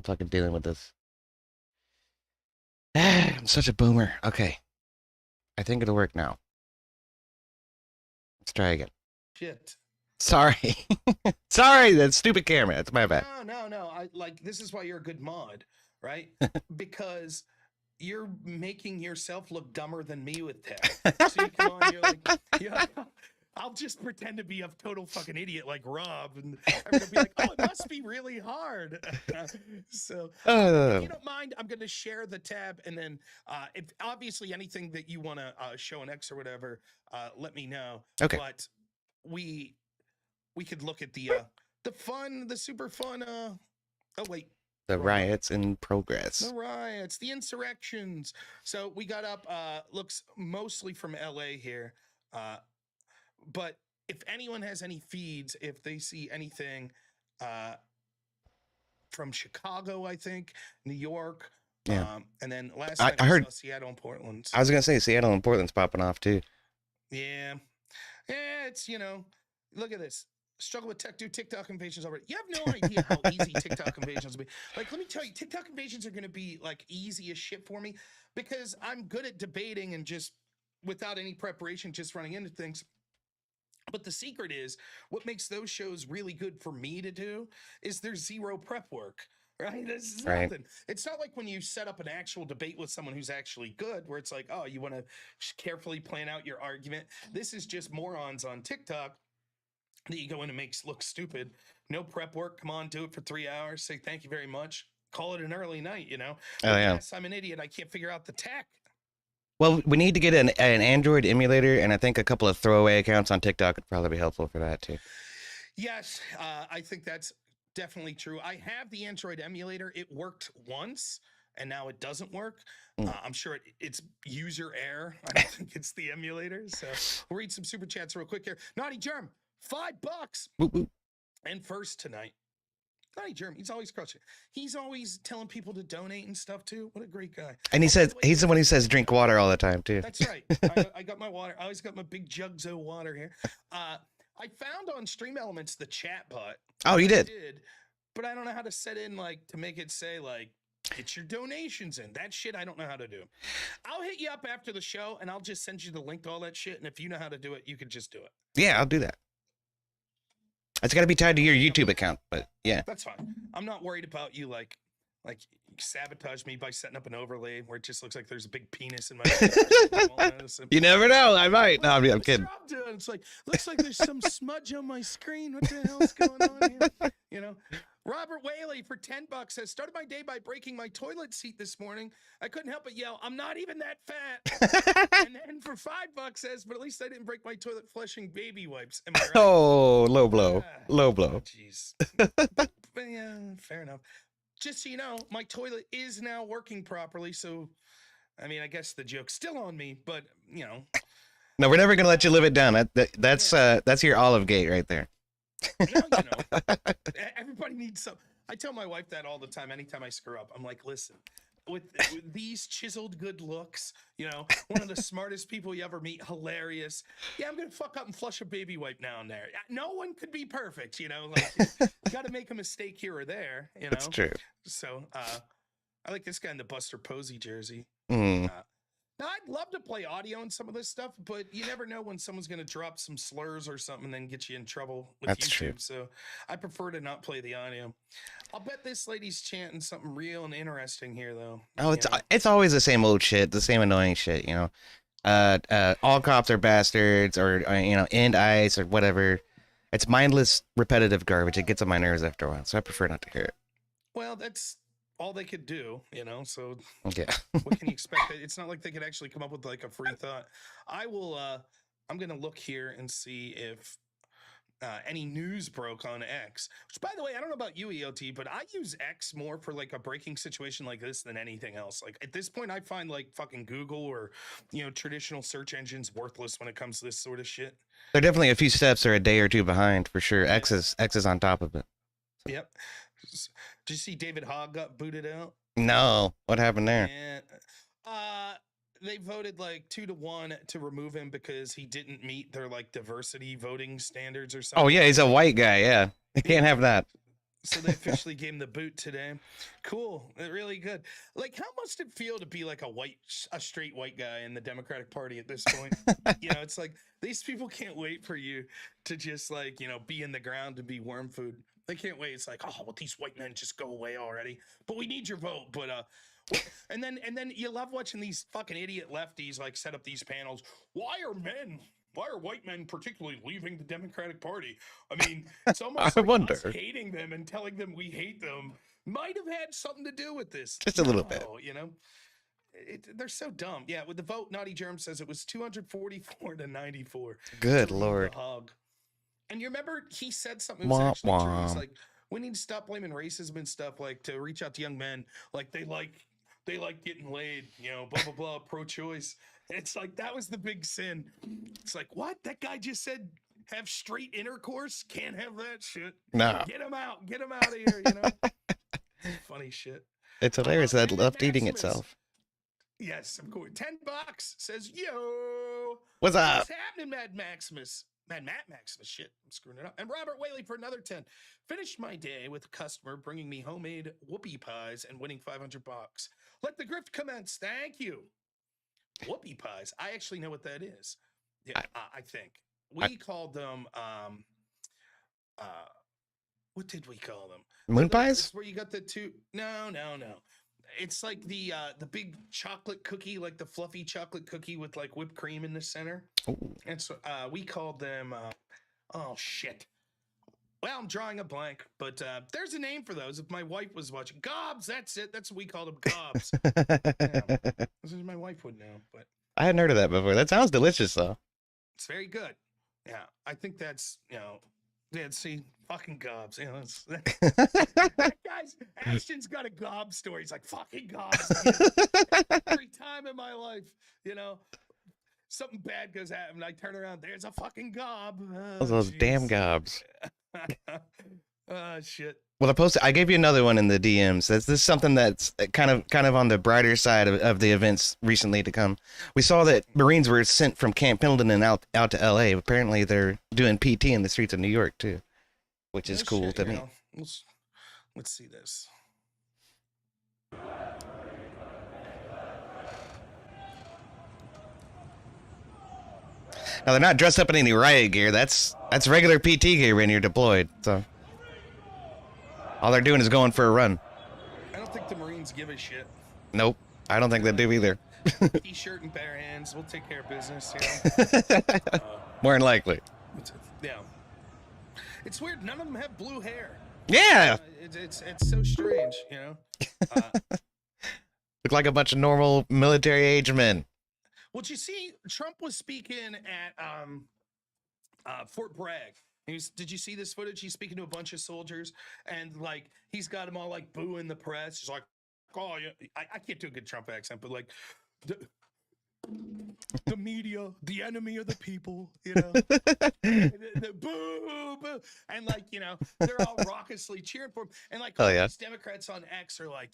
fucking dealing with this. I'm such a boomer. Okay. I think it'll work now. Let's try again. Shit. Sorry. Sorry, that stupid camera. That's my bad. No. This is why you're a good mod, right? Because you're making yourself look dumber than me with tech. So you come on, you're like, yeah, I'll just pretend to be a total fucking idiot like Rob, and everybody be like, oh, it must be really hard. So if you don't mind, I'm going to share the tab, and then if obviously anything that you want to show an X or whatever, let me know. Okay. But we could look at the super fun. Oh wait. The riots in progress. The riots, the insurrections. So we got up, looks mostly from LA here. But if anyone has any feeds, if they see anything from Chicago, I think, New York. Yeah. And then last night I heard saw Seattle and Portland. I was going to say Seattle and Portland's popping off too. Yeah. Yeah, it's, look at this. Struggle with tech, do TikTok invasions already. You have no idea how easy TikTok invasions will be. Like, let me tell you, TikTok invasions are going to be like easy as shit for me because I'm good at debating and just without any preparation, just running into things. But the secret is what makes those shows really good for me to do is there's zero prep work. Right? This is nothing. It's not like when you set up an actual debate with someone who's actually good, where it's like, oh, you want to carefully plan out your argument. This is just morons on TikTok that you go in and makes look stupid. No prep work. Come on, do it for 3 hours. Say thank you very much. Call it an early night, Oh, yeah. Yes, I'm an idiot. I can't figure out the tech. Well, we need to get an Android emulator, and I think a couple of throwaway accounts on TikTok would probably be helpful for that too. Yes, I think that's definitely true. I have the Android emulator. It worked once, and now it doesn't work. I'm sure it's user error. I don't think it's the emulator. So we'll read some super chats real quick here. Naughty Germ, $5. Whoop, whoop. And first tonight. Naughty Germ, he's always crushing it. He's always telling people to donate and stuff too. What a great guy. And he says he's the one who says drink water all the time too. That's right. I got my water. I always got my big jugs of water here. I found on Stream Elements the chat bot. Oh, you did? I did, but I don't know how to set in to make it say get your donations in. That shit I don't know how to do. I'll hit you up after the show and I'll just send you the link to all that shit. And if you know how to do it, you can just do it. Yeah, I'll do that. It's got to be tied to your YouTube account, but yeah. That's fine. I'm not worried about you like sabotage me by setting up an overlay where it just looks like there's a big penis in my You never know. I might. No, I'm kidding. It's like, looks like there's some smudge on my screen. What the hell's going on here? Robert Whaley for $10 says, started my day by breaking my toilet seat this morning. I couldn't help but yell, I'm not even that fat. And then for $5 says, but at least I didn't break my toilet flushing baby wipes. Am I right? Oh, low blow. Low blow. Jeez. Yeah, fair enough. Just so you know, my toilet is now working properly. So, I mean, I guess the joke's still on me, but No, we're never gonna let you live it down. That's your Olive Gate right there. Everybody needs some. I tell my wife that all the time. Anytime I screw up, I'm like, listen, with these chiseled good looks, one of the smartest people you ever meet, hilarious. Yeah, I'm gonna fuck up and flush a baby wipe now and there. No one could be perfect, you got to make a mistake here or there. That's true. So, I like this guy in the Buster Posey jersey. Now, I'd love to play audio and some of this stuff, but you never know when someone's going to drop some slurs or something and then get you in trouble with That's YouTube. True. So I prefer to not play the audio. I'll bet this lady's chanting something real and interesting here, though. Oh, it's always the same old shit, the same annoying shit, all cops are bastards, or end ICE or whatever. It's mindless, repetitive garbage. It gets on my nerves after a while, so I prefer not to hear it. Well, that's all they could do, so yeah. What can you expect? It's not like they could actually come up with a free thought. I'm going to look here and see if any news broke on X, which, by the way, I don't know about you, EOT, but I use X more for a breaking situation like this than anything else. At this point, I find fucking Google or, traditional search engines worthless when it comes to this sort of shit. They're definitely a few steps or a day or two behind for sure. X is on top of it. So. Yep. Did you see David Hogg got booted out? No. What happened there? Yeah. They voted 2-1 to remove him because he didn't meet their diversity voting standards or something. Oh yeah, he's a white guy. Yeah, you can't have that. So they officially gave him the boot today. Cool. Really good. Like, how must it feel to be like a straight white guy in the Democratic Party at this point? You know, it's like these people can't wait for you to just like, you know, be in the ground and be worm food. They can't wait. It's like, oh, well, these white men just go away already. But we need your vote. But and then you love watching these fucking idiot lefties like set up these panels. Why are white men particularly leaving the Democratic Party? I mean, it's almost I like wonder. us hating them and telling them we hate them might have had something to do with this. Just a little bit. You know, they're so dumb. Yeah, with the vote, Naughty Germ says it was 244 to 94. Good to Lord. the hog. And you remember he said something that was actually true. He's like, we need to stop blaming racism and stuff, like to reach out to young men, like they like getting laid, you know, blah blah blah, pro-choice. It's like that was the big sin. It's like, what? That guy just said have straight intercourse? Can't have that shit. No. Get him out. Get him out of here, you know? Funny shit. It's hilarious that And left eating Maximus. itself. Yes, of course. $10 says, yo. What's up? What's happening, Mad Maximus? Matt Maximus. Shit, I'm screwing it up. And Robert Whaley for another 10. Finished my day with a customer bringing me homemade whoopie pies and winning $500. Let the grift commence. Thank you. Whoopie pies. I actually know what that is. Yeah, I think we called them. What did we call them? Moon pies? It's where you got the two. No. It's like the big chocolate cookie, like the fluffy chocolate cookie with like whipped cream in the center. Ooh. And so we called them. Oh shit. Well, I'm drawing a blank, but there's a name for those. If my wife was watching, gobs. That's it. That's what we called them, gobs. This is my wife would know, but I hadn't heard of that before. That sounds delicious, though. it's very good. Yeah, I think that's yeah. See, fucking gobs. You know, that guy's Ashton's got a gob story. He's like fucking gobs. Every time in my life, you know. Something bad goes at him, and I turn around. There's a fucking gob. Oh, Those damn gobs. Oh shit. Well, I gave you another one in the DMs. This is something that's kind of on the brighter side of the events recently to come. We saw that Marines were sent from Camp Pendleton and out to LA. Apparently, they're doing PT in the streets of New York too, which is cool to me. Let's see this. Now they're not dressed up in any riot gear. That's regular PT gear when you're deployed. So all they're doing is going for a run. I don't think the Marines give a shit. Nope, I don't think they do either. T-shirt and bare hands. We'll take care of business. More than likely. Yeah. It's weird. None of them have blue hair. Yeah. It's so strange, you know. Look like a bunch of normal military age men. Well, you see, Trump was speaking at Fort Bragg. Did you see this footage? He's speaking to a bunch of soldiers, and like he's got them all like booing the press. He's like, "Oh, yeah." I can't do a good Trump accent, but like the media, the enemy of the people, you know, the boo, boo, and like they're all raucously cheering for him, and like all these Democrats on X are like,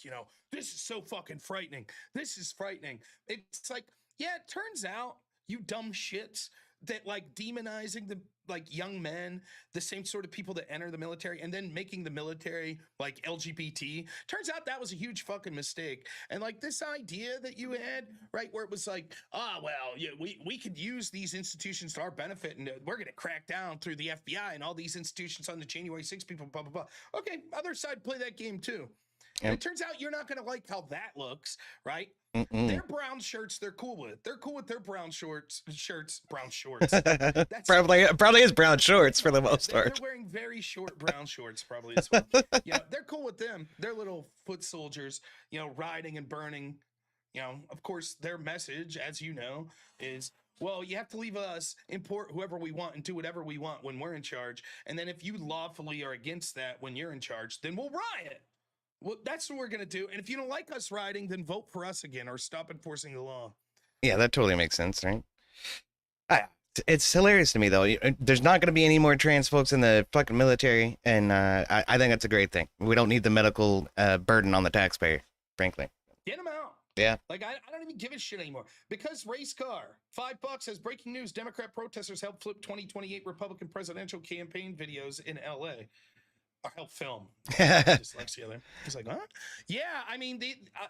this is so fucking frightening. This is frightening. It's like. Yeah, it turns out, you dumb shits, that like demonizing the like young men, the same sort of people that enter the military, and then making the military like LGBT, turns out that was a huge fucking mistake. And like this idea that you had, right, where it was like, we could use these institutions to our benefit, and we're going to crack down through the FBI and all these institutions on the January 6th people, blah, blah, blah. Okay, other side play that game too. Yep. And it turns out you're not going to like how that looks, right? Their brown shirts, they're cool with. They're cool with their brown brown shorts. That's probably is brown shorts for the most part. They're wearing very short brown shorts, probably as well. They're cool with them. They're little foot soldiers, riding and burning. Of course, their message, as you know, is, well, you have to leave us, import whoever we want, and do whatever we want when we're in charge. And then if you lawfully are against that when you're in charge, then we'll riot. Well, that's what we're going to do. And if you don't like us riding, then vote for us again or stop enforcing the law. Yeah, that totally makes sense, right? It's hilarious to me, though. There's not going to be any more trans folks in the fucking military, and I think that's a great thing. We don't need the medical burden on the taxpayer, frankly. Get them out. Yeah. Like, I don't even give a shit anymore. Because Race Car, $5 says, breaking news, Democrat protesters help flip 2028 Republican presidential campaign videos in L.A. I'll film. Dyslexia there. He's like, huh? Yeah, I mean,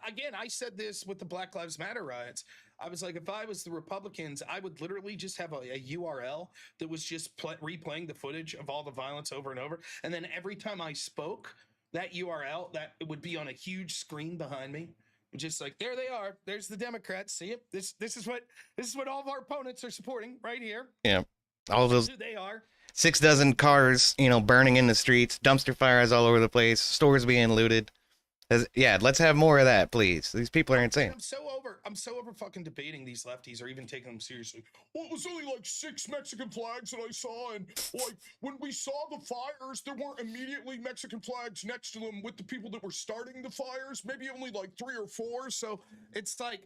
again, I said this with the Black Lives Matter riots. I was like, if I was the Republicans, I would literally just have a URL that was just replaying the footage of all the violence over and over. And then every time I spoke, that URL, that it would be on a huge screen behind me. Just like, there they are. There's the Democrats. See it? This is what all of our opponents are supporting right here. Yeah. All those who they are. 6 dozen cars, burning in the streets, dumpster fires all over the place, stores being looted. Yeah, let's have more of that, please. These people are insane. I'm so over fucking debating these lefties or even taking them seriously. Well, it was only like 6 Mexican flags that I saw, and like when we saw the fires, there weren't immediately Mexican flags next to them with the people that were starting the fires. Maybe only like 3 or 4. So it's like,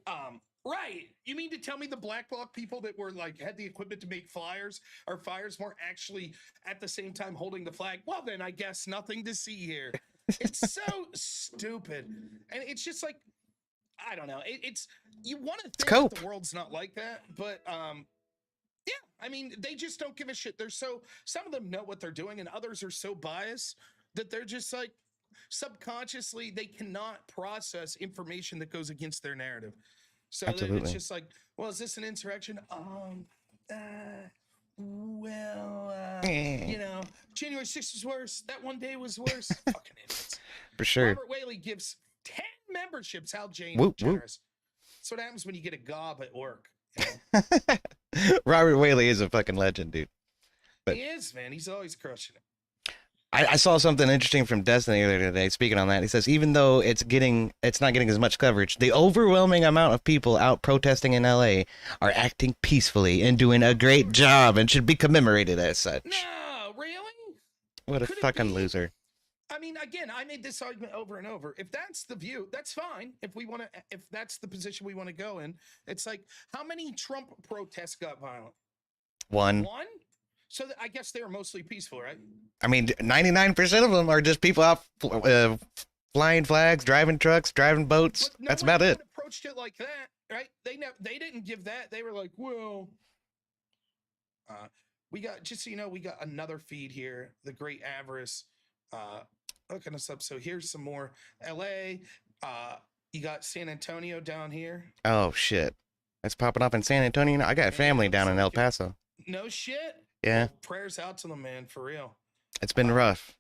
right. You mean to tell me the Black Bloc people that were like had the equipment to make fires weren't actually at the same time holding the flag? Well, then I guess nothing to see here. It's so stupid. And it's just like, I don't know. It's you want to think that the world's not like that, but yeah, I mean, they just don't give a shit. Some of them know what they're doing, and others are so biased that they're just like subconsciously they cannot process information that goes against their narrative. So it's just like, well, is this an insurrection? January 6th was worse. That one day was worse. Fucking idiots. For sure. Robert Whaley gives 10 memberships. Hal Jane generous. That's what happens when you get a gob at work. Robert Whaley is a fucking legend, dude. But he is, man. He's always crushing it. I saw something interesting from Destiny earlier today. Speaking on that, he says even though it's not getting as much coverage, the overwhelming amount of people out protesting in LA are acting peacefully and doing a great job and should be commemorated as such. No, really? What a fucking loser. I mean, again, I made this argument over and over. If that's the view, that's fine. If that's the position we want to go in, it's like, how many Trump protests got violent? One. So I guess they were mostly peaceful, right? I mean, 99% of them are just people out flying flags, driving trucks, driving boats. That's about it. Approached it like that, right? They didn't give that. They were like, well, we got, just so you know, we got another feed here. The Great Avarice hooking us up. So here's some more LA. You got San Antonio down here. Oh shit, that's popping up in San Antonio. I got family down in El Paso. No shit. Yeah. Well, prayers out to them, man, for real. It's been rough.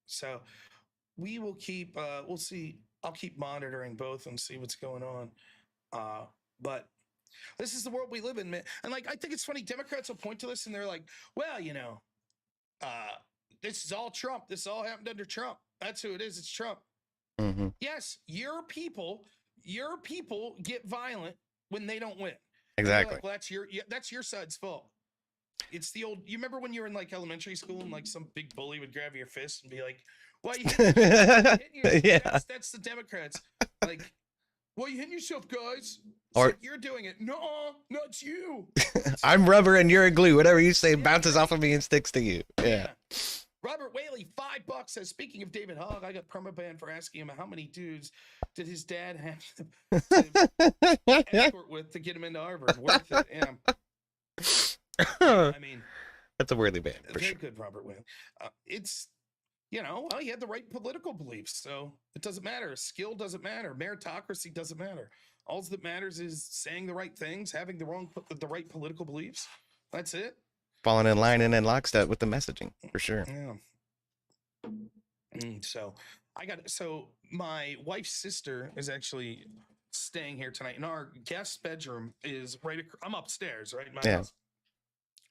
So we will keep, we'll see. I'll keep monitoring both and see what's going on. But this is the world we live in, man. And like, I think it's funny. Democrats will point to this and they're like, well, this is all Trump. This all happened under Trump. That's who it is. It's Trump. Mm-hmm. Yes. Your people get violent when they don't win. Exactly. Like, well, that's your side's fault. It's the old, you remember when you were in like elementary school and like some big bully would grab your fist and be like, why are you hitting yourself? Yeah. That's the Democrats. Like, well, you hitting yourself, guys. Or like, you're doing it. No, not you. I'm rubber and you're glue. Whatever you say bounces off of me and sticks to you. Yeah. Robert Whaley, $5 says, speaking of David Hogg, I got permabanned for asking him how many dudes did his dad have to escort with to get him into Harvard. Worth it. Yeah. I mean, that's a worthy ban. Very good, Robert Whaley. It's, well, he had the right political beliefs, so it doesn't matter. Skill doesn't matter. Meritocracy doesn't matter. All that matters is saying the right things, having the right political beliefs. That's it. Falling in line and in lockstep with the messaging, for sure. Yeah. So my wife's sister is actually staying here tonight, and our guest bedroom is right. I'm upstairs, right in my house.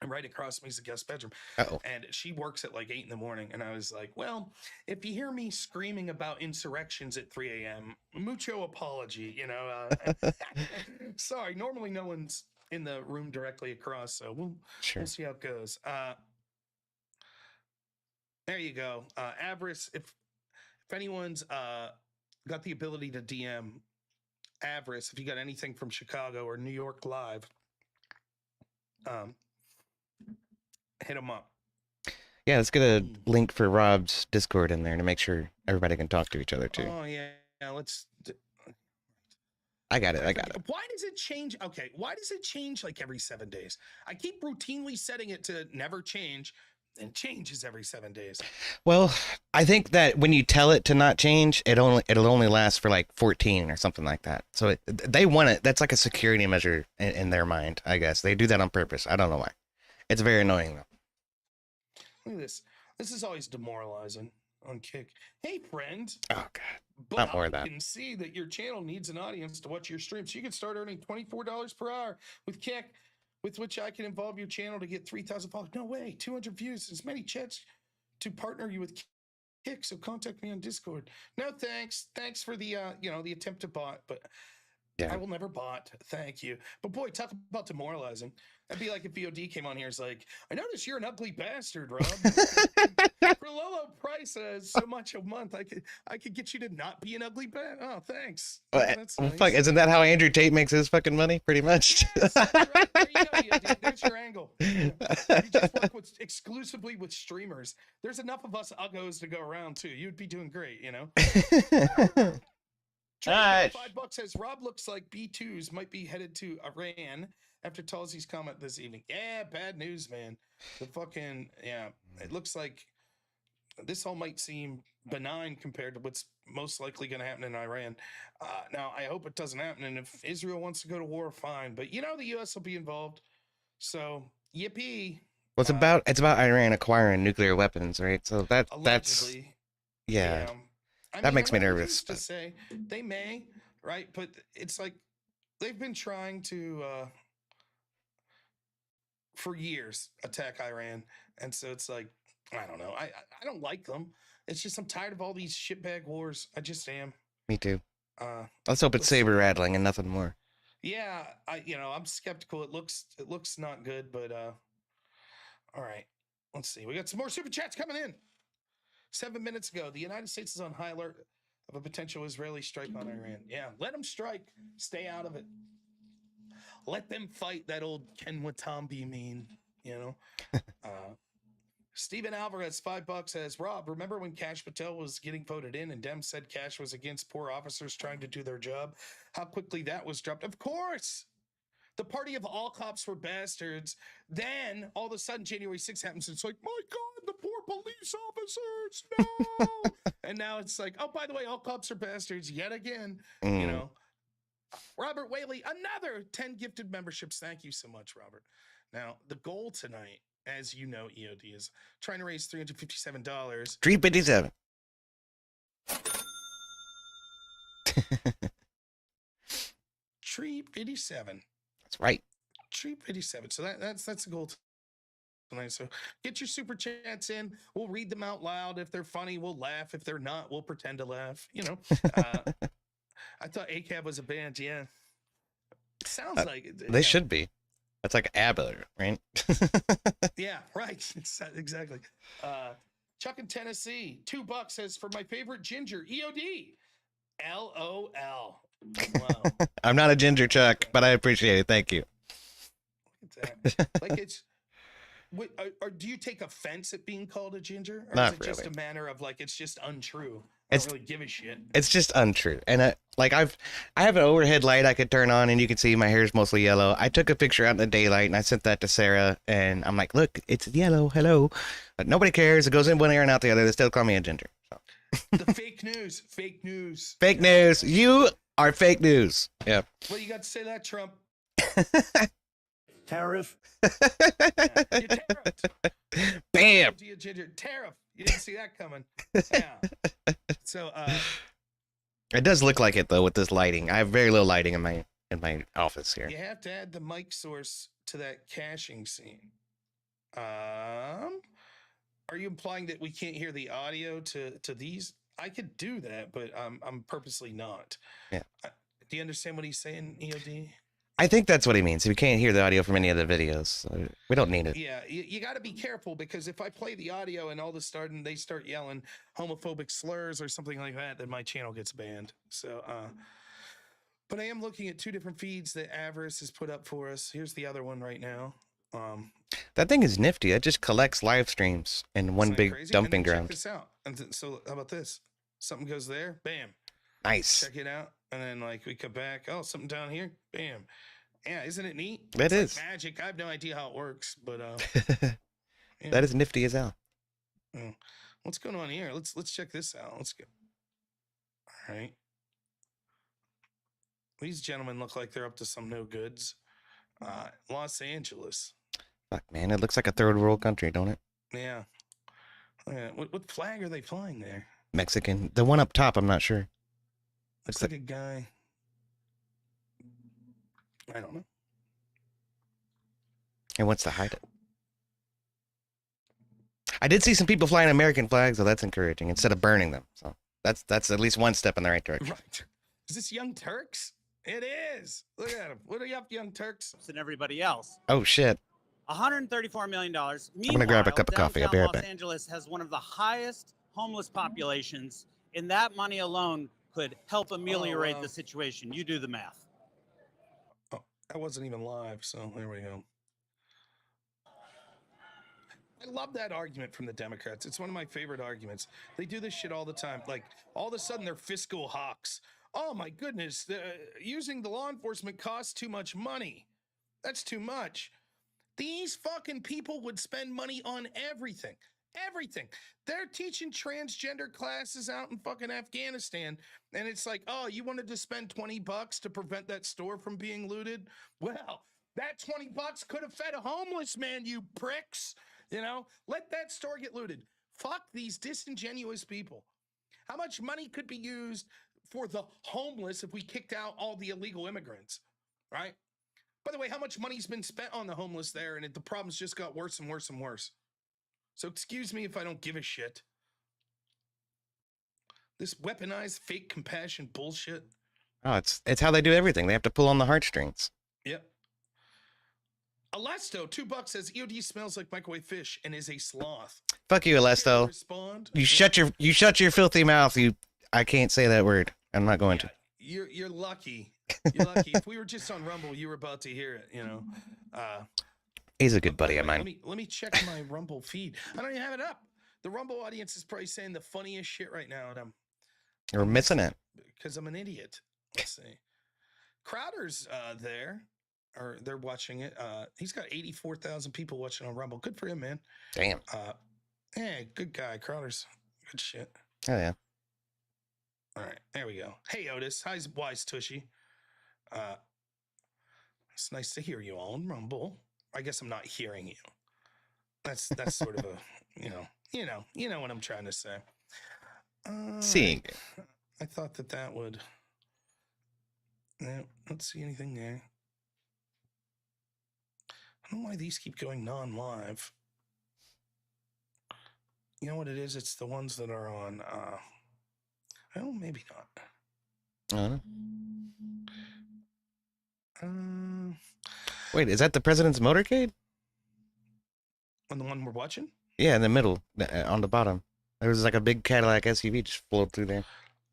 And right across me is the guest bedroom. Uh-oh. And she works at like 8 a.m. And I was like, well, if you hear me screaming about insurrections at 3 a.m., mucho apology, Sorry, normally no one's in the room directly across, so we'll see how it goes. There you go. Avarice, if anyone's got the ability to DM Avarice, if you got anything from Chicago or New York Live, hit them up. Yeah, let's get a link for Rob's Discord in there to make sure everybody can talk to each other too. Oh yeah, let's. I got it. Why does it change? Okay, why does it change like every 7 days? I keep routinely setting it to never change. and changes every 7 days. Well, I think that when you tell it to not change, it'll only last for like 14 or something like that. So they want it. That's like a security measure in their mind, I guess. They do that on purpose. I don't know why. It's very annoying though. Look at this. This is always demoralizing on Kick. Hey, friend. Oh god. But Not more I of that. can see that your channel needs an audience to watch your stream. So you can start earning $24 per hour with Kick, with which I can involve your channel to get 3,000 followers. No way, 200 views, as many chats to partner you with Kick. So contact me on Discord. No thanks. Thanks for the the attempt to bot, but Yeah. I will never bot. Thank you. But boy, talk about demoralizing. That'd be like if VOD came on here. It's like, I notice you're an ugly bastard, Rob. For low, low price, so much a month, I could get you to not be an ugly bastard. Oh, thanks. That's nice. Fuck, isn't that how Andrew Tate makes his fucking money? Pretty much. Yes, right. There you go. Yeah, there's your angle. You just work exclusively with streamers. There's enough of us uggos to go around too. You'd be doing great, you know. Nice. $5 says Rob looks like B2s might be headed to Iran after Tulsi's comment this evening. Yeah, bad news, man. The fucking it looks like this all might seem benign compared to what's most likely going to happen in Iran. Now, I hope it doesn't happen. And if Israel wants to go to war, fine. But the U.S. will be involved. So yippee. Well, it's about Iran acquiring nuclear weapons, right? So that's Allegedly. yeah. That makes me nervous. To say they may, right? But it's like they've been trying to for years attack Iran, and so it's like I don't know. I don't like them. It's just I'm tired of all these shitbag wars. I just am. Me too. Let's hope it's saber rattling and nothing more. Yeah, I'm skeptical. It looks not good, but all right. Let's see. We got some more super chats coming in. 7 minutes ago, the United States is on high alert of a potential Israeli strike on Iran. Yeah, let them strike. Stay out of it. Let them fight that old Ken Watanabe meme, Steven Alvarez, $5 says, Rob, remember when Kash Patel was getting voted in and Dem said Kash was against poor officers trying to do their job? How quickly that was dropped. Of course. The party of all cops were bastards. Then all of a sudden January 6th happens. It's like, my God, the poor police officers. No. And now it's like, oh, by the way, all cops are bastards yet again. Robert Whaley, another 10 gifted memberships. Thank you so much, Robert. Now, the goal tonight, as you know, EOD, is trying to raise $357. $357. $357. That's right. $357. So that's the goal tonight. So get your super chats in. We'll read them out loud. If they're funny, we'll laugh. If they're not, we'll pretend to laugh. I thought ACAB was a band. Yeah. It sounds like it. They should be. That's like ABBA, right? Yeah, right. Exactly. Chuck in Tennessee, $2 says for my favorite ginger, EOD. LOL. Wow. I'm not a ginger, Chuck, but I appreciate it. Thank you. Look at that. Like it's. Or do you take offense at being called a ginger? Or Not is it just really. a manner of like it's just untrue? I don't really give a shit. It's just untrue. And I have an overhead light I could turn on and you can see my hair is mostly yellow. I took a picture out in the daylight and I sent that to Sarah and I'm like, look, it's yellow. Hello. But nobody cares. It goes in one ear and out the other. They still call me a ginger. So. The fake news. Fake news. Fake news. You are fake news. Yeah. Well, you got to say that, Trump. Tariff. Yeah, you tariffed. Bam. Ginger. Tariff. You didn't see that coming. Yeah. So it does look like it though with this lighting. I have very low lighting in my office here. you have to add the mic source to that caching scene. Are you implying that we can't hear the audio to these? I could do that, but I'm purposely not. Yeah. Do you understand what he's saying, EOD? I think that's what he means. We can't hear the audio from any of the videos. So we don't need it. Yeah, you got to be careful because if I play the audio and all of a sudden they start yelling homophobic slurs or something like that, then my channel gets banned. So, but I am looking at two different feeds that Avarice has put up for us. Here's the other one right now. That thing is nifty. It just collects live streams in one big crazy? dumping Check ground. this out. So how about this? Something goes there, bam. Nice. Check it out, and then like we come back. Oh, something down here, bam. Yeah, isn't it neat? It It's is. like magic. I have no idea how it works, but Yeah. That is nifty as hell. What's going on here? Let's check this out. Let's go. All right. These gentlemen look like they're up to some no goods. Los Angeles. Fuck, man, it looks like a third world country, don't it? Yeah. What flag are they flying there? Mexican. The one up top, I'm not sure. Looks like a guy. I don't know. And what's to hide it? I did see some people flying American flags, so that's encouraging, instead of burning them. So that's at least one step in the right direction. Right. Is this Young Turks? It is. Look at them. What are you up, Young Turks? And everybody else. Oh, shit. $134 million. I'm going to grab a cup of coffee. I'll be right back. Los Angeles has one of the highest homeless populations, and that money alone could help ameliorate the situation. You do the math. Oh, that wasn't even live, so there we go. I love that argument from the Democrats. It's one of my favorite arguments. They do this shit all the time. Like, all of a sudden, they're fiscal hawks. Oh, my goodness. Using the law enforcement costs too much money. That's too much. These fucking people would spend money on everything. Everything. They're teaching transgender classes out in fucking Afghanistan. And it's like, oh, you wanted to spend $20 to prevent that store from being looted? Well, that $20 could have fed a homeless man, you pricks. You know, let that store get looted. Fuck these disingenuous people. How much money could be used for the homeless if we kicked out all the illegal immigrants, right? By the way, how much money's been spent on the homeless there, and the problems just got worse and worse and worse. So excuse me if I don't give a shit. This weaponized fake compassion bullshit. Oh, it's how they do everything. They have to pull on the heartstrings. Yep. Alesto, $2 says EOD smells like microwave fish and is a sloth. Fuck you, Alesto. Respond. You shut your filthy mouth. I can't say that word. I'm not going to. You're lucky. You're lucky. If we were just on Rumble, you were about to hear it, you know. He's a good buddy of mine. Let me check my Rumble feed. I don't even have it up. The Rumble audience is probably saying the funniest shit right now, and You're missing it. Because I'm an idiot. Let's see. Crowder's there. Or they're watching it. He's got 84,000 people watching on Rumble. Good for him, man. Damn. Yeah, good guy. Crowder's good shit. Oh, yeah. All right, there we go. Hey, Otis. Hi, Wise Tushy. It's nice to hear you all on Rumble. I guess I'm not hearing you. That's sort of a, you know what I'm trying to say. Seeing. I thought that would. No, don't see anything there. I don't know why these keep going non-live. You know what it is? It's the ones that are on, well, maybe not. Wait, is that the president's motorcade? On the one we're watching? Yeah, in the middle, on the bottom. There was like a big Cadillac SUV just flowed through there.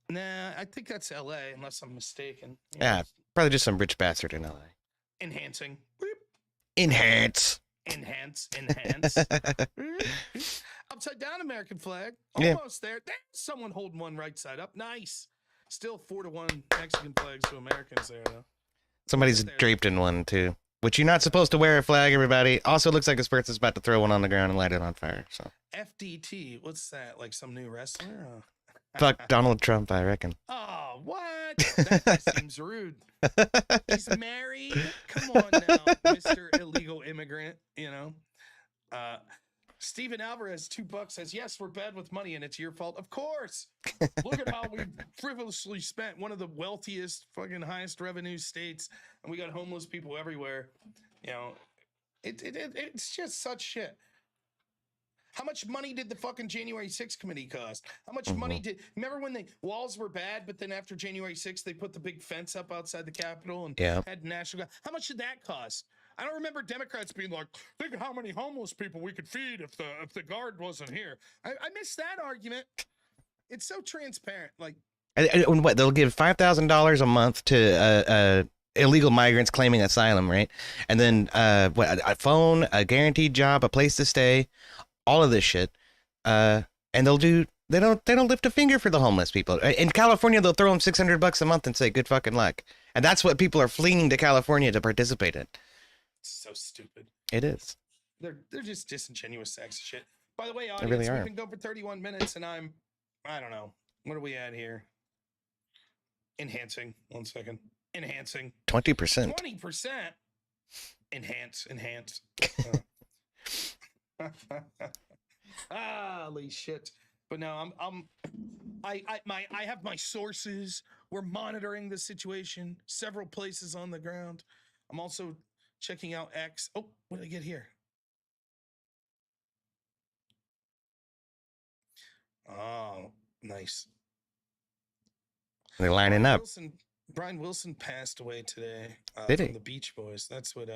Nah, I think that's LA, unless I'm mistaken. Yeah, probably just some rich bastard in LA. Enhancing. Enhance. Upside down American flag. Almost there. There's someone holding one right side up. Nice. Still 4-1 Mexican flags to Americans there, though. Somebody's draped in one, too. Which you're not supposed to wear a flag, everybody. Also looks like this person's about to throw one on the ground and light it on fire. So FDT. What's that? Like some new wrestler? Fuck Donald Trump, I reckon. Oh, what? That seems rude. He's married. Come on now, Mr. Illegal Immigrant, you know. Steven Alvarez, $2 says, yes, we're bad with money and it's your fault. Of course. Look at how we frivolously spent one of the wealthiest, fucking highest revenue states, and we got homeless people everywhere. You know, it's just such shit. How much money did the fucking January 6th committee cost? How much money did... Remember when the walls were bad, but then after January 6th, they put the big fence up outside the Capitol and had national... How much did that cost? I don't remember Democrats being like, think of how many homeless people we could feed if the guard wasn't here. I missed that argument. It's so transparent. Like... And what, they'll give $5,000 a month to illegal migrants claiming asylum, right? And then a phone, a guaranteed job, a place to stay... all of this shit, and they don't lift a finger for the homeless people. In California, they'll throw them $600 a month and say good fucking luck, and that's what people are fleeing to California to participate in. So stupid. It is. they're just disingenuous sacks of shit. By the way, They audience, really we've are. been going for 31 minutes, and I don't know, what are we at here? Enhancing. 1 second. Enhancing. 20%. 20%. Enhance. Holy shit. But no, I have my sources. We're monitoring the situation. Several places on the ground. I'm also checking out X. Oh, what did I get here? Oh, nice. They're lining up. Brian Wilson passed away today Did from he? the Beach Boys. That's what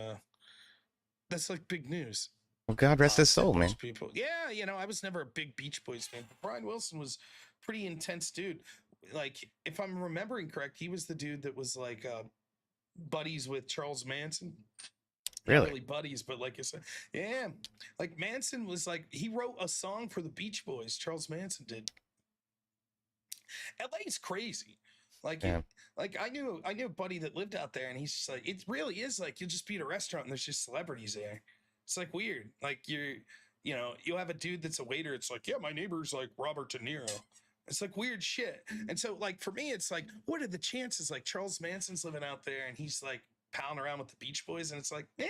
that's like big news. Well, God rest his To a soul, bunch man. of people. Yeah, you know, I was never a big Beach Boys fan, but Brian Wilson was pretty intense dude. Like, if I'm remembering correct, he was the dude that was like buddies with Charles Manson. Not Really? really buddies, but like I said, yeah. Like Manson was like, he wrote a song for the Beach Boys. Charles Manson did. LA's crazy. Like, Yeah. like I knew a buddy that lived out there, and he's just like, it really is like you'll just be at a restaurant and there's just celebrities there. It's like weird. Like you'll have a dude that's a waiter. It's like, yeah, my neighbor's like Robert De Niro. It's like weird shit. And so like for me, it's like, what are the chances? Like Charles Manson's living out there and he's like pounding around with the Beach Boys, and it's like, man,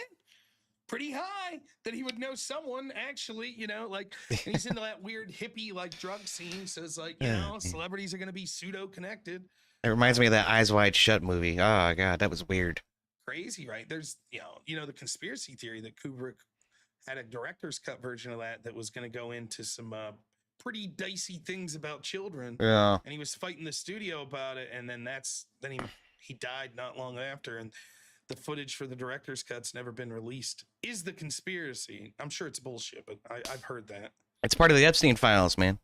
pretty high that he would know someone actually, you know, like, and he's into that weird hippie like drug scene. So it's like, you know, celebrities are gonna be pseudo connected. It reminds me of that Eyes Wide Shut movie. Oh, God, that was weird. Crazy, right? There's, you know, the conspiracy theory that Kubrick had a director's cut version of that was going to go into some pretty dicey things about children. Yeah. And he was fighting the studio about it, and then he died not long after, and the footage for the director's cut's never been released. Is the conspiracy? I'm sure it's bullshit, but I've heard that. It's part of the Epstein files, man.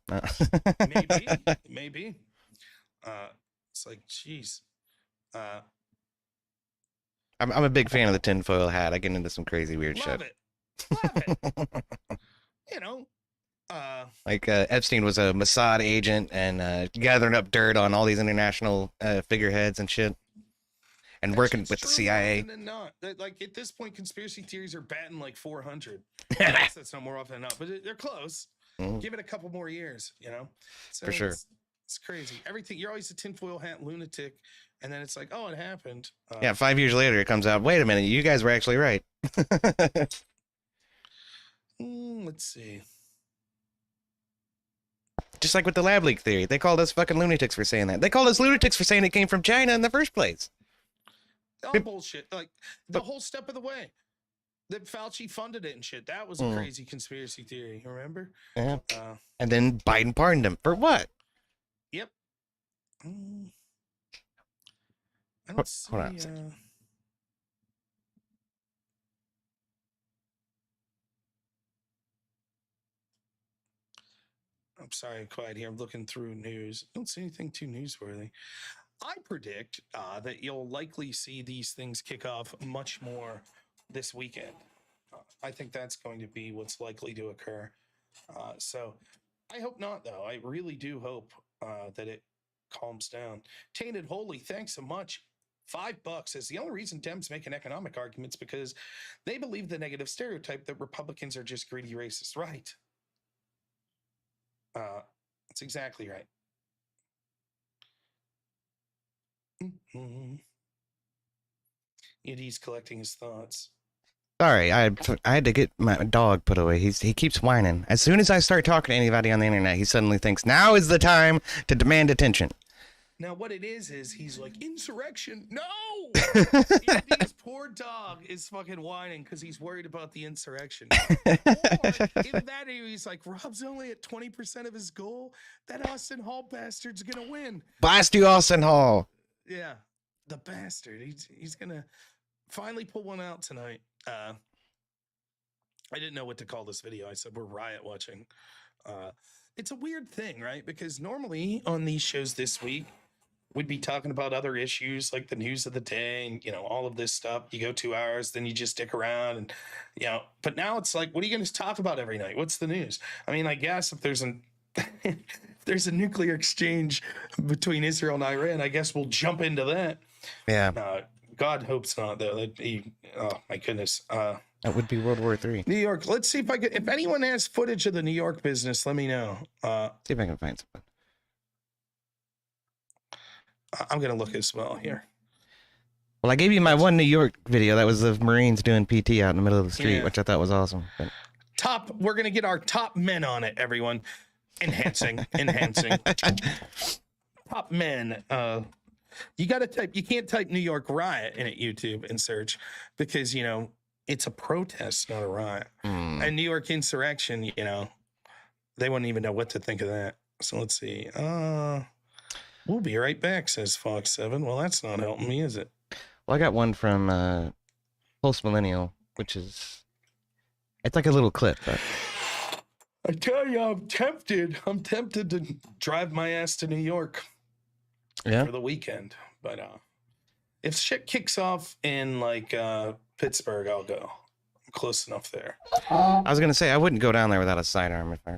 Maybe. It's like, geez. I'm a big fan of the tinfoil hat. I get into some crazy weird Love shit. it. You know, like Epstein was a Mossad agent and gathering up dirt on all these international figureheads and shit, and working with the CIA. Not. Like at this point, conspiracy theories are batting like 400. That's not more often than not, but they're close. Give it a couple more years, you know. So for sure. It's crazy. Everything, you're always a tinfoil hat lunatic, and then it's like, oh, it happened. Yeah, 5 years later, it comes out. Wait a minute, you guys were actually right. Let's see. Just like with the lab leak theory, they called us fucking lunatics for saying that. They called us lunatics for saying it came from China in the first place. Oh, bullshit! Like the whole step of the way. That Fauci funded it and shit. That was a crazy conspiracy theory. Remember? Yeah. And then Biden pardoned him for what? Yep. I don't see. Hold on a second. I'm sorry, quiet here. I'm looking through news. I don't see anything too newsworthy. I predict that you'll likely see these things kick off much more this weekend. I think that's going to be what's likely to occur. So I hope not, though. I really do hope that it calms down. Tainted Holy, thanks so much. $5 is the only reason Dems make an economic arguments because they believe the negative stereotype that Republicans are just greedy racists. Right. That's exactly right. He's collecting his thoughts. Sorry, I had to get my dog put away. He keeps whining. As soon as I start talking to anybody on the internet, he suddenly thinks now is the time to demand attention. Now, what it is he's like, insurrection. No! His poor dog is fucking whining because he's worried about the insurrection. Or either that or he's like, Rob's only at 20% of his goal. That Austin Hall bastard's going to win. Blast you, Austin Hall. Yeah, the bastard. He's going to finally pull one out tonight. I didn't know what to call this video. I said, we're riot watching. It's a weird thing, right? Because normally on these shows this week, we'd be talking about other issues like the news of the day and, you know, all of this stuff. You go 2 hours, then you just stick around and, you know, but now it's like, what are you going to talk about every night? What's the news? I mean, I guess if there's a nuclear exchange between Israel and Iran, I guess we'll jump into that. Yeah. God hopes not, though. Oh, my goodness. That would be World War III. New York. Let's see if I could. If anyone has footage of the New York business, let me know. See if I can find something. I'm gonna look as well here. Well, I gave you my one New York video. That was the Marines doing PT out in the middle of the street, which I thought was awesome. But... We're gonna get our top men on it, everyone. Enhancing. Top men. You gotta type. You can't type New York riot in at YouTube and search because it's a protest, not a riot. And New York insurrection. They wouldn't even know what to think of that. So let's see. We'll be right back, says Fox 7. Well, that's not helping me, is it? Well, I got one from Post Millennial, which is it's like a little clip. But... I tell you, I'm tempted. I'm tempted to drive my ass to New York for the weekend. But if shit kicks off in like Pittsburgh, I'll go. I'm close enough there. I was gonna say I wouldn't go down there without a sidearm if I.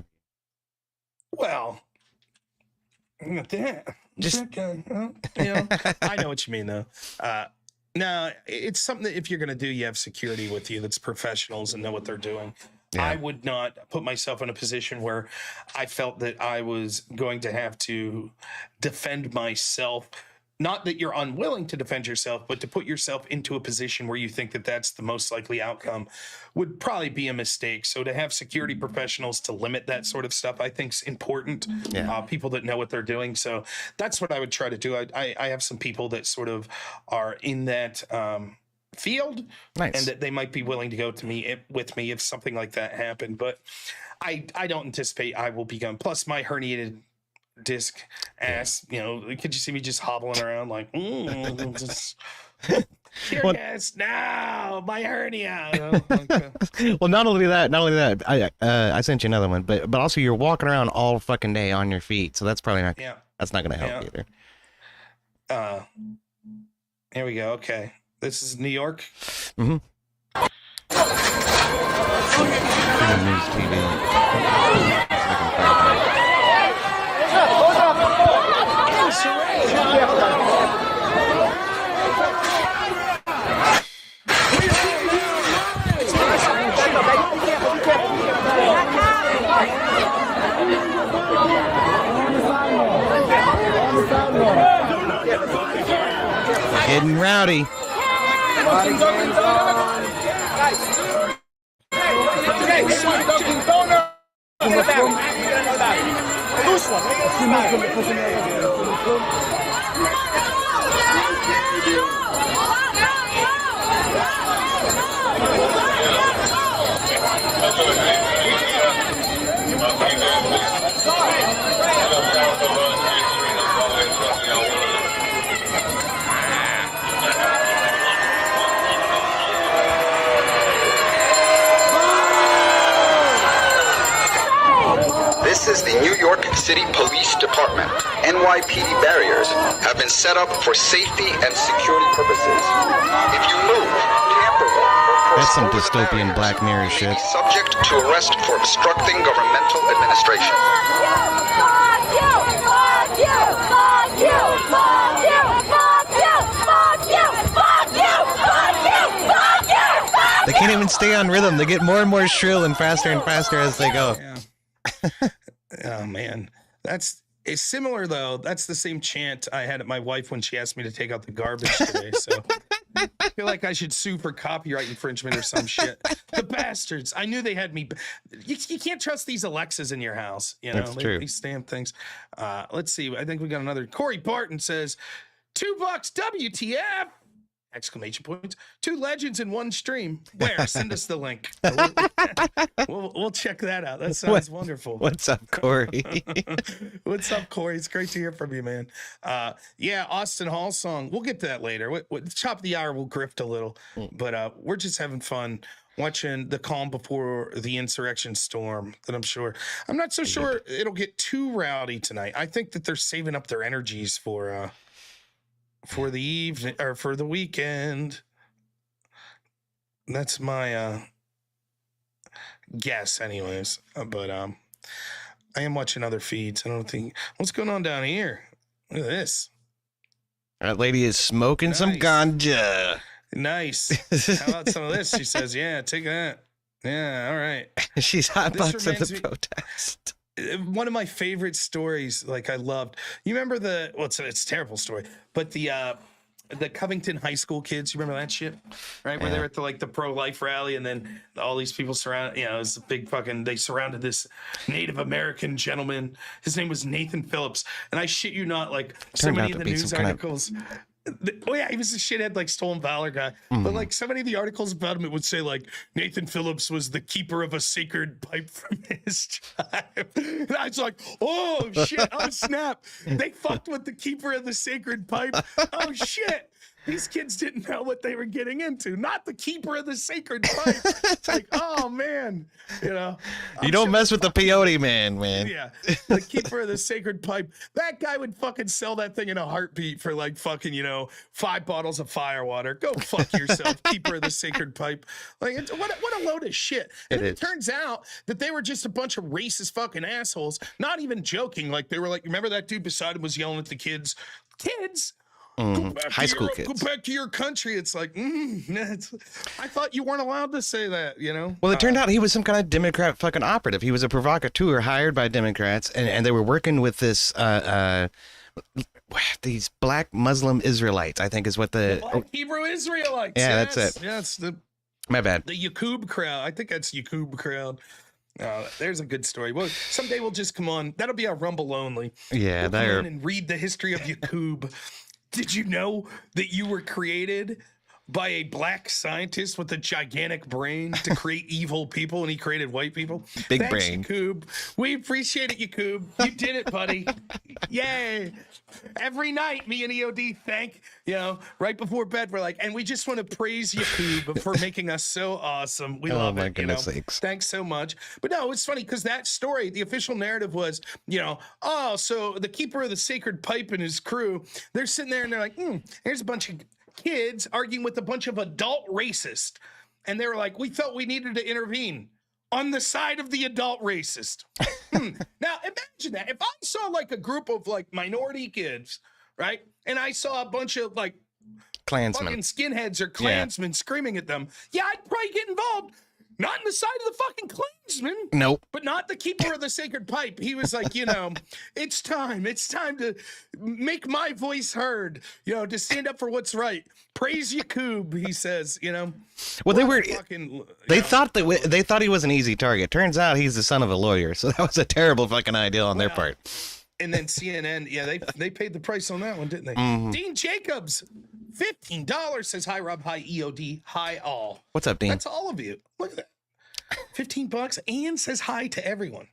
Well, that. Just I know what you mean though. No, it's something that if you're going to do, you have security with you that's professionals and know what they're doing. Yeah. I would not put myself in a position where I felt that I was going to have to defend myself. Not that you're unwilling to defend yourself, but to put yourself into a position where you think that that's the most likely outcome would probably be a mistake. So to have security professionals to limit that sort of stuff, I think is important. Yeah. People that know what they're doing. So that's what I would try to do. I have some people that sort of are in that field, and that they might be willing to go to with me if something like that happened. But I don't anticipate I will be going. Plus my herniated disc ass, could you see me just hobbling around like just tear gas now, my hernia. Well, not only that, I sent you another one, but also you're walking around all fucking day on your feet, so that's probably not that's not gonna help either. Here we go. Okay, this is New York. News TV. Getting rowdy. This is the New York City Police Department. NYPD barriers have been set up for safety and security purposes. If you move, tamper with, or that's some cross dystopian barriers, Black Mirror shit. you may be subject to arrest for obstructing governmental administration. They can't even stay on rhythm. They get more and more shrill and faster as they go. Yeah. Oh man, it's similar though. That's the same chant I had at my wife when she asked me to take out the garbage today. So I feel like I should sue for copyright infringement or some shit. The bastards! I knew they had me. You can't trust these Alexas in your house. That's true. These damn things. Let's see. I think we got another. Corey Barton says, $2 WTF! Exclamation points. 2 legends in one stream. Where? Send us the link. We'll check that out. That sounds wonderful. What's up, Corey? What's up, Corey? It's great to hear from you, man. Yeah, Austin Hall song. We'll get to that later. Top of the hour, we'll grift a little. But we're just having fun watching the calm before the insurrection storm that I'm not so sure it'll get too rowdy tonight. I think that they're saving up their energies for the evening or for the weekend. That's my guess anyways. But I am watching other feeds. I don't think what's going on down here. Look at this. That lady is smoking some ganja. Nice. How about some of this? She says, yeah, take that. Yeah, all right. She's hotboxing reminds the me- protest. One of my favorite stories, like I loved. You remember it's a terrible story, but the Covington High School kids, you remember that shit? Right? Where they were at the pro-life rally and then all these people surrounded, it was a big they surrounded this Native American gentleman. His name was Nathan Phillips. And I shit you not, like so Turned out many to of the be news some kind of- articles. Oh yeah, he was a shithead, like stolen valor guy. But like so many of the articles about him, it would say like Nathan Phillips was the keeper of a sacred pipe from his tribe. And I was like, oh shit, oh snap. They fucked with the keeper of the sacred pipe. Oh shit. These kids didn't know what they were getting into. Not the keeper of the sacred pipe. It's like, oh man, You don't mess with the peyote man. Yeah, the keeper of the sacred pipe. That guy would fucking sell that thing in a heartbeat for like fucking 5 bottles of firewater. Go fuck yourself, keeper of the sacred pipe. Like, what a load of shit. And it turns out that they were just a bunch of racist fucking assholes. Not even joking. Like they were like, remember that dude beside him was yelling at the kids. High school kids. Go back to your country. It's like, I thought you weren't allowed to say that, Well, it turned out he was some kind of Democrat fucking operative. He was a provocateur hired by Democrats, and they were working with this these black Muslim Israelites, I think is what the Black Hebrew Israelites. Yeah, that's it. Yeah, it's my bad. the Yaqub crowd. I think that's Yaqub crowd. There's a good story. Well, someday we'll just come on. That'll be our Rumble only. Yeah, We'll come they're on and read the history of Yaqub. Did you know that you were created by a black scientist with a gigantic brain to create evil people, and he created white people? Big Thanks, brain. Yaqub. We appreciate it, Yaqub. You did it, buddy. Yay. Every night, me and EOD thank, right before bed, we're like, and we just want to praise Yaqub for making us so awesome. We love it. Oh my goodness sakes. Thanks so much. But no, it's funny because that story, the official narrative was, so the keeper of the sacred pipe and his crew, they're sitting there and they're like, here's a bunch of kids arguing with a bunch of adult racists. And they were like, we felt we needed to intervene on the side of the adult racist. Now, imagine that. If I saw like a group of like minority kids, right? And I saw a bunch of like Klansmen. fucking skinheads or Klansmen screaming at them. Yeah, I'd probably get involved. Not in the side of the fucking Klansmen. Nope. But not the keeper of the sacred pipe. He was like, it's time to make my voice heard, to stand up for what's right. Praise Yaqub, he says, Well, they thought they thought he was an easy target. Turns out he's the son of a lawyer, so that was a terrible fucking idea on their part. And then CNN, they paid the price on that one, didn't they? Dean Jacobs, $15 says hi, Rob, hi, EOD, hi, all. What's up, Dean? That's all of you. Look at that. $15 and says hi to everyone.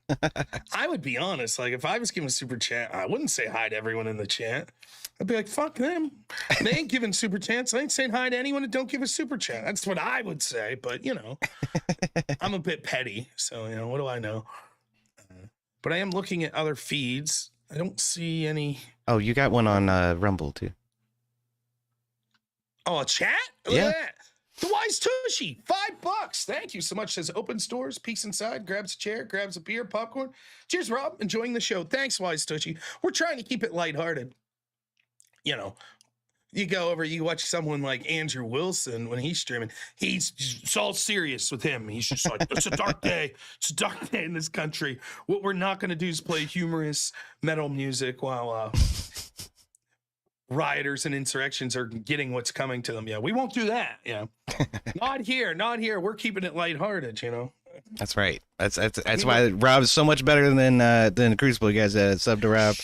I would be honest, like if I was giving a super chat, I wouldn't say hi to everyone in the chat. I'd be like, fuck them. They ain't giving super chats. I ain't saying hi to anyone that don't give a super chat. That's what I would say. But I'm a bit petty, so what do I know? But I am looking at other feeds. I don't see any. Oh, you got one on Rumble too. Oh, a chat? Look Yeah. at that. The Wise Tushy, $5. Thank you so much. Says opens doors, peeks inside, grabs a chair, grabs a beer, popcorn. Cheers, Rob. Enjoying the show. Thanks, Wise Tushy. We're trying to keep it lighthearted. You go over, you watch someone like Andrew Wilson when he's streaming. It's all serious with him. He's just like, it's a dark day. It's a dark day in this country. What we're not going to do is play humorous metal music while rioters and insurrections are getting what's coming to them. Yeah, we won't do that. Not here. We're keeping it lighthearted, That's right. That's why Rob is so much better than Crucible. You guys sub to Rob.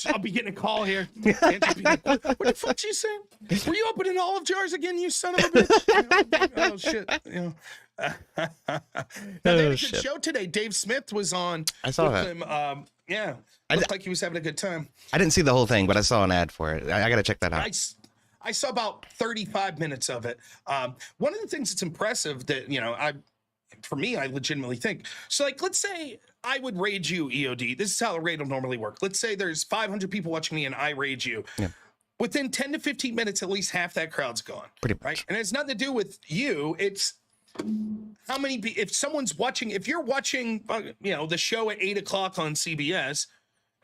I'll be getting a call here. What the fuck you saying? Were you opening olive jars again, you son of a bitch? Oh shit. Now, they had a good show today. Dave Smith was on. I saw with that. him. Looked like he was having a good time. I didn't see the whole thing, but I saw an ad for it. I got to check that out. I saw about 35 minutes of it. One of the things that's impressive that, I legitimately think. So, like, let's say I would raid you, EOD. This is how a raid will normally work. Let's say there's 500 people watching me and I raid you. Yeah. Within 10 to 15 minutes, at least half that crowd's gone. Pretty much. Right? And it's nothing to do with you. It's how many, if someone's watching, if you're watching, the show at 8 o'clock on CBS,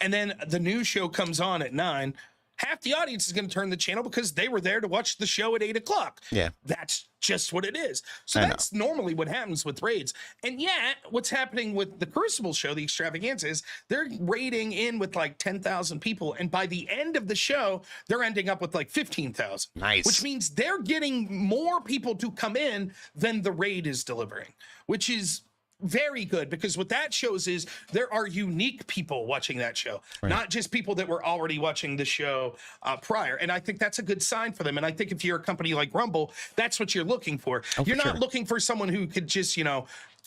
and then the news show comes on at 9, half the audience is going to turn the channel because they were there to watch the show at 8 o'clock. Yeah. That's just what it is. So that's normally what happens with raids. And yet, what's happening with the Crucible show, the extravaganza, is they're raiding in with like 10,000 people. And by the end of the show, they're ending up with like 15,000. Nice. Which means they're getting more people to come in than the raid is delivering, which is very good, because what that shows is there are unique people watching that show, not just people that were already watching the show prior. And I think that's a good sign for them. And I think if you're a company like Rumble, that's what you're looking for. You're not looking for someone who could just,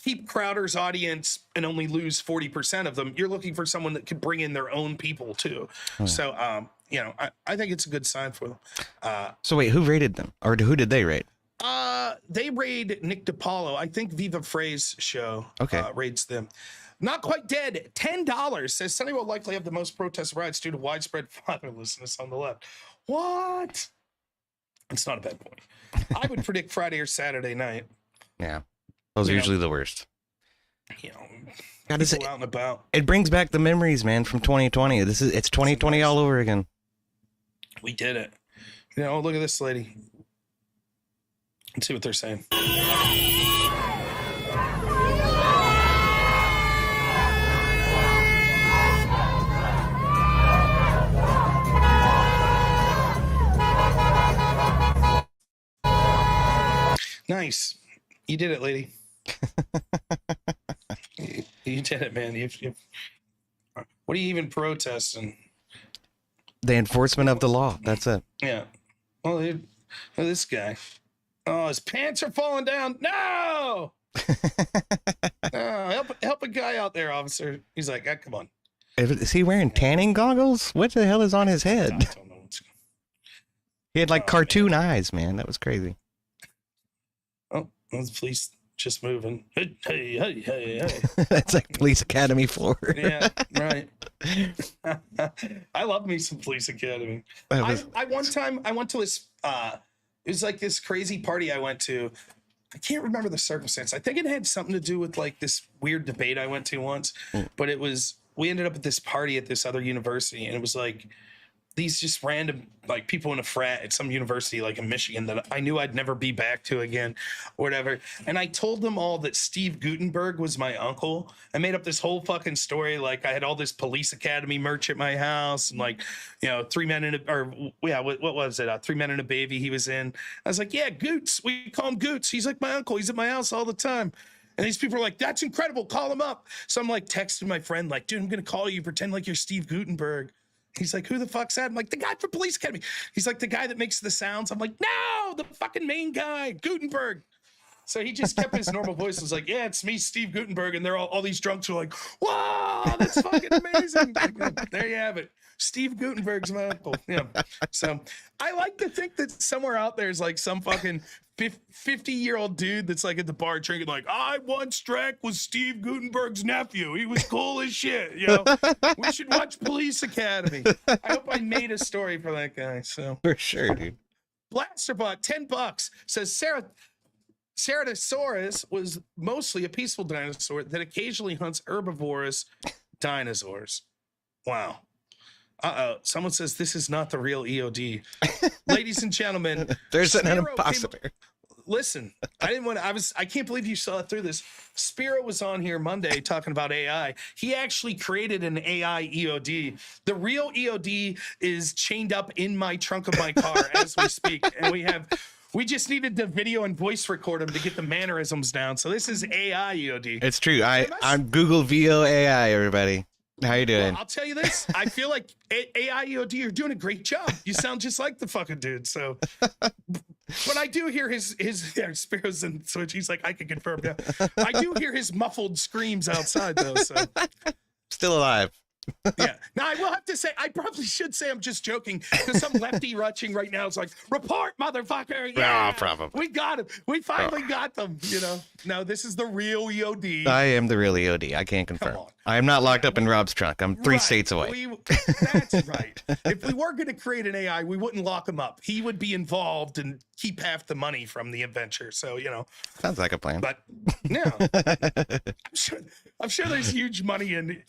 keep Crowder's audience and only lose 40% of them. You're looking for someone that could bring in their own people too. So, I think it's a good sign for them. So wait, who rated them, or who did they rate? They raid Nick DiPaolo. I think Viva Frey's show raids them. Not Quite Dead, $10, says Sunny will likely have the most protest riots due to widespread fatherlessness on the left. What? It's not a bad point. I would predict Friday or Saturday night. Yeah, those are usually the worst. God, people out and about. It brings back the memories, man, from 2020. It's 2020 all over again. We did it. Look at this lady. Let's see what they're saying. Nice. You did it, lady. You did it, man. What are you even protesting? The enforcement of the law. That's it. Yeah. Well, this guy. Oh, his pants are falling down. No! Help a guy out there, officer. He's like, come on. Is he wearing tanning goggles? What the hell is on his head? I don't know what's going on. He had like cartoon eyes, man. That was crazy. Oh, the police just moving. Hey. That's like Police Academy 4. Yeah, right. I love me some Police Academy. I one time I went to this it was like this crazy party I went to. I can't remember the circumstance. I think it had something to do with like this weird debate I went to once, but we ended up at this party at this other university, and it was like these just random like people in a frat at some university like in Michigan that I knew I'd never be back to again or whatever. And I told them all that Steve Gutenberg was my uncle. I made up this whole fucking story. Like I had all this Police Academy merch at my house, and like, 3 Men in what was it? 3 Men and a Baby he was in. I was like, yeah, Goots. We call him Goots. He's like my uncle. He's at my house all the time. And these people are like, that's incredible. Call him up. So I'm like texting my friend like, dude, I'm going to call you. Pretend like you're Steve Gutenberg. He's like, who the fuck's that? I'm like, the guy from Police Academy. He's like, the guy that makes the sounds. I'm like, no, the fucking main guy, Gutenberg. So he just kept his normal voice. Was like, yeah, it's me, Steve Gutenberg. And they're all these drunks are like, wow, that's fucking amazing. Like, there you have it. Steve Gutenberg's my uncle. Yeah. So I like to think that somewhere out there is like some fucking 50-year-old dude that's like at the bar drinking like, I once drank with Steve Gutenberg's nephew. He was cool as shit. We should watch Police Academy. I hope I made a story for that guy. So for sure, dude. Blasterbot, $10 says Ceratosaurus was mostly a peaceful dinosaur that occasionally hunts herbivorous dinosaurs. Wow. Someone says this is not the real EOD. Ladies and gentlemen, there's an imposter. Listen, I can't believe you saw through this. Spiro was on here Monday talking about AI. He actually created an AI EOD. The real EOD is chained up in my trunk of my car as we speak. And we just needed the video and voice record him to get the mannerisms down. So this is AI EOD. It's true. I'm Google VO AI, everybody. How you doing? Well, I'll tell you this. I feel like AI EOD, you're doing a great job. You sound just like the fucking dude. So, but I do hear his Spiro's in Switch. He's like, I can confirm. Yeah, I do hear his muffled screams outside though. So, still alive. Yeah. Now I will have to say, I probably should say I'm just joking because some lefty rushing right now is like, report, motherfucker. Yeah, probably. We got him. We finally got them. No, this is the real EOD. I am the real EOD. I can't confirm. I am not locked up in Rob's trunk. I'm 3 states away. That's right. If we were going to create an AI, we wouldn't lock him up. He would be involved and keep half the money from the adventure. So, Sounds like a plan. But no, I'm sure there's huge money in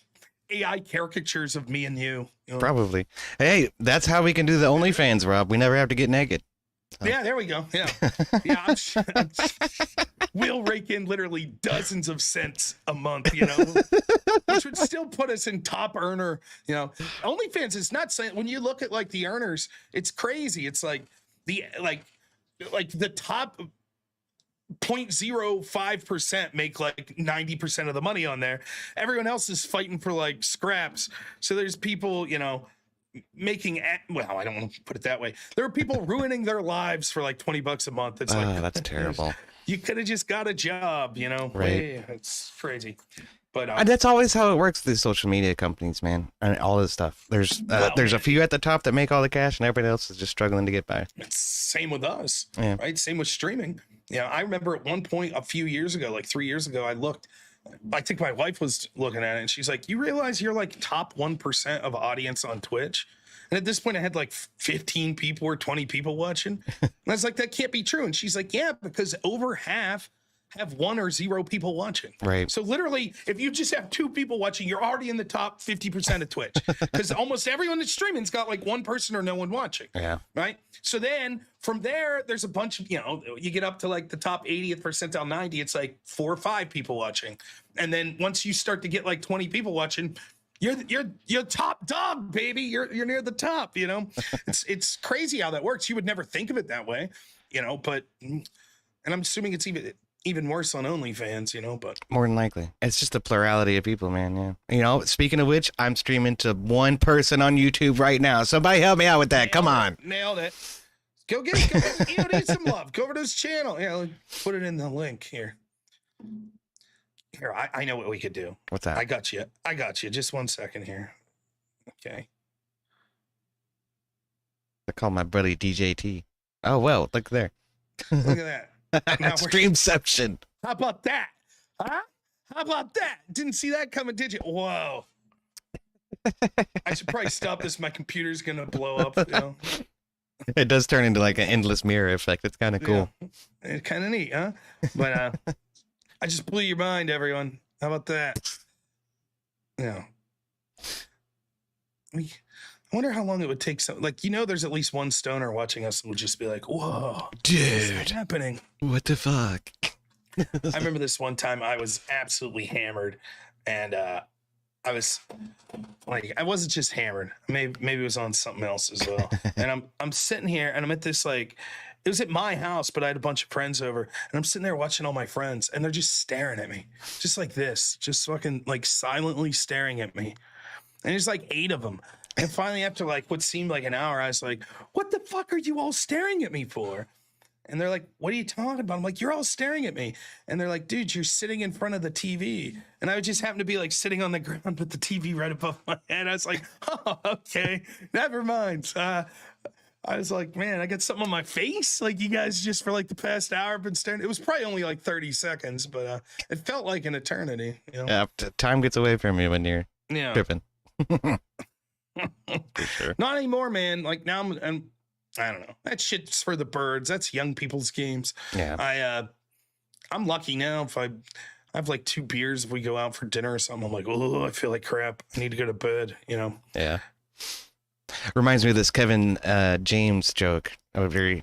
AI caricatures of me and you. Probably. Hey, that's how we can do the OnlyFans, Rob. We never have to get naked. Yeah, there we go. Yeah. We'll rake in literally dozens of cents a month, which would still put us in top earner. OnlyFans is not saying, when you look at like the earners, it's crazy. It's like the top 0.05% make like 90% of the money on there. Everyone else is fighting for like scraps. So there's people, making, well, I don't want to put it that way. There are people ruining their lives for like $20 a month. It's like, that's terrible. You could have just got a job, Right. It's crazy. But And that's always how it works. These social media companies, man, and all this stuff. There's a few at the top that make all the cash, and everybody else is just struggling to get by. It's same with us, Yeah. right? Same with streaming. I remember at one point a few years ago, like 3 years ago, I think my wife was looking at it, and she's like, "You realize you're like top 1% of audience on Twitch?" And at this point, I had like 15 people or 20 people watching. And I was like, "That can't be true." And she's like, "Yeah, because over half have 1 or 0 people watching." Right. So literally, if you just have 2 people watching, you're already in the top 50% of Twitch, because almost everyone that's streaming's got like 1 person or no one watching. Yeah. Right. So then from there, there's a bunch of, you get up to like the top 80th percentile 90, it's like 4 or 5 people watching. And then once you start to get like 20 people watching, you're top dog, baby. You're near the top, It's crazy how that works. You would never think of it that way, but, and I'm assuming it's even worse on OnlyFans, but More than likely. It's just a plurality of people, man. Yeah. Speaking of which, I'm streaming to 1 person on YouTube right now. Somebody help me out with that. Come on. Nailed it. Go get need some love. Go over to his channel. Yeah, put it in the link here. Here, I know what we could do. What's that? I got you. Just 1 second here. Okay. I call my buddy DJT. Oh, well, look there. Look at that. Now Streamception. How about that? Huh? How about that? Didn't see that coming, did you? Whoa. I should probably stop this. My computer's going to blow up. It does turn into like an endless mirror effect. It's kind of cool. Yeah. It's kind of neat, huh? But I just blew your mind, everyone. How about that? I wonder how long it would take. There's at least one stoner watching us and would just be like, "Whoa, dude, what's happening? What the fuck?" I remember this one time I was absolutely hammered, and I was like, I wasn't just hammered. Maybe it was on something else as well. And I'm sitting here, and I'm at this like, it was at my house, but I had a bunch of friends over, and I'm sitting there watching all my friends, and they're just staring at me, just like this, just fucking like silently staring at me. And there's like 8 of them. And finally, after like what seemed like an hour, I was like, "What the fuck are you all staring at me for?" And they're like, "What are you talking about?" I'm like, "You're all staring at me." And they're like, "Dude, you're sitting in front of the TV." And I would just happen to be like sitting on the ground with the TV right above my head. I was like, "Oh, okay, never mind." I was like, "Man, I got something on my face." Like, you guys just for like the past hour have been staring. It was probably only like 30 seconds, but it felt like an eternity. Yeah, time gets away from you when you're tripping. For sure. Not anymore, man. Like now I'm I don't know. That shit's for the birds. That's young people's games. Yeah. I'm lucky now. If I have like 2 beers, if we go out for dinner or something, I'm like, "Oh, I feel like crap. I need to go to bed." Yeah. Reminds me of this Kevin James joke.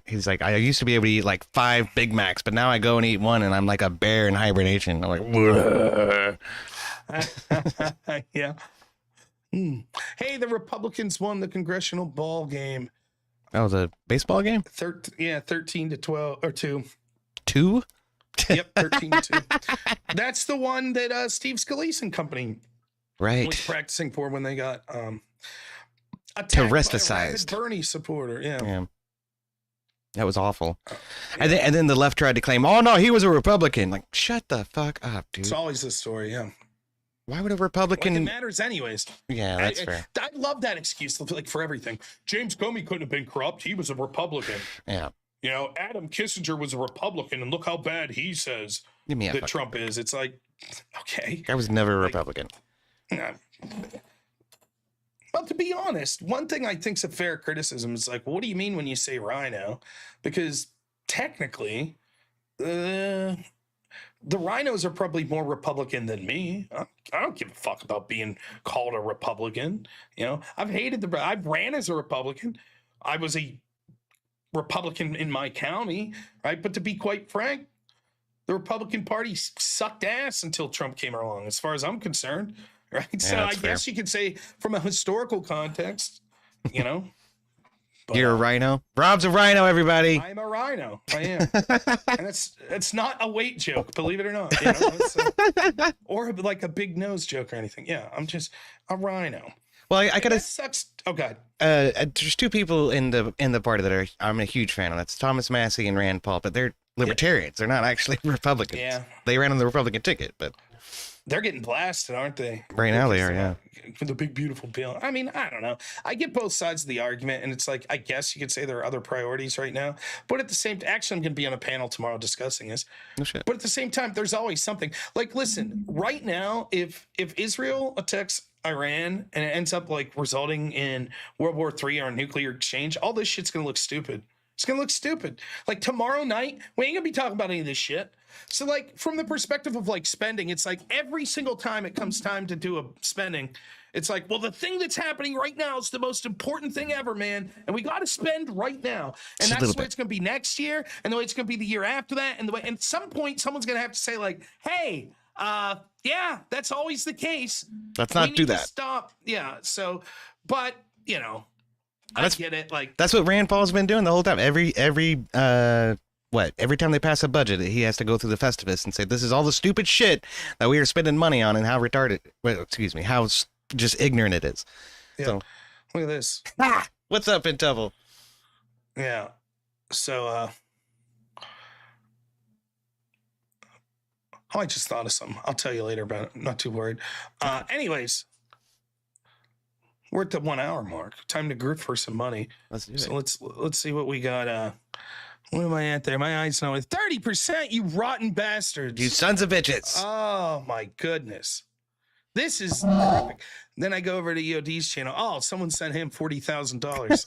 He's like, "I used to be able to eat like 5 Big Macs, but now I go and eat 1, and I'm like a bear in hibernation." I'm like, yeah. Hey, the Republicans won the congressional ball game. Oh, the baseball game? 13-12 or 2. 2? Yep, 13-2. That's the one that Steve Scalise and company was practicing for when they got terresticized. Bernie supporter. Yeah. That was awful. And then the left tried to claim, "Oh no, he was a Republican." Like, shut the fuck up, dude. It's always this story. Yeah. Why would a Republican? Like it matters anyways. Yeah, that's fair. I love that excuse, like for everything. James Comey couldn't have been corrupt. He was a Republican. Yeah. Adam Kissinger was a Republican, and look how bad he says that Trump is. It's like, okay. I was never a Republican. Well, to be honest, one thing I think's a fair criticism is like, what do you mean when you say rhino? Because technically, the rhinos are probably more Republican than me. I don't give a fuck about being called a Republican. You know, I ran as a Republican. I was a Republican in my county, right? But to be quite frank, the Republican Party sucked ass until Trump came along, as far as I'm concerned, right? Yeah, So I fair. guess you could say from a historical context, you know. But, You're a rhino. Rob's a rhino, everybody. I'm a rhino. I am. And it's not a weight joke, believe it or not. You know? Or like a big nose joke or anything. Yeah, I'm just a rhino. Well, I gotta. That sucks. Oh God. There's two people in the party that I'm a huge fan of. That's Thomas Massey and Rand Paul, but they're libertarians. They're not actually Republicans. Yeah. They ran on the Republican ticket, but They're getting blasted, aren't they? right now they are. Yeah. For the big beautiful bill. I mean, I don't know. I get both sides of the argument, and it's like, I guess you could say there are other priorities right now. But at the same time, actually, I'm going to be on a panel tomorrow discussing this. No shit. But at the same time, there's always something. Like, listen, right now, if Israel attacks Iran and it ends up like resulting in World War III or a nuclear exchange, all this shit's going to look stupid. It's going to look stupid. Like tomorrow night, we ain't going to be talking about any of this shit. So like from the perspective of like spending, it's like every single time it comes time to do a spending, it's like, well, the thing that's happening right now is the most important thing ever, man. And we got to spend right now. And Just a that's little the way bit. it's going to be next year. And the way it's going to be the year after that. And the way, and at some point, someone's going to have to say like, hey, yeah, that's always the case. Let's not We do need to that. Stop. Yeah. So, but you know, I That's- get it. Like, That's what Rand Paul's been doing the whole time. Every time they pass a budget, he has to go through the Festivus and say, this is all the stupid shit that we are spending money on and how retarded, how just ignorant it is. Yeah. So, look at this. what's up, Intuffle? Yeah. So, I just thought of something. I'll tell you later about it. I'm not too worried. Anyways, we're at the 1 hour mark. Time to group for some money. Let's do it. So let's see what we got. What am I at there? My eyes know it. 30%, you rotten bastards. You sons of bitches. Oh my goodness. This is horrific. Then I go over to EOD's channel. Oh, someone sent him $40,000.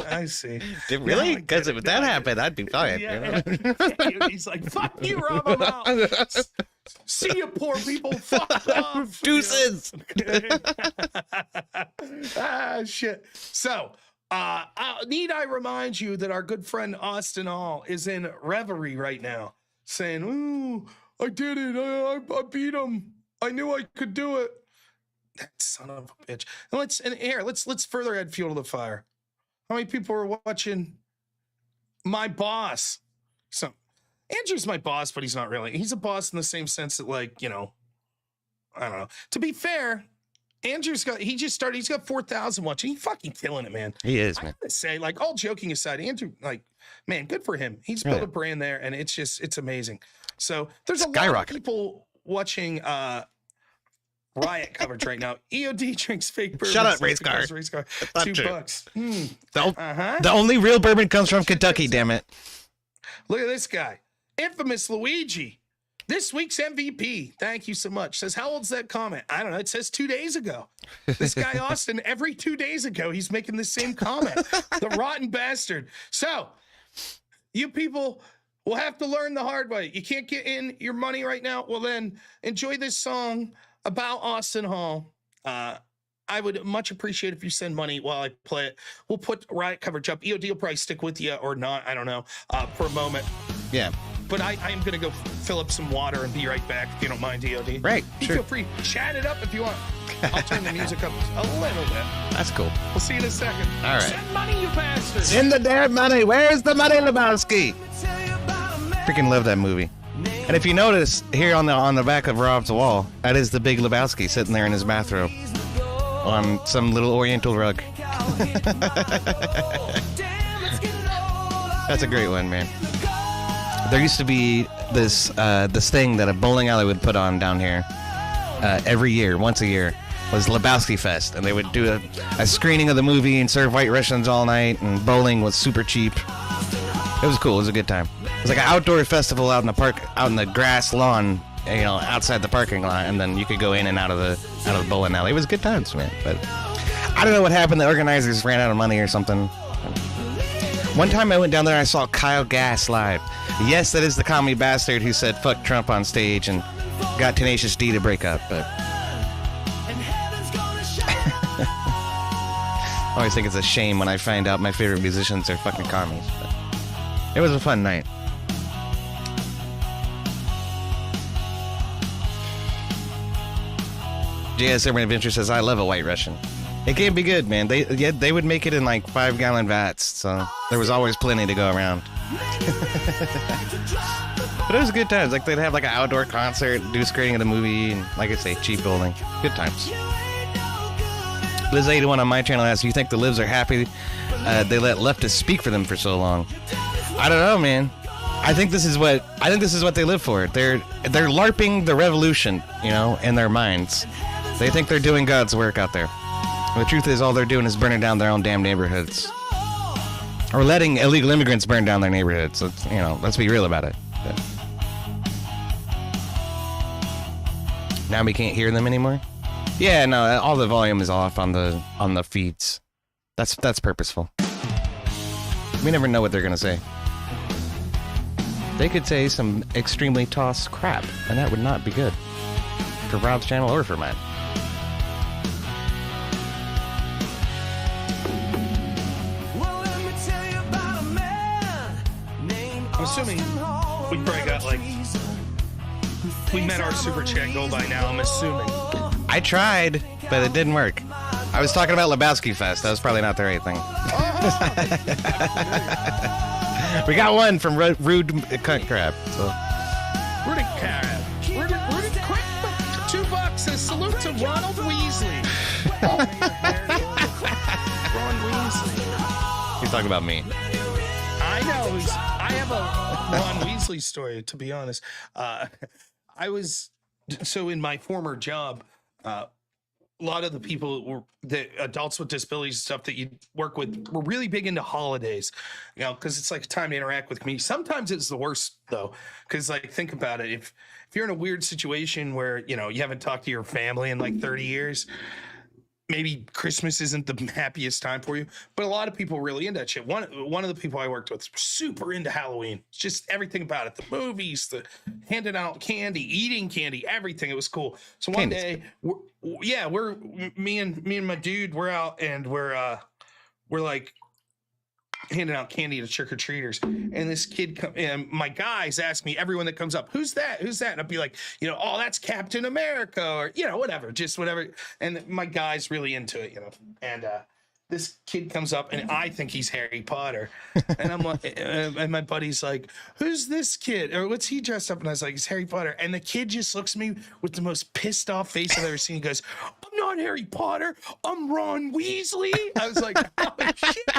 I see. Did really? Now I Because get if it. that Now I happened, I'd be fine. Yeah, you know? yeah. He's like, fuck you, Rob, I'm out. See you, poor people. Fuck off. Deuces. Shit. So, need I remind you that our good friend Austin Hall is in reverie right now, saying, "Ooh, I did it. I beat him. I knew I could do it." That son of a bitch. And let's further add fuel to the fire. How many people are watching My Boss? So Andrew's my boss, but he's not really. He's a boss in the same sense that, like, you know, I don't know. To be fair, Andrew's he's got 4,000 watching. He's fucking killing it, man. He is, I man. gotta say, like, all joking aside, Andrew, like, man, good for him. He's built a brand there, and it's amazing. So there's a lot of Skyrocket. people watching Riot coverage right now. EOD drinks fake bourbon. Shut up, says race car. because Race car. That's not true. $2. The, the only real bourbon comes from Kentucky, damn it. Look at this guy. Infamous Luigi. This week's MVP. Thank you so much. Says, how old's that comment? I don't know. It says 2 days ago. This guy, Austin, every 2 days ago, he's making the same comment. The rotten bastard. So, you people will have to learn the hard way. You can't get in your money right now. Well, then enjoy this song about Austin Hall. I would much appreciate if you send money while I play it. We'll put Riot coverage up. EOD will probably stick with you or not. I don't know. For a moment. Yeah. But I'm going to go fill up some water and be right back if you don't mind, EOD. Right, You sure. feel free. Chat it up if you want. I'll turn the music up a little bit. That's cool. We'll see you in a second. All right. Send money, you bastards. In the damn money. Where's the money, Lebowski? Freaking love that movie. And if you notice here on the back of Rob's wall, that is the Big Lebowski sitting there in his bathrobe on some little Oriental rug. That's a great one, man. There used to be this thing that a bowling alley would put on down here every year, once a year, was Lebowski Fest, and they would do a screening of the movie and serve White Russians all night, and bowling was super cheap. It was cool. It was a good time. It was like an outdoor festival out in the park, out in the grass lawn, you know, outside the parking lot, and then you could go in and out of the bowling alley. It was good times, man. But I don't know what happened. The organizers ran out of money or something. One time I went down there and I saw Kyle Gass live. Yes, that is the commie bastard who said fuck Trump on stage and got Tenacious D to break up, but I always think it's a shame when I find out my favorite musicians are fucking commies. But it was a fun night. JS Urban Adventure says, I love a White Russian. It can be good, man. They would make it in like 5-gallon vats, so there was always plenty to go around. But it was good times. Like they'd have like an outdoor concert, do a screening of the movie, and like I say, cheap building. Good times. Liz81 on my channel asks, "You think the libs are happy they let leftists speak for them for so long?" I don't know, man. I think this is what they live for. They're LARPing the revolution, you know, in their minds. They think they're doing God's work out there. And the truth is, all they're doing is burning down their own damn neighborhoods, or letting illegal immigrants burn down their neighborhoods. So, you know, let's be real about it. But now we can't hear them anymore. Yeah, no, all the volume is off on the feeds. That's purposeful. We never know what they're gonna say. They could say some extremely tossed crap, and that would not be good for Rob's channel or for mine. I'm assuming we probably got like, we met our super chat goal by now, I'm assuming. I tried, but it didn't work. I was talking about Lebowski Fest. That was probably not the right thing. We got one from Rude Cunt Crab. So. Rudy Crab. Rudy Crab. $2 says salute to Ronald Weasley. Ron Weasley. He's talking about me. I know. I have a Ron Weasley story, to be honest. So in my former job, a lot of the people the adults with disabilities and stuff that you work with were really big into holidays, you know, because it's like a time to interact with me. Sometimes it's the worst though, because like think about it, if you're in a weird situation where, you know, you haven't talked to your family in like 30 years, maybe Christmas isn't the happiest time for you, but a lot of people are really into that shit. One of the people I worked with was super into Halloween. Just everything about it. The movies, the handing out candy, eating candy, everything. It was cool. So one day, me and my dude, we're out and we're like handing out candy to trick-or-treaters, and this kid and my guys ask me, everyone that comes up, who's that, and I'll be like, you know, oh, that's Captain America, or, you know, whatever, just whatever. And my guy's really into it, you know, and this kid comes up and I think he's Harry Potter, and I'm like, and my buddy's like, who's this kid, or what's he dressed up? And I was like, he's Harry Potter. And the kid just looks at me with the most pissed off face I've ever seen. He goes, I'm not Harry Potter, I'm Ron Weasley. I was like, oh shit,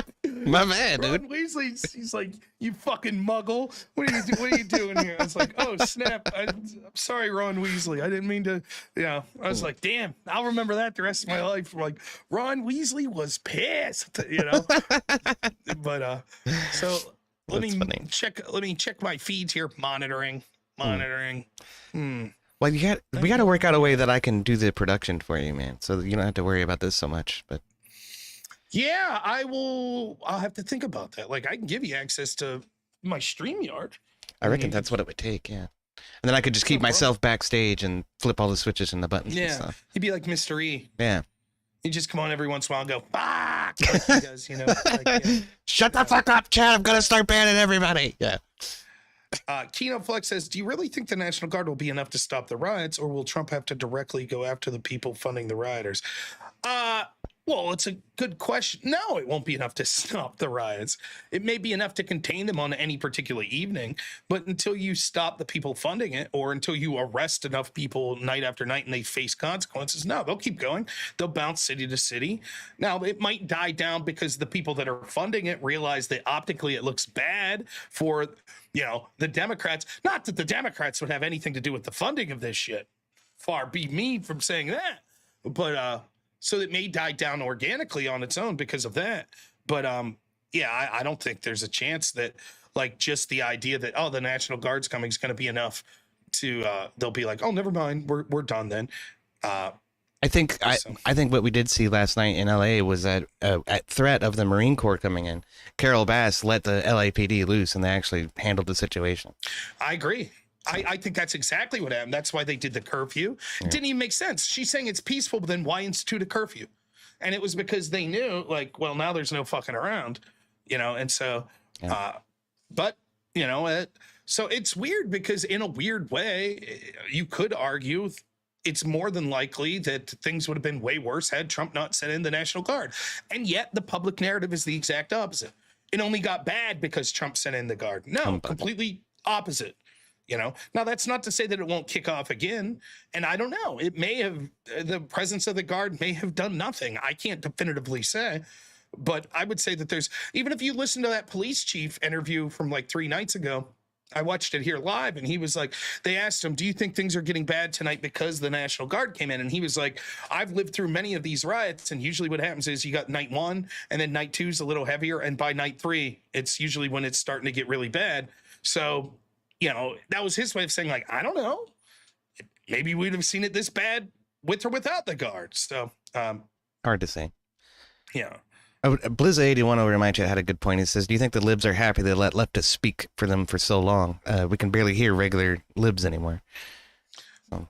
my man, dude. Ron Weasley. He's like, you fucking muggle, what are you doing here? I was like, oh snap, I'm sorry, Ron Weasley, I didn't mean to, you know. I was like, damn, I'll remember that the rest of my life. Like, Ron Weasley was pissed, you know. But so let me check my feeds here. Monitoring. Well, we got to work out a way that I can do the production for you, man, so that you don't have to worry about this so much. But yeah, I'll have to think about that. Like, I can give you access to my StreamYard. I reckon that's what it would take, yeah. And then I could just keep myself backstage and flip all the switches and the buttons and stuff. He'd be like Mr. E. Yeah. He'd just come on every once in a while and go, fuck, like he does, you know. Like, yeah. Shut the fuck up, Chad. I'm going to start banning everybody. Yeah. Keno Flex says, do you really think the National Guard will be enough to stop the riots, or will Trump have to directly go after the people funding the rioters? Well, it's a good question. No, it won't be enough to stop the riots. It may be enough to contain them on any particular evening, but until you stop the people funding it, or until you arrest enough people night after night and they face consequences, no, they'll keep going. They'll bounce city to city. Now, it might die down because the people that are funding it realize that optically it looks bad for, you know, the Democrats. Not that the Democrats would have anything to do with the funding of this shit. Far be me from saying that. But, so it may die down organically on its own because of that. But yeah, I don't think there's a chance that, like, just the idea that, oh, the National Guard's coming is going to be enough to they'll be like, oh, never mind, we're done then. I think So. I think what we did see last night in L.A. was that at threat of the Marine Corps coming in, Carol Bass let the LAPD loose, and they actually handled the situation. I agree. I think that's exactly what happened. That's why they did the curfew. It didn't even make sense. She's saying it's peaceful, but then why institute a curfew? And it was because they knew, like, well, now there's no fucking around, you know, and so, but, you know, so it's weird because in a weird way, you could argue it's more than likely that things would have been way worse had Trump not sent in the National Guard. And yet the public narrative is the exact opposite. It only got bad because Trump sent in the Guard. No, completely opposite. You know, now that's not to say that it won't kick off again. And I don't know. It may have, the presence of the Guard may have done nothing. I can't definitively say. But I would say that there's, even if you listen to that police chief interview from like 3 nights ago, I watched it here live, and he was like, they asked him, do you think things are getting bad tonight because the National Guard came in? And he was like, I've lived through many of these riots, and usually what happens is you got night 1, and then night 2 is a little heavier, and by night 3, it's usually when it's starting to get really bad. So, you know, that was his way of saying, like, I don't know. Maybe we'd have seen it this bad with or without the Guard. So, hard to say. Yeah. Blizz81 over in my chat had a good point. He says, do you think the libs are happy they let leftists speak for them for so long? We can barely hear regular libs anymore. So.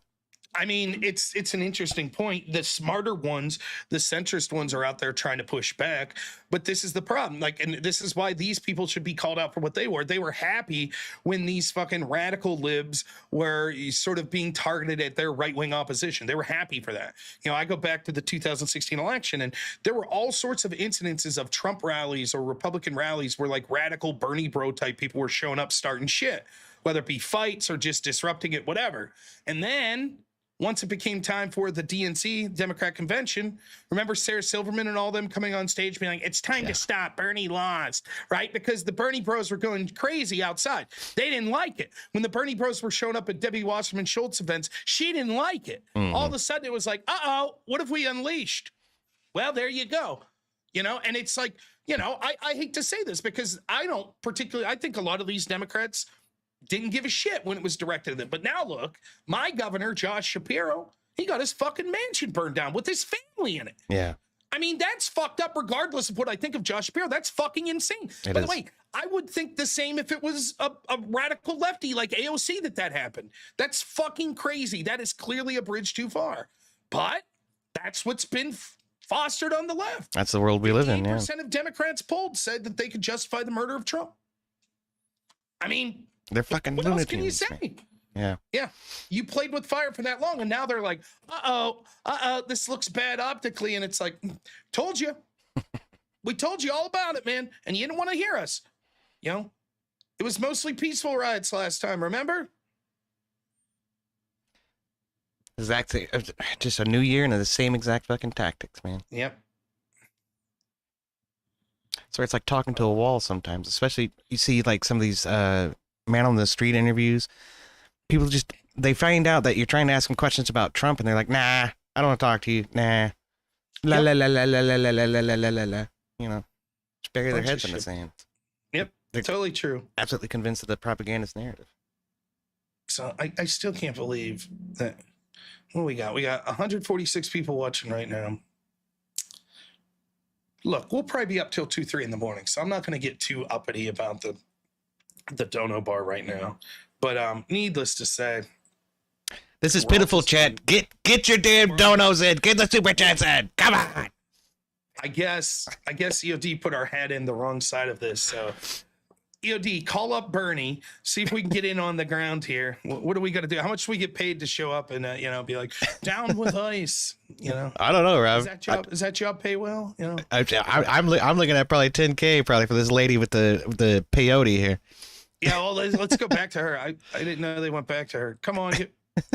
I mean, it's an interesting point. The smarter ones, the centrist ones are out there trying to push back, but this is the problem. Like, and this is why these people should be called out for what they were. They were happy when these fucking radical libs were sort of being targeted at their right-wing opposition. They were happy for that. You know, I go back to the 2016 election, and there were all sorts of incidences of Trump rallies or Republican rallies where like radical Bernie bro type people were showing up starting shit, whether it be fights or just disrupting it, whatever. And then once it became time for the DNC, Democrat Convention, remember Sarah Silverman and all them coming on stage being like, it's time to stop, Bernie lost, right? Because the Bernie bros were going crazy outside. They didn't like it. When the Bernie bros were showing up at Debbie Wasserman Schultz events, she didn't like it. All of a sudden it was like, uh-oh, what have we unleashed? Well, there you go. You know, and it's like, you know, I hate to say this because I think a lot of these Democrats didn't give a shit when it was directed at them. But now look, my governor, Josh Shapiro, he got his fucking mansion burned down with his family in it. Yeah. I mean, that's fucked up regardless of what I think of Josh Shapiro. That's fucking insane. By the way, I would think the same if it was a radical lefty like AOC that happened. That's fucking crazy. That is clearly a bridge too far. But that's what's been fostered on the left. That's the world we live in, yeah. 80% of Democrats polled said that they could justify the murder of Trump. I mean, they're fucking what lunatics. else can you say? Yeah. Yeah. You played with fire for that long, and now they're like, this looks bad optically. And it's like, told you. We told you all about it, man. And you didn't want to hear us. You know, it was mostly peaceful riots last time, remember? Exactly. Just a new year and the same exact fucking tactics, man. Yep. So it's like talking to a wall sometimes, especially you see like some of these man on the street interviews. People just, they find out that you're trying to ask them questions about Trump and they're like, nah, I don't want to talk to you. Nah. La la la la la la la la la la la la. You know, just bury their heads in the sand. Yep. They're totally true. Absolutely convinced of the propagandist narrative. So I still can't believe that. What do we got? We got 146 people watching right now. Look, we'll probably be up till 2, 3 in the morning, so I'm not going to get too uppity about the dono bar right now. But needless to say, this is pitiful, chat. Get your damn donos in. Get the super chats in. Come on. I guess EOD put our head in the wrong side of this. So EOD, call up Bernie, see if we can get in on the ground here. What do we got to do? How much do we get paid to show up and be like, down with ICE? You know, I don't know, Rob. Does that job pay well? You know, I'm looking at probably 10K probably for this lady with the peyote here. Yeah, well, let's go back to her. I didn't know they went back to her. Come on,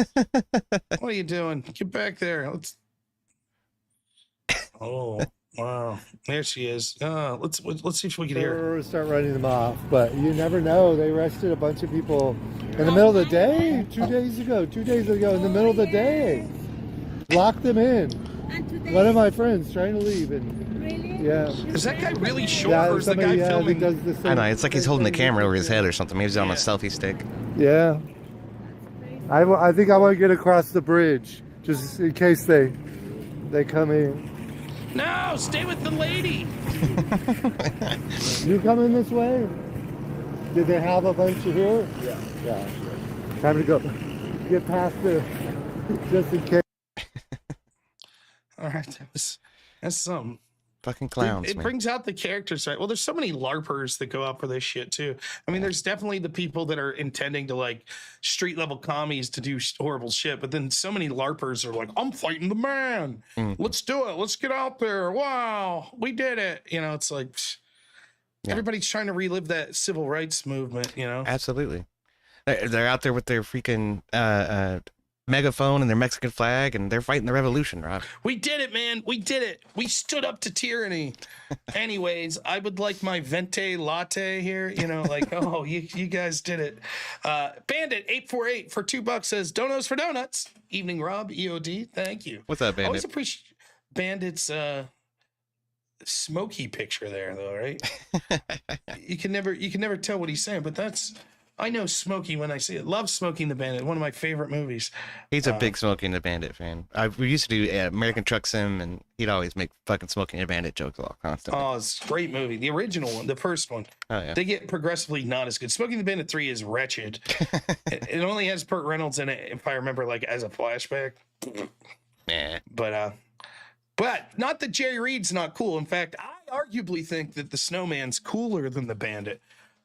what are you doing? Get back there. Oh, wow, there she is. Let's see if we can hear her. Start running them off, but you never know. They arrested a bunch of people in the middle of the day 2 days ago. 2 days ago, in the middle of the day, locked them in. One of my friends trying to leave, and yeah. Is that guy really short, or is the guy filming? I know, it's like he's holding the camera over his head or something. Maybe he's on a selfie stick. Yeah. I think I want to get across the bridge, just in case they They come in. No, stay with the lady. You coming this way? Did they have a bunch of here? Yeah. Yeah. Time to go. Get past the. Just in case. All right, that's something. Fucking clowns, It man. brings out the characters, right? Well, there's so many LARPers that go out for this shit too. I mean, there's definitely the people that are intending to like street level commies to do horrible shit, but then so many LARPers are like, I'm fighting the man. Let's do it. Let's get out there. Wow, we did it. You know, it's like everybody's trying to relive that civil rights movement. You know, Absolutely. They're out there with their freaking megaphone and their Mexican flag, and they're fighting the revolution, Rob. we did it, man. We did it. We stood up to tyranny. Anyways, I would like my venti latte here. You know, like, oh, you guys did it. Bandit 848 for $2 says donos for donuts. Evening, Rob. EOD. Thank you. What's up, I always Bandit? appreciate Bandit's smoky picture there, though, right? you can never tell what he's saying, but I know Smokey when I see it. Love Smoking the Bandit, one of my favorite movies. He's a big Smoking the Bandit fan. We used to do American Truck Sim, and he'd always make fucking Smoking the Bandit jokes all constantly. Oh, it's a great movie. The original one, the first one. Oh, yeah. They get progressively not as good. Smoking the Bandit 3 is wretched. it only has Burt Reynolds in it, if I remember, like as a flashback. Yeah. But not that Jerry Reed's not cool. In fact, I arguably think that the Snowman's cooler than the Bandit.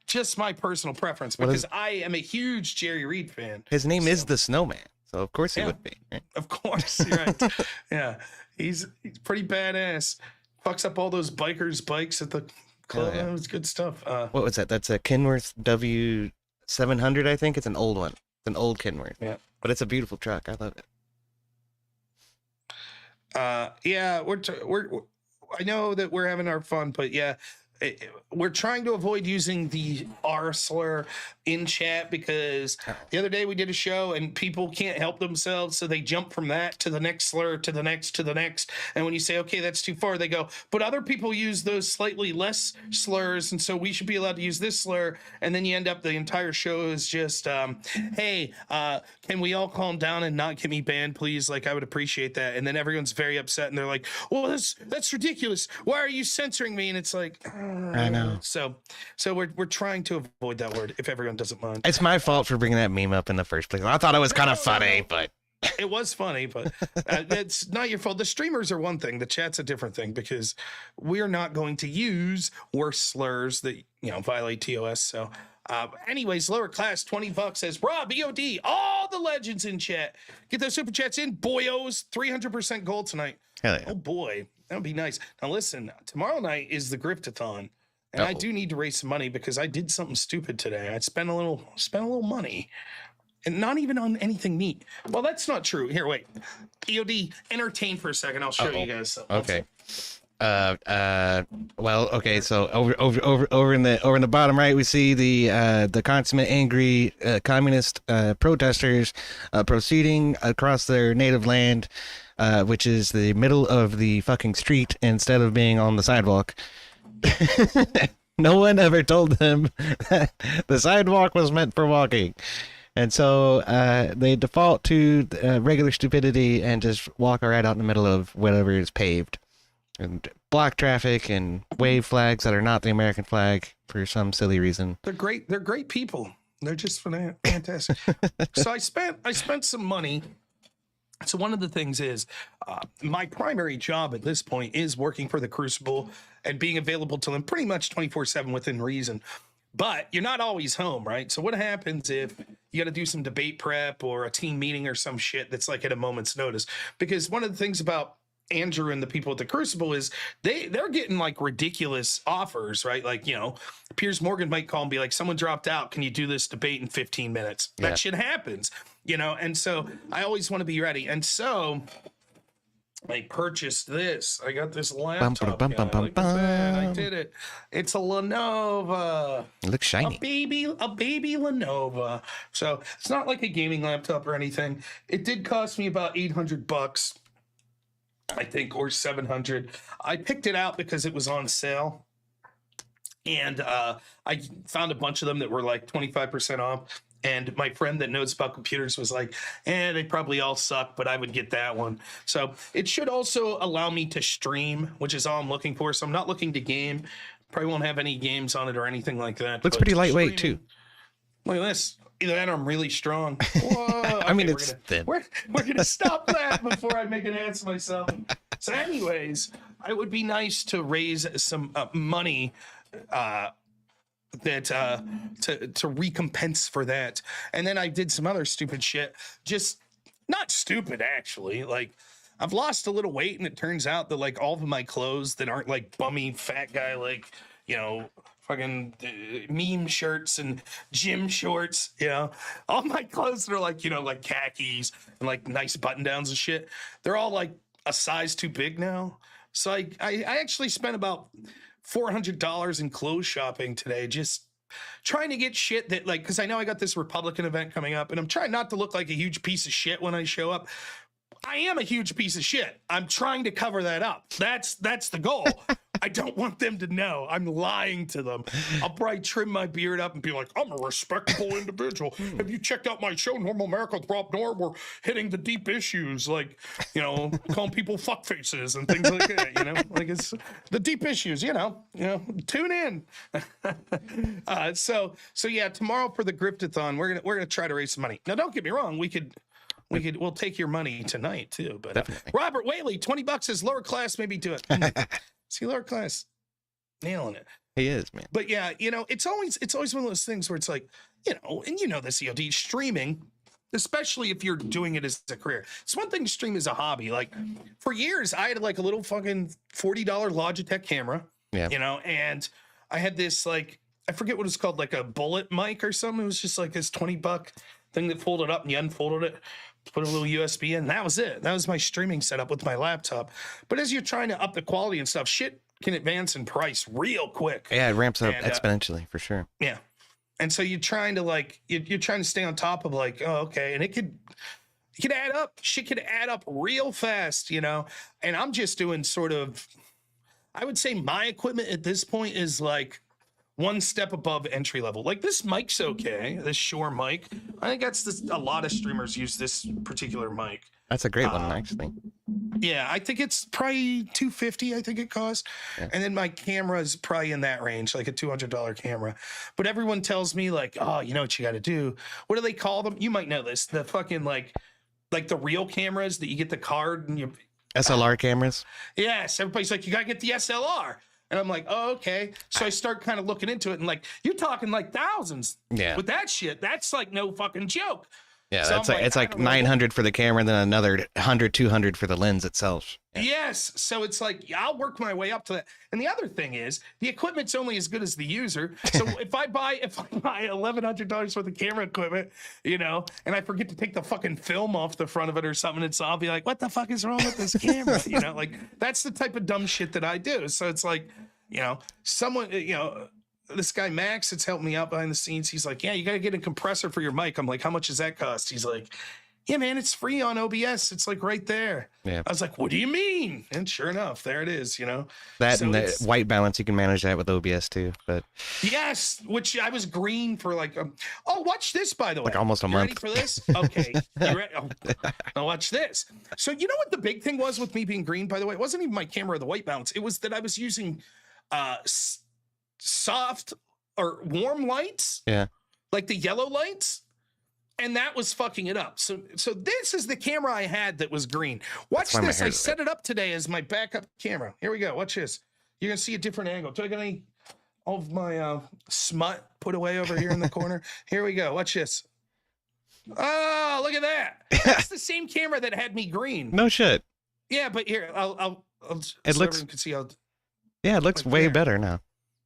Just my personal preference, because I am a huge Jerry Reed fan. His name is the Snowman, so of course he would be. Right? Of course, you're right. Yeah, he's pretty badass. Fucks up all those bikers' bikes at the club. Yeah. That was good stuff. What was that? That's a Kenworth W700, I think. It's an old one. It's an old Kenworth. Yeah. But it's a beautiful truck. I love it. Yeah, I know that we're having our fun, but yeah, we're trying to avoid using the R slur in chat, because the other day we did a show and people can't help themselves, so they jump from that to the next slur to the next to the next, and when you say, okay, that's too far, they go, but other people use those slightly less slurs, and so we should be allowed to use this slur, and then you end up, the entire show is just hey, can we all calm down and not get me banned, please? Like, I would appreciate that. And then everyone's very upset, and they're like, well, that's ridiculous, why are you censoring me? And it's like, I know. So we're trying to avoid that word, if everyone doesn't mind. It's my fault for bringing that meme up in the first place. I thought it was kind of funny, but it was funny, but it's not your fault. The streamers are one thing, the chat's a different thing, because we're not going to use worse slurs that violate TOS. So anyways, lower class $20 says Rob EOD, all the legends in chat. Get those super chats in, boyos. 300% gold tonight. hell yeah. Oh boy, that would be nice. Now listen, tomorrow night is the Griftathon, and I do need to raise some money because I did something stupid today. I spent a little money, and not even on anything neat. Well, that's not true. Here, wait. EOD, entertain for a second. I'll show you guys something. Okay. Well, okay. So over in the bottom right, we see the consummate angry communist protesters proceeding across their native land, which is the middle of the fucking street instead of being on the sidewalk. No one ever told them that the sidewalk was meant for walking. And so they default to regular stupidity and just walk right out in the middle of whatever is paved. And block traffic and wave flags that are not the American flag for some silly reason. They're great. They're great people. They're just fantastic. So I spent some money. So one of the things is my primary job at this point is working for the Crucible and being available to them pretty much 24/7 within reason. But you're not always home, right? So what happens if you got to do some debate prep or a team meeting or some shit that's like at a moment's notice? Because one of the things about Andrew and the people at the Crucible is they're getting like ridiculous offers, right? Like, Piers Morgan might call and be like, someone dropped out. Can you do this debate in 15 minutes? Yeah. That shit happens, and so I always want to be ready. And so I purchased this. I got this laptop. Look at that. I did it. It's a Lenovo. It looks shiny. A baby Lenovo. So it's not like a gaming laptop or anything. It did cost me about $800. I think, or 700. I picked it out because it was on sale, and I found a bunch of them that were like 25% off. And my friend that knows about computers was like, they probably all suck, but I would get that one. So it should also allow me to stream, which is all I'm looking for. So I'm not looking to game. Probably won't have any games on it or anything like that. Looks pretty lightweight too. Look at this. Either that or I'm really strong. Whoa. I mean, Okay, it's thin. we're going to stop that before I make an ass of myself. So anyways, it would be nice to raise some money that to recompense for that. And then I did some other stupid shit. Just not stupid, actually. Like, I've lost a little weight, and it turns out that like all of my clothes that aren't like bummy fat guy, like, you know, fucking meme shirts and gym shorts, you know, all my clothes that are like, you know, like khakis and like nice button downs and shit, they're all like a size too big now. So I actually spent about $400 in clothes shopping today, just trying to get shit that, like, because I know I got this Republican event coming up, and I'm trying not to look like a huge piece of shit when I show up. I am a huge piece of shit. I'm trying to cover that up. That's the goal. I don't want them to know. I'm lying to them. I'll probably trim my beard up and be like, I'm a respectable individual. Have you checked out my show, Normal America with Rob Noerr? We're hitting the deep issues, like, you know, calling people fuck faces and things like that, you know? Like, it's the deep issues, you know, tune in. So yeah, tomorrow for the Griftathon, we're gonna try to raise some money. Now, don't get me wrong, we'll take your money tonight too. But Robert Whaley, $20 says lower class, maybe do it. See, lower class, nailing it. He is, man. But yeah, you know, it's always one of those things where it's like, you know, and you know this, COD, streaming, especially if you're doing it as a career. It's one thing to stream as a hobby. Like, for years, I had like a little fucking $40 Logitech camera, you know, and I had this, like, I forget what it's called, like a bullet mic or something. It was just like this $20 thing that folded up and you unfolded it, put a little USB in. That was it. That was my streaming setup with my laptop. But as you're trying to up the quality and stuff, shit can advance in price real quick. Yeah, it ramps up exponentially for sure. Yeah. And so you're trying to like, you're trying to stay on top of like, oh, okay. And it could add up. Shit could add up real fast, you know? And I'm just doing sort of, I would say my equipment at this point is like one step above entry level. Like, this mic's okay, this Shure mic. I think a lot of streamers use this particular mic. That's a great one, actually. Yeah, I think it's probably $250, I think it cost. Yeah. And then my camera is probably in that range, like a $200 camera. But everyone tells me like, oh, you know what you got to do? What do they call them? You might know this. The fucking like the real cameras that you get the card and you SLR cameras. Yes, everybody's like, you got to get the SLR. And I'm like, oh, okay. So I start kind of looking into it, and like, you're talking like thousands. Yeah. With that shit, that's like no fucking joke. Yeah, so it's like 900 for the camera, and then another 100, 200 for the lens itself. Yeah. Yes. So it's like, I'll work my way up to that. And the other thing is, the equipment's only as good as the user. So if I buy $1,100 worth of camera equipment, you know, and I forget to take the fucking film off the front of it or something, I'll be like, what the fuck is wrong with this camera? You know, like, that's the type of dumb shit that I do. So it's like, you know, someone, you know, this guy Max that's helped me out behind the scenes, he's like, yeah, you got to get a compressor for your mic. I'm like, how much does that cost? He's like, yeah, man, it's free on OBS. It's like right there. Yeah. I was like, what do you mean? And sure enough, there it is, you know. That, so, and the white balance, you can manage that with OBS too. But yes, which I was green for like, oh, watch this, by the way. Like almost a month. Ready for this? Okay. You ready? Oh, now watch this. So you know what the big thing was with me being green, by the way? It wasn't even my camera or the white balance. It was that I was using soft or warm lights, like the yellow lights, and that was fucking it up. So this is the camera I had that was green. Watch this. I set it up today as my backup camera. Here we go. Watch this. You're gonna see a different angle. Do I got any of my smut put away over here in the corner? Here we go. Watch this. Oh, look at that. That's the same camera that had me green. No shit. Yeah, but here I'll it so looks. Everyone can see how. Yeah, it looks like way there. better now.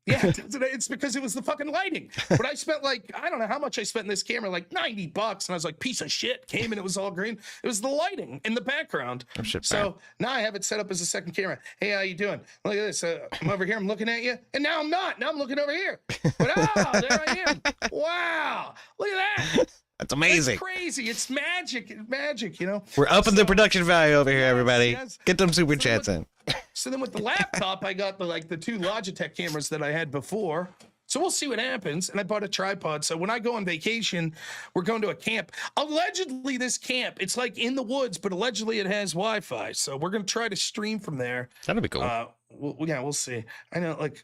Yeah, it's because it was the fucking lighting. But I spent like, I don't know how much I spent in this camera, like $90. And I was like, piece of shit, came and it was all green. It was the lighting in the background. So now I have it set up as a second camera. Hey, how you doing? Look at this. I'm over here. I'm looking at you. And now I'm not. Now I'm looking over here. But there I am. Wow. Look at that. That's amazing. It's crazy. It's magic. It's magic, you know. We're upping the production value over here, everybody. Get them super chats in. So then with the laptop, I got the two Logitech cameras that I had before. So we'll see what happens. And I bought a tripod. So when I go on vacation, we're going to a camp. Allegedly, this camp, it's like in the woods, but allegedly it has Wi-Fi. So we're going to try to stream from there. That'd be cool. We'll see. I know, like,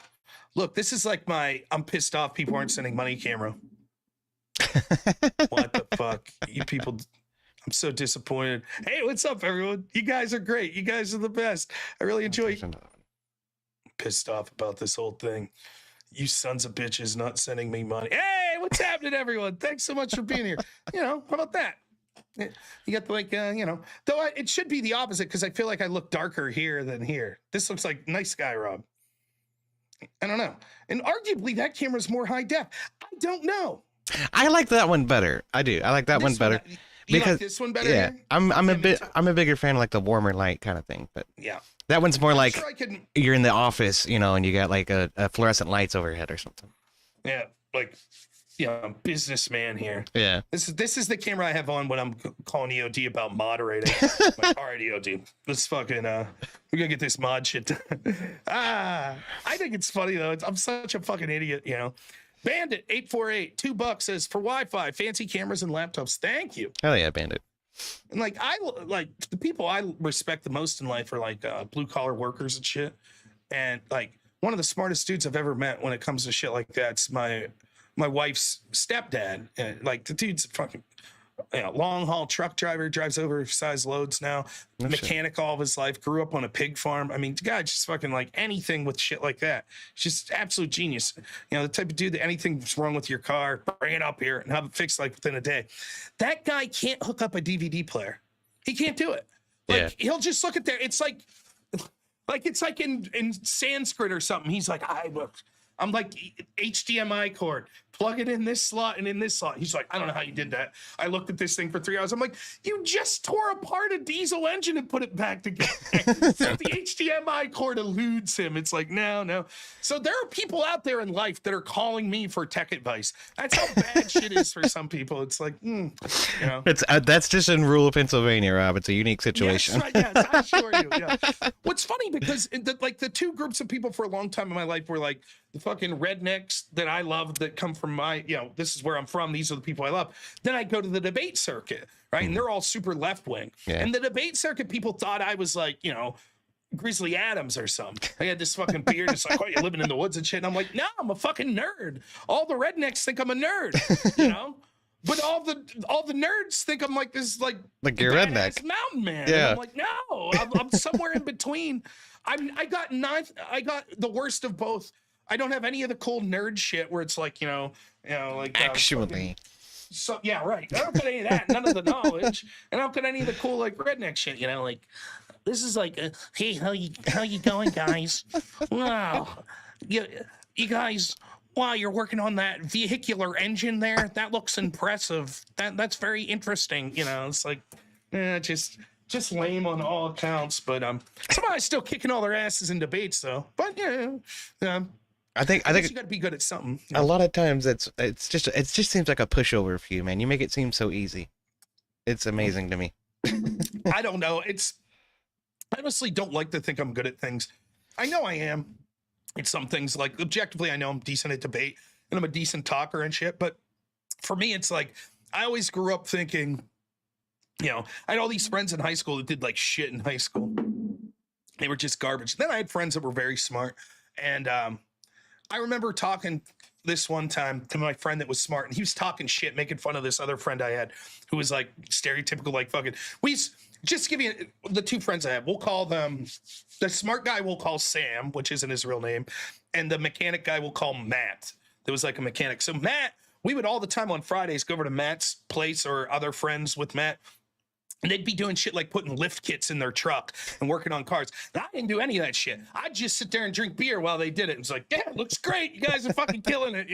look, this is like my I'm pissed off people aren't sending money camera. What the fuck? You people, I'm so disappointed. Hey, what's up, everyone? You guys are great. You guys are the best. I really enjoy. Pissed off about this whole thing. You sons of bitches not sending me money. Hey, what's happening, everyone? Thanks so much for being here. How about that? You got like, though it should be the opposite because I feel like I look darker here than here. This looks like nice guy, Rob. I don't know. And arguably that camera's more high def. I don't know. I like that one better. I do. I like that one better. You like this one better? Yeah, here? I'm a bigger fan of like the warmer light kind of thing. But yeah, that one's more like sure you're in the office, and you got like a fluorescent lights overhead or something. Yeah, like businessman here. Yeah. This is the camera I have on when I'm calling EOD about moderating. Like, all right, EOD, let's fucking we're gonna get this mod shit done. I think it's funny though. I'm such a fucking idiot, Bandit 848 $2 says for Wi-Fi, fancy cameras and laptops. Thank you. Hell yeah, Bandit. And like I like the people I respect the most in life are like blue collar workers and shit. And like one of the smartest dudes I've ever met when it comes to shit like that's my wife's stepdad. And like the dude's a fucking long haul truck driver, drives oversized loads now, mechanic all of his life, grew up on a pig farm. I mean, the guy just fucking like anything with shit like that. Just absolute genius. The type of dude that anything's wrong with your car, bring it up here and have it fixed like within a day. That guy can't hook up a DVD player. He can't do it. Like he'll just look at there. It's like it's like in Sanskrit or something. He's like, I'm like HDMI cord, plug it in this slot and in this slot. He's like, I don't know how you did that. I looked at this thing for 3 hours. I'm like, you just tore apart a diesel engine and put it back together. So the HDMI cord eludes him. It's like, no. So there are people out there in life that are calling me for tech advice. That's how bad shit is for some people. It's like, It's that's just in rural Pennsylvania, Rob. It's a unique situation. Yes, I assure you. Yeah. What's funny because the two groups of people for a long time in my life were like the fucking rednecks that I love that come from my, this is where I'm from. These are the people I love. Then I go to the debate circuit, right? And they're all super left wing. Yeah. And the debate circuit people thought I was like, Grizzly Adams or something. I had this fucking beard. It's like, oh, you're living in the woods and shit. And I'm like, no, I'm a fucking nerd. All the rednecks think I'm a nerd, But all the nerds think I'm like this, like you're redneck mountain man. Yeah. And I'm like, no, I'm somewhere in between. I got the worst of both. I don't have any of the cool nerd shit where it's like, like actually. So yeah, right. I don't get any of that. None of the knowledge, and I don't get any of the cool like redneck shit. Like this is like, hey, how you going, guys? Wow, you guys. Wow, you're working on that vehicular engine there. That looks impressive. That's very interesting. It's like, just lame on all accounts. But somebody's still kicking all their asses in debates though. But I think you got to be good at something. A lot of times it just seems like a pushover for you, man. You make it seem so easy. It's amazing to me. I don't know. I honestly don't like to think I'm good at things. I know I am. It's some things like objectively, I know I'm decent at debate and I'm a decent talker and shit. But for me, it's like I always grew up thinking, I had all these friends in high school that did like shit in high school. They were just garbage. Then I had friends that were very smart. And I remember talking this one time to my friend that was smart, and he was talking shit, making fun of this other friend I had who was like stereotypical, like fucking. Just give you the two friends I have. We'll call them the smart guy. We'll call Sam, which isn't his real name, and the mechanic guy we'll call Matt. There was like a mechanic. So Matt, we would all the time on Fridays go over to Matt's place or other friends with Matt. And they'd be doing shit like putting lift kits in their truck and working on cars. And I didn't do any of that shit. I'd just sit there and drink beer while they did it. And it's like, yeah, it looks great. You guys are fucking killing it.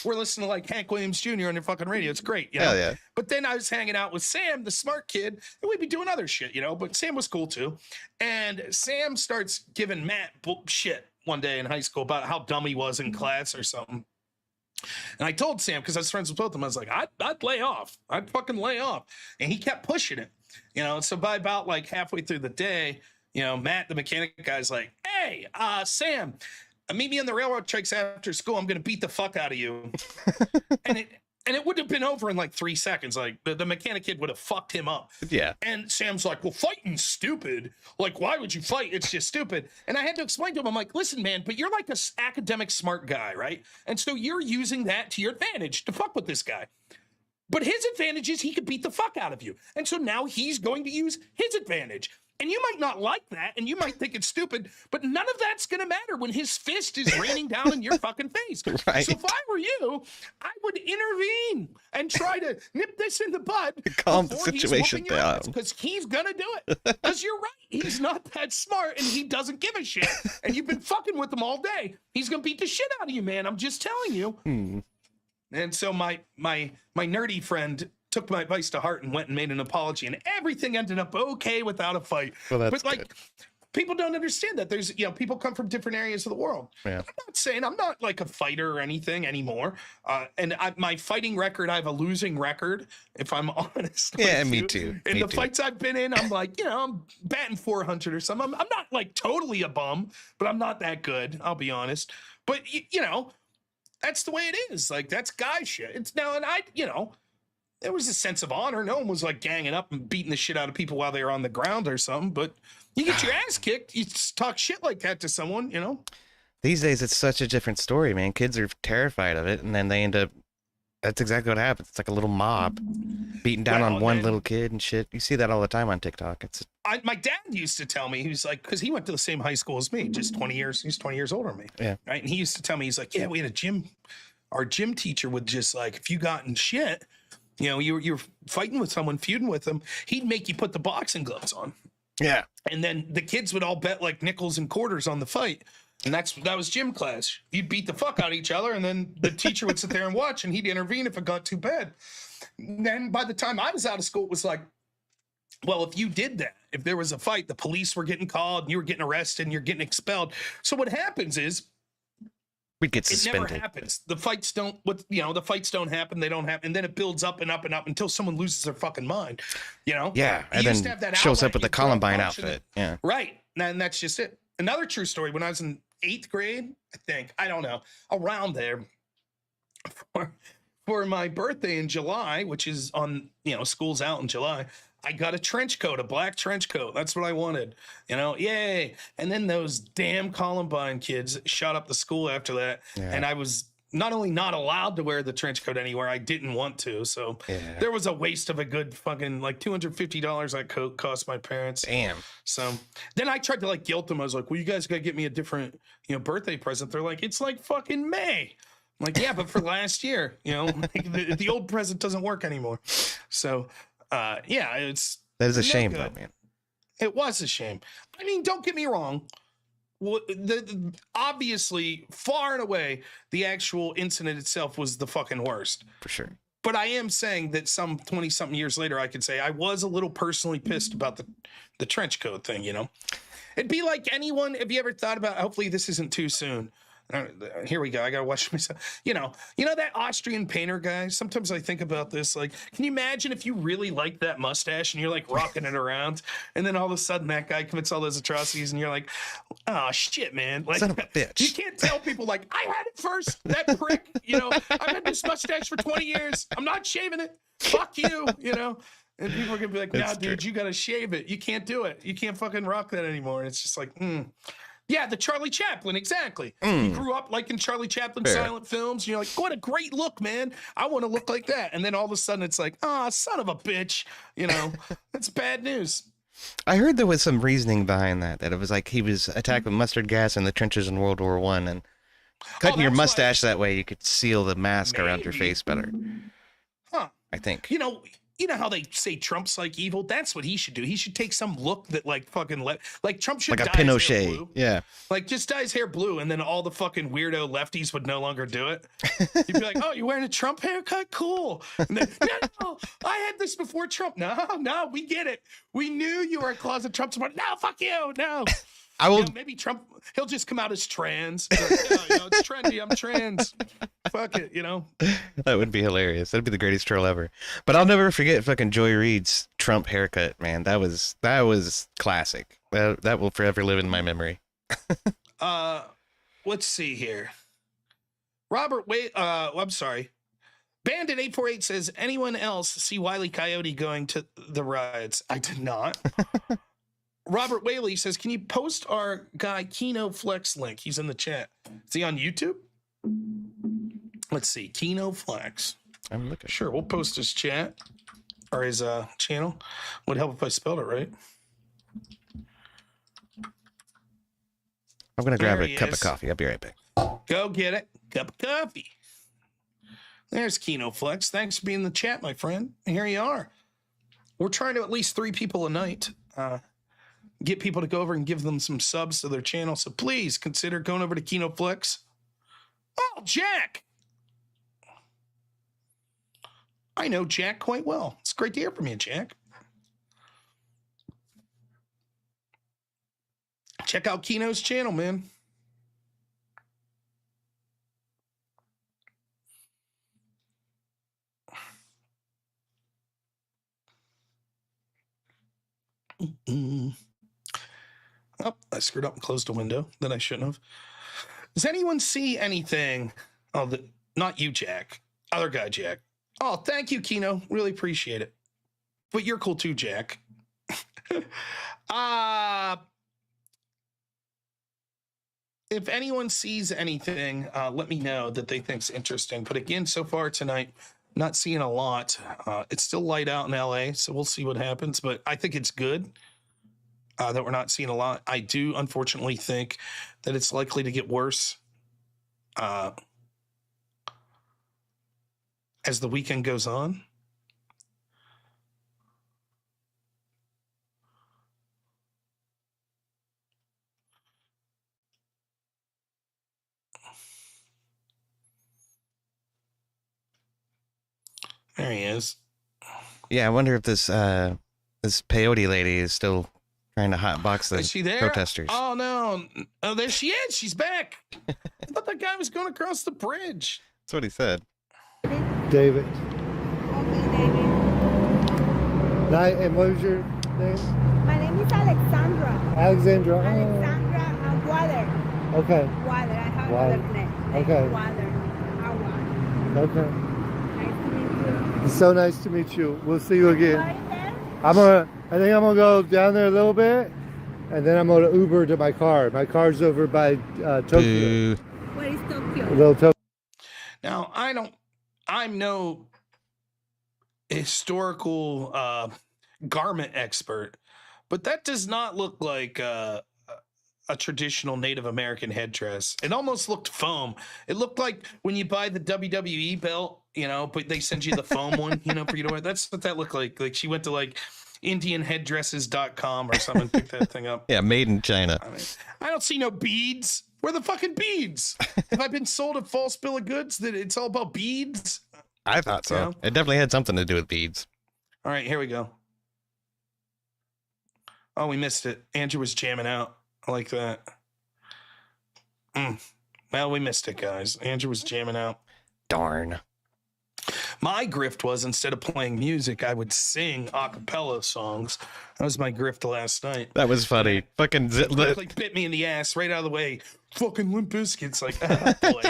We're listening to like Hank Williams Jr. on your fucking radio. It's great. Hell yeah. But then I was hanging out with Sam, the smart kid, and we'd be doing other shit, But Sam was cool too. And Sam starts giving Matt shit one day in high school about how dumb he was in class or something. And I told Sam, because I was friends with both of them, I was like, I'd lay off. I'd fucking lay off. And he kept pushing it. So by about like halfway through the day, Matt, the mechanic guy's like, hey, Sam, meet me on the railroad tracks after school. I'm going to beat the fuck out of you. And it would have been over in like 3 seconds. Like the mechanic kid would have fucked him up. Yeah. And Sam's like, well, fighting's stupid. Like, why would you fight? It's just stupid. And I had to explain to him, I'm like, listen, man, but you're like a academic smart guy, right? And so you're using that to your advantage to fuck with this guy. But his advantage is he could beat the fuck out of you. And so now he's going to use his advantage. And you might not like that, and you might think it's stupid, but none of that's going to matter when his fist is raining down in your fucking face. Right. So if I were you, I would intervene and try to nip this in the bud. Calm the situation down. Because he's going to do it. Because you're right. He's not that smart, and he doesn't give a shit. And you've been fucking with him all day. He's going to beat the shit out of you, man. I'm just telling you. And so my nerdy friend took my advice to heart and went and made an apology, and everything ended up okay without a fight. Well, that's but like, good. People don't understand that there's, people come from different areas of the world. Yeah. I'm not saying I'm not like a fighter or anything anymore. And my fighting record, I have a losing record, if I'm honest. Yeah, with me you. too. In Me the too. fights I've been in, I'm like, I'm batting 400 or something. I'm not like totally a bum, but I'm not that good. I'll be honest. But that's the way it is. Like, that's guy shit. It's now, and there was a sense of honor. No one was like ganging up and beating the shit out of people while they were on the ground or something. But you get your ass kicked, you talk shit like that to someone, These days, it's such a different story, man. Kids are terrified of it, and then they end up. That's exactly what happens. It's like a little mob beating down on one little kid and shit. You see that all the time on TikTok. My dad used to tell me, he was like, because he went to the same high school as me, just 20 years. He's 20 years older than me. Yeah. Right. And he used to tell me, he's like, yeah, we had a gym. Our gym teacher would just like, if you got in shit, you're fighting with someone, feuding with them, he'd make you put the boxing gloves on. Yeah. And then the kids would all bet like nickels and quarters on the fight. And that was gym class. You'd beat the fuck out of each other, and then the teacher would sit there and watch, and he'd intervene if it got too bad. And then by the time I was out of school, it was like, well, if you did that, if there was a fight, the police were getting called, and you were getting arrested, and you're getting expelled. So what happens is, We'd get it suspended. never happens. The fights don't. The fights don't happen. They don't happen, and then it builds up and up and up until someone loses their fucking mind. Yeah, You and used to then have that shows outlet, up with the you'd throw a Columbine punch and outfit. Yeah. Right. And that's just it. Another true story, when I was in 8th grade, I don't know, around there, for my birthday in July, which is on, school's out in July, I got a trench coat, a black trench coat. That's what I wanted, yay. And then those damn Columbine kids shot up the school after that. Yeah. And I was not only not allowed to wear the trench coat anywhere, I didn't want to. So there was a waste of a good fucking like $250 that coat cost my parents. Damn. So then I tried to like guilt them. I was like, well, you guys got to get me a different, birthday present. They're like, it's like fucking May. I'm like, yeah, but for last year, the old present doesn't work anymore. So that is a shame though, man. It was a shame. I mean, don't get me wrong. Well, obviously, far and away, the actual incident itself was the fucking worst. For sure. But I am saying that some 20-something years later, I could say I was a little personally pissed about the trench coat thing, It'd be like anyone, have you ever thought about, hopefully this isn't too soon. Here we go. I got to watch myself. You know that Austrian painter guy? Sometimes I think about this. Like, can you imagine if you really like that mustache and you're like rocking it around, and then all of a sudden that guy commits all those atrocities, and you're like, oh shit, man! Like, son of a bitch. You can't tell people like I had it first. That prick. I've had this mustache for 20 years. I'm not shaving it. Fuck you. And people are gonna be like, nah, dude, you gotta shave it. You can't do it. You can't fucking rock that anymore. And it's just like, Yeah, the Charlie Chaplin, exactly. You grew up liking Charlie Chaplin silent films. And you're like, what a great look, man. I want to look like that. And then all of a sudden it's like, son of a bitch. That's bad news. I heard there was some reasoning behind that it was like he was attacked with mustard gas in the trenches in World War I, and cutting your mustache that way you could seal the mask around your face better. Huh. I think. You know how they say Trump's like evil? That's what he should do. He should take some look that like fucking like Trump should like a dye his hair Pinochet. blue. Yeah. Like just dye his hair blue, and then all the fucking weirdo lefties would no longer do it. You'd be like, oh, you're wearing a Trump haircut? Cool. And then, no, I had this before Trump. No, we get it. We knew you were a closet Trump supporter. No, fuck you. No. I will. Maybe Trump, he'll just come out as trans. Like, it's trendy. I'm trans. Fuck it, That would be hilarious. That'd be the greatest troll ever. But I'll never forget fucking Joy Reid's Trump haircut, man. That was classic. That will forever live in my memory. let's see here. Robert, wait, I'm sorry. Bandit 848 says, anyone else see Wile E. Coyote going to the riots? I did not. Robert Whaley says, can you post our guy Keno Flex link? He's in the chat. Is he on YouTube? Let's see. Keno Flex. I'm looking. Sure, we'll post his chat or his channel. Would help if I spelled it right. I'm gonna grab There a he cup is. of coffee. I'll be right back. Go get it. Cup of coffee. There's Keno Flex. Thanks for being in the chat, my friend. And here you are. We're trying to at least 3 people a night. Get people to go over and give them some subs to their channel. So please consider going over to Keno Flex. Oh, Jack. I know Jack quite well. It's great to hear from you, Jack. Check out Keno's channel, man. Oh, I screwed up and closed a window that I shouldn't have. Does anyone see anything? Oh, not you, Jack. Other guy, Jack. Oh, thank you, Keno. Really appreciate it. But you're cool too, Jack. If anyone sees anything, let me know that they think's interesting. But again, so far tonight, not seeing a lot. It's still light out in LA, so we'll see what happens. But I think it's good that we're not seeing a lot. I do, unfortunately, think that it's likely to get worse as the weekend goes on. There he is. Yeah, I wonder if this this peyote lady is still trying to hotbox the Is she there? protesters. Oh, no. Oh, there she is. She's back. I thought that guy was going across the bridge. That's what he said. David. Okay, David. And what was your name? My name is Alexandra. Alexandra. Alexandra Water. Okay. Water. I have Water. another name. Okay. Water. Okay. Nice to meet you. It's so nice to meet you. We'll see you again. Right there? I think I'm gonna go down there a little bit, and then I'm gonna Uber to my car. My car's over by Tokyo. Boo. Where is Tokyo? Little Tokyo. Now, I'm no historical garment expert, but that does not look like a traditional Native American headdress. It almost looked foam. It looked like when you buy the WWE belt, but they send you the foam one, for you to wear. That's what that looked like. Like she went to like IndianHeaddresses.com or something, picked that thing up. Yeah, made in China. I don't see no beads. Where the fucking beads? Have I been sold a false bill of goods that it's all about beads? I thought so. Yeah. It definitely had something to do with beads. All right, here we go. Oh, we missed it. Andrew was jamming out. I like that. Well, we missed it, guys. Andrew was jamming out. Darn. My grift was, instead of playing music, I would sing a cappella songs. That was my grift last night. That was funny. Fucking Like bit me in the ass right out of the way. Fucking Limp Bizkit's like, boy.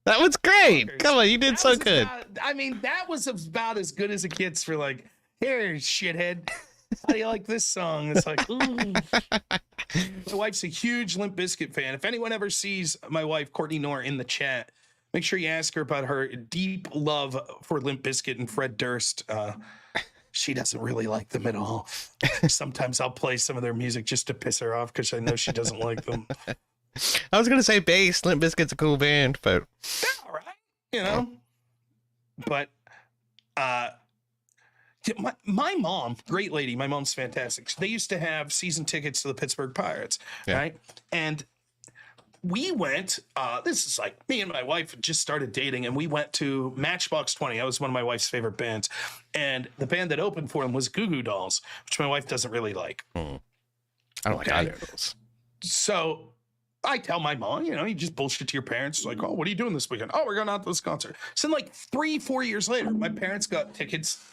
that was great. Come on, you did That so was good. that was about as good as it gets for like, here, shithead. How do you like this song? It's like, ooh. My wife's a huge Limp Bizkit fan. If anyone ever sees my wife, Courtney Noerr, in the chat, make sure you ask her about her deep love for Limp Bizkit and Fred Durst. She doesn't really like them at all. Sometimes I'll play some of their music just to piss her off because I know she doesn't like them. I was gonna say bass. Limp Bizkit's a cool band, but All right, But my mom, great lady. My mom's fantastic. They used to have season tickets to the Pittsburgh Pirates, right? And we went, this is like me and my wife just started dating, and we went to Matchbox 20. That was one of my wife's favorite bands. And the band that opened for them was Goo Goo Dolls, which my wife doesn't really like. I don't like either of those. So I tell my mom, you just bullshit to your parents. It's like, oh, what are you doing this weekend? Oh, we're going out to this concert. So then like 3-4 years later, my parents got tickets,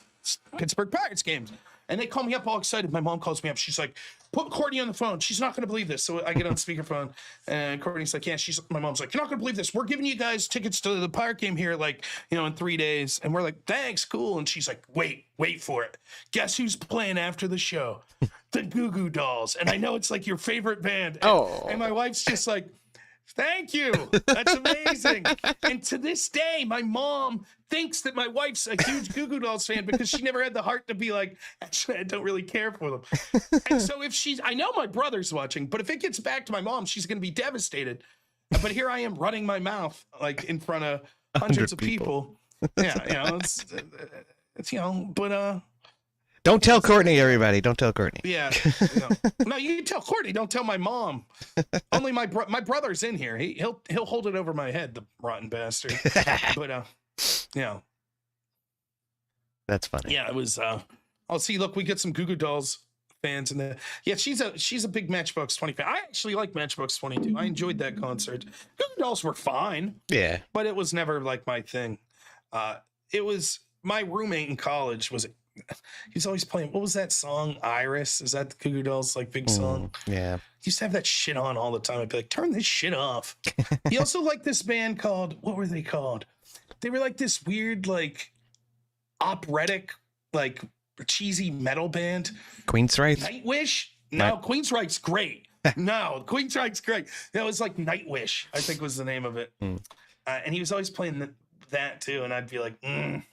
Pittsburgh Pirates games. And they call me up all excited. My mom calls me up. She's like, put Courtney on the phone. She's not going to believe this. So I get on speakerphone, and Courtney's like, yeah. My mom's like, you're not going to believe this. We're giving you guys tickets to the Pirate game here, like, in 3 days. And we're like, thanks, cool. And she's like, wait for it. Guess who's playing after the show? The Goo Goo Dolls. And I know it's like your favorite band. And my wife's just like, thank you. That's amazing. And to this day, my mom thinks that my wife's a huge Goo Goo Dolls fan because she never had the heart to be like, actually, I don't really care for them. And so I know my brother's watching, but if it gets back to my mom, she's going to be devastated. But here I am running my mouth like in front of hundreds of people. Yeah, it's but don't tell Courtney, everybody. Don't tell Courtney. Yeah. No, you can tell Courtney. Don't tell my mom. Only my brother's in here. He'll hold it over my head, the rotten bastard. But yeah. That's funny. Yeah, it was. Oh, see, look, we get some Goo Goo Dolls fans in there. Yeah, she's a big Matchbox 20 fan. I actually like Matchbox 22. I enjoyed that concert. Goo Goo Dolls were fine. Yeah, but it was never like my thing. It was my roommate in college was. He's always playing. What was that song? Iris? Is that the Goo Goo Dolls like big song? Yeah. He used to have that shit on all the time. I'd be like, turn this shit off. He also liked this band called, what were they called? They were like this weird, like operatic, like cheesy metal band. Queensryche? Nightwish? No, Queensryche's great. No, Queensryche's great. That was like Nightwish, I think was the name of it. And he was always playing that too, and I'd be like,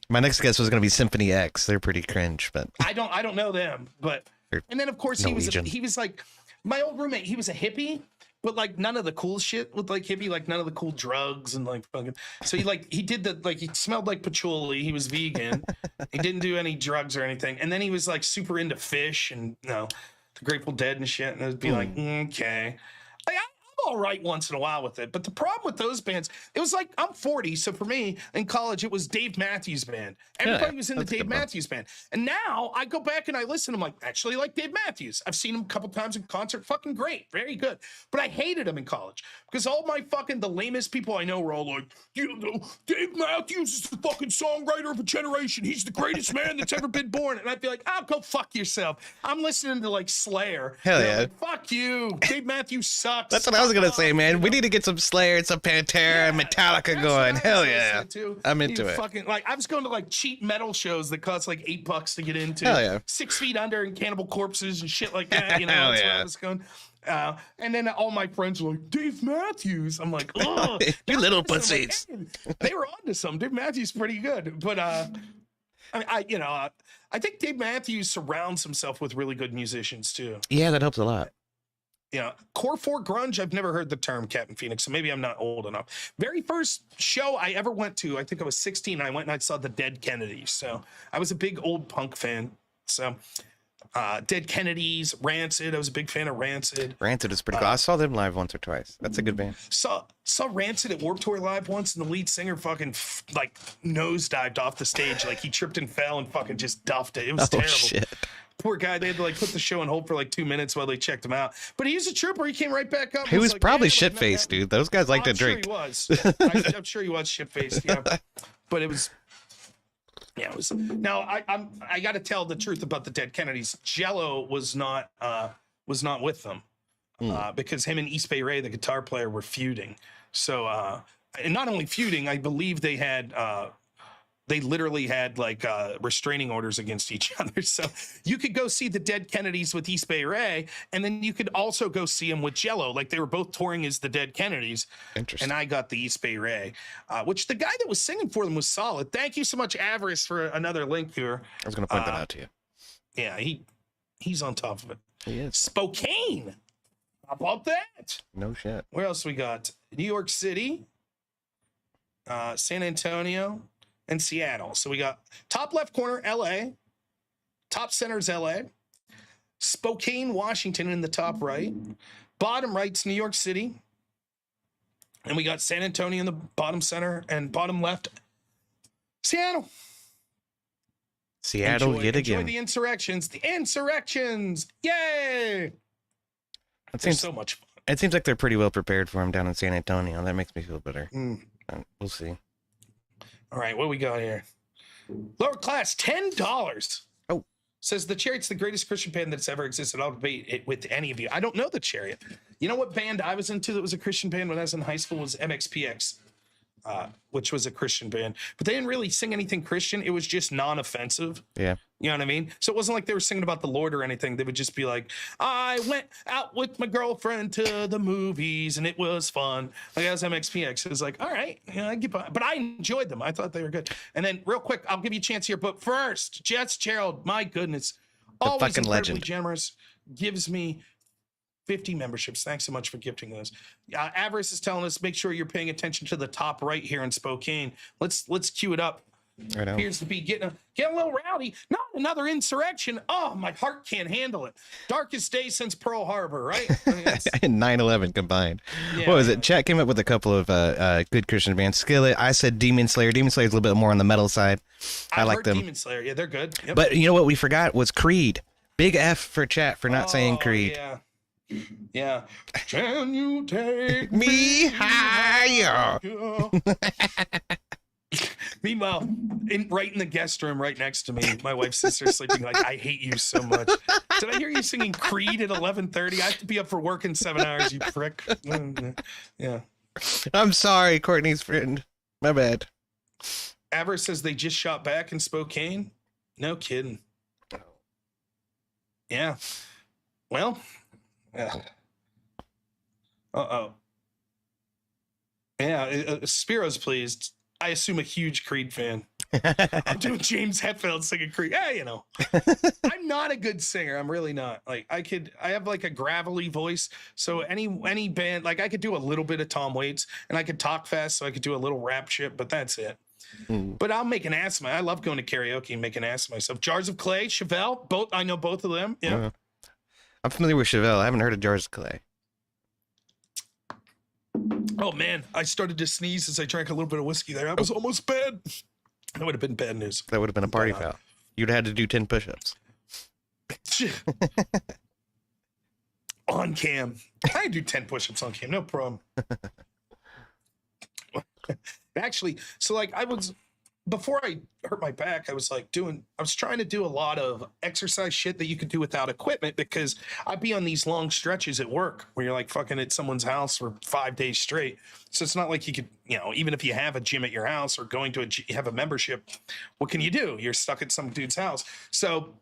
My next guess was going to be Symphony X. They're pretty cringe, but I don't know them, but and then of course Norwegian. he was like my old roommate. He was a hippie, but like none of the cool shit with like hippie, like none of the cool drugs and like fucking. So he did the like he smelled like patchouli. He was vegan. He didn't do any drugs or anything, and then he was like super into fish and the Grateful Dead and shit. And it'd be like, okay. Like, I'm all right once in a while with it, but the problem with those bands, it was like I'm 40, so for me in college it was Dave Matthews Band. Everybody was in the Dave Matthews Band, and now I go back and I listen. I'm like, actually like Dave Matthews. I've seen him a couple times in concert, fucking great, very good. But I hated him in college because all my fucking the lamest people I know were all like, Dave Matthews is the fucking songwriter of a generation. He's the greatest man that's ever been born. And I'd be like, oh, go fuck yourself. I'm listening to like Slayer. Hell yeah. Like, fuck you. Dave Matthews sucks. that's what I was going to say, man. We need to get some Slayer and some Pantera and Metallica going. Hell yeah. I'm into it. Fucking, like, I was going to like cheap metal shows that cost like $8 to get into. Hell yeah. 6 Feet Under and Cannibal Corpses and shit like that. You know, Hell that's where yeah. I was going. And then all my friends were like, Dave Matthews. I'm like, oh, You little pussies. they were onto something. Dave Matthews is pretty good, but I think Dave Matthews surrounds himself with really good musicians too. Yeah, that helps a lot. Core 4 grunge. I've never heard the term, Captain Phoenix, so maybe I'm not old enough. Very first show I ever went to, I think I was 16. I went and I saw the Dead Kennedys. So I was a big old punk fan. So Dead Kennedys, Rancid. I was a big fan of Rancid. Rancid is pretty cool. I saw them live once or twice. That's a good band. Saw Rancid at Warped Tour live once, and the lead singer fucking like nosedived off the stage. Like he tripped and fell and fucking just duffed it. It was terrible. Shit. Poor guy. They had to like put the show on hold for like 2 minutes while they checked him out. But he was a trooper. He came right back up. He was like, probably like, shit-faced, dude. Those guys like to drink. Sure he was. I'm sure he was shit-faced. Yeah, but it was. Yeah, it was. Now I got to tell the truth about the Dead Kennedys. Jello was not with them because him and East Bay Ray, the guitar player, were feuding. So and not only feuding, I believe they had. They literally had like restraining orders against each other. So you could go see the Dead Kennedys with East Bay Ray, and then you could also go see them with Jello. Like they were both touring as the Dead Kennedys. Interesting. And I got the East Bay Ray, which the guy that was singing for them was solid. Thank you so much, Avarice, for another link here. I was going to point that out to you. Yeah, he's on top of it. He is. Spokane. How about that? No shit. Where else we got? New York City, San Antonio, and Seattle. So we got top left corner, LA. Top center is LA. Spokane, Washington in the top right. Bottom right's New York City. And we got San Antonio in the bottom center, and bottom left, Seattle. Seattle yet again. Enjoy the insurrections. The insurrections. Yay. It's so much fun. It seems like they're pretty well prepared for him down in San Antonio. That makes me feel better. We'll see. All right, what we got here? Lower class, $10. Oh. Says the Chariot's the greatest Christian band that's ever existed. I'll debate it with any of you. I don't know the Chariot. You know what band I was into that was a Christian band when I was in high school was MXPX, which was a Christian band. But they didn't really sing anything Christian. It was just non-offensive. Yeah. You know what I mean? So it wasn't like they were singing about the Lord or anything. They would just be like, I went out with my girlfriend to the movies and it was fun. Like, that was MXPX. It was like, all right, I get by. But I enjoyed them. I thought they were good. And then real quick, I'll give you a chance here. But first, Jets Gerald, my goodness, always fucking incredibly legend. generous, gives me 50 memberships. Thanks so much for gifting those. Avarice is telling us, make sure you're paying attention to the top right here in Spokane. Let's cue it up. I know. Appears to be getting a little rowdy. Not another insurrection. Oh, my heart can't handle it. Darkest day since Pearl Harbor, right? I mean, And 9/11 combined. Yeah, What was yeah. it? Chat came up with a couple of good Christian bands. Skillet. I said Demon Slayer. Demon Slayer is a little bit more on the metal side. I I've like heard them. Demon Slayer. Yeah, they're good. Yep. But you know what we forgot was Creed. Big F for chat for not saying Creed. Yeah. Yeah. Can you take Me higher. Meanwhile, right in the guest room right next to me, my wife's sister is sleeping like, I hate you so much. Did I hear you singing Creed at 11:30? I have to be up for work in 7 hours, you prick. Yeah. I'm sorry, Courtney's friend. My bad. Aver says they just shot back in Spokane. No kidding. Yeah. Well. Uh-oh. Yeah, Spiro's pleased. I assume a huge Creed fan. I'm doing James Hetfield singing Creed. Yeah, you know. I'm not a good singer. I'm really not. Like I have like a gravelly voice. So any band, like I could do a little bit of Tom Waits and I could talk fast, so I could do a little rap shit, but that's it. But I'll make an ass of I love going to karaoke and make an ass of myself. Jars of Clay, Chevelle, both I know both of them. Yeah. I'm familiar with Chevelle. I haven't heard of Jars of Clay. Oh man, I started to sneeze as I drank a little bit of whiskey there. That was almost bad. That would have been bad news. That would have been a party foul. You'd have had to do 10 push-ups. On cam. I do 10 push-ups on cam, no problem. Actually, so like before I hurt my back, I was trying to do a lot of exercise shit that you could do without equipment, because I'd be on these long stretches at work where you're like fucking at someone's house for 5 days straight. So it's not like you could, even if you have a gym at your house or going to have a membership, what can you do? You're stuck at some dude's house. So,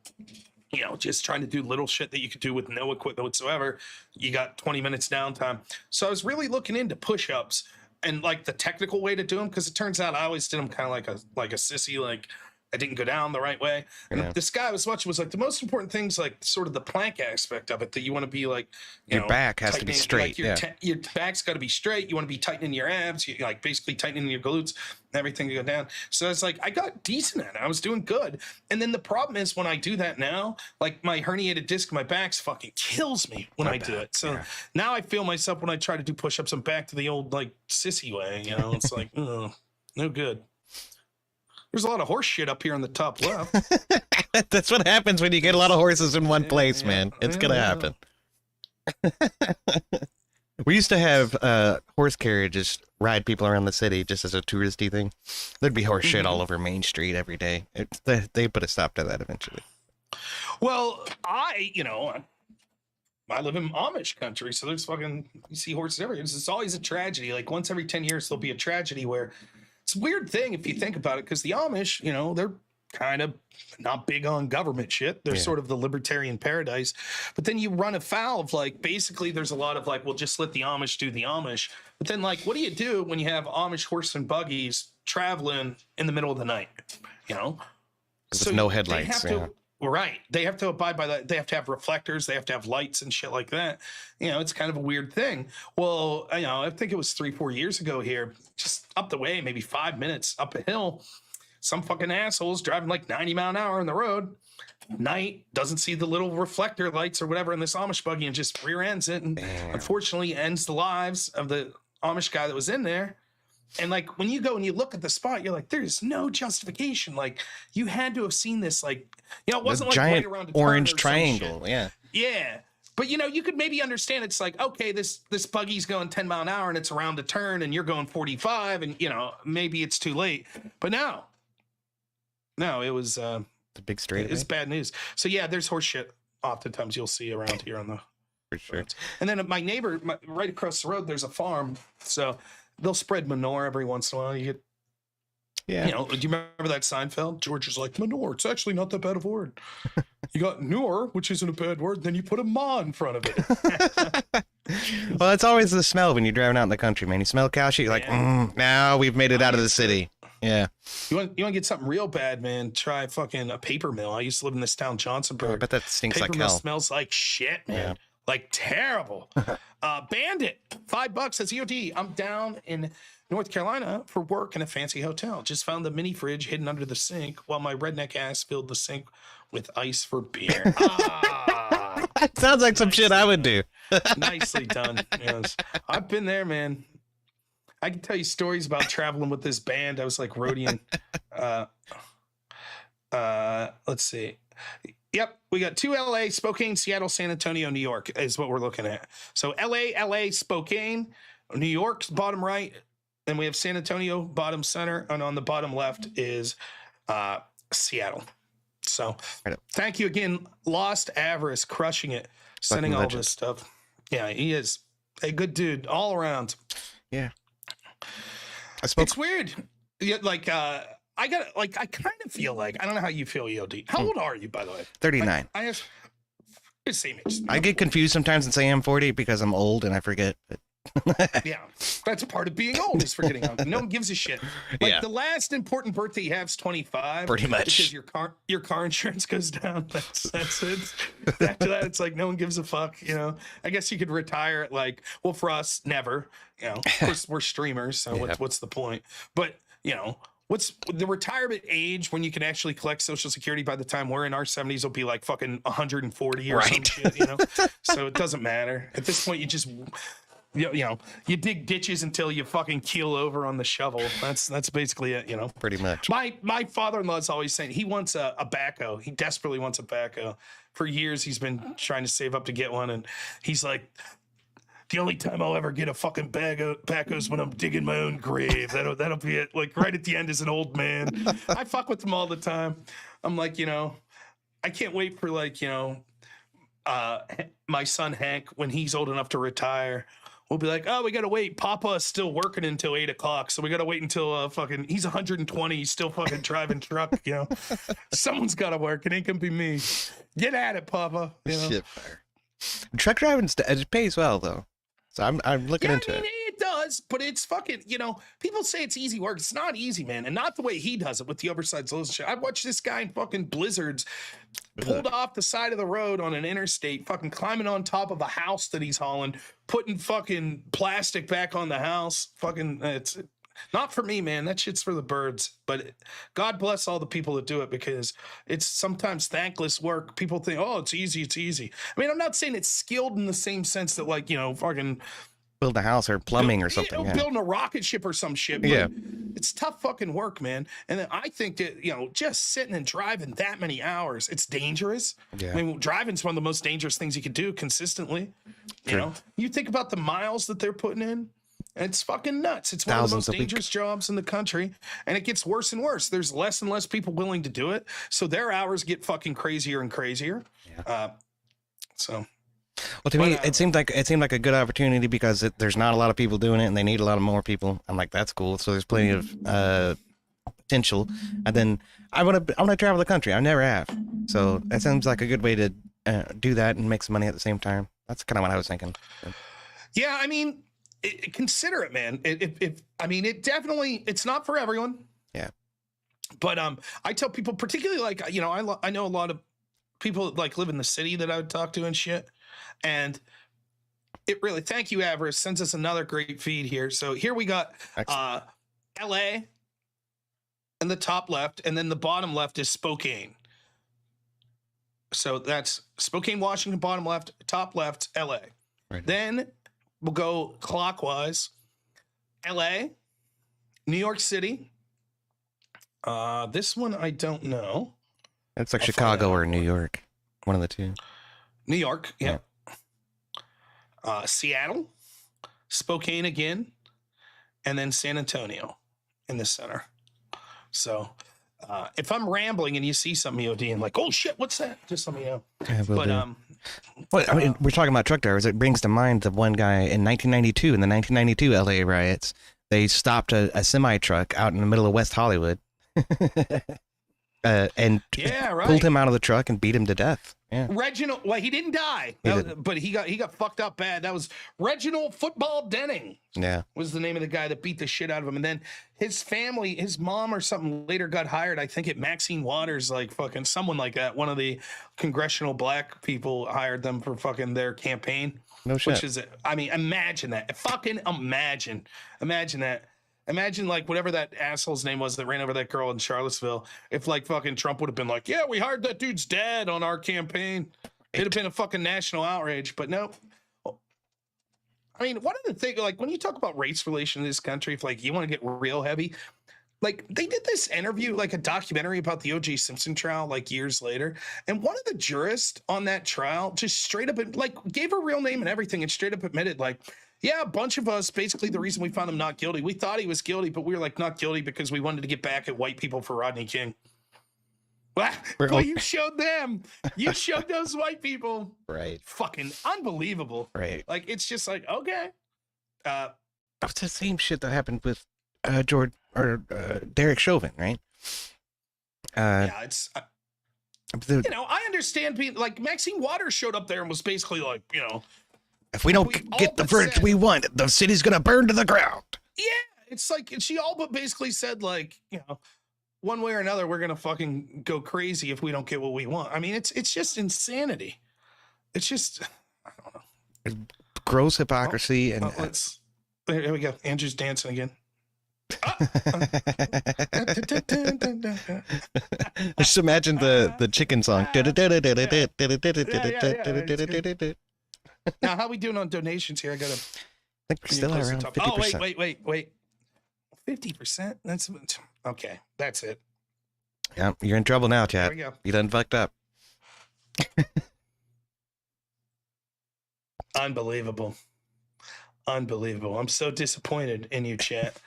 just trying to do little shit that you could do with no equipment whatsoever. You got 20 minutes downtime. So I was really looking into push-ups and like the technical way to do them, because it turns out I always did them kind of like a sissy, like I didn't go down the right way. And this guy I was watching was like, the most important thing's like sort of the plank aspect of it, that you want to be like, your back has to be straight. Like your back's got to be straight. You want to be tightening your abs, you like basically tightening your glutes and everything to go down. So it's like, I got decent at it. I was doing good. And then the problem is when I do that now, like my herniated disc in my back's fucking kills me when I do it. So now I feel myself when I try to do push-ups, I'm back to the old like sissy way, it's like, oh, no good. There's a lot of horse shit up here in the top left. That's what happens when you get a lot of horses in one place, man. It's going to happen. We used to have horse carriages ride people around the city just as a touristy thing. There'd be horse shit all over Main Street every day. They put a stop to that eventually. Well, I live in Amish country, so there's you see horses everywhere. It's always a tragedy. Like once every 10 years, there'll be a tragedy where it's a weird thing if you think about it, because the Amish, they're kind of not big on government shit. They're sort of the libertarian paradise. But then you run afoul of basically there's a lot of well, just let the Amish do the Amish. But then what do you do when you have Amish horse and buggies traveling in the middle of the night? There's no headlights. Right. They have to abide by that. They have to have reflectors. They have to have lights and shit like that. It's kind of a weird thing. Well, I think it was 3-4 years ago here, just up the way, maybe 5 minutes up a hill, some fucking assholes driving 90 mile an hour on the road. Night, doesn't see the little reflector lights or whatever in this Amish buggy and just rear ends it. And unfortunately ends the lives of the Amish guy that was in there. And when you go and you look at the spot, you're like, there's no justification. You had to have seen this. It wasn't giant right around a orange triangle. Yeah. Yeah. But you could maybe understand it's okay, this buggy's going 10 mile an hour and it's around a turn and you're going 45 and maybe it's too late. But no, it was The big straightaway. It's bad news. So yeah, there's horse shit oftentimes you'll see around here on the For sure. roads. And then my neighbor, right across the road, there's a farm. So they'll spread manure every once in a while. You get, Yeah. you know, do you remember that Seinfeld? George is like, manure, it's actually not that bad of a word. You got "nure," which isn't a bad word, then you put a "ma" in front of it. Well, it's always the smell when you're driving out in the country, man. You smell cow shit, you're like, now we've made it out of the city. Yeah. You want to get something real bad, man? Try fucking a paper mill. I used to live in this town, Johnsonburg. I bet that stinks Paper like mill hell. smells like shit, man. Yeah. Like terrible. Bandit, $5 at COD. I'm down in North Carolina for work in a fancy hotel. Just found the mini fridge hidden under the sink while my redneck ass filled the sink with ice for beer. That sounds like some shit I would do. Nicely done. Yes. I've been there, man. I can tell you stories about traveling with this band. I was like roadieing. Let's see. Yep, we got 2 LA, Spokane, Seattle, San Antonio, New York is what we're looking at. So LA, Spokane, New York's bottom right, and we have San Antonio bottom center, and on the bottom left is Seattle. So thank you again, Lost Avarice, crushing it, sending all this stuff. Yeah, he is a good dude all around. Yeah. It's weird. Yeah, like I kind of feel like, I don't know how you feel, EOD. How old are you, by the way? 39. I have the same age. I get confused sometimes and say I'm 40 because I'm old and I forget. But Yeah, that's part of being old, is forgetting how. No one gives a shit. Like the last important birthday you have is 25. Pretty much. Because your car insurance goes down. That's it. After that, it's like no one gives a fuck. You know. I guess you could retire at like, well, for us, never. You know, of course we're streamers, so what's the point? But you know. What's the retirement age when you can actually collect Social Security? By the time we're in our 70s, will be like fucking 140 or some shit, you know? So it doesn't matter. At this point, you just, you know, you dig ditches until you fucking keel over on the shovel. That's basically it, you know? pretty much. My father-in-law is always saying he wants a backhoe. He desperately wants a backhoe. For years, he's been trying to save up to get one. And he's like, the only time I'll ever get a fucking backhoe is when I'm digging my own grave. That'll be it. Like right at the end as an old man. I fuck with them all the time. I'm like, you know, I can't wait for like, you know, my son Hank, when he's old enough to retire, we'll be like, oh, we gotta wait. Papa is still working until 8 o'clock, so we gotta wait until fucking he's 120. He's still fucking driving truck. You know, someone's gotta work. It ain't gonna be me. Get at it, Papa. You know? Shit fire. Truck driving it pays well though, so I'm looking into it. It does, but it's fucking, you know, people say it's easy work. It's not easy, man. And not the way he does it with the oversized loads and shit. I watched this guy in fucking blizzards pulled off the side of the road on an interstate, fucking climbing on top of a house that he's hauling, putting fucking plastic back on the house. Fucking, it's not for me, man. That shit's for the birds. But God bless all the people that do it, because it's sometimes thankless work. People think, oh, it's easy. It's easy. I mean, I'm not saying it's skilled in the same sense that, like, you know, fucking Build a house or plumbing or something. Yeah. Building a rocket ship or some shit. But it's tough fucking work, man. And then I think that, you know, just sitting and driving that many hours, it's dangerous. Yeah. I mean, driving's one of the most dangerous things you could do consistently. You know, you think about the miles that they're putting in, and it's fucking nuts. It's one of the most dangerous jobs in the country, and it gets worse and worse. There's less and less people willing to do it, so their hours get fucking crazier and crazier. Yeah. Well, to me, it seemed like a good opportunity because there's not a lot of people doing it, and they need a lot of more people. I'm like, that's cool. So there's plenty of potential. And then I want to travel the country. I never have. So that seems like a good way to do that and make some money at the same time. That's kind of what I was thinking. Yeah, I mean, consider it, man. I mean, it definitely, it's not for everyone. Yeah. But I tell people, particularly like, you know, I know a lot of people that like live in the city that I would talk to and shit. And it really, thank you, Avarice, sends us another great feed here. So here we got LA in the top left, and then the bottom left is Spokane. So that's Spokane, Washington, bottom left, top left, LA. Right. Then we'll go clockwise. LA, New York City. This one I don't know. It's like Chicago or New York. One of the two. New York, yeah. Seattle, Spokane again, and then San Antonio in the center. So If I'm rambling and you see something, EOD, and like, oh shit, what's that? Just let me know. Yeah, will But do. Well, I mean, we're talking about truck drivers. It brings to mind the one guy in 1992, in the 1992 LA riots. They stopped a semi truck out in the middle of West Hollywood, and yeah, right. pulled him out of the truck and beat him to death. Yeah, Reginald. Well, he didn't die, but he got fucked up bad. That was Reginald Football Denning. yeah. Was the name of the guy that beat the shit out of him, and then his family, his mom or something, later got hired. I think at Maxine Waters, like fucking someone like that. One of the congressional black people hired them for fucking their campaign. No shit. Which is, I mean, imagine that. Fucking imagine that. Imagine like whatever that asshole's name was that ran over that girl in Charlottesville. If like fucking Trump would have been like, yeah, we hired that dude's dad on our campaign. It'd have been a fucking national outrage, but no. I mean, one of the things, like when you talk about race relations in this country, if like you want to get real heavy, like they did this interview, like a documentary about the O.J. Simpson trial, like years later. And one of the jurists on that trial just straight up, like gave her real name and everything and straight up admitted like, yeah, a bunch of us, basically the reason we found him not guilty, we thought he was guilty, but we were like not guilty because we wanted to get back at white people for Rodney King. Well, you showed them. You showed those white people. Right. Fucking unbelievable. Right. Like, it's just like, okay. It's the same shit that happened with Derek Chauvin, right? Yeah, it's... you know, I understand people like Maxine Waters showed up there and was basically like, you know, if we don't get the verdict we want, the city's gonna burn to the ground. Yeah, it's like she all but basically said like, you know, one way or another, we're gonna fucking go crazy if we don't get what we want. I mean, it's just insanity. It's just, I don't know, gross hypocrisy and. Here we go. Andrew's dancing again. Just imagine the chicken song. Now, how we doing on donations here? I gotta. I think we're still at around 50%. Oh, wait. 50%? That's okay. That's it. Yeah, you're in trouble now, Chad. There we go. You done fucked up. Unbelievable. I'm so disappointed in you, chat.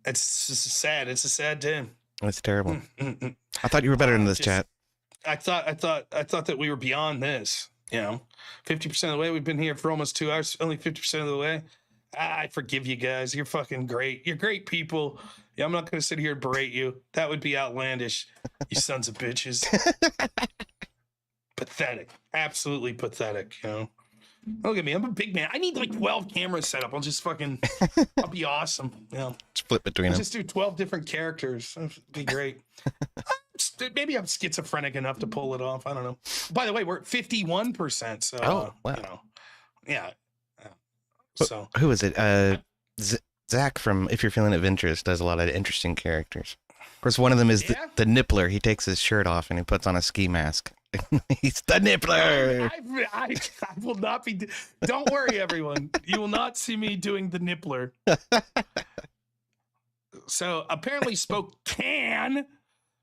It's just sad. It's a sad day. That's terrible. I thought you were better than this, chat. I thought that we were beyond this. You know, 50% of the way. We've been here for almost 2 hours. Only 50% of the way. I forgive you guys. You're fucking great. You're great people. Yeah, I'm not going to sit here and berate you. That would be outlandish. You sons of bitches. Pathetic. Absolutely pathetic. You know. Look at me. I'm a big man. I need like 12 cameras set up. I'll just fucking. I'll be awesome. You know. Split between them. Just do 12 different characters. That'd be great. Maybe I'm schizophrenic enough to pull it off. I don't know. By the way, we're at 51%. So, wow. You know, yeah. So who is it? Zach from If You're Feeling Adventurous does a lot of interesting characters. Of course, one of them is the Nippler. He takes his shirt off and he puts on a ski mask. He's the Nippler. I will not be. Don't worry, everyone. You will not see me doing the Nippler. So apparently Spokane.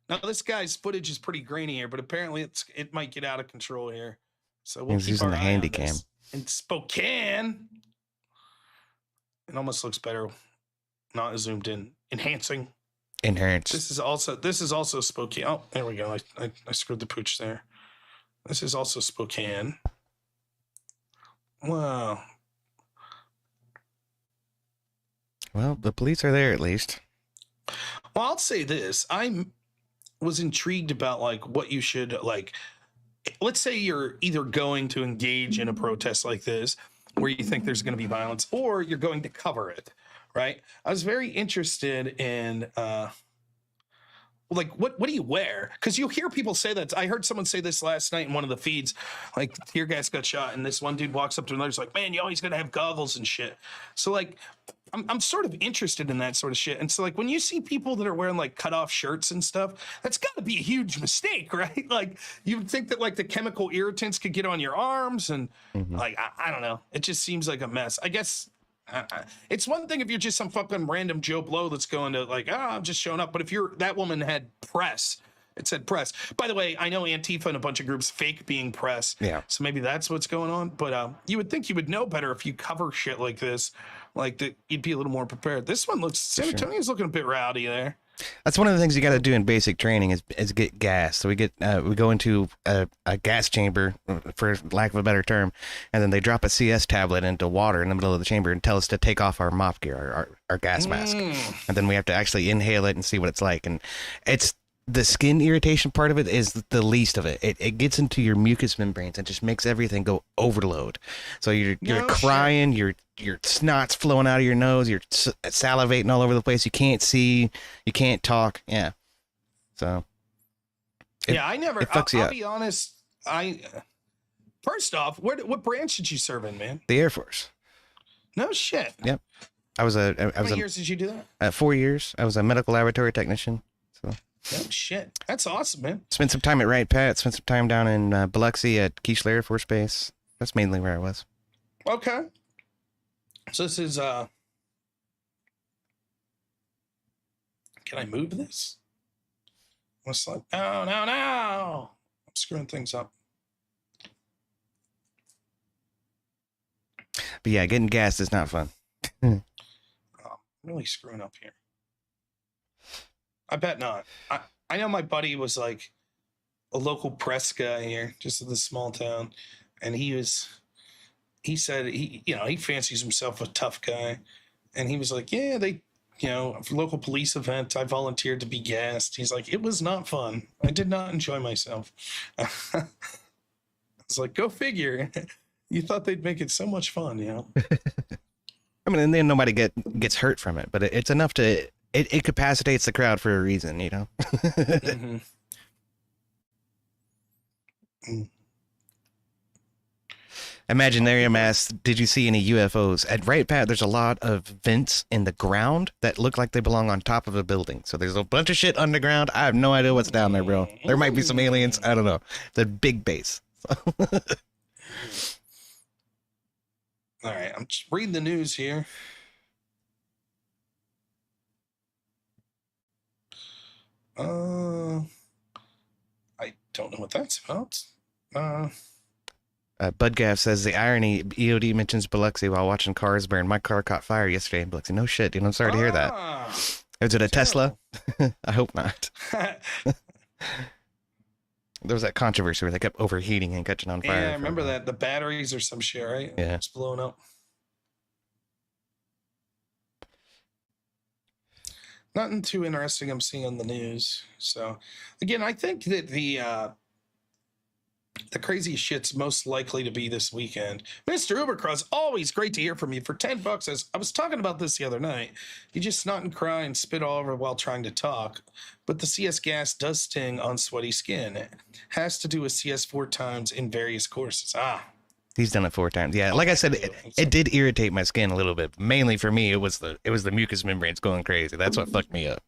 Now this guy's footage is pretty grainy here, but apparently it might get out of control here. So we'll He's using the handy cam. In Spokane. It almost looks better. Not zoomed in. Enhancing. Enhance. This is also Spokane. Oh, there we go. I screwed the pooch there. This is also Spokane. Wow. Well, the police are there at least. Well, I'll say this. I was intrigued about like what you should like. Let's say you're either going to engage in a protest like this where you think there's going to be violence, or you're going to cover it, right? I was very interested in like what do you wear? Because you hear people say that. I heard someone say this last night in one of the feeds, like tear gas got shot, and this one dude walks up to another's like, man, you always gotta have goggles and shit. So like I'm sort of interested in that sort of shit. And so like when you see people that are wearing like cut off shirts and stuff, that's got to be a huge mistake, right? Like you would think that like the chemical irritants could get on your arms and like, I don't know. It just seems like a mess. I guess it's one thing if you're just some fucking random Joe Blow that's going to like, I'm just showing up. But if that woman had press, it said press. By the way, I know Antifa and a bunch of groups fake being press. Yeah. So maybe that's what's going on. But you would think you would know better if you cover shit like this. Like that, you'd be a little more prepared. This one looks. San Antonio's looking a bit rowdy there. That's one of the things you got to do in basic training is get gas. So we go into a gas chamber, for lack of a better term, and then they drop a CS tablet into water in the middle of the chamber and tell us to take off our mop gear, our gas mask, and then we have to actually inhale it and see what it's like. And it's the skin irritation part of it is the least of it. It gets into your mucous membranes and just makes everything go overload. So you're crying, your snot's flowing out of your nose, you're salivating all over the place. You can't see, you can't talk. Yeah. So. I'll be honest. First off, what branch did you serve in, man? The Air Force. No shit. Yep. How many years did you do that? 4 years. I was a medical laboratory technician. So. No shit. That's awesome, man. Spent some time at Riot. Spent some time down in Biloxi at Keesler Air Force Base. That's mainly where I was. Okay. So this is can I move this? What's like? No. I'm screwing things up. But yeah, getting gas is not fun. I'm really screwing up here. I bet not. I know my buddy was like a local press guy here, just in this small town, and he said he fancies himself a tough guy, and he was like, yeah, for local police event, I volunteered to be gassed. He's like, it was not fun. I did not enjoy myself. I was like, go figure. You thought they'd make it so much fun, I mean, and then nobody gets hurt from it, but it's enough to it capacitates the crowd for a reason, Mm-hmm. Imaginarium asks, did you see any UFOs? At Right Pat, there's a lot of vents in the ground that look like they belong on top of a building. So there's a bunch of shit underground. I have no idea what's down there, bro. There might be some aliens. I don't know. The big base. All right, I'm just reading the news here. I don't know what that's about. Budgaff says the irony, EOD mentions Biloxi while watching cars burn. My car caught fire yesterday in Biloxi. No shit, dude. I'm sorry to hear that. Is it a Tesla? I hope not. There was that controversy where they kept overheating and catching on fire. Yeah, I remember that. The batteries or some shit, right? Yeah. It's blowing up. Nothing too interesting I'm seeing on the news. So, again, I think that the craziest shit's most likely to be this weekend. Mr. Ubercross, always great to hear from you. For $10, as I was talking about this the other night, you just snot and cry and spit all over while trying to talk. But the CS gas does sting on sweaty skin. It has to do with CS 4 times in various courses. He's done it 4 times. Yeah, like I said, it did irritate my skin a little bit. Mainly for me, it was the mucous membranes going crazy. That's what fucked me up.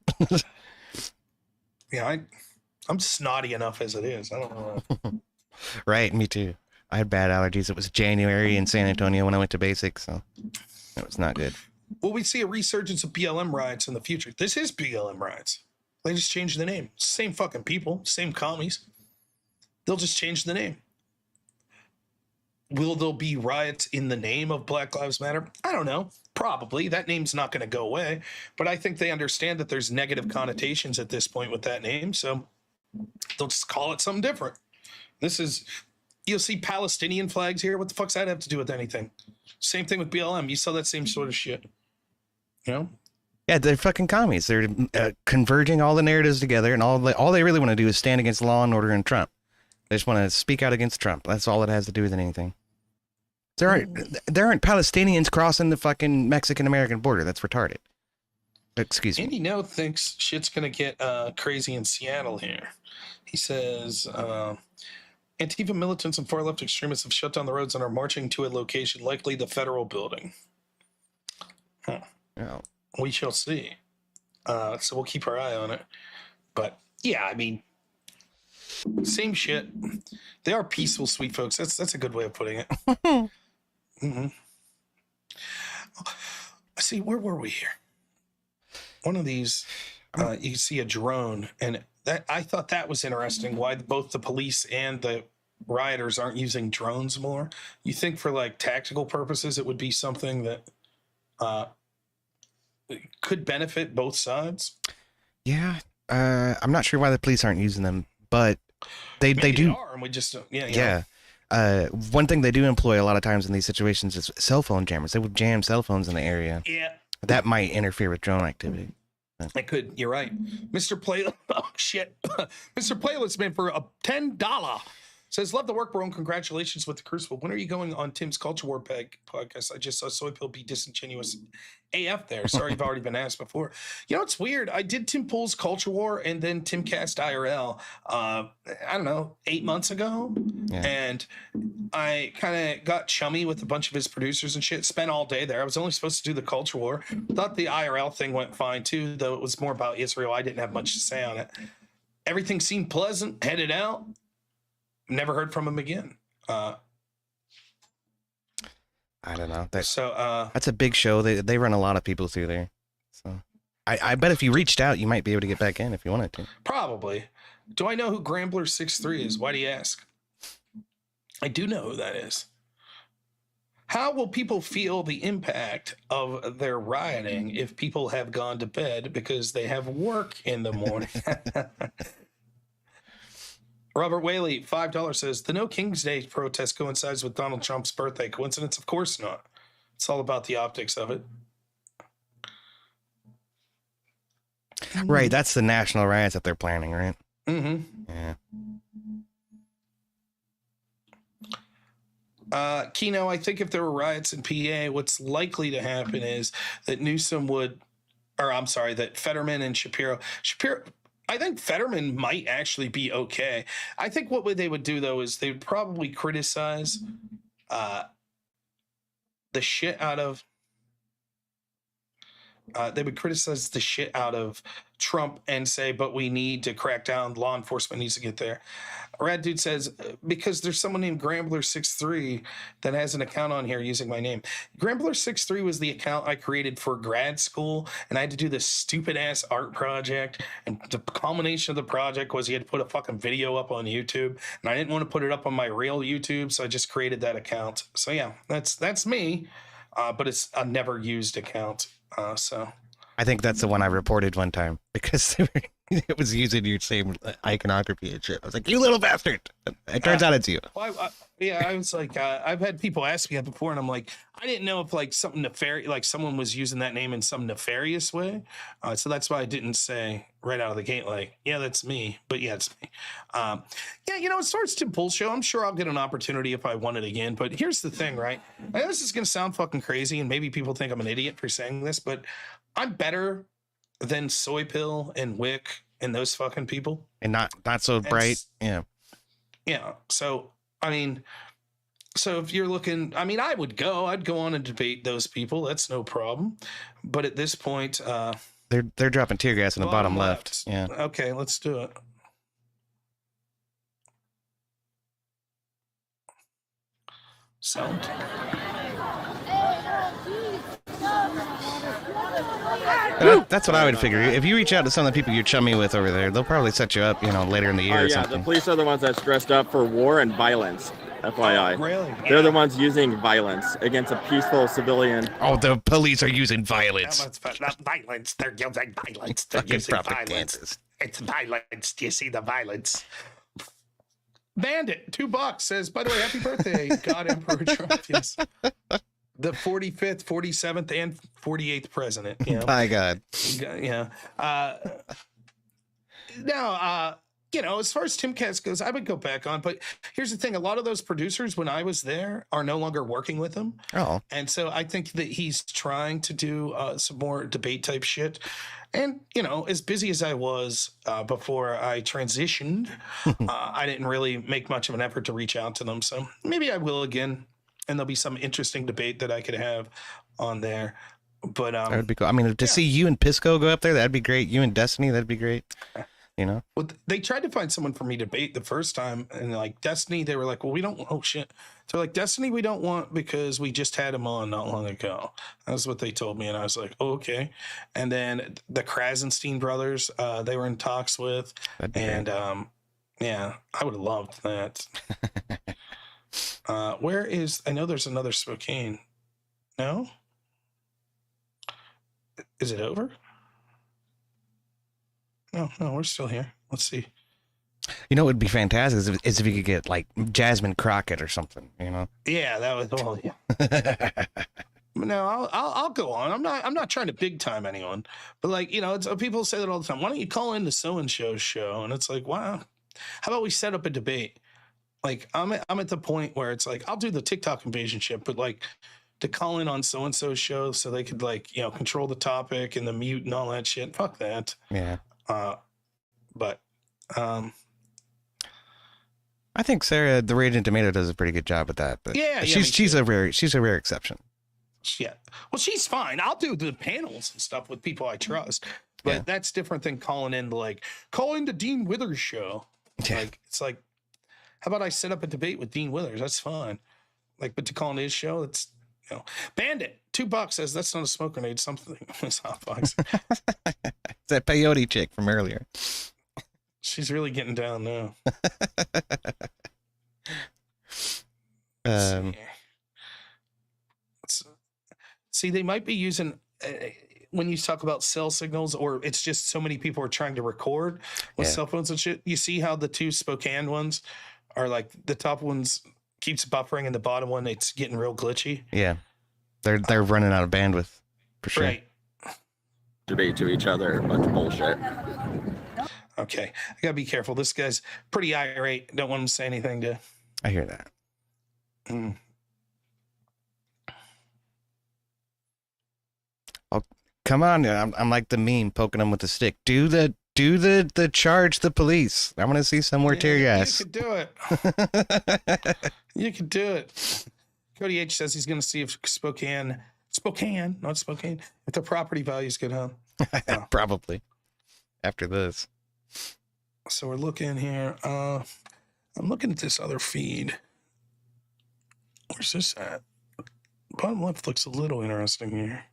Yeah, I'm snotty enough as it is. I don't know. Right, me too. I had bad allergies. It was January in San Antonio when I went to basic, so it was not good. Will we see a resurgence of BLM riots in the future? This is BLM riots. They just changed the name. Same fucking people, same commies. They'll just change the name. Will there be riots in the name of Black Lives Matter? I don't know. Probably. That name's not going to go away. But I think they understand that there's negative connotations at this point with that name, so they'll just call it something different. You'll see Palestinian flags here. What the fuck's that have to do with anything? Same thing with BLM. You saw that same sort of shit. Yeah, they're fucking commies. They're converging all the narratives together, and all they really want to do is stand against law and order and Trump. They just want to speak out against Trump. That's all it has to do with anything. There aren't Palestinians crossing the fucking Mexican-American border. That's retarded. Excuse me. Andy No thinks shit's going to get crazy in Seattle here. He says... Antifa militants and far-left extremists have shut down the roads and are marching to a location, likely the federal building. Huh. Oh. We shall see. So we'll keep our eye on it. But, yeah, I mean, same shit. They are peaceful, sweet folks. That's a good way of putting it. Mm-hmm. See, where were we here? One of these, you can see a drone, and I thought that was interesting, why both the police and the rioters aren't using drones more. You think for like tactical purposes, it would be something that could benefit both sides? Yeah. I'm not sure why the police aren't using them, but they Maybe do. are, and we just yeah. One thing they do employ a lot of times in these situations is cell phone jammers. They would jam cell phones in the area. Yeah. That might interfere with drone activity. I could. You're right. Mr. Play. Oh, shit. Mr. Playlist Man for a $10 says, love the work, bro, and congratulations with the Crucible. When are you going on Tim's Culture War podcast? I just saw Soy Pill be disingenuous AF there. Sorry, you've already been asked before. You know, it's weird. I did Tim Pool's Culture War and then Timcast IRL, I don't know, 8 months ago. Yeah. And I kind of got chummy with a bunch of his producers and shit. Spent all day there. I was only supposed to do the Culture War. Thought the IRL thing went fine too, though it was more about Israel. I didn't have much to say on it. Everything seemed pleasant. Headed out. Never heard from him again. I don't know. That's a big show. They run a lot of people through there. So I bet if you reached out, you might be able to get back in if you wanted to. Probably. Do I know who Grambler63 is? Why do you ask? I do know who that is. How will people feel the impact of their rioting if people have gone to bed because they have work in the morning? Robert Whaley, $5 says, the No King's Day protest coincides with Donald Trump's birthday. Coincidence? Of course not. It's all about the optics of it. Right. That's the national riots that they're planning, right? Mm-hmm. Yeah. Keno, I think if there were riots in PA, what's likely to happen is that that Fetterman and Shapiro, I think Fetterman might actually be okay. I think what they would do, though, is they would probably criticize the shit out of Trump and say, but we need to crack down. Law enforcement needs to get there. Rad Dude says, because there's someone named Grambler63 that has an account on here using my name. Grambler63 was the account I created for grad school, and I had to do this stupid ass art project. And the culmination of the project was you had to put a fucking video up on YouTube, and I didn't want to put it up on my real YouTube, so I just created that account. So yeah, that's me, but it's a never used account. So I think that's the one I reported one time because it was using your same iconography and shit. I was like, you little bastard. It turns out it's you. Well, I was like, I've had people ask me that before, and I'm like, I didn't know if like something nefarious, like someone was using that name in some nefarious way. So that's why I didn't say right out of the gate, like, yeah, that's me. But yeah, it's me. Yeah, as far as Tim Pool's show, I'm sure I'll get an opportunity if I want it again. But here's the thing, right? I know this is going to sound fucking crazy, and maybe people think I'm an idiot for saying this, but I'm better than Soy Pill and Wick and those fucking people. And not so bright. Yeah. Yeah. So, I mean, if you're looking, I mean, I'd go on and debate those people. That's no problem. But at this point, they're dropping tear gas in the bottom left. Yeah. Okay, let's do it. Sound. That's what I would figure. If you reach out to some of the people you're chummy with over there, they'll probably set you up, later in the year or something. The police are the ones that's dressed up for war and violence. FYI. Really? They're the ones using violence against a peaceful civilian. Oh, the police are using violence. Not violence. They're using violence. They're Fucking using propagandist. violence. It's violence. Do you see the violence? Bandit, $2 says, by the way, happy birthday, God Emperor Trump. Yes. The 45th, 47th, and 48th president. My God. Yeah. Now, as far as Timcast goes, I would go back on. But here's the thing. A lot of those producers, when I was there, are no longer working with him. Oh. And so I think that he's trying to do some more debate type shit. And, as busy as I was before I transitioned, I didn't really make much of an effort to reach out to them. So maybe I will again. And there'll be some interesting debate that I could have on there. But that would be cool. I mean, to see you and Pisco go up there, that'd be great. You and Destiny, that'd be great. Well, they tried to find someone for me to debate the first time, and like Destiny, they were like, well, we don't. Oh shit! They're like, Destiny, we don't want because we just had him on not long ago. That's what they told me, and I was like, oh, okay. And then the Krasenstein brothers, they were in talks with, and yeah, I would have loved that. Where is? I know there's another Spokane. No, is it over? No, we're still here. Let's see. You know, what would be fantastic is if you could get like Jasmine Crockett or something. You know. Yeah, that was well. Yeah. No, I'll go on. I'm not trying to big time anyone, but like it's people say that all the time. Why don't you call in the so and so's show? And it's like, wow, how about we set up a debate? Like I'm at the point where it's like I'll do the TikTok invasion shit, but like to call in on so and so's show so they could like control the topic and the mute and all that shit. Fuck that. Yeah. But I think Sarah, the Raging Tomato, does a pretty good job with that. But yeah, she's a rare exception. Yeah. Well, she's fine. I'll do the panels and stuff with people I trust. But that's different than calling in to Dean Withers' show. Yeah. Like, it's like, how about I set up a debate with Dean Withers? That's fine. Like, but to call in his show, it's, Bandit, $2 says that's not a smoke grenade, something. It's hot box. It's that peyote chick from earlier. She's really getting down now. See, they might be using when you talk about cell signals, or it's just so many people are trying to record with cell phones and shit. You see how the two Spokane ones are like the top one's keeps buffering and the bottom one it's getting real glitchy. Yeah, they're running out of bandwidth for sure. Right. Debate to each other, a bunch of bullshit. Okay, I gotta be careful. This guy's pretty irate. Don't want him to say anything to. I hear that. Oh, come on! I'm like the meme poking him with the stick. Do the charge the police. I want to see some more tear gas. You could do it. You could do it. Cody H says he's going to see if Spokane, not Spokane, if the property values get up. Probably after this. So we're looking here. I'm looking at this other feed. Where's this at? Bottom left looks a little interesting here.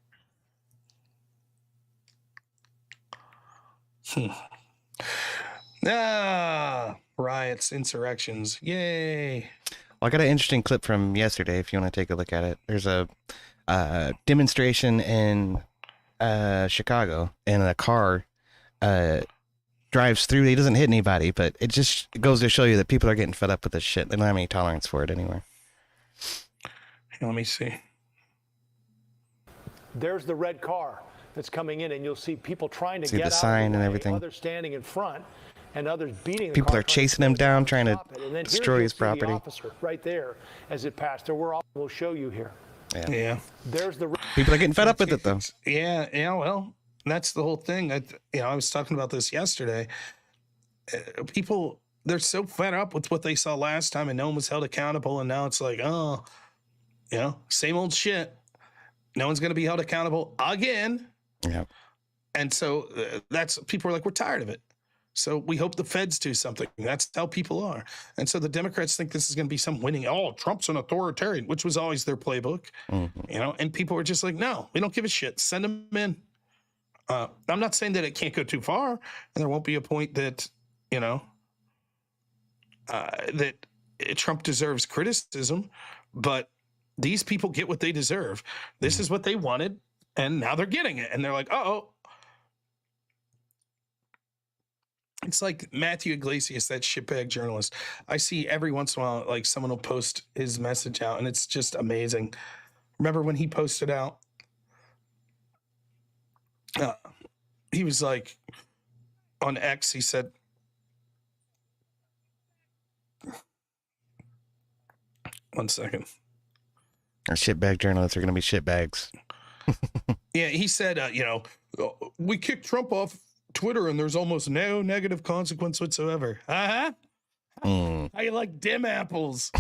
Riots, insurrections. Yay. Well, I got an interesting clip from yesterday if you want to take a look at it. There's a demonstration in Chicago, and a car drives through. He doesn't hit anybody, but it just goes to show you that people are getting fed up with this shit. They don't have any tolerance for it anymore. Let me see. There's the red car that's coming in, and you'll see people trying to see get the out sign of the and way, everything. others standing in front, and others beating. People the car, are chasing him down, trying to destroy his property. The officer right there as it passed. There, we'll show you here. Yeah. There's the people are getting fed up with it though. Yeah. Well, that's the whole thing. I was talking about this yesterday. People, they're so fed up with what they saw last time, and no one was held accountable. And now it's like, same old shit. No one's going to be held accountable again. Yeah. And so that's people are like, we're tired of it. So we hope the feds do something. That's how people are. And so the Democrats think this is going to be some winning. Oh, Trump's an authoritarian, which was always their playbook. Mm-hmm. And people are just like, no, we don't give a shit. Send them in. I'm not saying that it can't go too far, and there won't be a point that, that Trump deserves criticism, but these people get what they deserve. This is what they wanted, and now they're getting it. And they're like, uh-oh. It's like Matthew Iglesias, that shitbag journalist. I see every once in a while, like someone will post his message out, and it's just amazing. Remember when he posted out? He was like, on X, he said, one second. Our shitbag journalists are going to be shitbags. Yeah, he said, we kicked Trump off Twitter and there's almost no negative consequence whatsoever. How you like dim apples?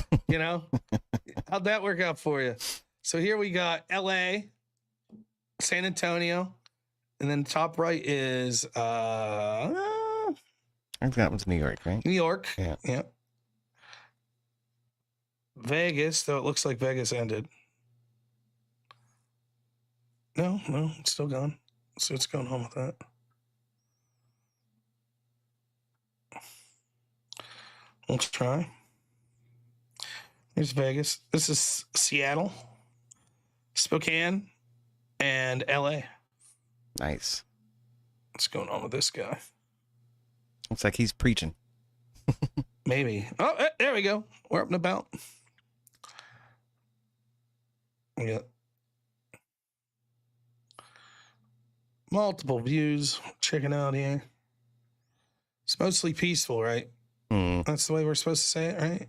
How'd that work out for you? So here we got LA, San Antonio, and then top right is I think that was New York, right? New York. Yeah. Vegas, though it looks like Vegas ended. No, it's still gone. So it's going home with that. Let's try. Here's Vegas. This is Seattle, Spokane, and LA. Nice. What's going on with this guy? Looks like he's preaching. Maybe. Oh, there we go. We're up and about. Yeah. Multiple views. Checking out here. It's mostly peaceful, right? That's the way we're supposed to say it, right?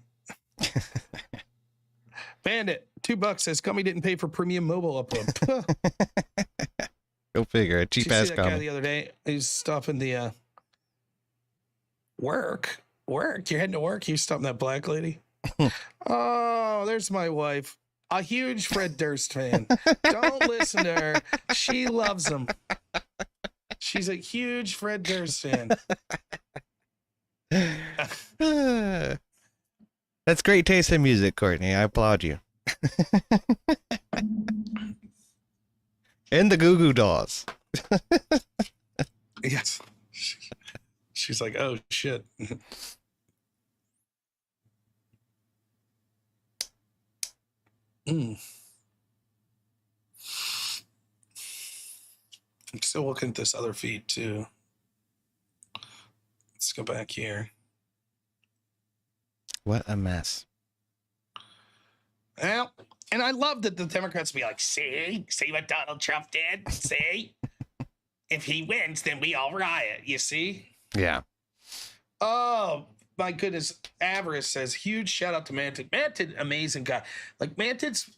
Bandit, $2 says Gummy didn't pay for premium mobile upload. Go figure. A cheap ass that guy comment. the other day. He's stopping the work. You're heading to work. You stopping that black lady. Oh, there's my wife. A huge Fred Durst fan. Don't listen to her. She loves him. She's a huge Fred Durst fan. That's great taste in music, Courtney. I applaud you. And the Goo Goo Dolls. Yes. She's like, oh, shit. I'm still looking at this other feed, too. Let's go back here. What a mess. Well, and I love that the Democrats be like, see what Donald Trump did? See? If he wins, then we all riot, you see? Yeah. Oh, my goodness. Avarice says, huge shout out to Mantid. Mantid, amazing guy. Like, Mantid's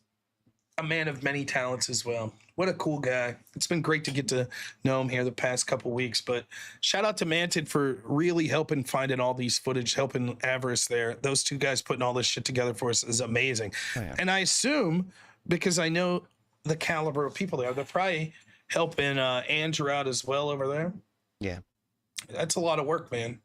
a man of many talents as well. What a cool guy. It's been great to get to know him here the past couple weeks, but shout out to Mantid for really helping finding all these footage, helping Avarice there. Those two guys putting all this shit together for us is amazing. Oh, yeah. And I assume, because I know the caliber of people there, they're probably helping Andrew out as well over there. Yeah. That's a lot of work, man.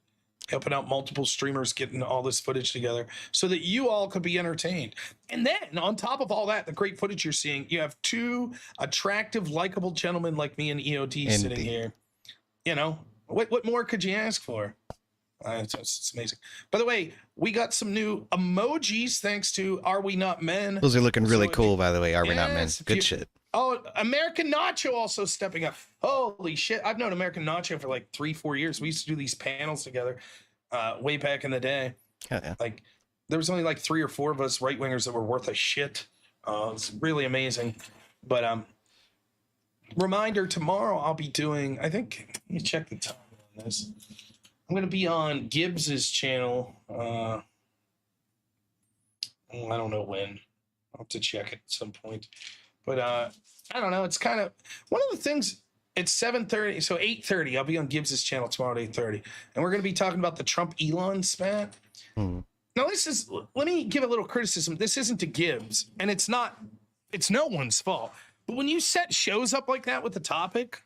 Helping out multiple streamers, getting all this footage together so that you all could be entertained. And then on top of all that, the great footage you're seeing, you have two attractive, likable gentlemen like me and EOD sitting here. You know, what more could you ask for? It's amazing. By the way, we got some new emojis thanks to Are We Not Men? Those are looking really cool, by the way. Are We Not Men? Good shit. Oh, American Nacho also stepping up. Holy shit. I've known American Nacho for like 3-4 years. We used to do these panels together way back in the day. Yeah. Like, there was only like 3 or 4 of us right wingers that were worth a shit. It's really amazing. But reminder, tomorrow I'll be doing, I think, let me check the time on this. I'm going to be on Gibbs's channel. I don't know when. I'll have to check it at some point. But I don't know. It's kind of one of the things. It's 7:30, so 8:30. I'll be on Gibbs's channel tomorrow at 8:30, and we're going to be talking about the Trump-Elon spat. Now, this is. Let me give a little criticism. This isn't to Gibbs, and it's not. It's no one's fault. But when you set shows up like that with the topic,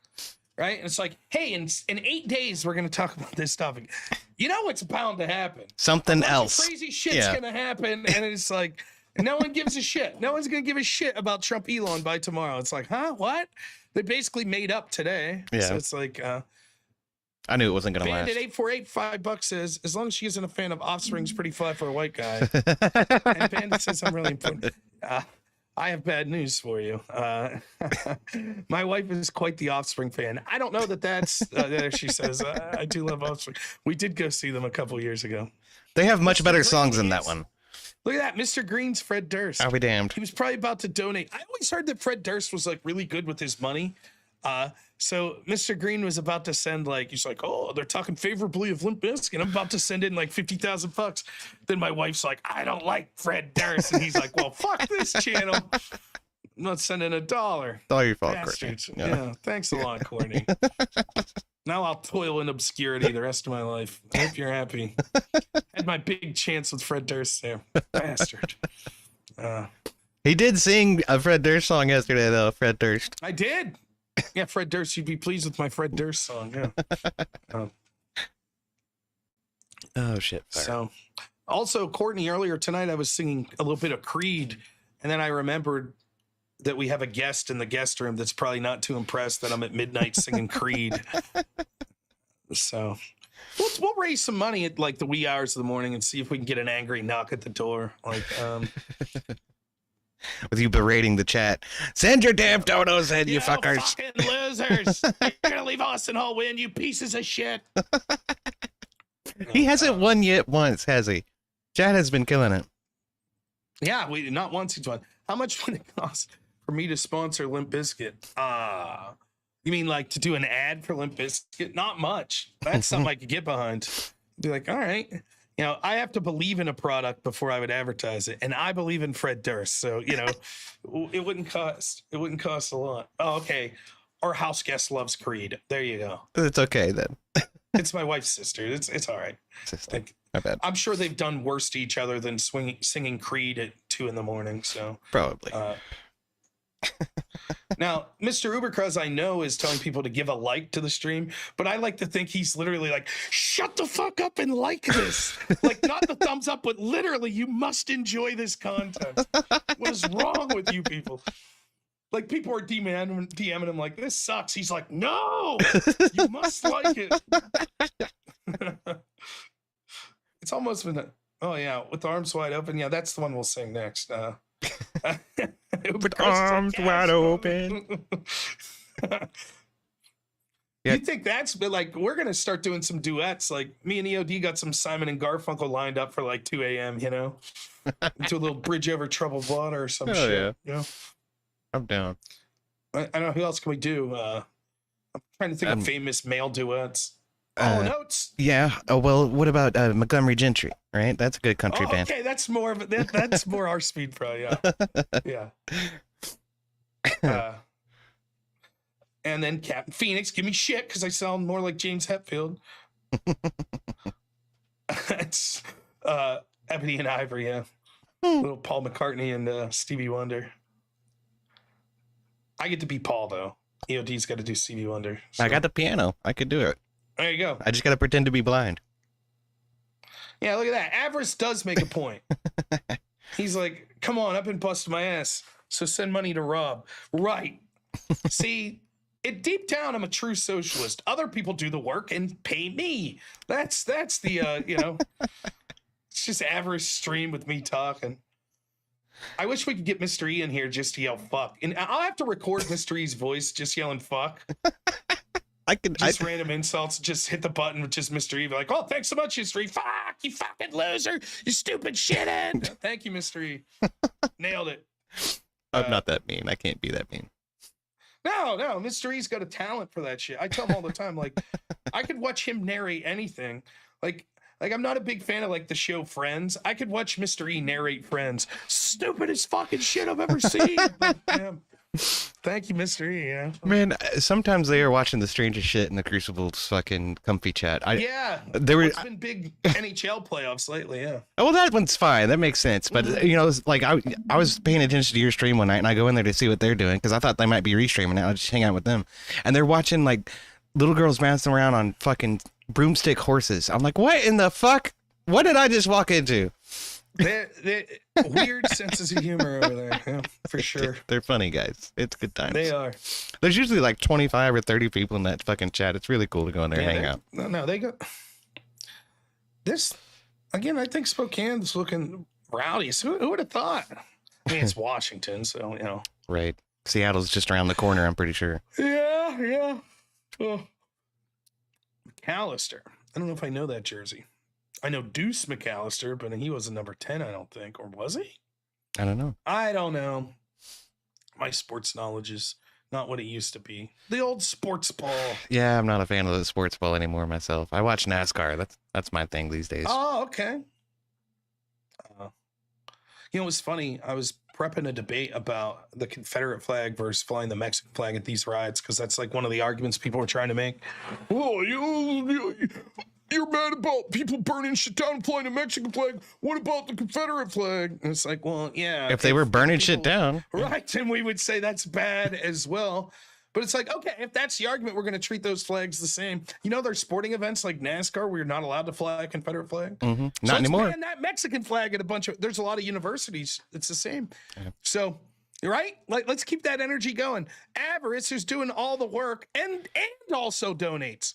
right? And it's like, hey, in 8 days we're going to talk about this topic. You know it's bound to happen. Something else. Crazy shit's going to happen, and it's like. No one gives a shit. No one's going to give a shit about Trump Elon by tomorrow. It's like, huh? What? They basically made up today. Yeah. So it's like, I knew it wasn't going to last. Bandit 848 $5 says, as long as she isn't a fan of Offspring's pretty fly for a white guy. And Bandit says, I'm really important. I have bad news for you. My wife is quite the Offspring fan. I don't know that that's, there she says, I do love Offspring. We did go see them a couple years ago. They have much better songs than that one. Look at that, Mr. Green's Fred Durst. I'll be damned. He was probably about to donate. I always heard that Fred Durst was like really good with his money. So Mr. Green was about to send he's like, oh, they're talking favorably of Limp Bizkit. I'm about to send in like $50,000. Then my wife's like, I don't like Fred Durst, and he's like, well, fuck this channel. I'm not sending $1. It's all your fault, Courtney. Yeah, thanks a lot, Courtney. Now I'll toil in obscurity the rest of my life. I hope you're happy. Had my big chance with Fred Durst there. Bastard. He did sing a Fred Durst song yesterday, though. Fred Durst. I did. Yeah, Fred Durst. You'd be pleased with my Fred Durst song. Yeah. Oh, shit. Sorry. So, also, Courtney, earlier tonight, I was singing a little bit of Creed, and then I remembered that we have a guest in the guest room that's probably not too impressed that I'm at midnight singing Creed. So we'll raise some money at like the wee hours of the morning and see if we can get an angry knock at the door. Like, with you berating the chat. Send your damn donos in, you fuckers. Fucking losers. You're going to leave Austin Hall win, you pieces of shit. He hasn't won yet once, has he? Chad has been killing it. Yeah, not once he's won. How much would it cost for me to sponsor Limp Bizkit? You mean like to do an ad for Limp Bizkit? Not much. That's something I could get behind. Be like, all right. You know, I have to believe in a product before I would advertise it. And I believe in Fred Durst. So, you know, it wouldn't cost a lot. Oh, okay. Our house guest loves Creed. There you go. It's okay then. It's my wife's sister. It's all right. Sister. Like, I bet. I'm sure they've done worse to each other than singing Creed at 2 a.m. So Probably. Now, Mr. Ubercruz, I know, is telling people to give a like to the stream, but I like to think he's literally like, shut the fuck up and like this. Like, not the thumbs up, but literally, you must enjoy this content. What is wrong with you people? Like, people are DMing him like, this sucks. He's like, no, you must like it. It's almost been oh yeah, with arms wide open. Yeah, that's the one we'll sing next. With arms wide open. You think that's like, we're gonna start doing some duets? Like me and EOD got some Simon and Garfunkel lined up for like 2 a.m. You know, into a little Bridge Over Troubled Water or some shit. Yeah. You know, I'm down. I don't know, who else can we do? I'm trying to think of famous male duets. Notes. Yeah. Oh well. What about Montgomery Gentry? Right. That's a good country band. Okay, that's more of that's more our speed, pro. Yeah. Yeah. And then Captain Phoenix, give me shit because I sound more like James Hetfield. It's Ebony and Ivory, yeah. Little Paul McCartney and Stevie Wonder. I get to be Paul though. EOD's got to do Stevie Wonder. So. I got the piano. I could do it. There you go. I just got to pretend to be blind. Yeah, look at that. Avarice does make a point. He's like, come on up and bust my ass. So send money to Rob. Right. See, deep down, I'm a true socialist. Other people do the work and pay me. That's the, you know, it's just Avarice stream with me talking. I wish we could get Mr. E in here just to yell fuck. And I'll have to record Mr. E's voice just yelling fuck. Random insults, just hit the button with just Mr. E. Like, oh, thanks so much, Mr. E. Fuck, you fucking loser. You stupid shithead. Thank you, Mr. E. Nailed it. I'm not that mean. I can't be that mean. No, Mr. E's got a talent for that shit. I tell him all the time, like, I could watch him narrate anything. Like I'm not a big fan of like the show Friends. I could watch Mr. E narrate Friends. Stupidest fucking shit I've ever seen. But, damn. Thank you, Mr. E. Yeah. Man, sometimes they are watching the strangest shit in the Crucible's fucking comfy chat. It's been big NHL playoffs lately. Yeah. Oh, well, that one's fine. That makes sense. But you know, it's like I was paying attention to your stream one night, and I go in there to see what they're doing because I thought they might be restreaming it. I just hang out with them, and they're watching like little girls bouncing around on fucking broomstick horses. I'm like, what in the fuck? What did I just walk into? They're weird senses of humor over there, yeah, for sure. They're funny guys. It's good times. They are. There's usually like 25 or 30 people in that fucking chat. It's really cool to go in there and hang out. No, they go. This again. I think Spokane's looking rowdy. So who would have thought? I mean, it's Washington, so you know. Right. Seattle's just around the corner. I'm pretty sure. Yeah. Oh. McAllister. I don't know if I know that jersey. I know Deuce McAllister, but he wasn't number 10, I don't think. Or was he? I don't know. My sports knowledge is not what it used to be. The old sports ball. Yeah, I'm not a fan of the sports ball anymore myself. I watch NASCAR. That's my thing these days. Oh, okay. You know, it was funny. I was prepping a debate about the Confederate flag versus flying the Mexican flag at these riots because that's like one of the arguments people were trying to make. Oh, you're mad about people burning shit down and flying the Mexican flag. What about the Confederate flag? And it's like, well, yeah. If they were burning shit down. Right, then we would say that's bad as well. But it's like, okay, if that's the argument, we're going to treat those flags the same. You know, there's sporting events like NASCAR where you're not allowed to fly a Confederate flag. Mm-hmm. Not anymore. And that Mexican flag at there's a lot of universities. It's the same. Yeah. So, right? Like, let's keep that energy going. Avarice, who's doing all the work and also donates.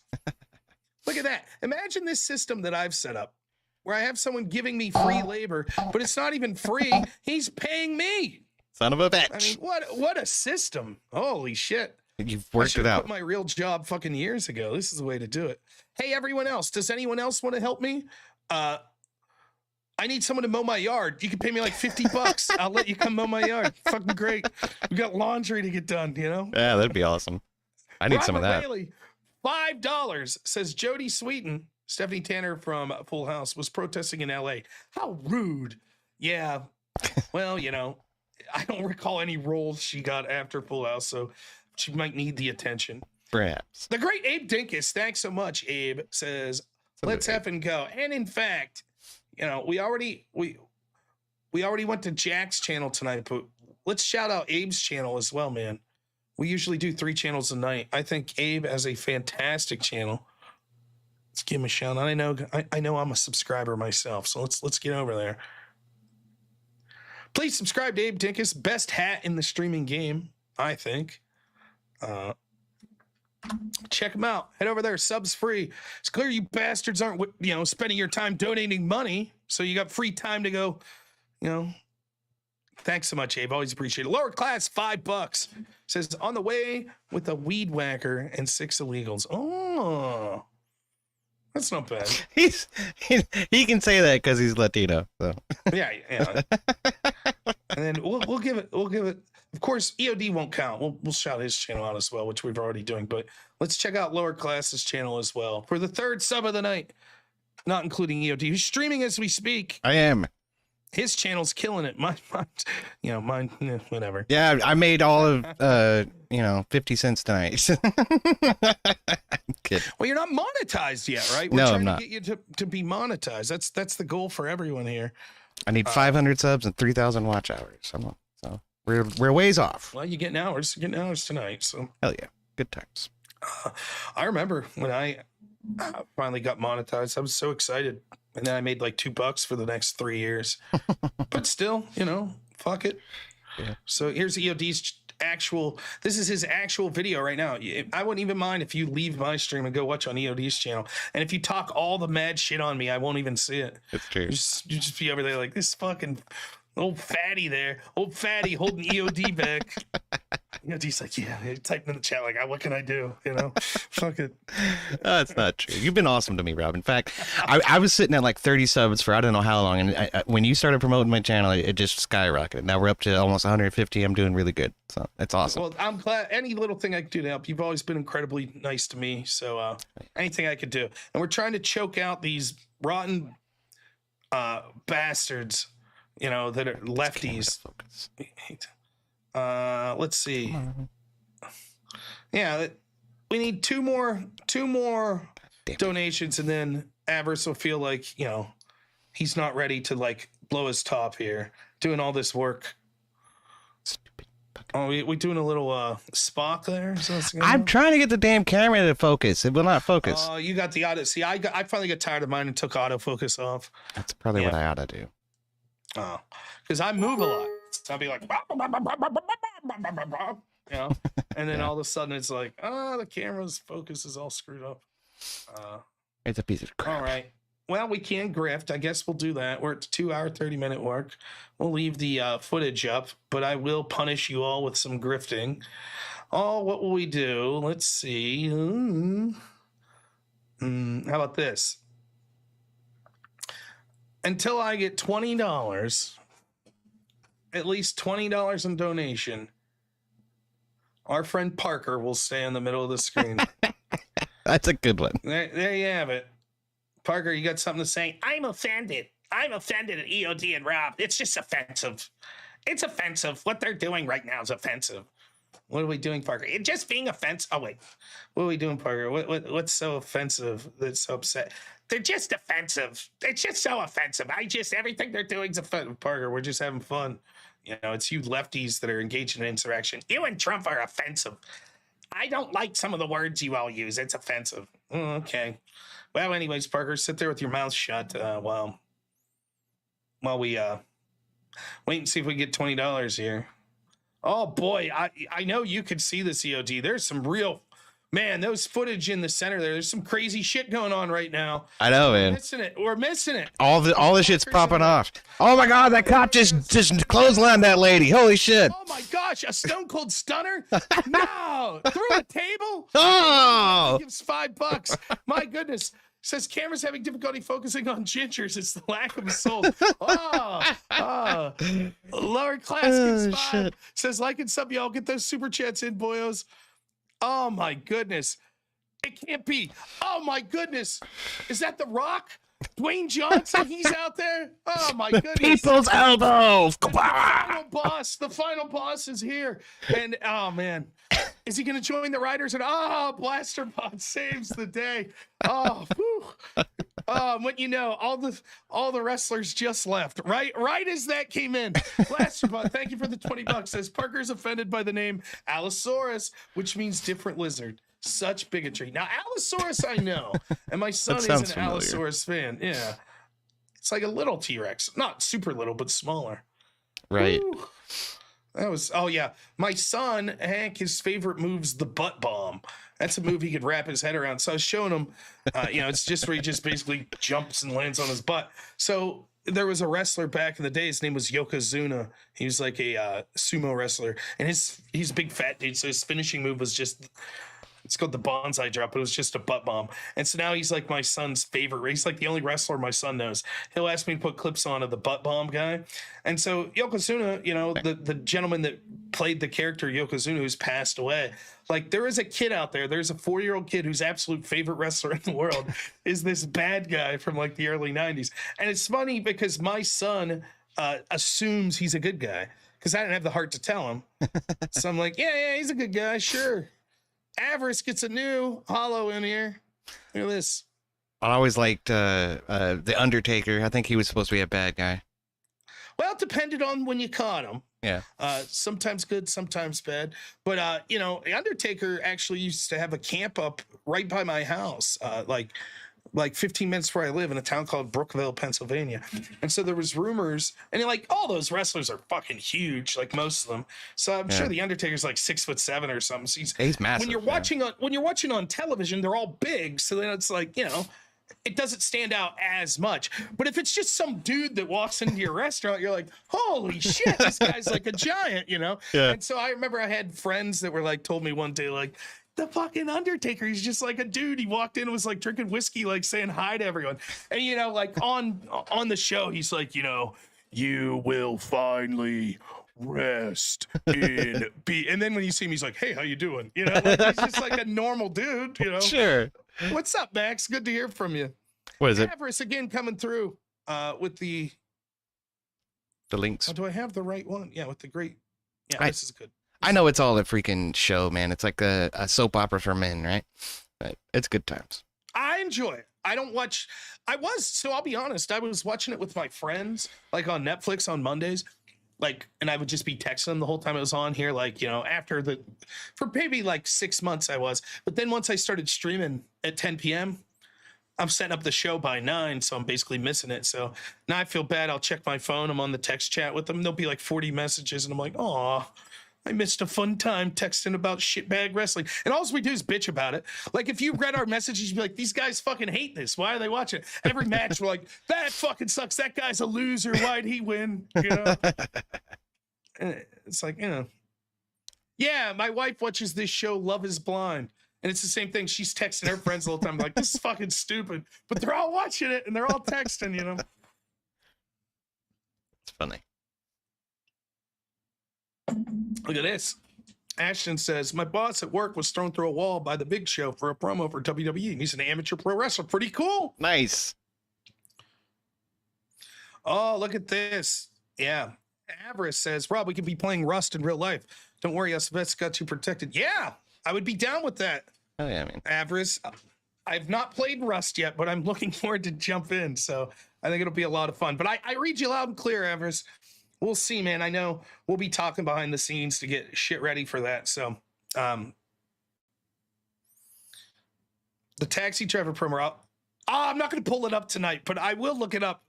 Look at that. Imagine this system that I've set up where I have someone giving me free labor, but it's not even free. He's paying me. Son of a bitch. I mean, what a system. Holy shit. You've I worked should it have out. quit my real job fucking years ago. This is the way to do it. Hey, everyone else, does anyone else want to help me? I need someone to mow my yard. You can pay me like $50. I'll let you come mow my yard. Fucking great. We got laundry to get done, you know? Yeah, that'd be awesome. I need some of that. Bailey, $5 says Jody Sweeten. Stephanie Tanner from Full House was protesting in LA. How rude. Yeah. Well, you know, I don't recall any roles she got after Full House, so she might need the attention. Perhaps. The great Abe Dinkus, thanks so much, Abe, says, let's effing go. And in fact, you know, we already went to Jack's channel tonight, but let's shout out Abe's channel as well, man. We usually do 3 channels a night. I think Abe has a fantastic channel. Let's give him a shout out. I know I'm a subscriber myself, so let's get over there. Please subscribe to Abe Dinkus, best hat in the streaming game, I think. Check them out. Head over there. Subs free. It's clear you bastards aren't, you know, spending your time donating money, so you got free time to go, you know. Thanks so much, Abe. Always appreciate it. Lower class, $5. Says on the way with a weed whacker and 6 illegals. Oh, that's not bad. He can say that because he's Latino. So Yeah. And then we'll give it. Of course, EOD won't count. We'll shout his channel out as well, which we've already doing. But let's check out Lower Class's channel as well for the 3rd sub of the night, not including EOD, who's streaming as we speak. I am. His channel's killing it. Mine, whatever. Yeah, I made all of 50 cents tonight. Kidding. Well, you're not monetized yet, right? No, trying I'm not. to get you to be monetized. That's the goal for everyone here. I need 500 subs and 3,000 watch hours. So we're ways off. Well, you're getting hours. You're getting hours tonight. So Hell yeah, good times. I remember when I finally got monetized. I was so excited, and then I made like $2 for the next 3 years. But still, you know, fuck it. Yeah. So here's EOD's actual. This is his actual video right now. I wouldn't even mind if you leave my stream and go watch on EOD's channel. And if you talk all the mad shit on me, I won't even see it. It's true. You just be over there like this fucking old fatty there, old fatty holding EOD back. EOD's like, yeah, typing in the chat like, what can I do? You know, fuck it. That's not true. You've been awesome to me, Rob. In fact, I was sitting at like 30 subs for I don't know how long, and when you started promoting my channel, it just skyrocketed. Now we're up to almost 150. I'm doing really good, so that's awesome. Well, I'm glad any little thing I can do to help. You've always been incredibly nice to me, so anything I could do. And we're trying to choke out these rotten bastards, you know, that are lefties. Let's see. Yeah, we need two more donations, and then Avarice will feel like, you know, he's not ready to like blow his top here, doing all this work. Oh, we doing a little Spock there? I'm trying to get the damn camera to focus. It will not focus. Oh, you got the auto. See, I finally got tired of mine and took autofocus off. That's probably what I ought to do. Oh, because I move a lot. So I'll be like, you know, and then all of a sudden it's like, the camera's focus is all screwed up. It's a piece of crap. All right. Well, we can grift. I guess we'll do that. We're at 2 hour, 30-minute mark. We'll leave the footage up, but I will punish you all with some grifting. Oh, what will we do? Let's see. How about this? Until I get $20, at least $20 in donation, our friend Parker will stay in the middle of the screen. That's a good one. There you have it. Parker, you got something to say? I'm offended. I'm offended at EOD and Rob. It's just offensive. It's offensive. What they're doing right now is offensive. What are we doing, Parker? It just being offensive. Oh, wait. What are we doing, Parker? What's so offensive that's so upset? They're just offensive. It's just so offensive. Everything they're doing is offensive, Parker. We're just having fun. You know, it's you lefties that are engaged in insurrection. You and Trump are offensive. I don't like some of the words you all use. It's offensive. Okay. Well, anyways, Parker, sit there with your mouth shut while we wait and see if we get $20 here. Oh boy, I know you could see this, EOD. There's some real, man, those footage in the center there's some crazy shit going on right now. I know, man. We're missing it. All the shit's popping off. Oh my God, that cop just clotheslined that lady. Holy shit. Oh my God, gosh, a Stone Cold Stunner? No, through a table? Oh, Gives $5. My goodness. Says camera's having difficulty focusing on gingers. It's the lack of a soul. Lower class gives 5. shit. Says like and sub, y'all. Get those super chats in, boyos. Oh my goodness. It can't be. Oh my goodness. Is that The Rock? Dwayne Johnson, he's out there. Oh my goodness. People's elbow. The final boss is here. And oh man. Is he gonna join the Riders? And Blasterbot saves the day. Oh, whew. What you know, all the wrestlers just left. Right as that came in. Blasterbot, thank you for the $20. Says Parker's offended by the name Allosaurus, which means different lizard. Such bigotry. Now, Allosaurus, I know, and my son is an familiar. Allosaurus fan. Yeah, it's like a little T-Rex, not super little, but smaller. Right. Woo. That was. Oh yeah, my son Hank. His favorite move's the butt bomb. That's a move he could wrap his head around. So I was showing him. It's just where he just basically jumps and lands on his butt. So there was a wrestler back in the day. His name was Yokozuna. He was like a sumo wrestler, and he's a big fat dude. So his finishing move was just. It's called the bonsai drop. It was just a butt bomb. And so now he's like my son's favorite. He's like the only wrestler my son knows. He'll ask me to put clips on of the butt bomb guy. And so Yokozuna, the gentleman that played the character Yokozuna who's passed away, like there is a kid out there. There's a 4-year-old kid whose absolute favorite wrestler in the world is this bad guy from like the early 90s. And it's funny because my son assumes he's a good guy because I didn't have the heart to tell him. So I'm like, yeah, he's a good guy. Sure. Avarice gets a new hollow in here. Look at this. I always liked the Undertaker. I think he was supposed to be a bad guy. Well, it depended on when you caught him. Yeah. Sometimes good, sometimes bad. But the Undertaker actually used to have a camp up right by my house, like 15 minutes where I live in a town called Brookville, Pennsylvania. And so there was rumors, and like all those wrestlers are fucking huge, like most of them. So I'm sure the Undertaker's like 6'7" or something. So he's massive. When you're watching on television, they're all big. So then it's like, it doesn't stand out as much. But if it's just some dude that walks into your restaurant, you're like, holy shit, this guy's like a giant, Yeah. And so I remember I had friends that were like, told me one day, like, the fucking Undertaker, he's just like a dude. He walked in and was like drinking whiskey, like saying hi to everyone. And, like on the show, he's like, you will finally rest in peace. And then when you see him, he's like, hey, how you doing? Like, he's just like a normal dude, Sure. What's up, Max? Good to hear from you. What is it? Avarice again coming through with the links. Oh, do I have the right one? Yeah, with the great. Yeah, this is good. I know it's all a freaking show, man. It's like a soap opera for men, right? But it's good times. I enjoy it. I don't watch. So I'll be honest. I was watching it with my friends, like on Netflix on Mondays, and I would just be texting them the whole time it was on here, after for maybe like 6 months I was. But then once I started streaming at 10 p.m., I'm setting up the show by 9, so I'm basically missing it. So now I feel bad. I'll check my phone. I'm on the text chat with them. There'll be like 40 messages, and I'm like, aw. I missed a fun time texting about shitbag wrestling. And all we do is bitch about it. Like, if you read our messages, you'd be like, these guys fucking hate this. Why are they watching it? Every match, we're like, that fucking sucks. That guy's a loser. Why'd he win? And it's like, Yeah, my wife watches this show, Love is Blind. And it's the same thing. She's texting her friends all the time, like, this is fucking stupid. But they're all watching it, and they're all texting, It's funny. Look at this. Ashton says, my boss at work was thrown through a wall by the Big Show for a promo for WWE. He's an amateur pro wrestler. Pretty cool. Nice. Oh, look at this. Yeah. Avarice says, Rob, we could be playing Rust in real life. Don't worry, Svet's got you protected. Yeah, I would be down with that. Oh, yeah, man. Avarice, I've not played Rust yet, but I'm looking forward to jump in. So I think it'll be a lot of fun. But I read you loud and clear, Avarice. We'll see, man. I know we'll be talking behind the scenes to get shit ready for that. So, the taxi driver promo. I'm not going to pull it up tonight, but I will look it up.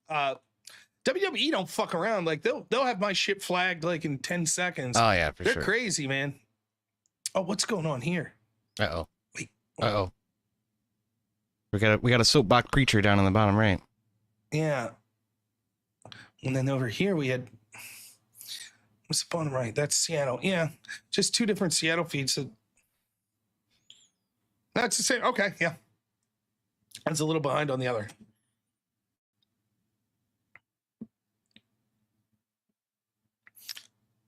WWE don't fuck around. Like they'll have my shit flagged like in 10 seconds. Oh yeah, for sure. They're crazy, man. Oh, what's going on here? Uh-oh. Wait. Uh-oh. We got a soapbox preacher down on the bottom right. Yeah. And then over here we had What's the bottom right? That's Seattle. Yeah, just two different Seattle feeds. That's the same. Okay, yeah. That's a little behind on the other.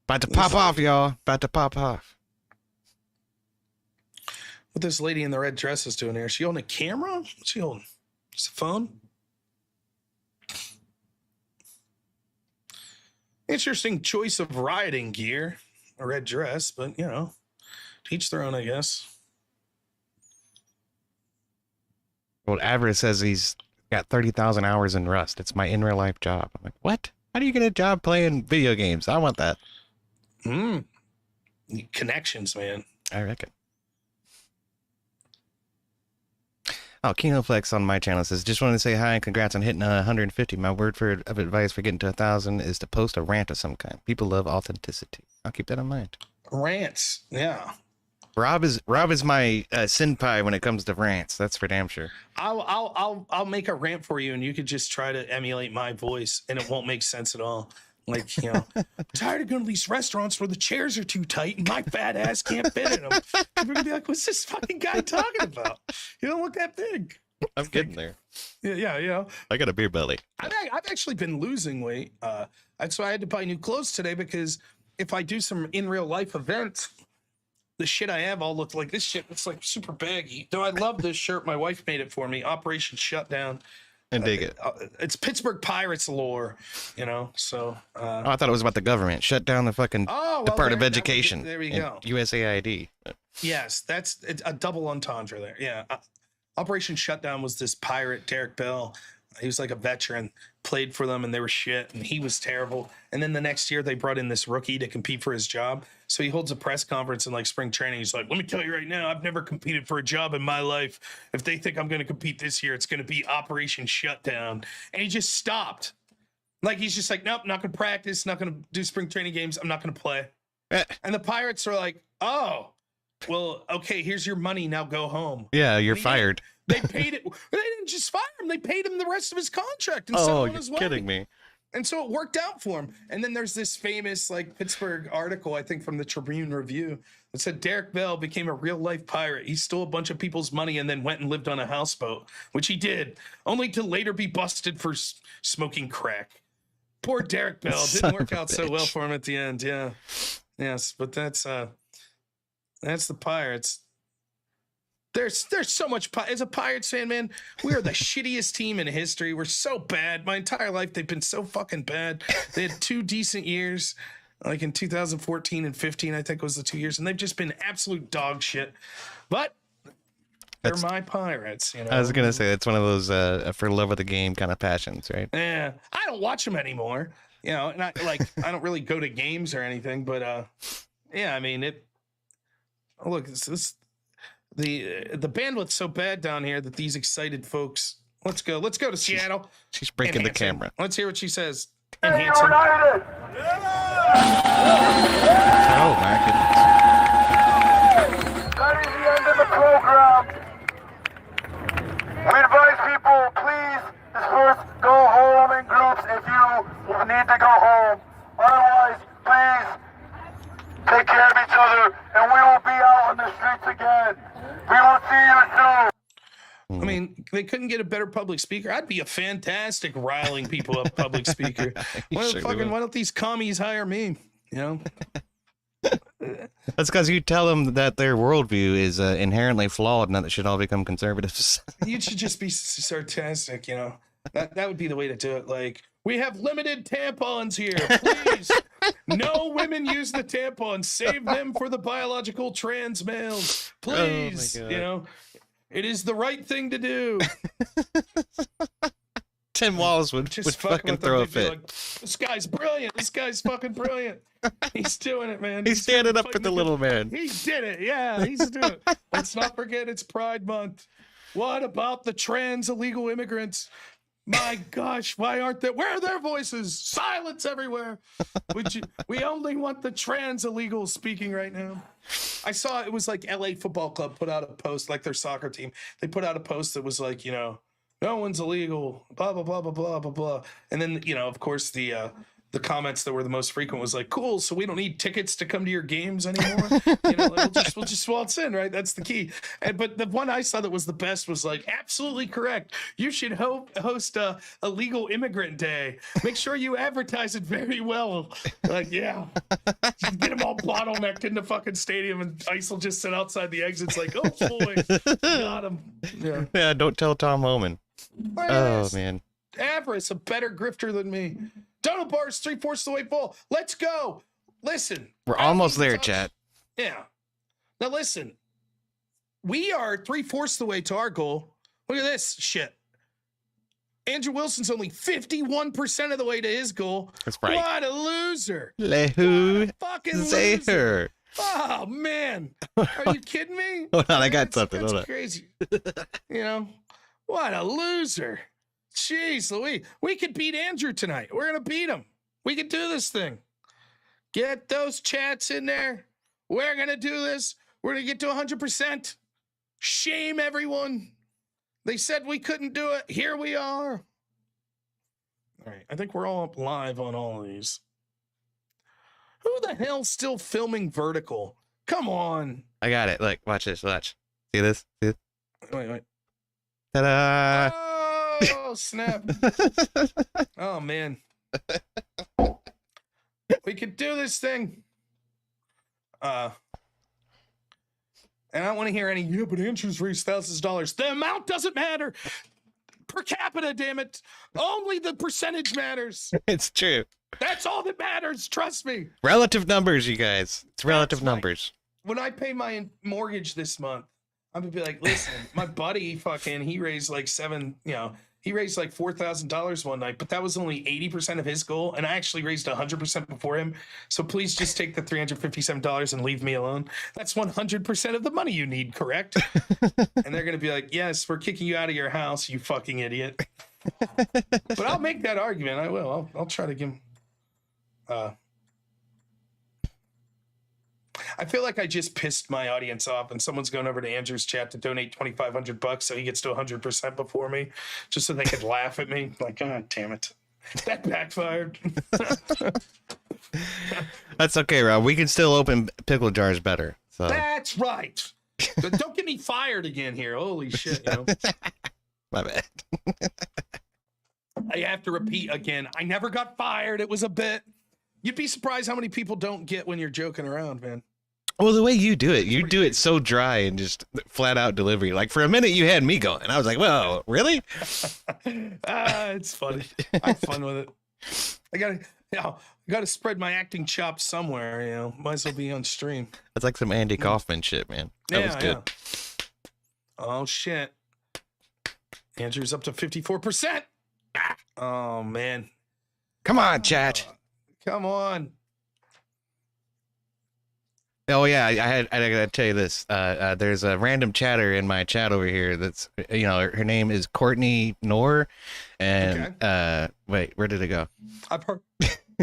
About to pop off, y'all. About to pop off. What this lady in the red dress is doing here? Is she holding a camera? What's she holding? Just a phone? Interesting choice of riding gear. A red dress, but, you know, to each their own, I guess. Well, Avarice says he's got 30,000 hours in Rust. It's my in real life job. I'm like, what? How do you get a job playing video games? I want that. Connections, man. I reckon. Oh, Kinoflex on my channel says, just wanted to say hi and congrats on hitting 150. My word of advice for getting to 1,000 is to post a rant of some kind. People love authenticity. I'll keep that in mind. Rants, yeah. Rob is my senpai when it comes to rants. That's for damn sure. I'll make a rant for you, and you could just try to emulate my voice, and it won't make sense at all. Like, you know, tired of going to these restaurants where the chairs are too tight and my fat ass can't fit in them. People are gonna be like, "What's this fucking guy talking about? You don't look that big." I'm getting there. Yeah, you know. I got a beer belly. I've actually been losing weight. That's why I had to buy new clothes today, because if I do some in real life events, the shit I have all look like this shit. It's like super baggy. Though I love this shirt. My wife made it for me. Operation Shutdown. And dig it. It's Pittsburgh Pirates lore, you know. So. Oh, I thought it was about the government. Shut down the fucking Department of Education. There we go. USAID. Yes, it's a double entendre there. Yeah. Operation Shutdown was this pirate, Derek Bell. He was like a veteran, played for them, and they were shit, and he was terrible. And then the next year, they brought in this rookie to compete for his job. So he holds a press conference in like spring training. He's like, "Let me tell you right now, I've never competed for a job in my life. If they think I'm going to compete this year, it's going to be Operation Shutdown." And he just stopped. Like, he's just like, "Nope, not going to practice, not going to do spring training games. I'm not going to play." And the Pirates are like, "Oh, well, okay, here's your money. Now go home." Yeah, you're fired. They paid it. They didn't just fire him. They paid him the rest of his contract. And oh, you're kidding me. And so it worked out for him. And then there's this famous like Pittsburgh article, I think from the Tribune Review, that said Derek Bell became a real life pirate. He stole a bunch of people's money and then went and lived on a houseboat, which he did, only to later be busted for smoking crack. Poor Derek Bell. Didn't work out so well for him at the end. Yeah. Yes. But that's the Pirates. There's so much. As a Pirates fan, man, we are the shittiest team in history. We're so bad. My entire life, they've been so fucking bad. They had 2 decent years, like in 2014 and 15, I think was the 2 years, and they've just been absolute dog shit. But they're my Pirates. You know? I was gonna say it's one of those for love of the game kind of passions, right? Yeah, I don't watch them anymore. You know, and I don't really go to games or anything, but yeah, I mean it. Oh, look, the bandwidth's so bad down here that these excited folks. Let's go to Seattle. She's breaking the camera. Let's hear what she says. United! Oh my goodness. That is the end of the program. We advise people, please, first go home in groups if you need to go home. Otherwise, please take care of each other, and we will be out on the streets again. We will see you soon. I mean, they couldn't get a better public speaker. I'd be a fantastic riling people up public speaker. Why don't these commies hire me? You know? That's because you tell them that their worldview is inherently flawed and that they should all become conservatives. You should just be sarcastic, you know? That would be the way to do it. Like, we have limited tampons here. Please, no women use the tampons. Save them for the biological trans males. Please, you know? It is the right thing to do. Tim Wallace would fucking throw a fit. Like, this guy's brilliant. This guy's fucking brilliant. He's doing it, man. He's standing up for the little man. He did it. Yeah, he's doing it. Let's not forget it's Pride Month. What about the trans illegal immigrants? My gosh, why aren't there? Where are their voices? Silence everywhere. We only want the trans illegals speaking right now. I saw it was like LA Football Club put out a post, like their soccer team. They put out a post that was like, you know, no one's illegal, blah, blah, blah, blah, blah, blah, blah. And then, you know, of course, the the comments that were the most frequent was like, cool, so we don't need tickets to come to your games anymore. Like, we'll just waltz in, right? That's the key. But the one I saw that was the best was like, absolutely correct. You should host a legal immigrant day. Make sure you advertise it very well. Like, yeah. Just get them all bottlenecked in the fucking stadium, and Ice will just sit outside the exits like, oh boy, got him. Yeah, don't tell Tom Homan. Oh, man. Avarice, a better grifter than me. Donald Bar's 3/4 the way full. Let's go. Listen. We're almost there, chat. Yeah. Now listen. We are 3/4 the way to our goal. Look at this shit. Andrew Wilson's only 51% of the way to his goal. That's right. What a loser. Lehu Fucking Zaher. loser. Oh, man. Are you kidding me? Hold on, I got something. Hold on. Crazy. What a loser. Jeez Louise. We could beat Andrew tonight. We're going to beat him. We can do this thing. Get those chats in there. We're going to do this. We're going to get to 100%. Shame everyone. They said we couldn't do it. Here we are. All right. I think we're all up live on all of these. Who the hell's still filming vertical? Come on. I got it. Look, watch this. Watch. See this? See this? Wait. Ta-da! Oh, snap. Oh, man. We could do this thing. And I don't want to hear any, yeah, but Andrew's raised thousands of dollars. The amount doesn't matter. Per capita, damn it. Only the percentage matters. It's true. That's all that matters. Trust me. Relative numbers, you guys. It's relative numbers. When I pay my mortgage this month, I'm going to be like, listen, my buddy he raised like he raised like $4,000 one night, but that was only 80% of his goal. And I actually raised 100% before him. So please just take the $357 and leave me alone. That's 100% of the money you need, correct? And they're going to be like, yes, we're kicking you out of your house, you fucking idiot. But I'll make that argument. I will. I'll try to give him. I feel like I just pissed my audience off, and someone's going over to Andrew's chat to donate $2,500 so he gets to 100% before me, just so they could laugh at me. Like, God damn it, that backfired. That's okay, Rob. We can still open pickle jars better. So that's right. But don't get me fired again here. Holy shit, My bad. I have to repeat again. I never got fired. It was a bit. You'd be surprised how many people don't get when you're joking around, man. Well, the way you do it so dry and just flat out delivery. Like for a minute, you had me going. I was like, "Whoa, really?" It's funny. I have fun with it. I gotta spread my acting chops somewhere. Might as well be on stream. That's like some Andy Kaufman shit, man. That was good. Yeah. Oh shit! Andrew's up to 54%. Oh man! Come on, chat. Come on. Oh yeah, I gotta tell you this. There's a random chatter in my chat over here. That's her name is Courtney Noerr, and wait, where did it go? I've heard.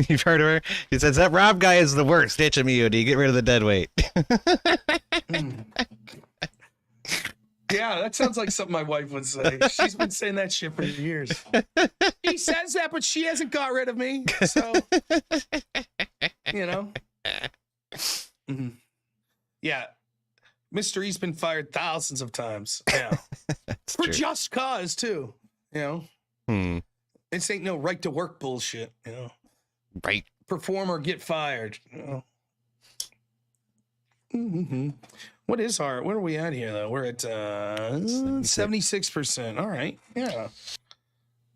You've heard of her? She says that Rob guy is the worst. Ditch him, EOD. Get rid of the dead weight. Yeah, that sounds like something my wife would say. She's been saying that shit for years. He says that, but she hasn't got rid of me. So, Mm-hmm. Yeah. Mr. E's been fired thousands of times. Yeah. For just cause, too. This ain't no right to work bullshit. Right. Perform or get fired. Mm-hmm. What are we at here, though? We're at 76%. All right. Yeah.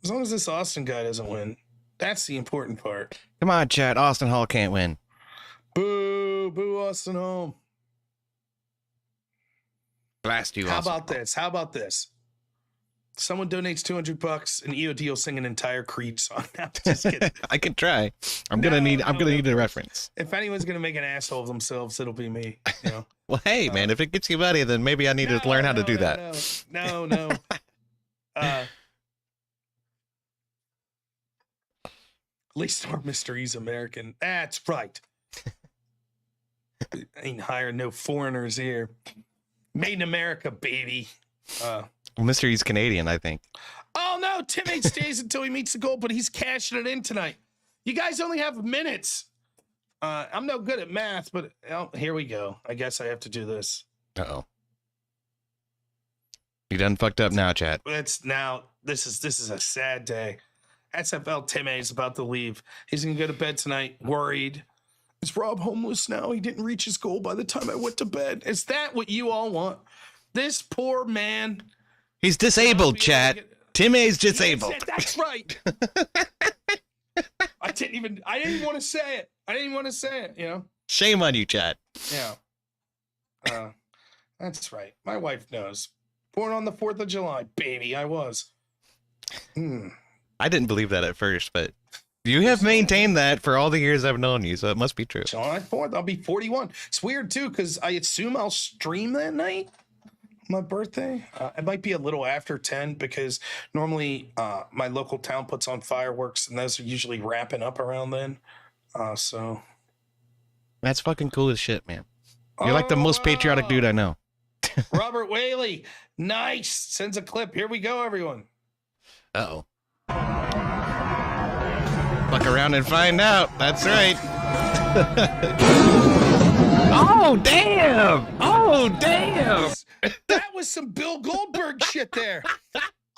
As long as this Austin guy doesn't win, that's the important part. Come on, chat. Austin Hall can't win. Boo, boo, Austin Hall. Blast you, How Austin about this? Someone donates $200 and EOD will sing an entire Creed song. No, just kidding. I can try. I'm gonna need a reference. If anyone's gonna make an asshole of themselves, it'll be me. Well, hey, man, if it gets you money, then maybe I need to learn how to do that. No. At least our Mr. E's American. That's right. Ain't hiring no foreigners here. Made in America, baby. Well, Mr. E's Canadian, I think. Oh no, Tim H stays until he meets the goal, but he's cashing it in tonight. You guys only have minutes. I'm no good at math, but here we go. I guess I have to do this. Uh-oh. You done fucked up now, chat. This is a sad day. SFL Timmy is about to leave. He's gonna go to bed tonight, worried. Is Rob homeless now? He didn't reach his goal by the time I went to bed. Is that what you all want? This poor man. He's disabled, chat. Timmy's disabled. That's right. I didn't even want to say it. You know. Shame on you, chat. Yeah. That's right. My wife knows. Born on the 4th of July, baby. I was. I didn't believe that at first, but you have maintained that for all the years I've known you, so it must be true. July 4th, I'll be 41. It's weird, too, because I assume I'll stream that night, my birthday. It might be a little after 10, because normally my local town puts on fireworks, and those are usually wrapping up around then. So that's fucking cool as shit, man. You're like the most patriotic dude I know. Robert Whaley, nice. Sends a clip. Here we go, everyone. Uh-oh. Fuck around and find out. That's right. Oh, damn. Oh, damn. That was some Bill Goldberg shit there.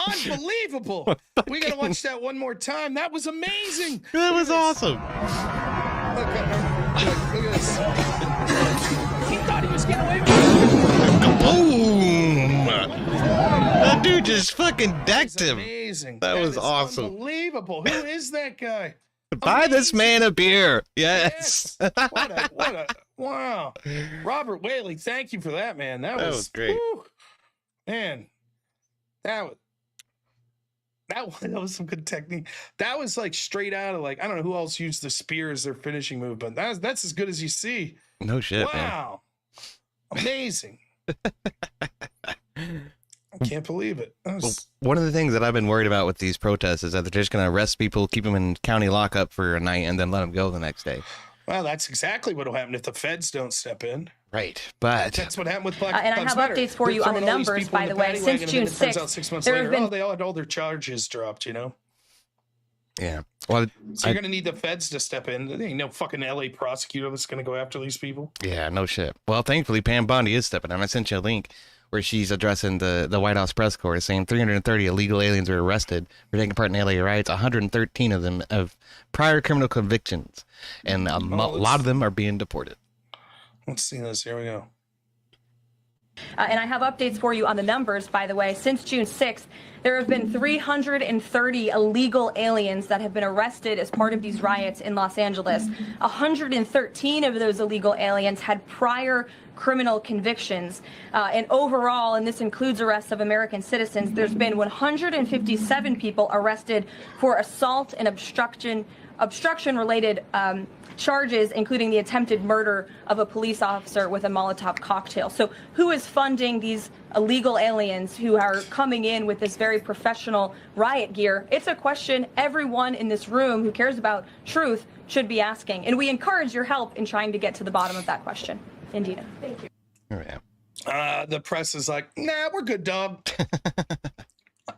Unbelievable. We got to watch that one more time. That was amazing. That was awesome. Look at this. He thought he was getting away with it. Boom. That dude just fucking decked him. Amazing. That was awesome. Unbelievable. Who is that guy? Buy this man a beer. Yes. What a wow. Robert Whaley, thank you for that, man. That was great. Whew. Man, that was some good technique. That was like straight out of like, I don't know who else used the spear as their finishing move, but that's as good as you see. No shit, wow. Man. Amazing. I can't believe it. One of the things that I've been worried about with these protests is that they're just going to arrest people, keep them in county lockup for a night, and then let them go the next day. Well, that's exactly what will happen if the feds don't step in. Right, but that's what happened with Black and I have updates for you on the numbers, by the way. Since June 6th, there have been... they all had all their charges dropped, you know? Yeah. Well, so you're going to need the feds to step in. There ain't no fucking LA prosecutor that's going to go after these people. Yeah, no shit. Well, thankfully, Pam Bondi is stepping in. I sent you a link where she's addressing the White House press corps, saying 330 illegal aliens were arrested for taking part in LA riots. 113 of them have prior criminal convictions, and a lot of them are being deported. Let's see this. Here we go. And I have updates for you on the numbers, by the way. Since June 6th, there have been 330 illegal aliens that have been arrested as part of these riots in Los Angeles. 113 of those illegal aliens had prior criminal convictions. And overall, and this includes arrests of American citizens, there's been 157 people arrested for assault and obstruction-related charges, including the attempted murder of a police officer with a Molotov cocktail. So who is funding these illegal aliens who are coming in with this very professional riot gear? It's a question everyone in this room who cares about truth should be asking. And we encourage your help in trying to get to the bottom of that question. Indina. Thank you. Oh, yeah. The press is like, nah, we're good, dog.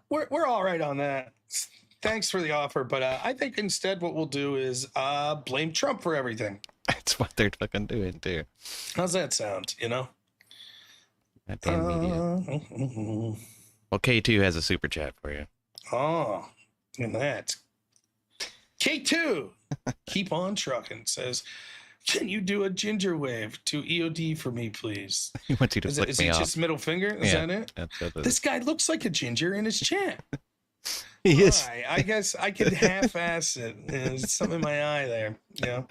we're all right on that. Thanks for the offer, but I think instead what we'll do is blame Trump for everything. That's what they're fucking doing, too. How's that sound, you know? That damn media. Well, K2 has a super chat for you. Oh, look at that. K2, keep on trucking, says, can you do a ginger wave to EOD for me, please? He wants you to flick me off. Is it just middle finger? Is that it? This guy looks like a ginger in his chat. He is. Right. I guess I could half-ass it. There's something in my eye there. You know,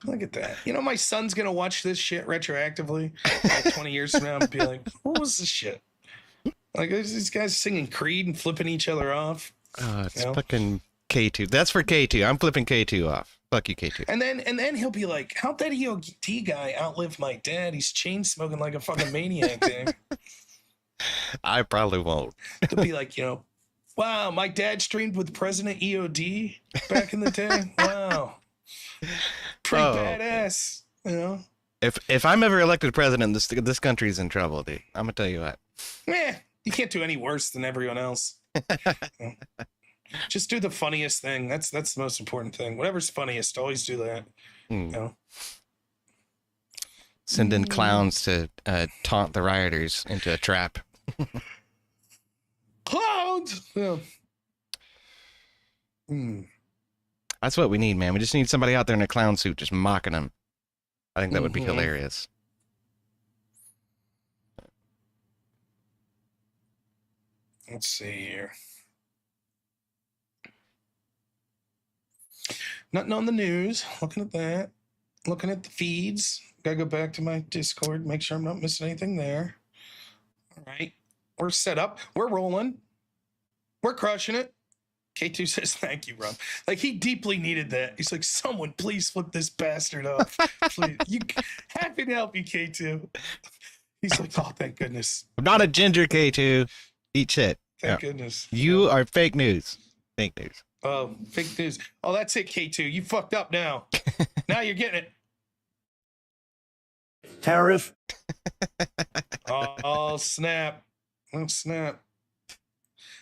look at that. You know, my son's gonna watch this shit retroactively, like 20 years from now, and be like, "What was this shit?" Like these guys singing Creed and flipping each other off. It's fucking K2. That's for K2. I'm flipping K2 off. Fuck you, K2. And then he'll be like, "How'd that EOD guy outlive my dad? He's chain smoking like a fucking maniac." There. I probably won't. He'll be like, you know. Wow, my dad streamed with President EOD back in the day. Wow, pretty badass. You know, if I'm ever elected president, this country's in trouble, dude. I'm gonna tell you what. You can't do any worse than everyone else. Just do the funniest thing. That's the most important thing. Whatever's funniest, always do that. You know? Send in clowns to taunt the rioters into a trap. Clowns. Yeah. That's what we need, man. We just need somebody out there in a clown suit just mocking them. I think that would be hilarious. Let's see here. Nothing on the news. Looking at that. Looking at the feeds. Gotta go back to my Discord. Make sure I'm not missing anything there. All right. We're set up. We're rolling. We're crushing it. K2 says, thank you, Rob. Like, he deeply needed that. He's like, someone please flip this bastard off. Please. Happy to help you, K2. He's like, oh, thank goodness. I'm not a ginger, K2. Eat shit. Thank goodness. You are fake news. Fake news. Oh, fake news. Oh, that's it, K2. You fucked up now. Now you're getting it. Tariff. Oh, snap. Oh, snap.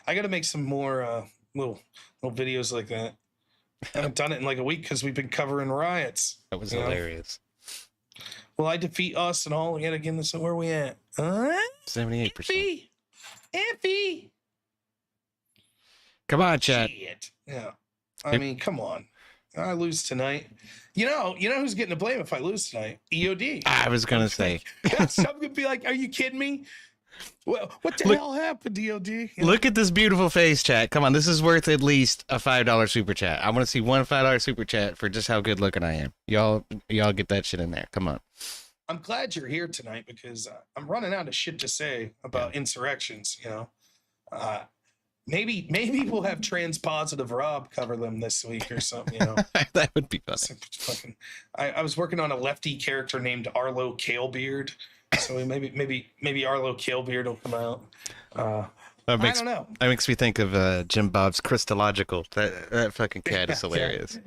I got to make some more little videos like that. I haven't done it in like a week because we've been covering riots. That was hilarious. Will I defeat us and all yet again? This is where we at. 78%. Iffy. Come on, chat. Shit. Yeah. I mean, come on. I lose tonight. You know who's getting to blame if I lose tonight? EOD. I was going to say. Some could be like, are you kidding me? Well, what the hell happened, EOD? Look at this beautiful face, chat. Come on, this is worth at least a $5 super chat. I want to see one $5 super chat for just how good looking I am. Y'all get that shit in there. Come on. I'm glad you're here tonight because I'm running out of shit to say about insurrections. Maybe we'll have trans positive Rob cover them this week or something. That would be fun. I was working on a lefty character named Arlo Kalebeard, so maybe Arlo Kalebeard will come out. I don't know. That makes me think of Jim Bob's Christological. That fucking cat is hilarious.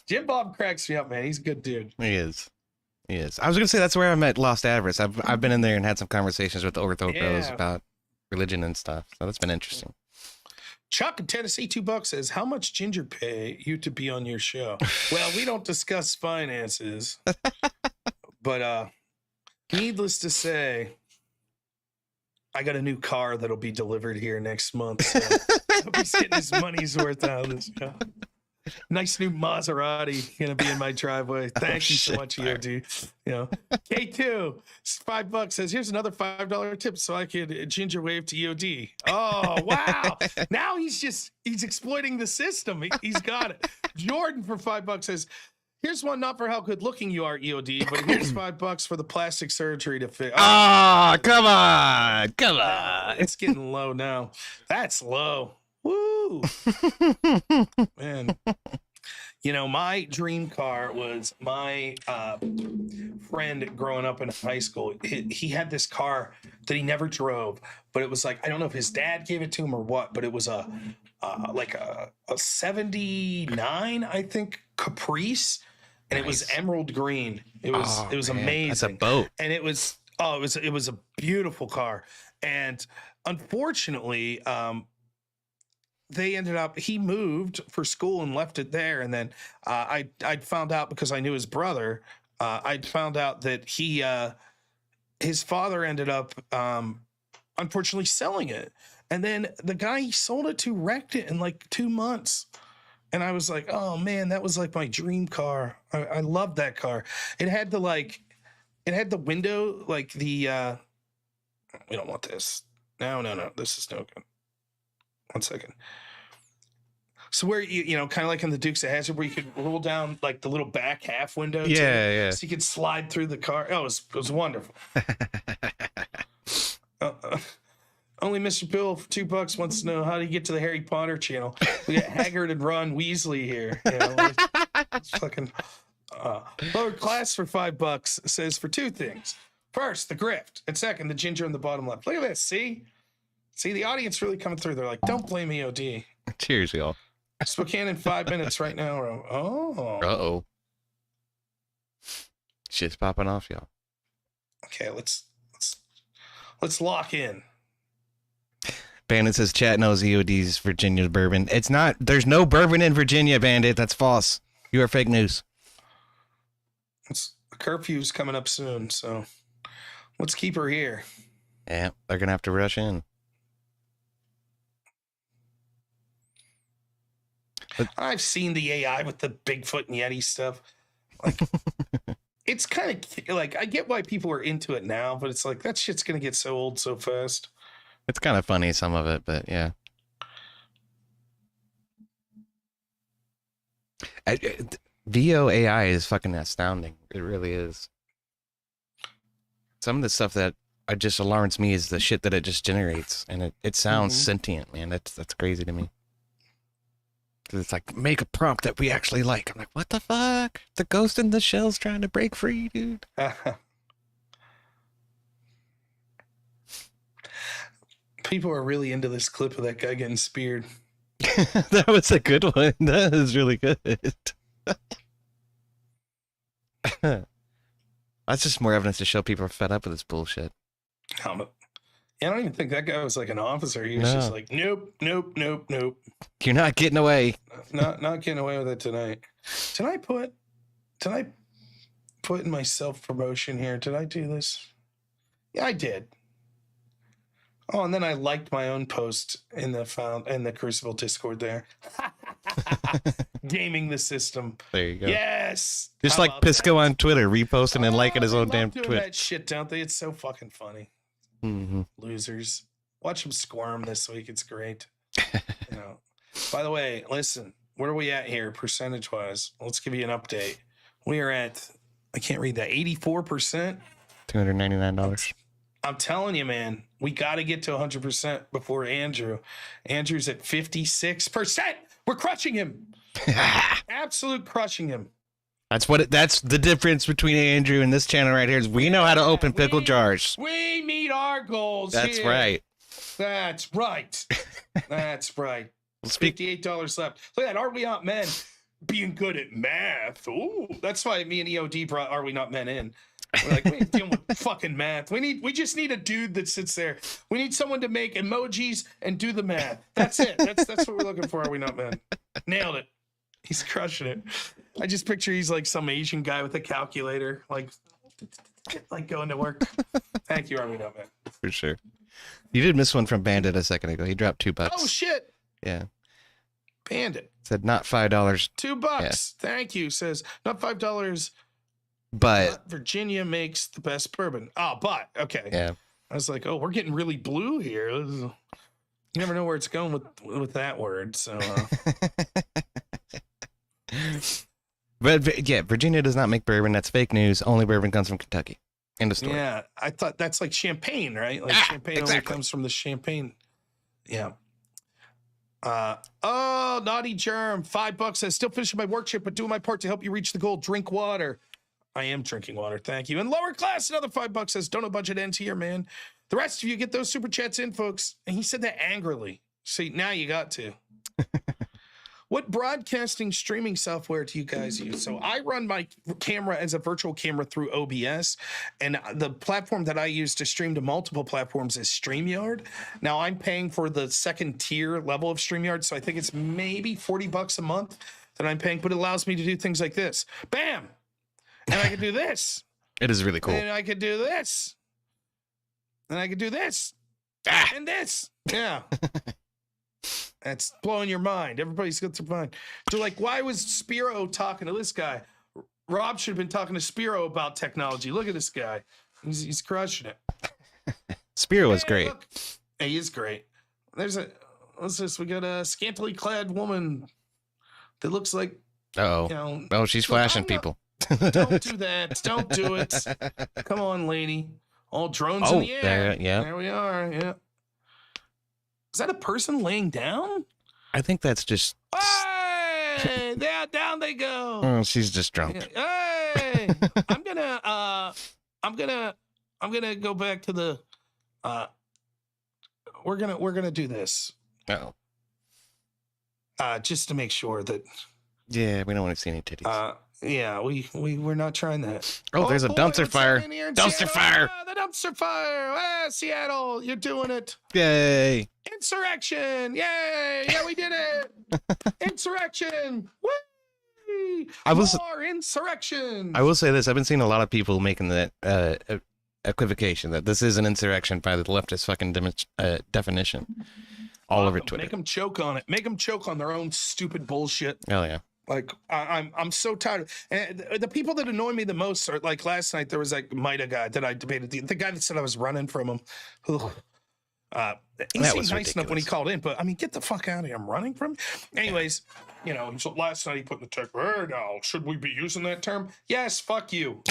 Jim Bob cracks me up, man. He's a good dude. He is. I was gonna say that's where I met Lost Avarice. I've been in there and had some conversations with the Ortho Bros about religion and stuff. So that's been interesting. Chuck in Tennessee, $2 says, how much Ginger pay you to be on your show? Well, we don't discuss finances, but needless to say, I got a new car that'll be delivered here next month. So he's getting his money's worth out of this show. Nice new Maserati gonna be in my driveway. Thank you so much, EOD. K2 $5 says, here's another $5 tip so I could ginger wave to EOD. Oh wow. Now he's exploiting the system. He's got it. Jordan for $5 says, here's one not for how good looking you are, EOD, but here's $5 for the plastic surgery to fix. Oh, come on. It's getting low now. That's low. Woo. Man. My dream car was my friend growing up in high school. He had this car that he never drove, but it was like, I don't know if his dad gave it to him or what, but it was a 79, I think, Caprice, and it was emerald green. It was amazing. That's a boat. And it was a beautiful car. And unfortunately, he moved for school and left it there. And then I'd found out, because I knew his brother, I'd found out that his father ended up, unfortunately, selling it. And then the guy he sold it to wrecked it in like 2 months. And I was like, oh man, that was like my dream car. I loved that car. It had the window, like the, we don't want this. No, this is no good. 1 second. So where you kind of like in the Dukes of Hazzard, where you could roll down like the little back half window. Yeah. So you could slide through the car. Oh, it was wonderful. Only Mr. Bill for $2 wants to know, how do you get to the Harry Potter channel? We got Haggard and Ron Weasley here. It's fucking lower class for $5 says for 2 things. First, the grift, and second, the ginger in the bottom left. Look at this. See, the audience really coming through. They're like, don't blame EOD. Cheers, y'all. Spokane in 5 minutes right now. Uh-oh. Shit's popping off, y'all. Okay, let's lock in. Bandit says chat knows EOD's Virginia bourbon. It's not. There's no bourbon in Virginia, Bandit. That's false. You are fake news. It's curfew's coming up soon, so let's keep her here. Yeah, they're gonna have to rush in. I've seen the AI with the Bigfoot and Yeti stuff. Like, it's kind of like, I get why people are into it now, but it's like that shit's gonna get so old so fast. It's kind of funny, some of it, but yeah. VO AI is fucking astounding. It really is. Some of the stuff that just alarms me is the shit that it just generates, and it sounds sentient, man. That's crazy to me. It's like, make a prompt that we actually like. I'm like, what the fuck? The ghost in the shell's trying to break free, dude. People are really into this clip of that guy getting speared. That was a good one. That is really good. That's just more evidence to show people are fed up with this bullshit. I don't even think that guy was like an officer. He was just like, nope. You're not getting away. Not getting away with it tonight. Did I put in my self-promotion here? Did I do this? Yeah, I did. Oh, and then I liked my own post in the Crucible Discord there. Gaming the system. There you go. Yes. Just How like about Pisco that? on Twitter, reposting and liking his own They damn love doing Twitter. that shit, don't they? It's so fucking funny. Losers. Watch them squirm this week. It's great. You know. By the way, listen, where are we at here percentage wise? Let's give you an update. We are at, I can't read that, 84%. $299. I'm telling you, man, we got to get to 100% before Andrew. Andrew's at 56%. We're crushing him. Absolute crushing him. That's the difference between Andrew and this channel right here is we know how to open pickle jars. We meet our goals. That's here. right. That's right. That's right. $58 left. Look at that. Are We Not Men being good at math? Ooh, that's why me and EOD brought Are We Not Men in. We're like, we ain't dealing with fucking math. We just need a dude that sits there. We need someone to make emojis and do the math. That's it. That's what we're looking for. Are We Not Men? Nailed it. He's crushing it. I just picture he's like some Asian guy with a calculator, like going to work. Thank you, Are We Not Men? For sure. You did miss one from Bandit a second ago. He dropped $2. Oh shit. Yeah. Bandit. Said not $5. $2. Yeah. Thank you. Says not $5. But Virginia makes the best bourbon. Oh, but okay. Yeah. I was like, oh, we're getting really blue here. You never know where it's going with that word. So But yeah, Virginia does not make bourbon. That's fake news. Only bourbon comes from Kentucky. End of story. Yeah, I thought that's like champagne, right? Like champagne only comes from the champagne. Yeah. Oh, Naughty Germ, $5 says still finishing my work shift, but doing my part to help you reach the goal. Drink water. I am drinking water. Thank you. And Lower Class, another $5 says don't know budget ends here, man. The rest of you get those super chats in, folks. And he said that angrily. See, now you got to. What broadcasting streaming software do you guys use? So I run my camera as a virtual camera through OBS, and the platform that I use to stream to multiple platforms is StreamYard. Now I'm paying for the second tier level of StreamYard, so I think it's maybe $40 a month that I'm paying, but it allows me to do things like this. Bam! And I can do this. It is really cool. And I could do this. And I could do this. And this. Yeah. That's blowing your mind. Everybody's got their mind. So, like, why was Spiro talking to this guy? Rob should have been talking to Spiro about technology. Look at this guy. He's crushing it. Spiro was great. Look. Hey, he is great. What's this? We got a scantily clad woman that looks like, oh, she's flashing people. Don't do that. Don't do it. Come on, lady. All drones in the air. There we are. Yeah. Is that a person laying down? I think that's just. Hey, down they go. Oh, she's just drunk. Hey, I'm gonna go back to the. We're gonna do this. Oh. Just to make sure that. Yeah, we don't want to see any titties. Yeah, we're not trying that. Oh, there's a boy, dumpster what's fire. happening here in Dumpster Seattle? fire. Ah, the dumpster fire. Ah, Seattle, you're doing it. Yay. Insurrection. Yay. Yeah, we did it. Insurrection. Whee! More insurrection. I will say this. I've been seeing a lot of people making that equivocation that this is an insurrection by the leftist fucking definition all over Twitter. Make them choke on it. Make them choke on their own stupid bullshit. Oh, yeah. Like I'm so tired. And the people that annoy me the most are like last night. There was like Mida guy that I debated. The guy that said I was running from him. He seemed nice enough when he called in, but I mean, get the fuck out of here! I'm running from. Anyways, you know. So last night he put in the text. Hey, now should we be using that term? Yes. Fuck you.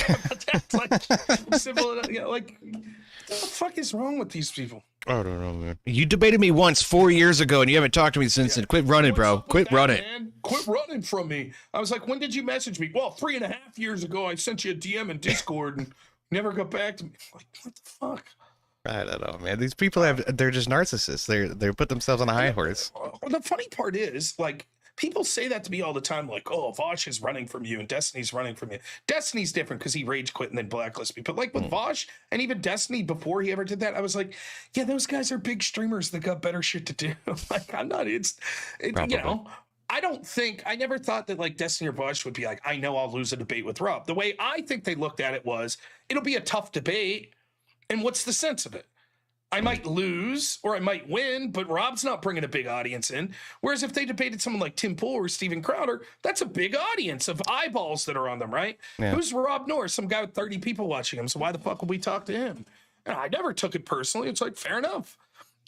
That's like simple. You know, like what the fuck is wrong with these people? I don't know, man. You debated me once 4 years ago, and you haven't talked to me since. And quit running, bro. Quit running. Man? Quit running from me. I was like, when did you message me? Well, 3.5 years ago, I sent you a DM in Discord and never got back to me. Like, what the fuck? I don't know, man. These people they're just narcissists. They put themselves on a high horse. The funny part is, like, people say that to me all the time, like, oh, Vosh is running from you and Destiny's running from you. Destiny's different because he rage quit and then blacklisted me. But like with Vosh and even Destiny before he ever did that, I was like, yeah, those guys are big streamers that got better shit to do. Like, I'm not, you know, I never thought that like Destiny or Vosh would be like, I know I'll lose a debate with Rob. The way I think they looked at it was, it'll be a tough debate. And what's the sense of it? I might lose or I might win, but Rob's not bringing a big audience in. Whereas if they debated someone like Tim Pool or Steven Crowder, that's a big audience of eyeballs that are on them, right? Yeah. Who's Rob Noerr? Some guy with 30 people watching him. So why the fuck would we talk to him? And I never took it personally. It's like, fair enough.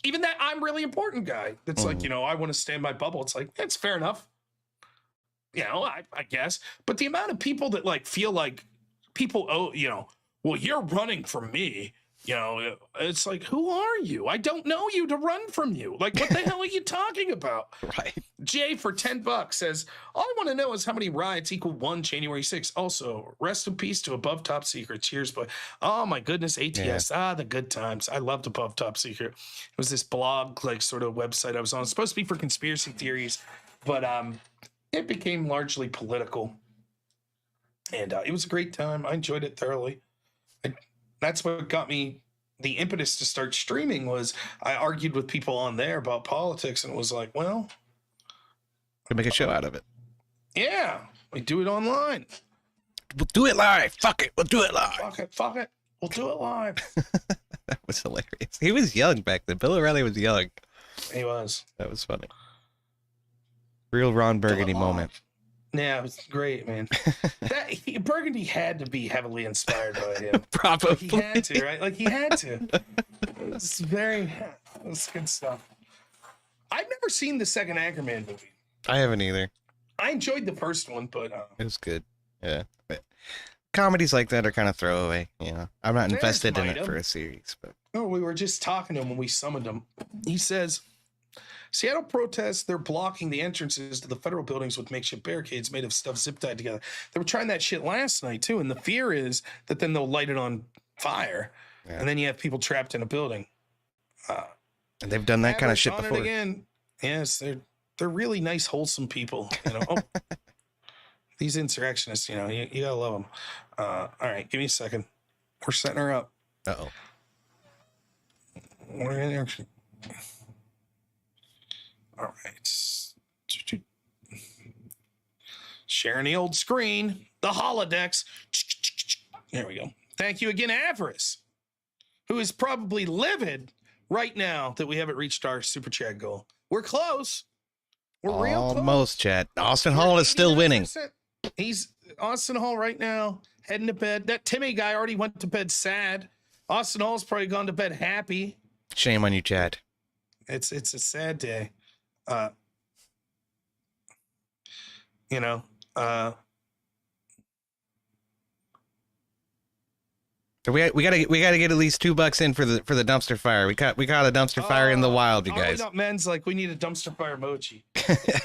Even that I'm really important guy that's like, you know, I want to stay in my bubble. It's like, it's fair enough. You know, I guess. But the amount of people that like feel like people, you know, well, you're running from me. You know, it's like, who are you? I don't know you to run from you. Like, what the hell are you talking about? Right. Jay for $10 says, all I want to know is how many riots equal 1 January 6th. Also, rest in peace to Above Top Secret. Cheers, but oh my goodness, ATS. Yeah. The good times. I loved Above Top Secret. It was this blog, like sort of website I was on. It's supposed to be for conspiracy theories, but it became largely political. And it was a great time. I enjoyed it thoroughly. That's what got me the impetus to start streaming was I argued with people on there about politics and it was like, well, we'll make a show out of it. Yeah. We do it online. We'll do it live. Fuck it. We'll do it live. Fuck it. We'll do it live. That was hilarious. He was young back then. Bill O'Reilly was young. He was. That was funny. Real Ron Burgundy moment. Yeah, it was great, man. Burgundy had to be heavily inspired by him. Probably. Like, he had to, right? Like, he had to. It was good stuff. I've never seen the second Anchorman movie. I haven't either. I enjoyed the first one, but... it was good. Yeah. But comedies like that are kind of throwaway, you know. I'm not invested in it for a series, but... Oh, we were just talking to him when we summoned him. He says... Seattle protests, they're blocking the entrances to the federal buildings with makeshift barricades made of stuff zip tied together. They were trying that shit last night, too, and the fear is that then they'll light it on fire, and then you have people trapped in a building. And they've done that kind of shit before. Again. Yes, they're really nice, wholesome people. You know, these insurrectionists, you know, you gotta love them. All right, give me a second. We're setting her up. Uh-oh. We're in action. All right. Sharing the old screen, the holodecks. There we go. Thank you again, Avarice, who is probably livid right now that we haven't reached our super chat goal. We're close. We're real close. Almost, chat. Austin Hall is still winning. He's Austin Hall right now, heading to bed. That Timmy guy already went to bed sad. Austin Hall's probably gone to bed happy. Shame on you, Chad. It's a sad day. You know, we gotta get at least $2 in for the dumpster fire. We caught a dumpster fire in the wild, you guys. Men's like, we need a dumpster fire emoji.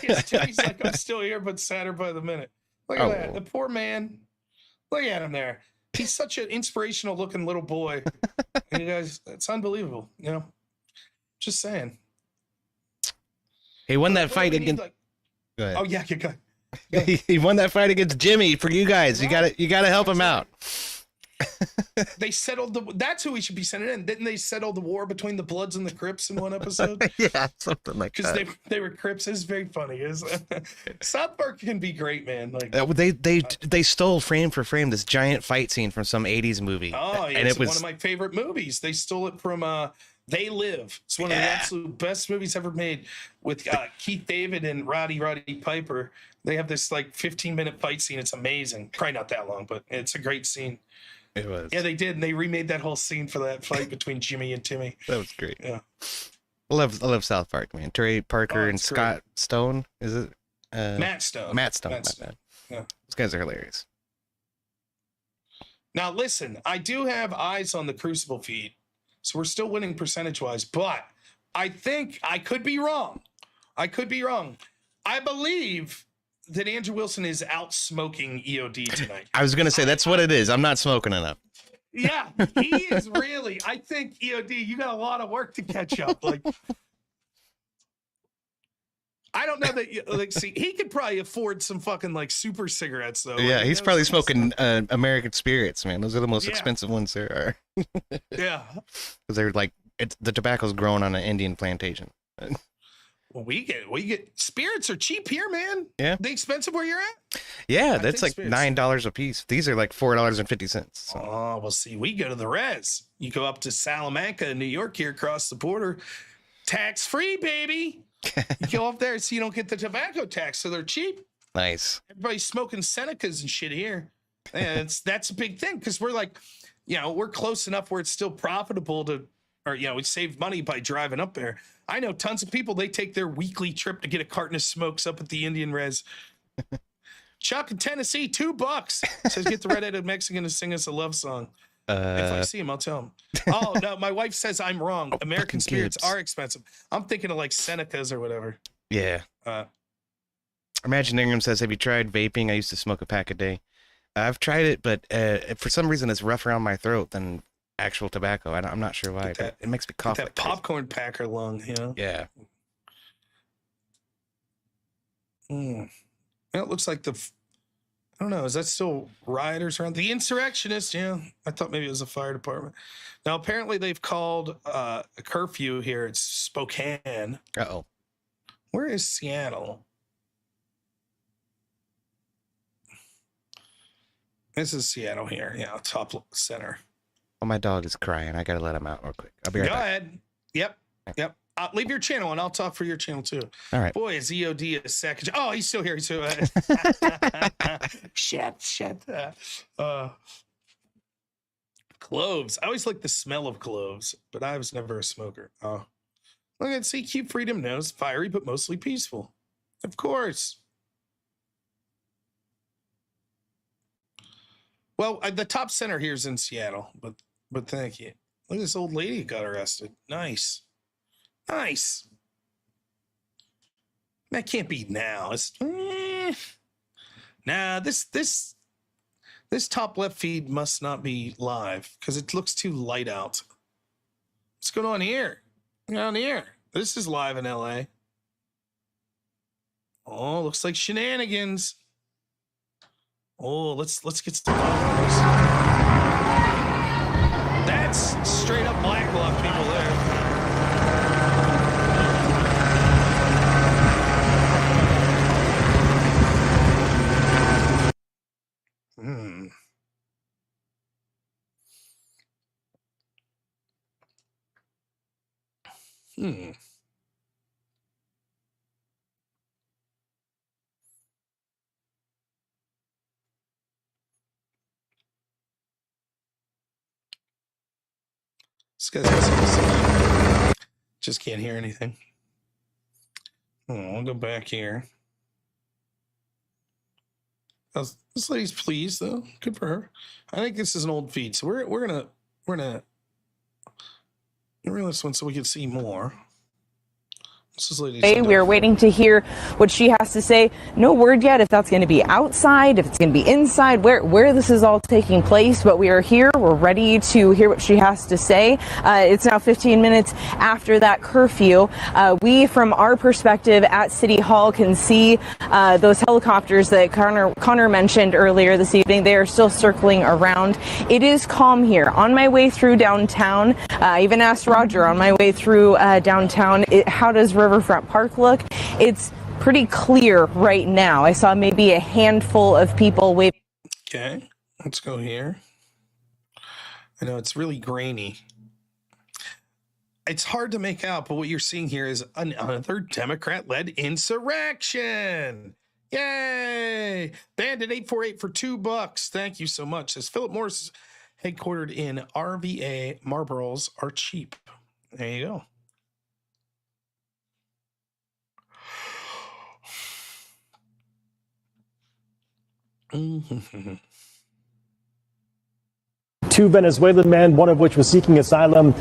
He's like, I'm still here, but sadder by the minute. Look at that, the poor man. Look at him there. He's such an inspirational looking little boy. And you guys, it's unbelievable. You know, just saying. He won that fight against. Oh yeah, you got. He won that fight against Jimmy for you guys. Right. You gotta help him out. They settled that's who we should be sending in. Didn't they settle the war between the Bloods and the Crips in one episode? Yeah, something like that. Because they were Crips. It's very funny. South Park can be great, man. Like they stole frame for frame this giant fight scene from some 80s movie. Oh, yeah, and it was one of my favorite movies. They stole it from They Live. It's one of the absolute best movies ever made with Keith David and Roddy Piper. They have this like 15-minute fight scene. It's amazing. Probably not that long, but it's a great scene. It was. Yeah, they did. And they remade that whole scene for that fight between Jimmy and Timmy. That was great. Yeah. I love South Park, man. Trey Parker and Scott Stone. Is it? Matt Stone. Matt Stone. Yeah. Those guys are hilarious. Now, listen, I do have eyes on the Crucible feed, so we're still winning percentage-wise, but I think I could be wrong. I believe that Andrew Wilson is out smoking EOD tonight. I was going to say, that's what it is. I'm not smoking enough. Yeah, he is really. I think, EOD, you got a lot of work to catch up. Like, I don't know that, like, see, he could probably afford some fucking, like, super cigarettes, though. Yeah, like, he's probably smoking American Spirits, man. Those are the most expensive ones there are. Yeah. Because they're like, the tobacco's grown on an Indian plantation. Well, we get spirits are cheap here, man. Yeah. They expensive where you're at? Yeah, that's like $9 a piece. These are like $4.50. So. Oh, well, see, we go to the res. You go up to Salamanca in New York here across the border. Tax free, baby. You go up there so you don't get the tobacco tax, so they're cheap. Nice. Everybody's smoking Senecas and shit here. And that's a big thing because we're like, we're close enough where it's still profitable we save money by driving up there. I know tons of people, they take their weekly trip to get a carton of smokes up at the Indian res. Chuck in Tennessee, $2. Says get the redheaded Mexican to sing us a love song. If I see him, I'll tell him. Oh, no, my wife says I'm wrong. American spirits are expensive. I'm thinking of like Senecas or whatever. Yeah. Imagine Ingram says, have you tried vaping? I used to smoke a pack a day. I've tried it, but for some reason it's rougher on my throat than actual tobacco. I'm not sure why, but it makes me cough. That popcorn packer lung, Yeah. Well, it looks like I don't know. Is that still rioters around? The insurrectionists, yeah. I thought maybe it was the fire department. Now, apparently they've called a curfew here. It's Spokane. Uh-oh. Where is Seattle? This is Seattle here. Yeah, top center. Oh, my dog is crying. I gotta let him out real quick. I'll be right back. Go ahead. Yep. Leave your channel and I'll talk for your channel too. All right. Boy, is EOD a second. Oh, he's still here. He's still shit. Cloves. I always like the smell of cloves, but I was never a smoker. Oh, look at Keep Freedom knows fiery but mostly peaceful. Of course. Well, the top center here is in Seattle, but thank you. Look at this old lady who got arrested. Nice. That can't be now. It's nah. This top left feed must not be live because it looks too light out. What's going on here? Down here. This is live in LA. Oh, looks like shenanigans. Oh, let's get some numbers. That's straight up black bloc people there. This guy's just can't hear anything. I'll go back here. This lady's pleased though. Good for her. I think this is an old feed, so we're gonna get rid of this one so we can see more. We are waiting to hear what she has to say. No word yet if that's going to be outside, if it's going to be inside, where this is all taking place. But we are here. We're ready to hear what she has to say. It's now 15 minutes after that curfew. We, from our perspective at City Hall, can see those helicopters that Connor mentioned earlier this evening. They are still circling around. It is calm here. On my way through downtown, I even asked Roger on my way through downtown, how does Riverfront Park look? It's pretty clear right now. I saw maybe a handful of people waving. Okay, let's go here. I know it's really grainy. It's hard to make out, but what you're seeing here is another Democrat-led insurrection. Yay! Banned at 848 for $2. Thank you so much. Says Philip Morris, headquartered in RVA. Marlboros are cheap. There you go. Two Venezuelan men, one of which was seeking asylum,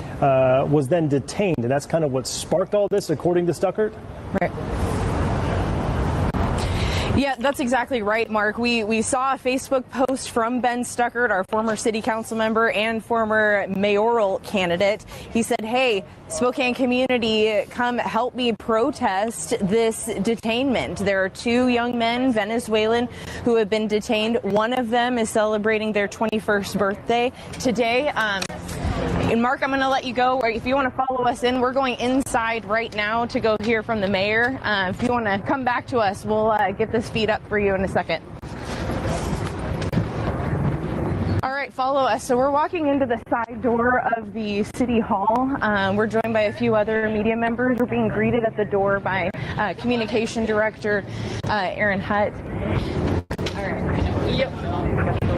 was then detained. And that's kind of what sparked all this, according to Stuckert. Right. Yeah, that's exactly right, Mark. We saw a Facebook post from Ben Stuckert, our former city council member and former mayoral candidate. He said, hey, Spokane community, come help me protest this detainment. There are two young men, Venezuelan, who have been detained. One of them is celebrating their 21st birthday today. And Mark, I'm going to let you go. If you want to follow us in, we're going inside right now to go hear from the mayor. If you want to come back to us, we'll get this feed up for you in a second. All right, follow us. So we're walking into the side door of the City Hall. We're joined by a few other media members. We're being greeted at the door by Communication Director Aaron Hutt. All right. Yep.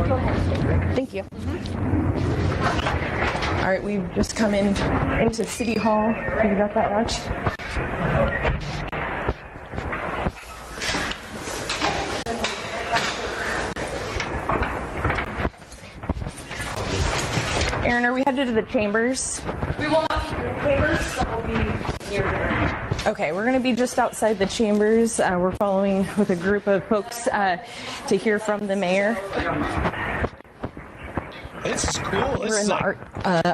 Go ahead. Thank you. All right, we've just come into City Hall. You got that, Raj? Aaron, are we headed to the chambers? We will not be in the chambers, so we'll be near there. Okay, we're going to be just outside the chambers. We're following with a group of folks to hear from the mayor. This is cool. We're in the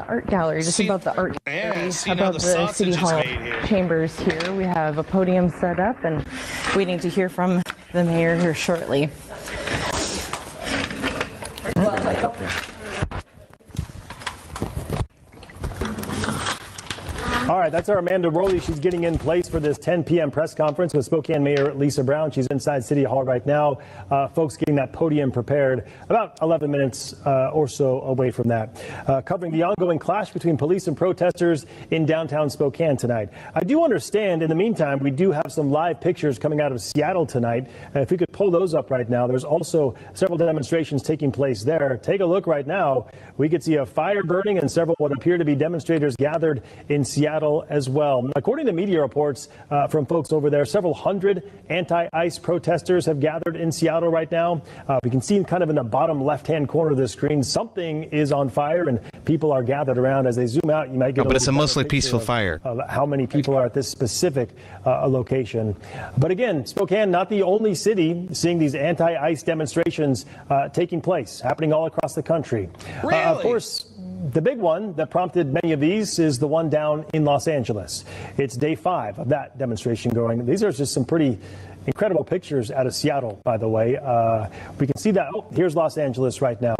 art gallery, just above the art gallery, above the City Hall chambers here. We have a podium set up and waiting to hear from the mayor here shortly. All right, that's our Amanda Rowley. She's getting in place for this 10 p.m. press conference with Spokane Mayor Lisa Brown. She's inside City Hall right now. Folks getting that podium prepared, about 11 minutes or so away from that. Covering the ongoing clash between police and protesters in downtown Spokane tonight. I do understand, in the meantime, we do have some live pictures coming out of Seattle tonight. If we could pull those up right now. There's also several demonstrations taking place there. Take a look right now. We could see a fire burning and several what appear to be demonstrators gathered in Seattle as well. According to media reports from folks over there, several hundred anti-ICE protesters have gathered in Seattle right now. We can see kind of in the bottom left-hand corner of the screen, something is on fire and people are gathered around. As they zoom out, you might get but it's a mostly peaceful fire. How many people are at this specific location. But again, Spokane, not the only city seeing these anti-ICE demonstrations taking place, happening all across the country. Really? Of course, the big one that prompted many of these is the one down in Los Angeles. It's day 5 of that demonstration going. These are just some pretty incredible pictures out of Seattle, by the way. We can see that. Oh, here's Los Angeles right now.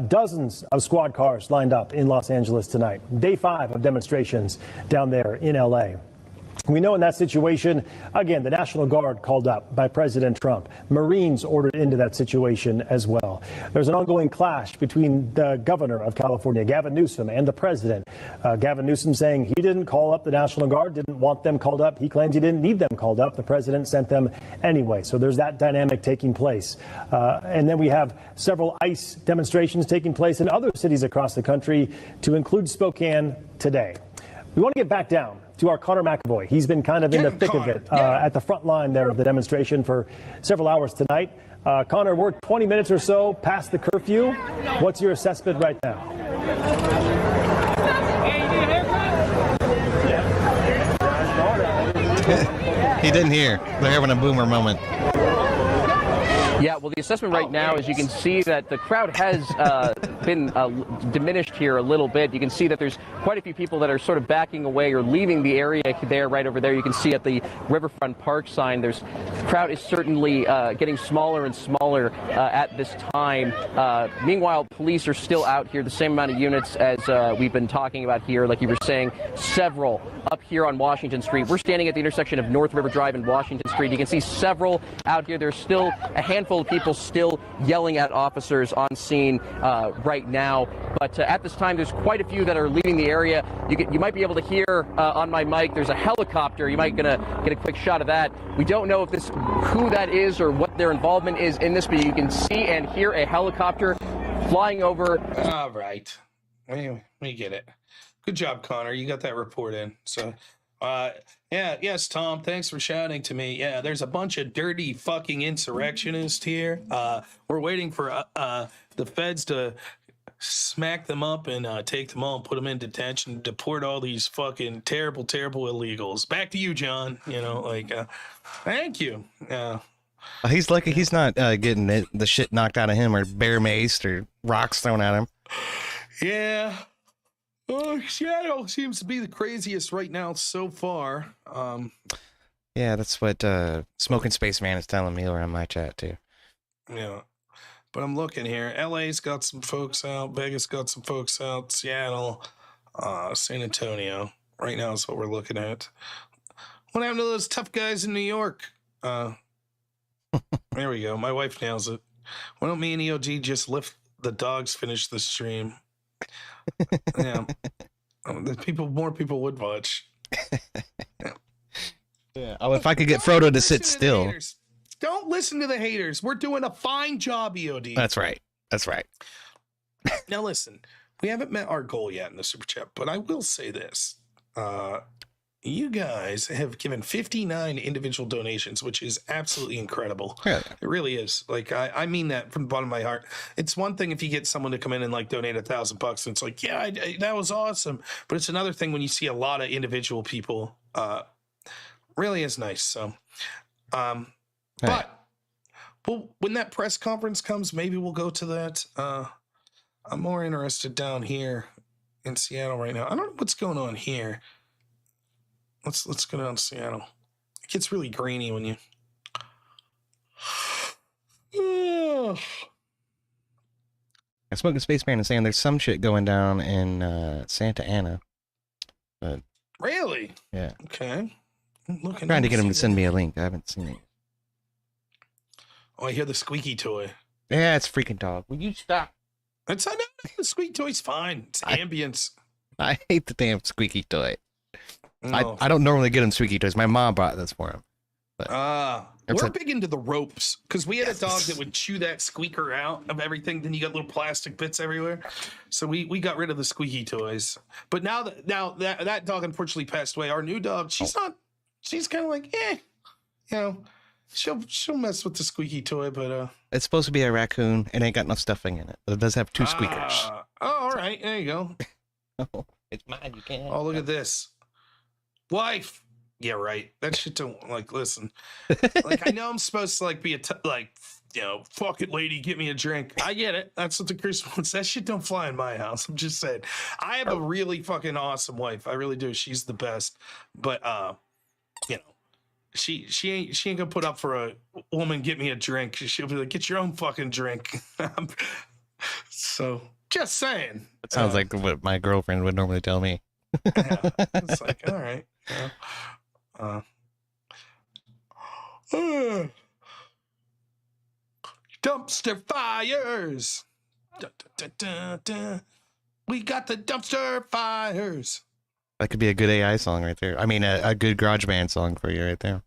Dozens of squad cars lined up in Los Angeles tonight. Day 5 of demonstrations down there in L.A. We know in that situation, again, the National Guard called up by President Trump. Marines ordered into that situation as well. There's an ongoing clash between the governor of California, Gavin Newsom, and the president. Gavin Newsom saying he didn't call up the National Guard, didn't want them called up. He claims he didn't need them called up. The president sent them anyway. So there's that dynamic taking place. And then we have several ICE demonstrations taking place in other cities across the country, to include Spokane today. We want to get back down to our Connor McAvoy. He's been kind of in the thick of it at the front line there of the demonstration for several hours tonight. Connor, we're 20 minutes or so past the curfew. What's your assessment right now? He didn't hear. They're having a boomer moment. Yeah, well, the assessment right now is you can see that the crowd has been diminished here a little bit. You can see that there's quite a few people that are sort of backing away or leaving the area there, right over there. You can see at the Riverfront Park sign, the crowd is certainly getting smaller and smaller at this time. Meanwhile, police are still out here, the same amount of units as we've been talking about here. Like you were saying, several up here on Washington Street. We're standing at the intersection of North River Drive and Washington Street. You can see several out here. There's still a handful of people still yelling at officers on scene right now. But at this time, there's quite a few that are leaving the area. You might be able to hear on my mic, there's a helicopter. You might get a quick shot of that. We don't know if who that is or what their involvement is in this, but you can see and hear a helicopter flying over. All right. We get it. Good job, Connor. You got that report in. So, yes, Tom, thanks for shouting to me. Yeah, there's a bunch of dirty fucking insurrectionists here. We're waiting for the feds to smack them up and take them all and put them in detention, deport all these fucking terrible, terrible illegals. Back to you, John. Thank you. He's lucky he's not getting the shit knocked out of him or bear maced or rocks thrown at him. Yeah. Oh, Seattle seems to be the craziest right now so far. Yeah, that's what Smoking Spaceman is telling me over on my chat too. Yeah, but I'm looking here. LA's got some folks out. Vegas got some folks out. Seattle, San Antonio. Right now is what we're looking at. What happened to those tough guys in New York? There we go. My wife nails it. Why don't me and EOG just lift the dogs, finish the stream? Yeah, more people would watch. Yeah. Oh, if I could get Frodo to sit still. Don't listen to the haters. We're doing a fine job, EOD. That's right. That's right. Now listen, we haven't met our goal yet in the super chat, but I will say this: you guys have given 59 individual donations, which is absolutely incredible. Yeah. It really is. Like, I mean that from the bottom of my heart. It's one thing if you get someone to come in and like donate $1,000 and it's like, yeah, that was awesome. But it's another thing when you see a lot of individual people, really is nice. So, but when that press conference comes, maybe we'll go to that. I'm more interested down here in Seattle right now. I don't know what's going on here. Let's go down to Seattle. It gets really grainy when you. Smoking Spaceman is saying there's some shit going down in Santa Ana. But really? Yeah. Okay. I'm trying to get him to send me a link. I haven't seen it. Oh, I hear the squeaky toy. Yeah, it's freaking dog. Will you stop? It's not the squeaky toy's fine. It's ambience. I hate the damn squeaky toy. No. I don't normally get him squeaky toys. My mom bought this for him. We're big into the ropes because we had a dog that would chew that squeaker out of everything. Then you got little plastic bits everywhere. So we got rid of the squeaky toys. But now that dog unfortunately passed away. Our new dog, she's kind of like, she'll mess with the squeaky toy, but it's supposed to be a raccoon. It ain't got no stuffing in it. But it does have 2 squeakers. All right, there you go. Oh, it's mine. You can't. Oh, look at this. Wife. Yeah, right. That shit don't listen. I know I'm supposed to be fuck it, lady, get me a drink. I get it. That's what the Chris wants. That shit don't fly in my house. I'm just saying. I have a really fucking awesome wife. I really do. She's the best. But she ain't gonna put up for a woman get me a drink. She'll be like, get your own fucking drink. So just saying. It sounds like what my girlfriend would normally tell me. Yeah, it's like, all right. Dumpster fires. Dun, dun, dun, dun. We got the dumpster fires. That could be a good AI song right there. I mean, a good garage band song for you right there.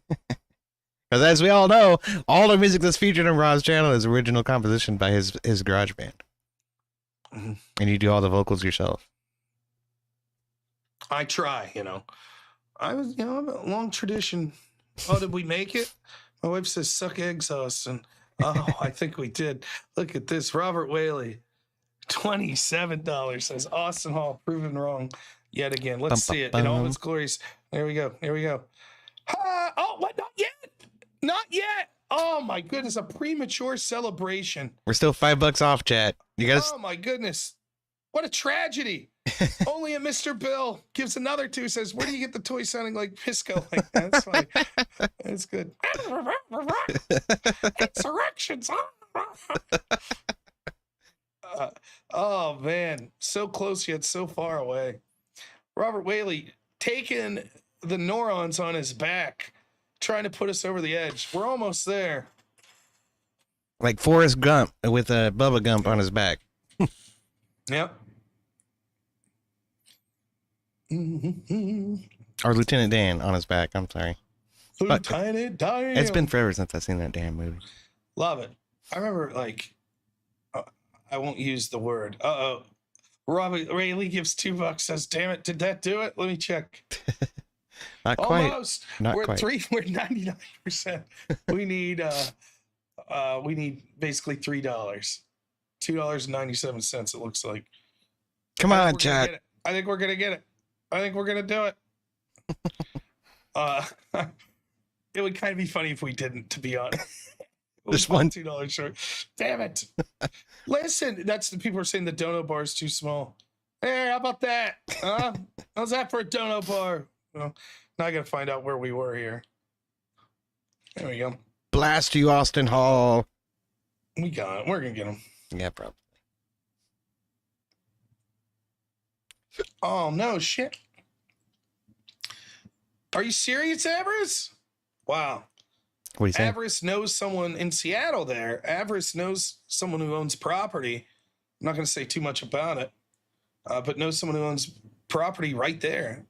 Because as we all know, all the music that's featured on Rob's channel is original composition by his garage band. Mm-hmm. And you do all the vocals yourself. I try, I was, I have a long tradition. Oh, did we make it? My wife says suck exhaust, and I think we did. Look at this. Robert Whaley, $27 says Austin Hall proven wrong. yet again. Let's see it in all its glories. There we go. Here we go. Oh, what? Not yet. Not yet. Oh my goodness, a premature celebration. We're still $5 off, chat. You guys. Oh my goodness. What a tragedy. Only a Mr. Bill gives another 2, says, where do you get the toy sounding like Pisco? Like, that's funny. That's good. Insurrections. Oh man, so close yet so far away. Robert Whaley taking the neurons on his back, trying to put us over the edge. We're almost there. Like Forrest Gump with a Bubba Gump on his back. Yep. Or Lieutenant Dan on his back. I'm sorry. Lieutenant Dan. It's been forever since I've seen that damn movie. Love it. I remember, like, I won't use the word. Robert Whaley gives $2. Says, "Damn it, did that do it? Let me check." Not quite. Almost. Not We're quite. We're 99%. We need basically $3. $2.97. It looks like. Come on, chat. I think we're gonna get it. I think we're gonna do it. It would kind of be funny if we didn't, to be honest. Just one $2 short. Damn it. Listen, that's the people are saying the dono bar is too small. Hey, how about that? How's that for a dono bar? Well, now I gotta find out where we were here. There we go. Blast you, Austin Hall. We got it. We're gonna get him. Yeah, probably. Oh no, shit. Are you serious, Avarice? Wow. What do you say? Avarice knows someone in Seattle there. Avarice knows someone who owns property. I'm not going to say too much about it, but knows someone who owns property right there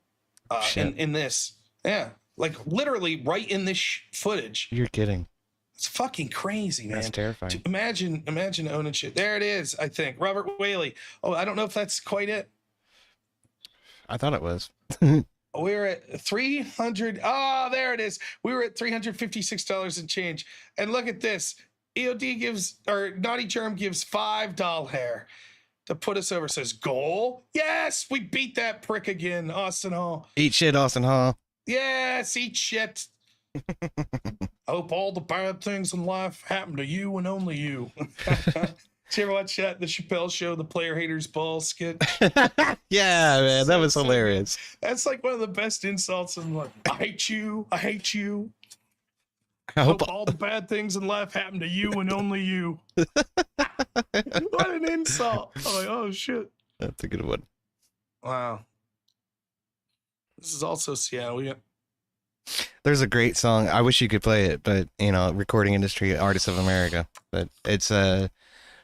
in this. Yeah, like literally right in this footage. You're kidding. It's fucking crazy, man. That's terrifying. Imagine owning shit. There it is, I think. Robert Whaley. Oh, I don't know if that's quite it. I thought it was. We're at 300. Oh, there it is. We were at $356 and change. And look at this. EOD gives, or Naughty Germ gives $5 to put us over. Says goal. Yes, we beat that prick again. Austin Hall. Eat shit, Austin Hall. Yes, eat shit. I hope all the bad things in life happen to you and only you. Did you ever watch that? The Chappelle Show, the player haters ball skit? Yeah, man, that was hilarious. That's like one of the best insults. I'm like, I hate you. I hate you. I hope all the bad things in life happen to you and only you. What an insult. I'm like, oh, shit. That's a good one. Wow. This is also Seattle. There's a great song. I wish you could play it, but, you know, recording industry, Artists of America. But it's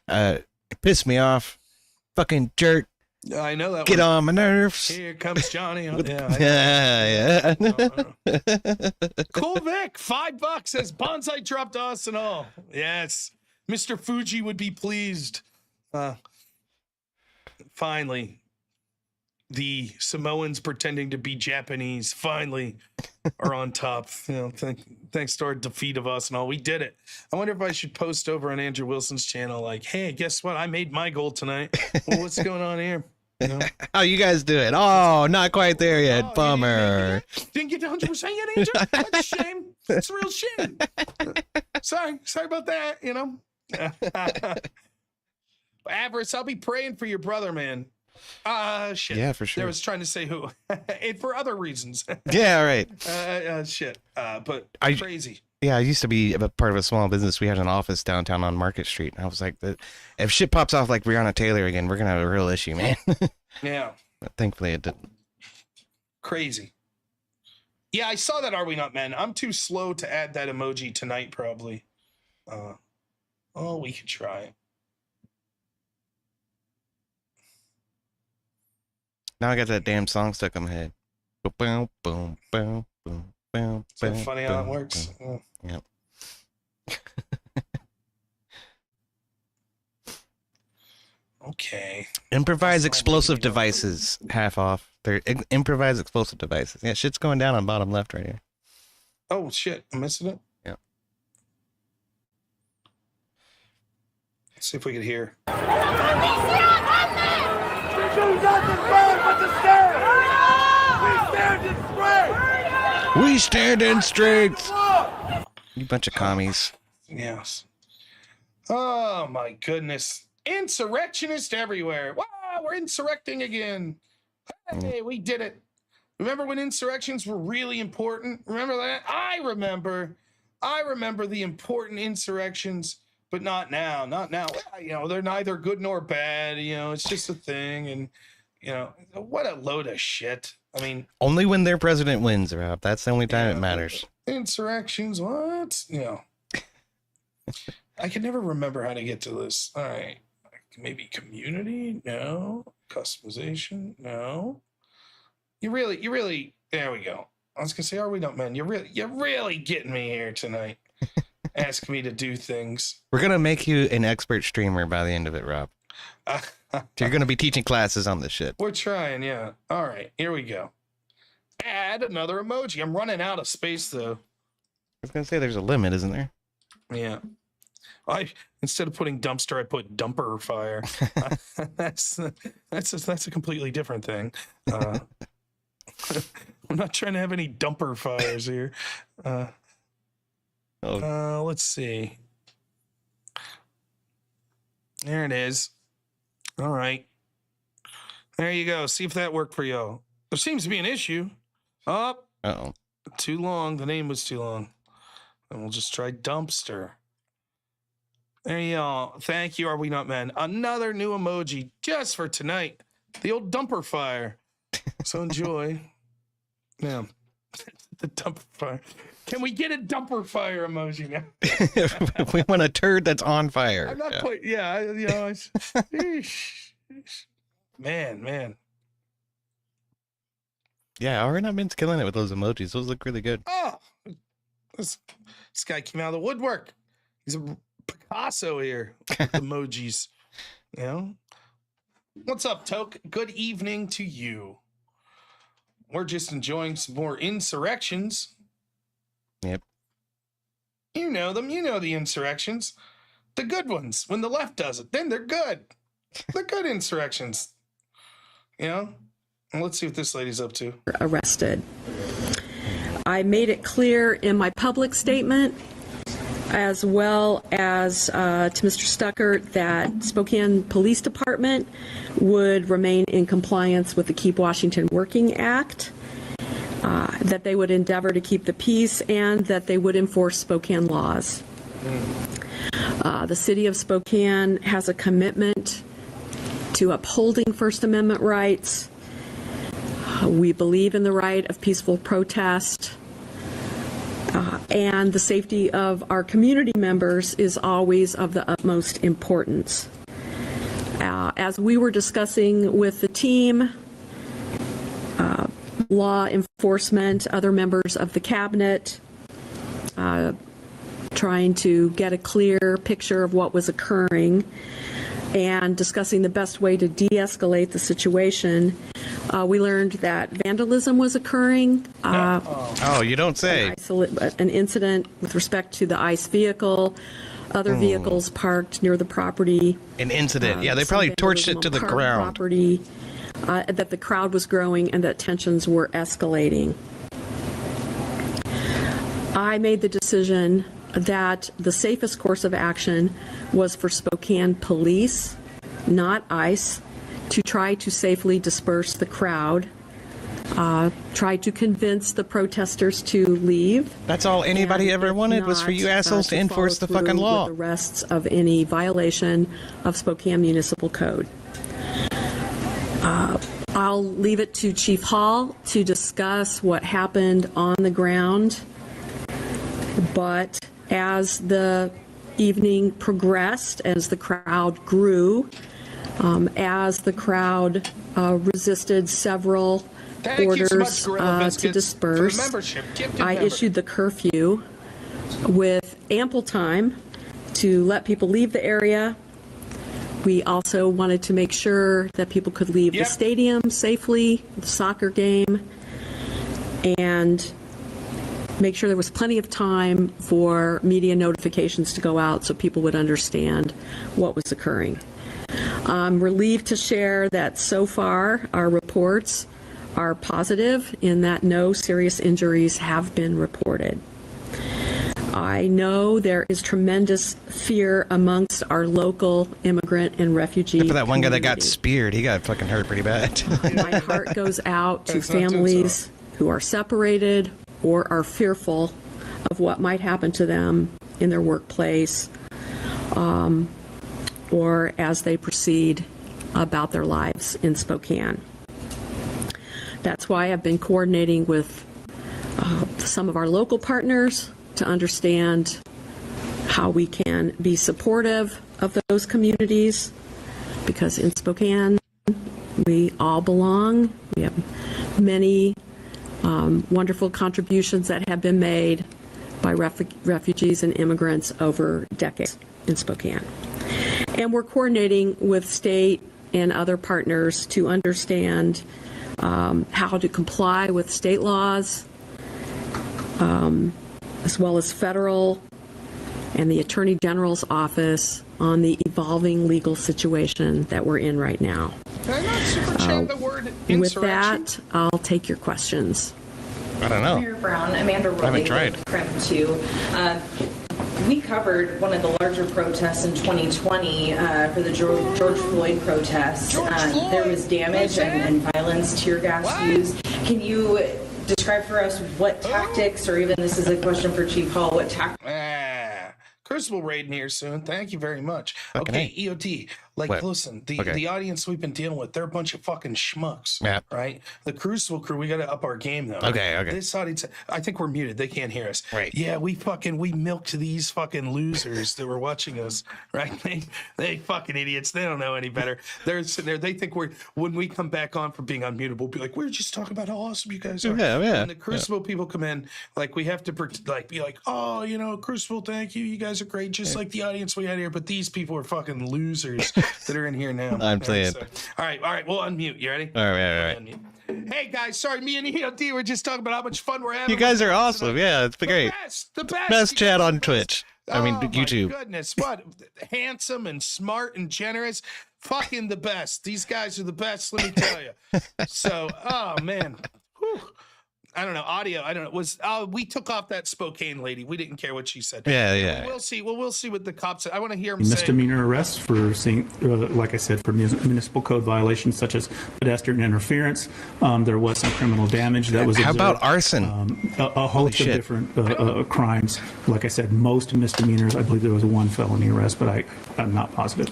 it pissed me off. Fucking jerk. I know that Get one. on my nerves. Here comes Johnny. Oh, Yeah. Cool Vic, $5 says bonsai dropped Austin Hall. Yes. Mr. Fuji would be pleased. Finally. The Samoans pretending to be Japanese finally are on top. You know, thanks to our defeat of us and all. We did it. I wonder if I should post over on Andrew Wilson's channel like, hey, guess what? I made my goal tonight. Well, what's going on here? You know? How you guys doing? Oh, not quite there yet. Bummer. Didn't get to 100% yet, Andrew? That's a shame. It's a real shame. Sorry about that, you know. Avarice, I'll be praying for your brother, man. Shit. Yeah, for sure. I was trying to say who. And for other reasons. Yeah, right. Shit. But crazy. Yeah, I used to be a part of a small business. We had an office downtown on Market Street. I was like, if shit pops off like Breonna Taylor again, we're going to have a real issue, man. Yeah. But thankfully it didn't. Crazy. Yeah, I saw that Are We Not Men. I'm too slow to add that emoji tonight, probably. We could try. Now I got that damn song stuck in my head. Boom, boom, boom, boom, boom. Is that funny how it works? Yep. Okay. Improvise explosive devices. Half off. They're improvise explosive devices. Yeah, shit's going down on bottom left right here. Oh, shit. I'm missing it? Yeah. Let's see if we can hear. Do nothing bad but the stairs! We stand in strength. You bunch of commies. Yes. Oh my goodness. Insurrectionists everywhere. Wow, we're insurrecting again. Hey, we did it. Remember when insurrections were really important? Remember that? I remember the important insurrections, but not now. Not now. You know, they're neither good nor bad. You know, it's just a thing. And, you know, what a load of shit. I mean, only when their president wins, Rob. That's the only time it matters. Insurrections, what? You know, I can never remember how to get to this. All right. Maybe community? No. Customization? No. You really, there we go. I was gonna say, are we not men? You're really getting me here tonight. Ask me to do things. We're gonna make you an expert streamer by the end of it, Rob. You're gonna be teaching classes on this shit. We're trying, yeah. All right, here we go. Add another emoji. I'm running out of space though. I was gonna say there's a limit, isn't there? Yeah. Instead of putting dumpster, I put dumper fire. That's a completely different thing. I'm not trying to have any dumper fires here. Let's see. There it is. All right. There you go. See if that worked for y'all. There seems to be an issue. Oh. Uh-oh. Too long. The name was too long. And we'll just try dumpster. There you go. Thank you, Are We Not Men? Another new emoji just for tonight. The old dumper fire. So enjoy. Now, the dumper fire. Can we get a dumper fire emoji now? We want a turd that's on fire. I'm not quite. Yeah, man. Yeah, Are We Not Men's killing it with those emojis. Those look really good. Oh, this guy came out of the woodwork. He's a Picasso here with emojis. You know? What's up, Toke? Good evening to you. We're just enjoying some more insurrections. Yep. You know them. You know the insurrections. The good ones. When the left does it, then they're good. They're good insurrections. You know? And let's see what this lady's up to. Arrested. I made it clear in my public statement, as well as to Mr. Stuckert, that Spokane Police Department would remain in compliance with the Keep Washington Working Act, that they would endeavor to keep the peace, and that they would enforce Spokane laws. The city of Spokane has a commitment to upholding First Amendment rights. We believe in the right of peaceful protest. And the safety of our community members is always of the utmost importance. As we were discussing with the team, law enforcement, other members of the cabinet, trying to get a clear picture of what was occurring and discussing the best way to de-escalate the situation, we learned that vandalism was occurring. Oh, you don't say. An incident with respect to the ICE vehicle, other vehicles parked near the property. An incident. Yeah, they probably torched it to the ground. Property, that the crowd was growing and that tensions were escalating. I made the decision that the safest course of action was for Spokane Police, not ICE, to try to safely disperse the crowd, try to convince the protesters to leave. That's all anybody ever wanted, was for you assholes to enforce the fucking law. With arrests of any violation of Spokane Municipal Code. I'll leave it to Chief Hall to discuss what happened on the ground, but as the evening progressed, as the crowd grew, as the crowd resisted several orders to disperse, I issued the curfew with ample time to let people leave the area. We also wanted to make sure that people could leave the stadium safely, the soccer game, and make sure there was plenty of time for media notifications to go out so people would understand what was occurring. I'm relieved to share that so far our reports are positive in that no serious injuries have been reported. I know there is tremendous fear amongst our local immigrant and refugee Except for that one guy that got community. speared. He got fucking hurt pretty bad. My heart goes out to That's not too families who are separated or are fearful of what might happen to them in their workplace, or as they proceed about their lives in Spokane. That's why I've been coordinating with some of our local partners to understand how we can be supportive of those communities, because in Spokane, we all belong. We have many wonderful contributions that have been made by refugees and immigrants over decades in Spokane. And we're coordinating with state and other partners to understand how to comply with state laws, as well as federal and the Attorney General's office on the evolving legal situation that we're in right now. Can I not super chat the word With insurrection? that, I'll take your questions. I don't know. Mayor Brown, Amanda I haven't Rowley tried. with Crim 2. We covered one of the larger protests in 2020 for the George Floyd protests. There was damage and violence, tear gas used. Can you describe for us what tactics, or even this is a question for Chief Hall, what tactics? Crucible raiding here soon. Thank you very much. Fucking Okay, A. EOT. Like, What? listen, the Okay. audience we've been dealing with, they're a bunch of fucking schmucks. Yeah. Right? The Crucible crew, we got to up our game, though. Okay. This audience, I think we're muted. They can't hear us. Right. Yeah, we milked these fucking losers that were watching us, right? They fucking idiots. They don't know any better. They're sitting there. They think when we come back on for being unmuted, we'll be like, we're just talking about how awesome you guys are. Yeah. When the Crucible people come in, like, we have to be like, oh, Crucible, thank you. You guys are great. Just like the audience we had here. But these people are fucking losers that are in here now. I'm saying. All right. We'll unmute. You ready? All right. Unmute. Hey, guys. Sorry, me and EOD were just talking about how much fun we're having. You guys are awesome. Yeah, it's been great. The best. Best You chat guys are on the Twitch. best. I mean, Oh, YouTube. My goodness, what handsome and smart and generous. Fucking the best. These guys are the best, let me tell you. So, oh man. Whew. I don't know. Audio. I don't know. We took off that Spokane lady. We didn't care what she said. Yeah. We'll see. We'll see what the cops say. I want to hear them say. Misdemeanor arrest for seeing, like I said, for municipal code violations such as pedestrian interference. There was some criminal damage that was How observed. about arson? A host of different crimes. Like I said, most misdemeanors. I believe there was one felony arrest, but I'm not positive.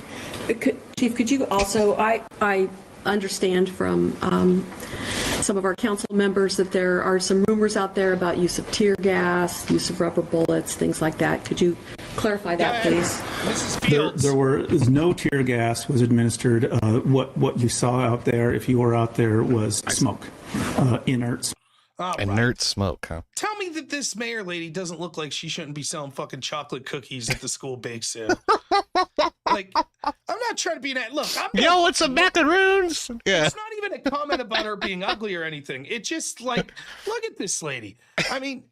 Chief, could you also, I understand from some of our council members that there are some rumors out there about use of tear gas, use of rubber bullets, things like that. Could you clarify that, please? There was no tear gas was administered. What you saw out there, if you were out there, was smoke, inert smoke. Inert smoke, huh? Tell me that this mayor lady doesn't look like she shouldn't be selling fucking chocolate cookies at the school bake sale. Like, I'm not trying to be that. Look, Yo, what's some macaroons? Yeah. It's not even a comment about her being ugly or anything. It's just like, look at this lady. I mean,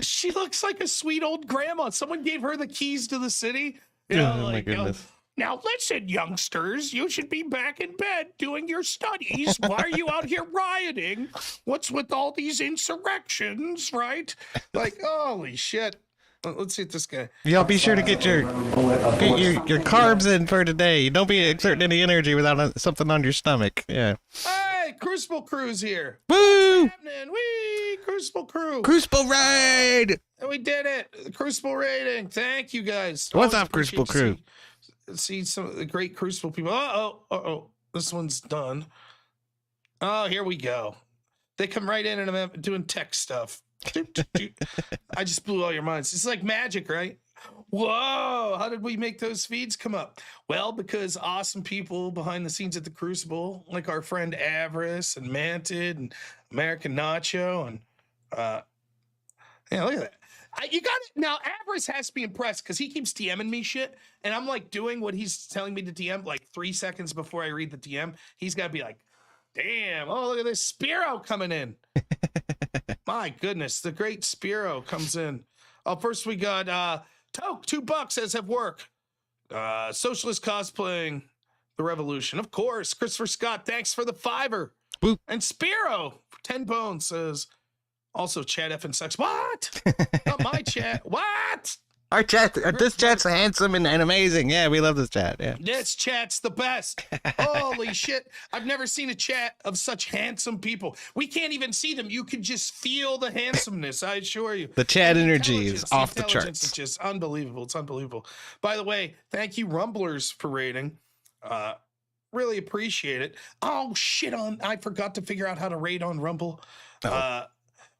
she looks like a sweet old grandma. Someone gave her the keys to the city. My goodness. Now listen, youngsters, you should be back in bed doing your studies. Why are you out here rioting? What's with all these insurrections, right? Like, holy shit. Let's see this guy. Y'all be sure to get your carbs in for today. Don't be exerting any energy without something on your stomach. Yeah. Hey, Crucible Crew's here. Woo! What's happening? Wee, Crucible Crew. Crucible raid! We did it. Crucible raiding. Thank you guys. What's Always up, Crucible appreciate Crew? to see some of the great Crucible people. Uh-oh. This one's done. Oh, here we go. They come right in and I'm doing tech stuff. I just blew all your minds. It's like magic, right? Whoa, how did we make those feeds come up? Well, because awesome people behind the scenes at the Crucible, like our friend Avarice and Manted and American Nacho and yeah, look at that. You got it. Now, Avarice has to be impressed because he keeps DMing me shit, and I'm like doing what he's telling me to DM like 3 seconds before I read the DM. He's got to be like, damn, oh, look at this Spiro coming in. My goodness, the great Spiro comes in. Oh, first we got Toke, $2 as have work. Socialist cosplaying the revolution. Of course, Christopher Scott, thanks for the $5. Boop. And Spiro, 10 bones, says, also chat effing sucks. What? Not my chat. What? Our chat, this chat's handsome and amazing. Yeah, we love this chat. Yeah. This chat's the best. Holy shit. I've never seen a chat of such handsome people. We can't even see them. You can just feel the handsomeness, I assure you. The chat energy is off the charts. It's just unbelievable. It's unbelievable. By the way, thank you, Rumblers, for rating. Really appreciate it. Oh, shit. I forgot to figure out how to rate on Rumble.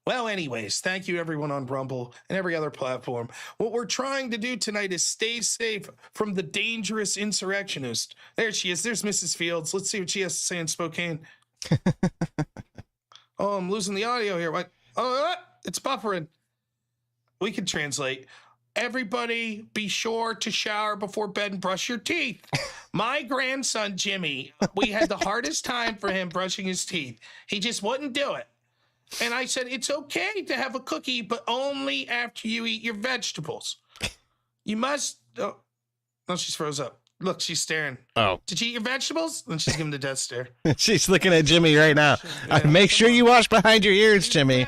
Well, anyways, thank you everyone on Rumble and every other platform. What we're trying to do tonight is stay safe from the dangerous insurrectionist. There she is. There's Mrs. Fields. Let's see what she has to say in Spokane. Oh, I'm losing the audio here. What? Oh, it's buffering. We can translate. Everybody be sure to shower before bed and brush your teeth. My grandson, Jimmy, we had the hardest time for him brushing his teeth. He just wouldn't do it. And I said, it's okay to have a cookie, but only after you eat your vegetables. You must. Oh, no, she's froze up. Look, she's staring. Oh. Did you eat your vegetables? And she's giving the death stare. She's looking at Jimmy right now. Make sure you wash behind your ears, Jimmy.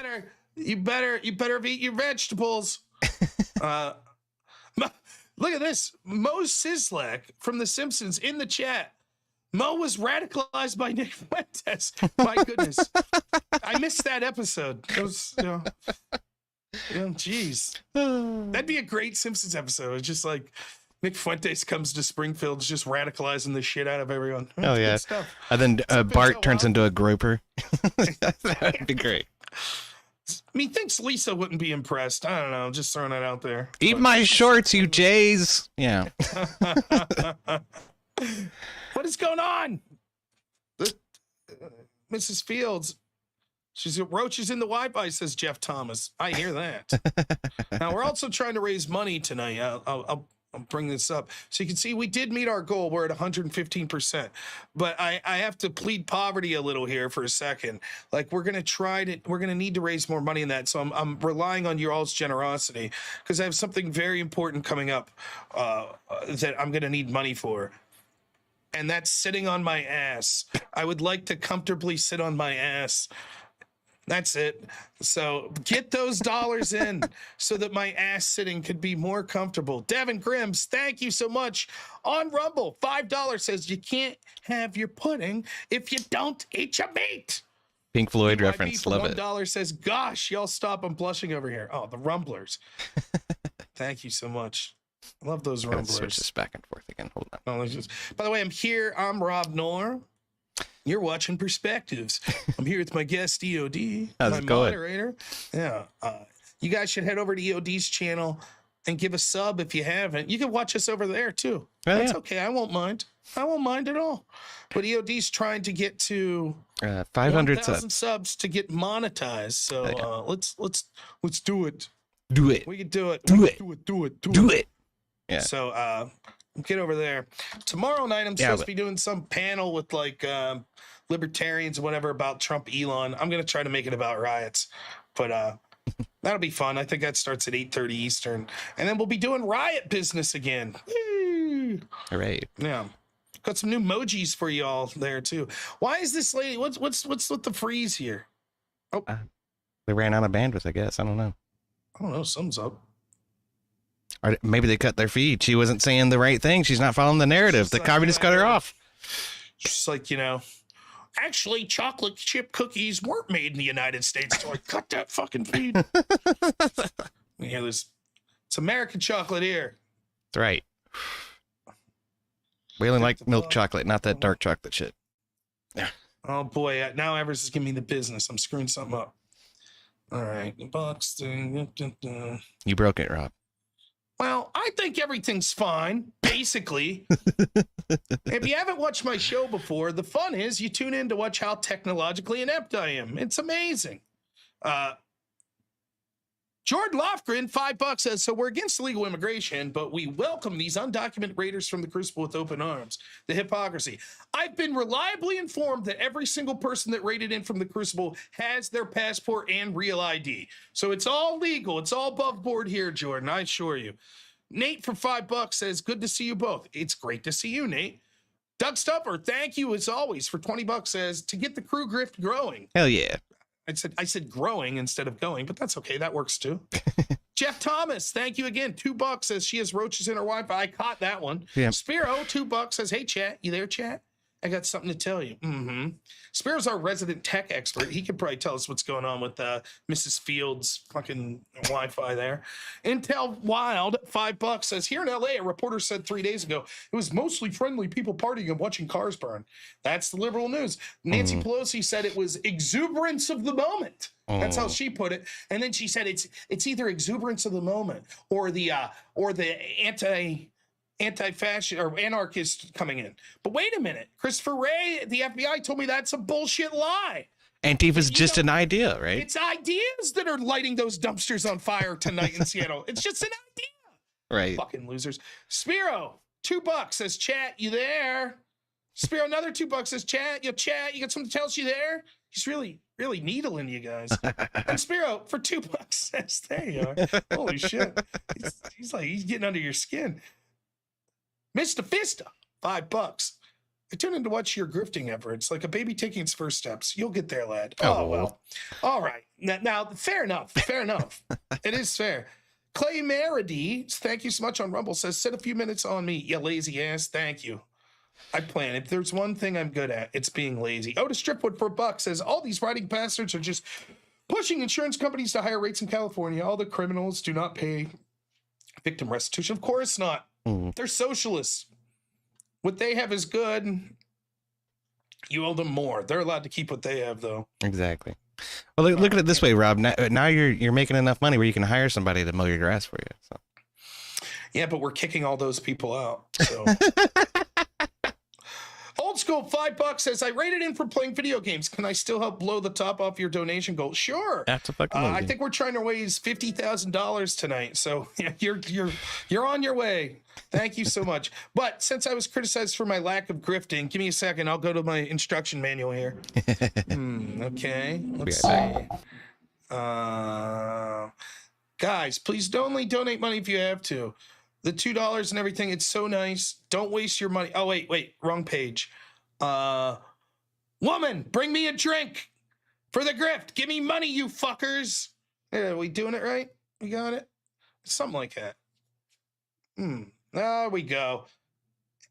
You better eat your vegetables. Look at this. Mo Sislak from The Simpsons in the chat. Mo was radicalized by Nick Fuentes. My goodness. I missed that episode. It was, geez. That'd be a great Simpsons episode. It's just like Nick Fuentes comes to Springfield, just radicalizing the shit out of everyone. Oh, yeah. Stuff. And then Bart turns into a grouper. That'd be great. I mean, thinks Lisa wouldn't be impressed. I don't know. Just throwing it out there. Eat my shorts, you Jays. Yeah. What is going on? Mrs. Fields, she's got roaches in the Wi-Fi, says Jeff Thomas. I hear that. Now, we're also trying to raise money tonight. I'll bring this up. So you can see we did meet our goal. We're at 115%. But I have to plead poverty a little here for a second. Like, we're going to need to raise more money in that. So I'm relying on your all's generosity because I have something very important coming up that I'm going to need money for. And that's sitting on my ass. I would like to comfortably sit on my ass. That's it. So get those dollars in so that my ass sitting could be more comfortable. Devin Grimms, thank you so much. On Rumble, $5 says you can't have your pudding if you don't eat your meat. Pink Floyd BYB reference. Love it. $1 says, gosh, y'all stop. I'm blushing over here. Oh, the Rumblers. Thank you so much. I love those Rumblers. Switch this back and forth again. Hold on. By the way, I'm here. I'm Rob Noerr. You're watching Perspectives. I'm here with my guest, EOD. How's it going? Moderator. Yeah. You guys should head over to EOD's channel and give a sub if you haven't. You can watch us over there, too. Oh, That's yeah. okay. I won't mind. I won't mind at all. But EOD's trying to get to 500 1,000 subs. subs to get monetized. So let's do it. Do it. We can do it. Do it. Do it. Yeah. So get over there. Tomorrow night I'm supposed to be doing some panel with like libertarians or whatever about Trump Elon. I'm gonna try to make it about riots. But that'll be fun. I think that starts at 8:30 Eastern. And then we'll be doing riot business again. Woo! All right. Yeah. Got some new emojis for y'all there too. Why is this lady what's with the freeze here? Oh. They ran out of bandwidth, I guess. I don't know. Something's up. Or maybe they cut their feed. She wasn't saying the right thing. She's not following the narrative. The communists cut her off. Just like, actually chocolate chip cookies weren't made in the United States. So I cut that fucking feed. Yeah, it's American chocolate here. That's right. We only like milk chocolate, not that dark chocolate shit. Yeah. Oh boy, now Evers is giving me the business. I'm screwing something up. All right, the box thing. You broke it, Rob. Well, I think everything's fine, basically. If you haven't watched my show before, the fun is you tune in to watch how technologically inept I am. It's amazing. Jordan Lofgren, $5 says, so we're against illegal immigration, but we welcome these undocumented raiders from the Crucible with open arms. The hypocrisy. I've been reliably informed that every single person that raided in from the Crucible has their passport and real ID. So it's all legal. It's all above board here, Jordan, I assure you. Nate for $5 says, good to see you both. It's great to see you, Nate. Doug Stuffer, thank you as always for $20. Says to get the crew grift growing. Hell yeah. I said growing instead of going, but that's okay. That works too. Jeff Thomas, thank you again. $2 says she has roaches in her Wi-Fi. I caught that one. Yeah. Spiro, $2 says, hey chat, you there, chat? I got something to tell you. Spiro's our resident tech expert. He could probably tell us what's going on with Mrs. Fields' fucking Wi-Fi there. Intel Wild, $5 says, here in LA, a reporter said 3 days ago, it was mostly friendly people partying and watching cars burn. That's the liberal news. Nancy Pelosi said it was exuberance of the moment. That's how she put it. And then she said it's either exuberance of the moment or the anti-fascist or anarchist coming in. But wait a minute. Christopher Wray, the FBI, told me that's a bullshit lie. Antifa's just an idea, right? It's ideas that are lighting those dumpsters on fire tonight in Seattle. It's just an idea. Right. Fucking losers. Spiro, $2 says, chat, you there? Spiro, another $2 says, chat, you got something to tell us, you there? He's really needling you guys. And Spiro, for $2 says, there you are. Holy shit. He's getting under your skin. Mr. Fista, $5. I tune in to watch your grifting efforts, like a baby taking its first steps. You'll get there, lad. Oh well. All right. Now fair enough. Fair enough. It is fair. Clay Meredy, thank you so much on Rumble, says, sit a few minutes on me, you lazy ass. Thank you. I plan. If there's one thing I'm good at, it's being lazy. Otis Stripwood for $1 says, all these writing bastards are just pushing insurance companies to higher rates in California. All the criminals do not pay victim restitution. Of course not. They're socialists. What they have is good. You owe them more. They're allowed to keep what they have, though. Exactly. Well, look at it this way, Rob. Now you're making enough money where you can hire somebody to mow your grass for you. So. Yeah, but we're kicking all those people out. So. Old School, $5 says, I rated in for playing video games. Can I still help blow the top off your donation goal? Sure. I think we're trying to raise $50,000 tonight. So yeah, you're on your way. Thank you so much. But since I was criticized for my lack of grifting, give me a second. I'll go to my instruction manual here. Okay. Let's see. Guys, please only donate money if you have to. The $2 and everything, it's so nice. Don't waste your money. Oh, wait, wrong page. Woman, bring me a drink for the grift. Give me money, you fuckers. Yeah, are we doing it right? We got it? Something like that. There we go.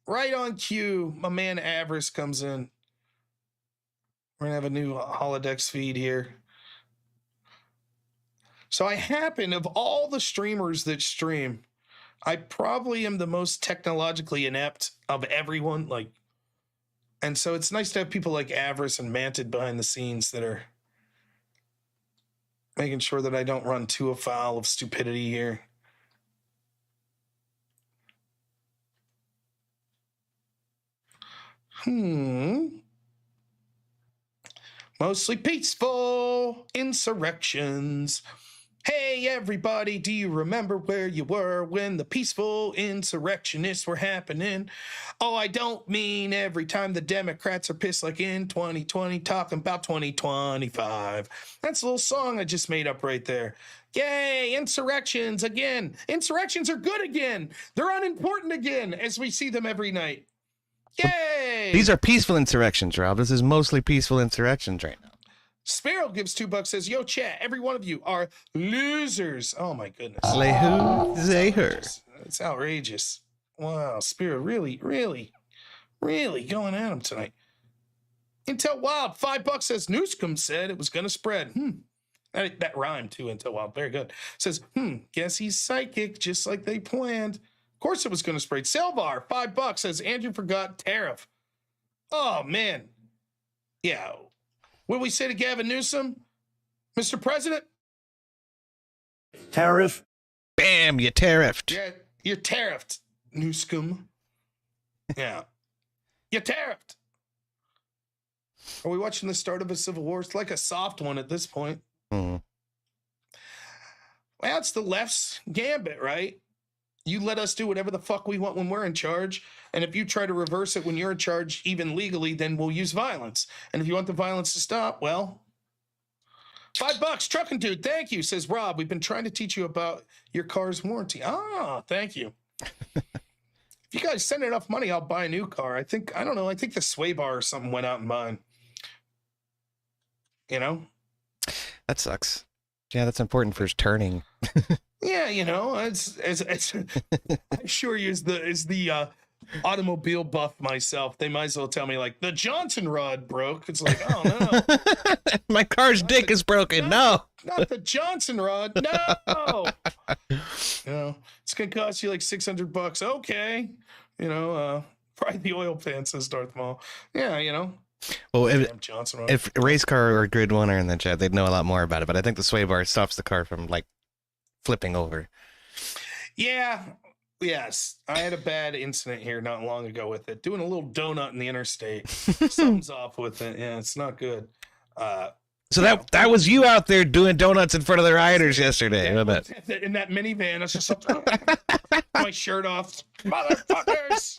Right on cue, my man Avarice comes in. We're going to have a new Holodex feed here. So I happen, of all the streamers that stream, I probably am the most technologically inept of everyone. And so it's nice to have people like Avarice and Manted behind the scenes that are making sure that I don't run too afoul of stupidity here. Mostly peaceful insurrections. Hey, everybody, do you remember where you were when the peaceful insurrectionists were happening? Oh, I don't mean every time the Democrats are pissed like in 2020, talking about 2025. That's a little song I just made up right there. Yay, insurrections again. Insurrections are good again. They're unimportant again as we see them every night. Yay! These are peaceful insurrections, Rob. This is mostly peaceful insurrections right now. Sparrow gives $2, says, yo, chat, every one of you are losers. Oh, my goodness. Slay who? Say her. It's outrageous. Wow, Sparrow really going at him tonight. Intel Wild, $5 says, Newscomb said it was going to spread. That rhymed too, Intel Wild. Very good. Says, guess he's psychic, just like they planned. Of course it was going to spread. Selvar, $5 says, Andrew forgot tariff. Oh, man. Yeah. What did we say to Gavin Newsom? Mr. President? Tariff. Bam, you tariffed. Yeah, you're tariffed, Newscomb. Yeah. You tariffed. Are we watching the start of a civil war? It's like a soft one at this point. Well, it's the left's gambit, right? You let us do whatever the fuck we want when we're in charge. And if you try to reverse it when you're in charge, even legally, then we'll use violence. And if you want the violence to stop, well, $5, trucking dude, thank you, says Rob. We've been trying to teach you about your car's warranty. Ah, thank you. If you guys send enough money, I'll buy a new car. I think the sway bar or something went out in mine. You know? That sucks. Yeah, that's important for turning. Yeah, you know, it's I sure you as the automobile buff myself, they might as well tell me like the Johnson rod broke. It's like, oh no. My car's dick is broken. No. Not the Johnson rod. No. You know, it's gonna cost you like $600. Okay. You know, probably the oil pan, says Darth Maul. Yeah, you know. Well, Johnson rod. if race car or grid one are in the chat, they'd know a lot more about it. But I think the sway bar stops the car from like flipping over. Yeah. Yes. I had a bad incident here not long ago with it. Doing a little donut in the interstate. Something's off with it. Yeah, it's not good. So that was you out there doing donuts in front of the rioters yesterday. I bet. In that minivan, I was just like, my shirt off. Motherfuckers.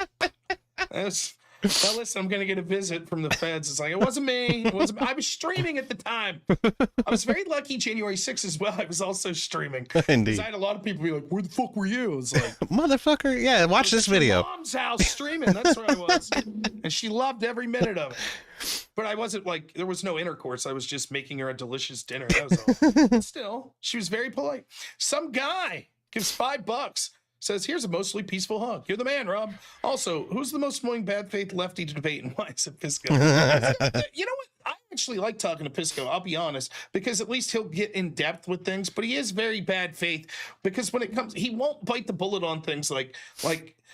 Now listen, I'm gonna get a visit from the feds. It's like, it wasn't me. I was streaming at the time. I was very lucky January 6th as well. I was also streaming. Indeed. I had a lot of people be like, where the fuck were you? I was like, motherfucker, yeah, watch this video. Mom's house streaming. That's where I was. And she loved every minute of it. But I wasn't like, there was no intercourse. I was just making her a delicious dinner. That was all. But still, she was very polite. Some guy gives $5. Says, here's a mostly peaceful hug. You're the man, Rob. Also, who's the most annoying bad faith lefty to debate and why is it Pisco? You know what? I actually like talking to Pisco, I'll be honest, because at least he'll get in depth with things, but he is very bad faith because when it comes, he won't bite the bullet on things like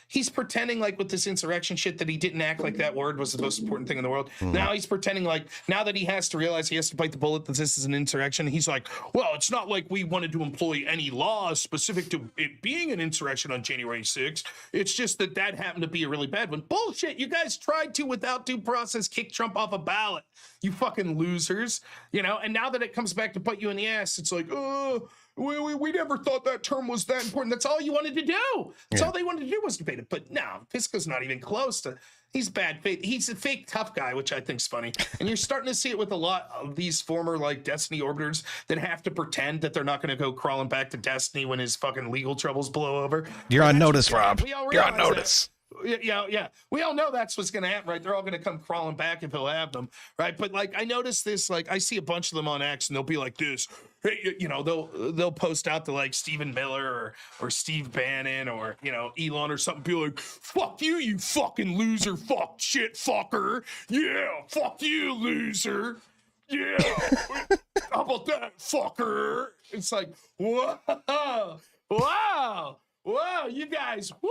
he's pretending like with this insurrection shit that he didn't act like that word was the most important thing in the world. Now he's pretending like now that he has to realize he has to bite the bullet that this is an insurrection, he's like, well, it's not like we wanted to employ any laws specific to it being an insurrection on January 6th. It's just that happened to be a really bad one. Bullshit. You guys tried to, without due process, kick Trump off a ballot. You fucking losers. You know, and now that it comes back to bite you in the ass, it's like, oh, we never thought that term was that important. That's all you wanted to do. That's all they wanted to do was debate it. But no, Pisco's not even close to. He's bad faith. He's a fake tough guy, which I think's funny. And you're starting to see it with a lot of these former like Destiny orbiters that have to pretend that they're not going to go crawling back to Destiny when his fucking legal troubles blow over. You're on notice, Rob. You're on notice. Yeah. We all know that's what's going to happen, right? They're all going to come crawling back if he'll have them, right? But like, I noticed this, like, I see a bunch of them on X, and they'll be like this. Hey, you know, they'll post out to like Stephen Miller or Steve Bannon or you know Elon or something. Be like, "Fuck you, you fucking loser, fuck shit, fucker. Yeah, fuck you, loser. Yeah, how about that, fucker?" It's like, wow. Whoa, you guys, woo!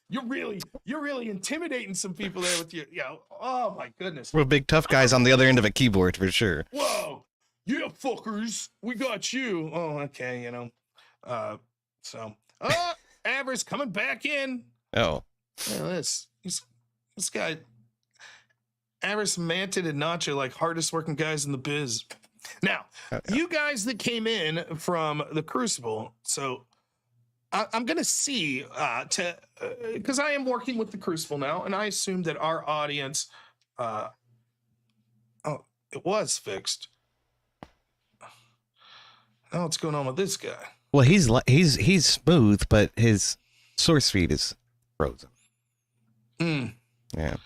You're really intimidating some people there with your, oh my goodness. We're big tough guys on the other end of a keyboard for sure. Whoa, yeah, fuckers, we got you. Oh, okay, you know. Avers coming back in. Oh. Yeah, this guy, Avers, Manted, and Nacho, like hardest working guys in the biz. Now, you guys that came in from the Crucible, so I'm going to see, because I am working with the Crucible now, and I assume that our audience, it was fixed. Oh, what's going on with this guy? Well, he's smooth, but his source feed is frozen. Yeah.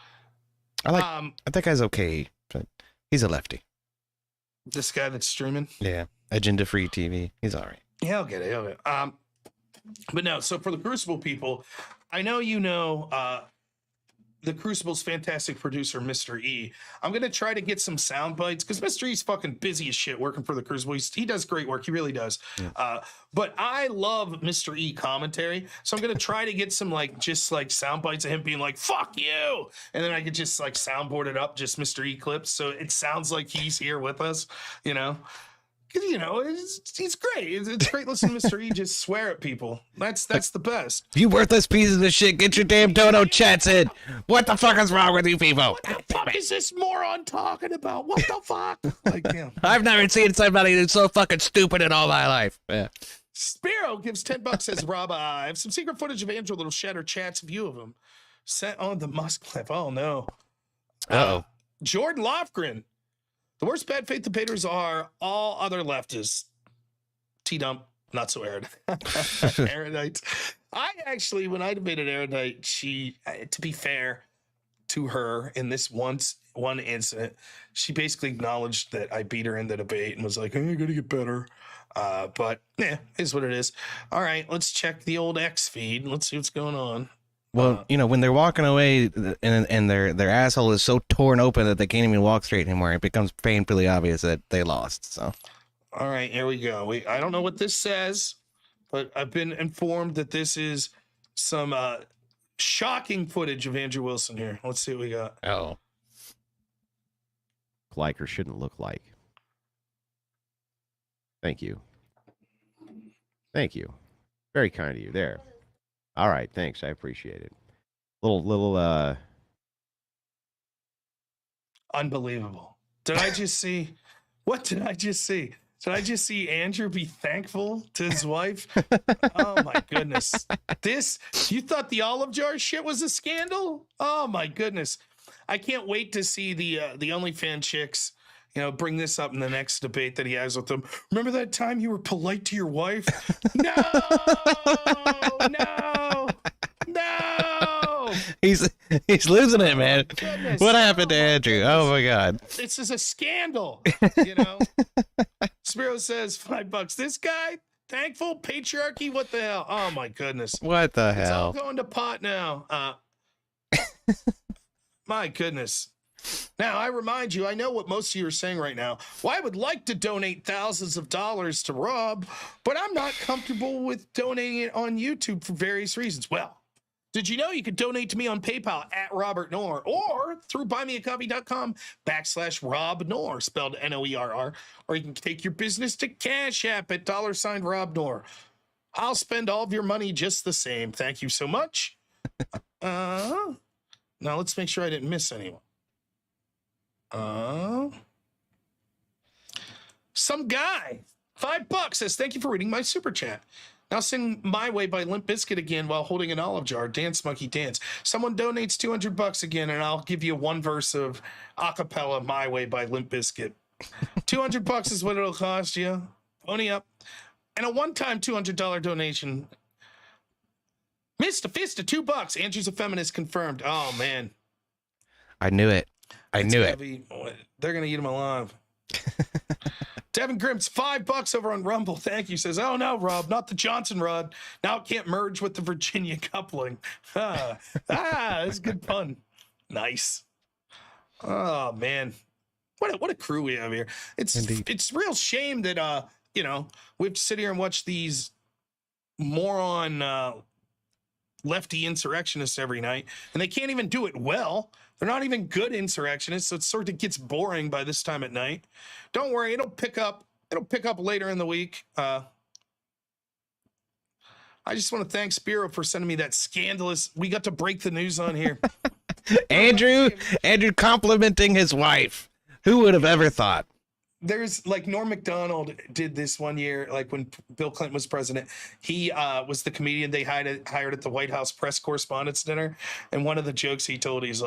I think that guy's okay, but he's a lefty. This guy that's streaming? Yeah. Agenda free TV. He's all right. Yeah, I'll get it. But no, so for the Crucible people, I know you know the Crucible's fantastic producer, Mr. E. I'm going to try to get some sound bites because Mr. E's fucking busy as shit working for the Crucible. He does great work. He really does. Yeah. But I love Mr. E commentary. So I'm going to try to get some just sound bites of him being like, fuck you. And then I could just soundboard it up, just Mr. E clips. So it sounds like he's here with us, you know. Because, you know, he's great. It's great listening to Mr. E just swear at people. That's the best. You worthless pieces of shit. Get your damn dono chats in. What the fuck is wrong with you people? What the fuck is this moron talking about? What the fuck? Yeah. I've never seen somebody who's so fucking stupid in all my life. Yeah. Spiro gives $10, says, Rob, I have some secret footage of Andrew that'll shatter chat's view of him. Set on the Musk clip. Oh, no. Uh-oh. Jordan Lofgren. The worst bad faith debaters are all other leftists. T-Dump, not so erudite. I actually, when I debated Erudite, she, to be fair to her, in this one incident, she basically acknowledged that I beat her in the debate and was like, "Hey, I gotta get better." But yeah, is what it is. All right, let's check the old X feed. Let's see what's going on. Well, when they're walking away and their asshole is so torn open that they can't even walk straight anymore, it becomes painfully obvious that they lost. So, all right, here we go. I don't know what this says, but I've been informed that this is some shocking footage of Andrew Wilson here. Let's see what we got. Oh, like or shouldn't look like. Thank you. Thank you. Very kind of you there. All right, thanks. I appreciate it. Little Unbelievable. Did I just see? What did I just see? Did I just see Andrew be thankful to his wife? Oh my goodness. You thought the olive jar shit was a scandal? Oh my goodness. I can't wait to see the OnlyFans chicks, bring this up in the next debate that he has with them. Remember that time you were polite to your wife? No. He's losing it, man. What happened to Andrew? Oh my God. This is a scandal. Spiro says $5. This guy, thankful, patriarchy, what the hell? Oh my goodness. What the hell? It's all going to pot now. My goodness. Now, I remind you, I know what most of you are saying right now. Well, I would like to donate thousands of dollars to Rob, but I'm not comfortable with donating it on YouTube for various reasons. Well, did you know you could donate to me on PayPal at Robert Noerr or through buymeacoffee.com/Rob Noerr, spelled Noerr, or you can take your business to Cash App at $ Rob Noerr. I'll spend all of your money just the same. Thank you so much. Now let's make sure I didn't miss anyone. Some guy, $5 says, thank you for reading my super chat. Now sing My Way by Limp Bizkit again while holding an olive jar. Dance Monkey Dance. Someone donates $200 again, and I'll give you one verse of acapella My Way by Limp Bizkit. $200 is what it'll cost you. Pony up. And a one-time $200 donation. Missed a fist of $2. Andrew's a feminist confirmed. Oh, man. I knew it. I knew it. They're going to eat him alive. Devin Grimm's $5 over on Rumble. Thank you. Says, oh no, Rob, not the Johnson rod. Now it can't merge with the Virginia coupling. That's good pun. Nice. Oh man, what a crew we have here. It's real shame that we have to sit here and watch these moron lefty insurrectionists every night, and they can't even do it well. They're not even good insurrectionists, so it sort of gets boring by this time at night. Don't worry, it'll pick up later in the week. I just want to thank Spiro for sending me that scandalous. We got to break the news on here. Andrew complimenting his wife. Who would have ever thought? There's like Norm Macdonald did this one year, like when Bill Clinton was president. He was the comedian they hired at the White House press correspondence dinner. And one of the jokes he told, he's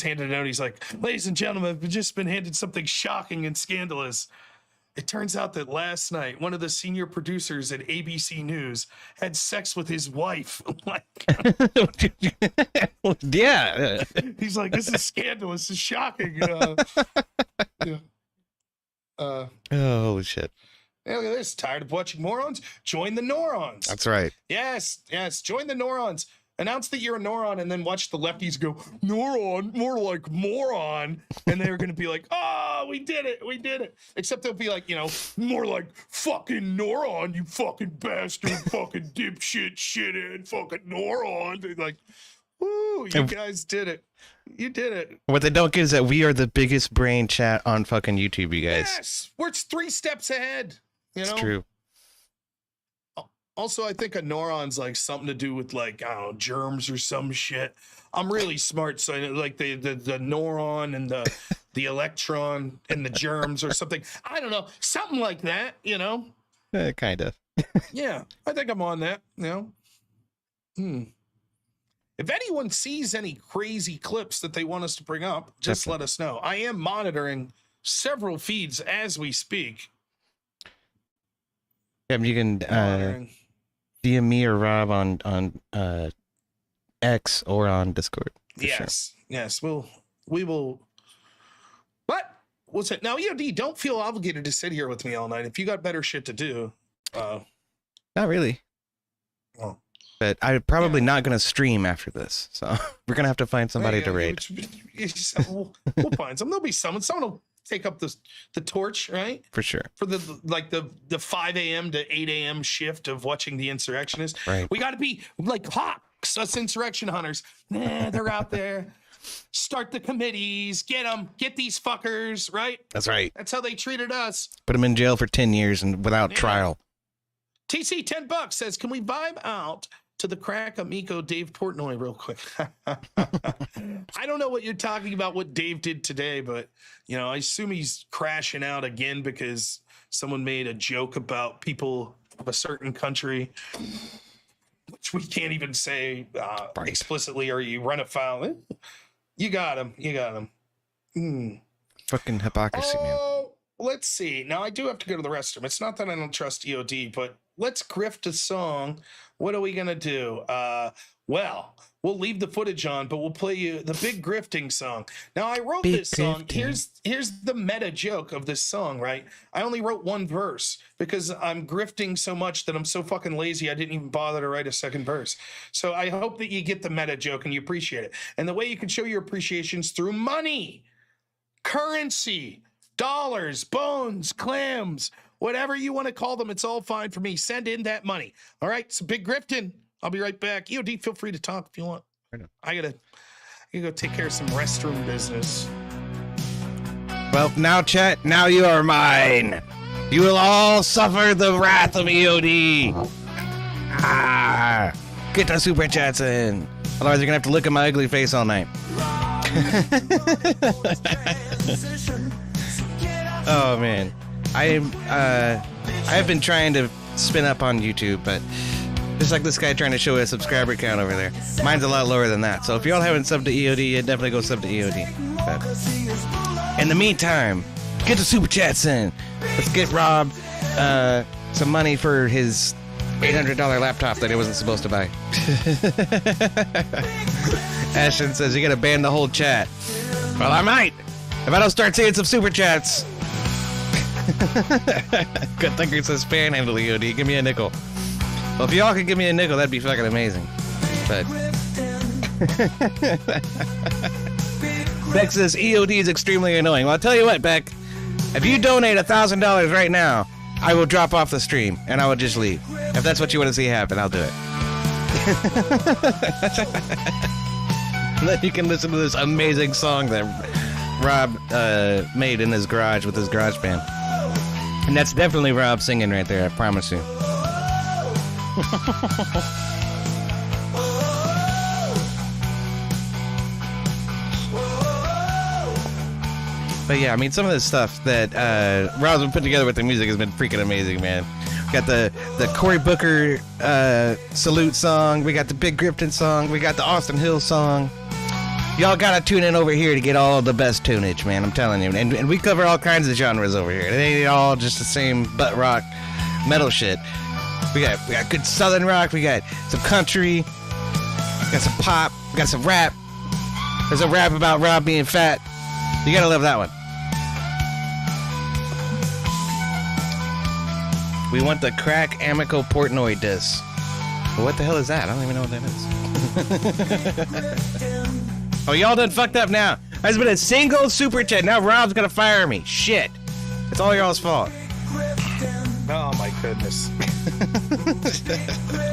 handed it out. He's like, ladies and gentlemen, I've just been handed something shocking and scandalous. It turns out that last night, one of the senior producers at ABC News had sex with his wife. Yeah. He's like, this is scandalous. This is shocking. Yeah. Oh shit. Hey, look at this. Tired of watching morons? Join the Neurons. That's right. Yes. Join the Neurons. Announce that you're a neuron and then watch the lefties go, neuron, more like moron. And they're going to be like, oh, we did it. Except they'll be like, more like fucking neuron, you fucking bastard, fucking dipshit, shithead, fucking neuron. They're like, ooh, you guys did it. You did it. What they don't get is that we are the biggest brain chat on fucking YouTube, you guys. Yes, we're 3 steps ahead. It's true. Also, I think a neuron's like something to do with like, I don't know, germs or some shit. I'm really smart, so I know, like the neuron and the electron and the germs or something. I don't know, something like that, Kind of. Yeah, I think I'm on that, If anyone sees any crazy clips that they want us to bring up, just let us know. I am monitoring several feeds as we speak. Yeah, you can DM me or Rob on X or on Discord. Yes, yes, we will. But what's it now? EOD, don't feel obligated to sit here with me all night. If you got better shit to do, Not really. Oh. But I'm probably not going to stream after this, so we're going to have to find somebody to raid. We'll find some. There'll be someone. Someone will take up the torch, right? For sure. For the 5 a.m. to 8 a.m. shift of watching the insurrectionists. Right. We got to be like hawks, us insurrection hunters. They're out there. Start the committees. Get them. Get these fuckers, right? That's right. That's how they treated us. Put them in jail for 10 years and without trial. TC $10 says, can we vibe out to the crack amigo Dave Portnoy real quick? I don't know what you're talking about, what Dave did today, but I assume he's crashing out again because someone made a joke about people of a certain country, which we can't even say explicitly, or you run afoul. You got him. Fucking hypocrisy, man. Let's see. Now I do have to go to the restroom. It's not that I don't trust EOD, but let's grift a song. What are we gonna do? Well, we'll leave the footage on, but we'll play you the big grifting song. Now I wrote this song. Here's the meta joke of this song, right? I only wrote one verse because I'm grifting so much that I'm so fucking lazy I didn't even bother to write a second verse. So I hope that you get the meta joke and you appreciate it. And the way you can show your appreciation is through money, currency, dollars, bones, clams, whatever you want to call them. It's all fine for me. Send in that money. All right. So big grifting. I'll be right back. EOD, feel free to talk if you want. I gotta go take care of some restroom business. Well, now, chat, now you are mine. You will all suffer the wrath of EOD. Get the super chats in. Otherwise, you're gonna have to look at my ugly face all night. Oh man, I have been trying to spin up on YouTube, but just like this guy trying to show a subscriber count over there, mine's a lot lower than that. So if y'all haven't subbed to EOD, definitely go sub to EOD. But in the meantime, get the super chats in. Let's get Rob some money for his $800 laptop that he wasn't supposed to buy. Ashton says you gotta ban the whole chat. Well, I might if I don't start seeing some super chats. Good thinker says panhandle EOD. Give me a nickel. Well, if y'all could give me a nickel, that'd be fucking amazing. But Beck says EOD is extremely annoying. Well, I'll tell you what, Beck. If you donate $1,000 right now, I will drop off the stream and I will just leave. If that's what you want to see happen, I'll do it. And then you can listen to this amazing song that Rob made in his garage with his garage band. And that's definitely Rob singing right there, I promise you. But yeah, I mean, some of the stuff that Rob's been putting together with the music has been freaking amazing, man. We got the Cory Booker salute song. We got the Big Grifton song. We got the Austin Hill song. Y'all gotta tune in over here to get all the best tunage, man. I'm telling you. And we cover all kinds of genres over here. It ain't all just the same butt rock metal shit. We got good southern rock. We got some country. We got some pop. We got some rap. There's a rap about Rob being fat. You gotta love that one. We want the crack Amico Portnoy disc. Well, what the hell is that? I don't even know what that is. Oh, y'all done fucked up now. There's been a single super chat. Now Rob's gonna fire me. Shit. It's all y'all's fault. Oh my goodness.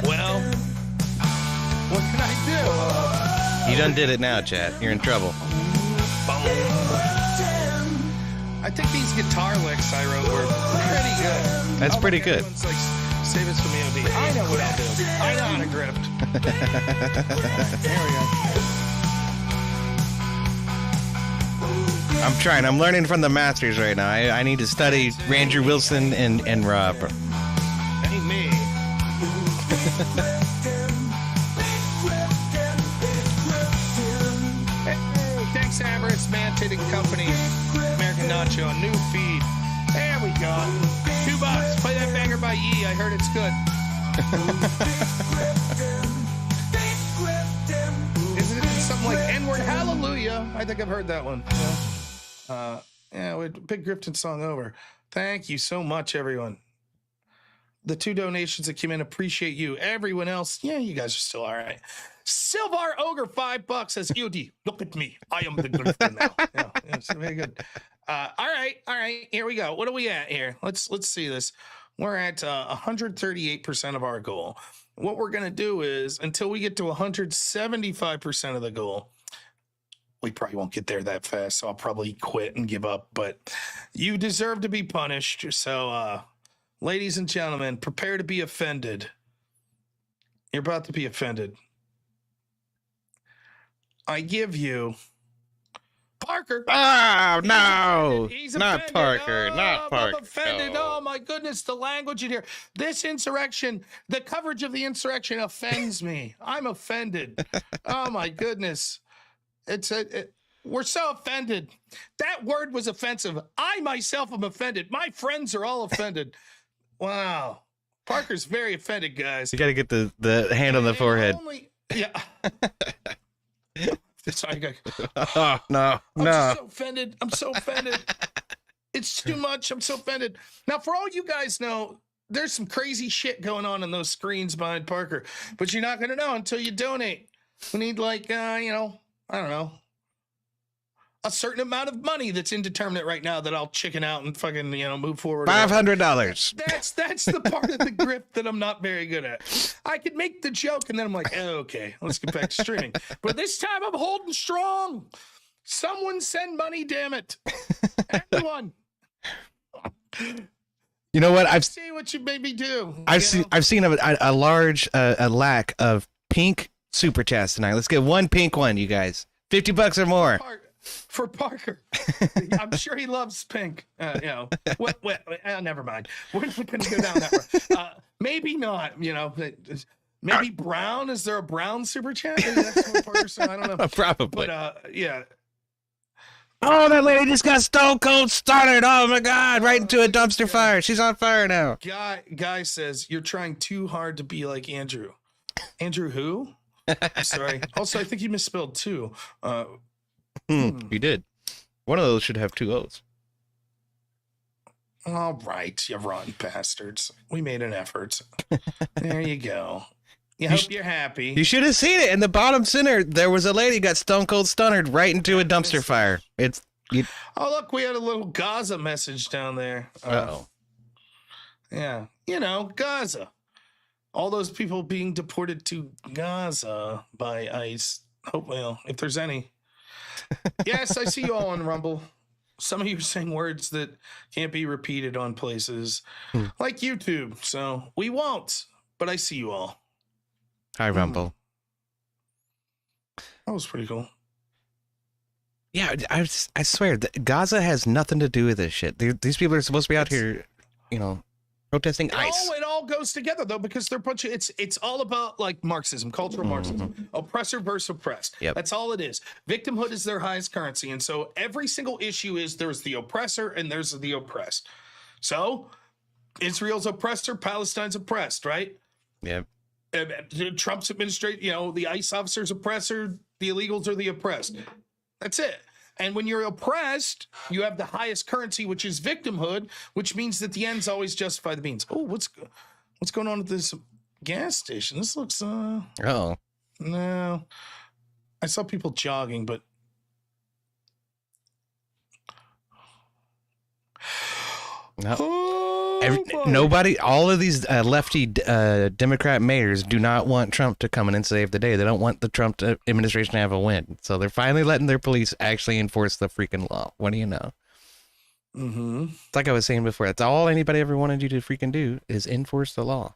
Well, what can I You done did it now, chat. You're in trouble. I think these guitar licks I wrote were pretty good. That's pretty good. Everyone's like, save us from EOD. I know what I'll do. I know how to grift. There we go. I'm trying. I'm learning from the masters right now. I need to study Ranger Wilson and Rob. Ain't me. Hey, thanks, Avarice Manted and Company. American Nacho, a new feed. There we go. $2. Play that banger by Yee. I heard it's good. Is it something like N-word hallelujah? I think I've heard that one. Yeah, with Big Grifton song over. Thank you so much, everyone. The 2 donations that came in, appreciate you. Everyone else, yeah, you guys are still all right. Silvar Ogre, $5 says, EOD, look at me. I am the Grifton now. Yeah, it's very good. All right. Here we go. What are we at here? Let's see this. We're at 138% of our goal. What we're going to do is, until we get to 175% of the goal, we probably won't get there that fast, so I'll probably quit and give up. But you deserve to be punished. So, ladies and gentlemen, prepare to be offended. You're about to be offended. I give you Parker. Oh, no. He's not offended. Parker. Not I'm Parker. offended. No. Oh, my goodness. The language in here. This insurrection, the coverage of the insurrection offends me. I'm offended. Oh, my goodness. We're so offended. That word was offensive. I myself am offended. My friends are all offended. Wow. Parker's very offended, guys. You got to get the hand on the forehead. Yeah. Sorry, Oh, no. I'm just so offended. I'm so offended. It's too much. I'm so offended. Now, for all you guys know, there's some crazy shit going on in those screens behind Parker, but you're not going to know until you donate. We need I don't know, a certain amount of money that's indeterminate right now that I'll chicken out and fucking, move forward. $500. That's the part of the grip that I'm not very good at. I could make the joke and then I'm like, okay, let's get back to streaming. But this time I'm holding strong. Someone send money, damn it. Everyone. You know what? I've see what you made me do. I've seen a large lack of pink super chats tonight. Let's get one pink one, you guys. $50 or more. For Parker. I'm sure he loves pink. Never mind. We're not going to go down that road. Maybe not, maybe brown. Is there a brown super chat? Maybe that's what Parker said. I don't know. Probably. But yeah. Oh, that lady just got stone cold started. Oh my God. Right into a dumpster fire. She's on fire now. Guy says, you're trying too hard to be like Andrew. Andrew who? I'm sorry. Also, I think you misspelled too. You did. One of those should have 2 O's. All right, you rotten bastards. We made an effort. There you go. Hope you're happy. You should have seen it in the bottom center. There was a lady got stone cold stunnered right into a dumpster fire. Oh, look, we had a little Gaza message down there. Yeah, Gaza. All those people being deported to Gaza by ICE. Well, if there's any. Yes, I see you all on Rumble. Some of you are saying words that can't be repeated on places like YouTube. So we won't, but I see you all. Hi, Rumble. That was pretty cool. Yeah, I swear, Gaza has nothing to do with this shit. These people are supposed to be out here, protesting ICE. It all goes together though, because they're it's all about like Marxism, cultural Marxism, oppressor versus oppressed. Yep. That's all it is. Victimhood is their highest currency, and so every single issue is there's the oppressor and there's the oppressed. So Israel's oppressor, Palestine's oppressed, right? Yep. Trump's administration, the ICE officers oppressor, the illegals are the oppressed. That's it. And when you're oppressed, you have the highest currency, which is victimhood, which means that the ends always justify the means. Oh, what's going on at this gas station? This looks Oh. No. I saw people jogging, but Nobody, all of these lefty Democrat mayors do not want Trump to come in and save the day. They don't want the Trump administration to have a win. So they're finally letting their police actually enforce the freaking law. What do you know? Mm-hmm. It's like I was saying before. That's all anybody ever wanted you to freaking do is enforce the law.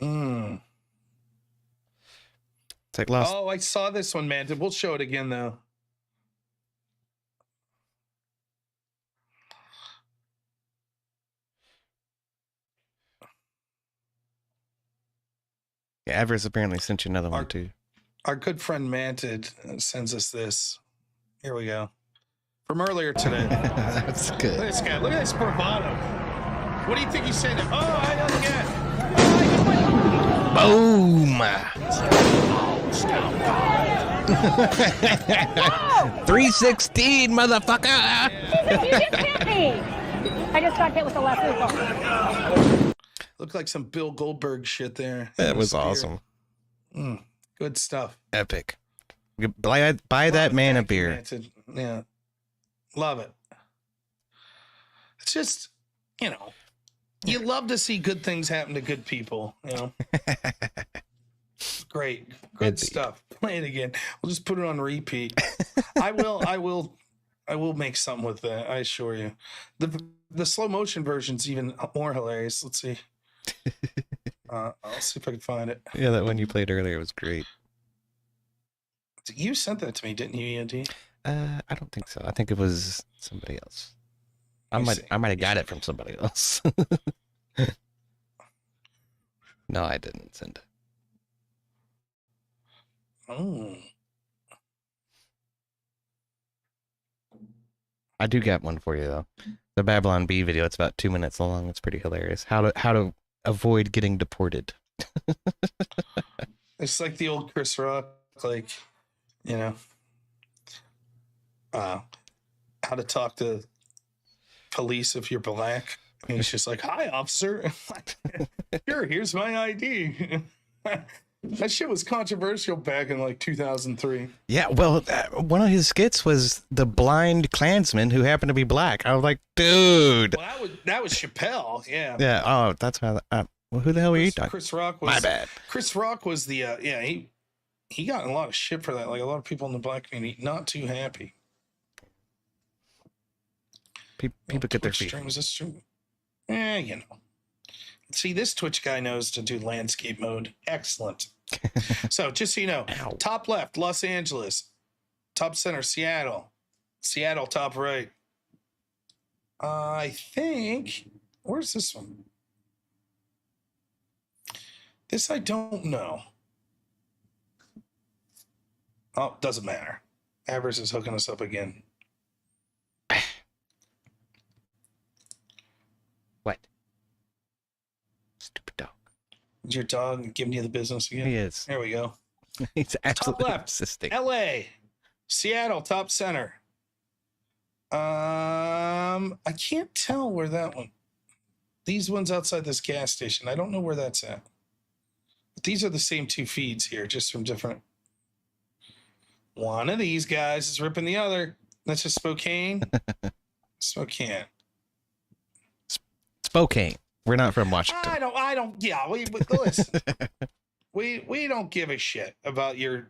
Mm. It's like lost. Oh, I saw this one, man. We'll show it again, though. Yeah, Everest apparently sent you another one, too. Our good friend Manted sends us this. Here we go. From earlier today. That's good. Look at this guy. Look at this bravado. What do you think he's saying? Oh, I don't get. Boom. 316, motherfucker. You just hit me. I just got hit with the left football. Looked like some Bill Goldberg shit there. That was awesome. Good stuff. Epic. Buy that man a beer. Yeah. Love it. It's just, you know, you love to see good things happen to good people, you know. It's great. Good stuff. Play it again. We'll just put it on repeat. I will make something with that, I assure you. The slow motion version's even more hilarious. Let's see. I'll see if I can find it. Yeah, that one you played earlier was great. You sent that to me, didn't you, ENT? I don't think so. I think it was somebody else. I might have got it from somebody else. No, I didn't send it. Oh. I do got one for you though. The Babylon Bee video. It's about 2 minutes long. It's pretty hilarious. How to avoid getting deported. It's like the old Chris Rock, like, you know, how to talk to police if you're black. And he's just like, "Hi, officer. Here's my ID." That shit was controversial back in like 2003. Yeah, well, one of his skits was the blind Klansman who happened to be black. I was like, dude. Well, that was Chappelle. Yeah. Yeah. Oh, that's how. Well, who the hell were you talking? Chris Rock was. My bad. Chris Rock was the. He got a lot of shit for that. Like a lot of people in the black community, not too happy. People get their feet. Streams, that's true. You know. See, this Twitch guy knows to do landscape mode. Excellent. So, just so you know, top left, Los Angeles. Top center, Seattle. Seattle, top right. I think... Where's this one? This I don't know. Oh, doesn't matter. Avers is hooking us up again. What? Stupid dog. Is your dog giving you the business again? He is. There we go. He's absolutely top left, insisting. LA, Seattle, top center. I can't tell where that one. These ones outside this gas station. I don't know where that's at. But these are the same two feeds here, just from different. One of these guys is ripping the other. That's just Spokane. Spokane. Spokane. We're not from Washington. I don't. Yeah, listen. we don't give a shit about your.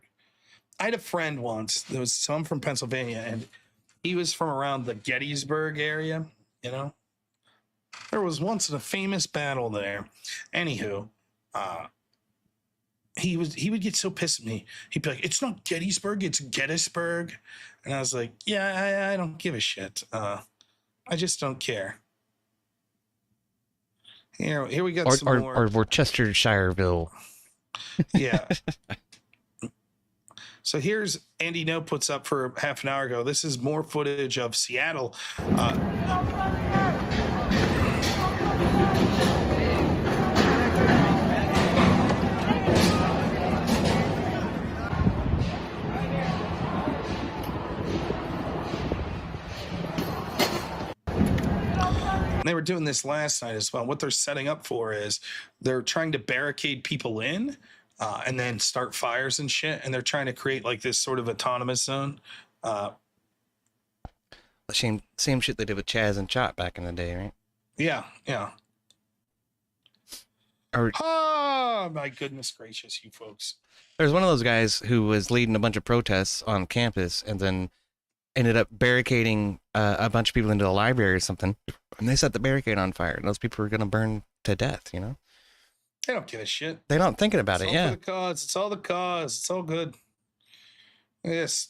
I had a friend once. There was some from Pennsylvania, and he was from around the Gettysburg area. You know, there was once a famous battle there. Anywho, he would get so pissed at me. He'd be like, "It's not Gettysburg, it's Gettysburg," and I was like, "Yeah, I don't give a shit. I just don't care." Here we got some more. Or Worcestershireville. Yeah. So here's Andy No puts up for half an hour ago. This is more footage of Seattle. They were doing this last night as well. What they're setting up for is they're trying to barricade people in and then start fires and shit. And they're trying to create like this sort of autonomous zone. Same shit they did with Chaz and Chop back in the day, right? Yeah. Oh, my goodness gracious, you folks. There's one of those guys who was leading a bunch of protests on campus and then ended up barricading a bunch of people into the library or something, and they set the barricade on fire, and those people were going to burn to death, you know? They don't give a shit. They don't thinking about it, yeah. For the cause. It's all the cause. It's all good. Yes.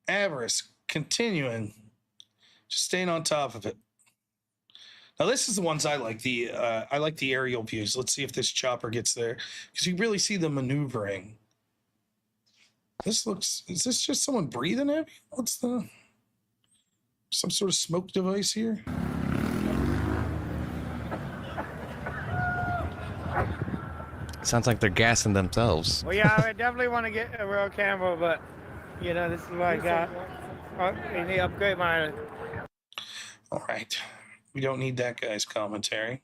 Avarice. Continuing. Just staying on top of it. Now, this is the ones I like. I like the aerial views. Let's see if this chopper gets there, because you really see the maneuvering. Is this just someone breathing at me? What's some sort of smoke device here? Sounds like they're gassing themselves. Well, yeah, I definitely want to get a real camera, but you know, this is what I got. Oh, you need to upgrade mine. All right. We don't need that guy's commentary.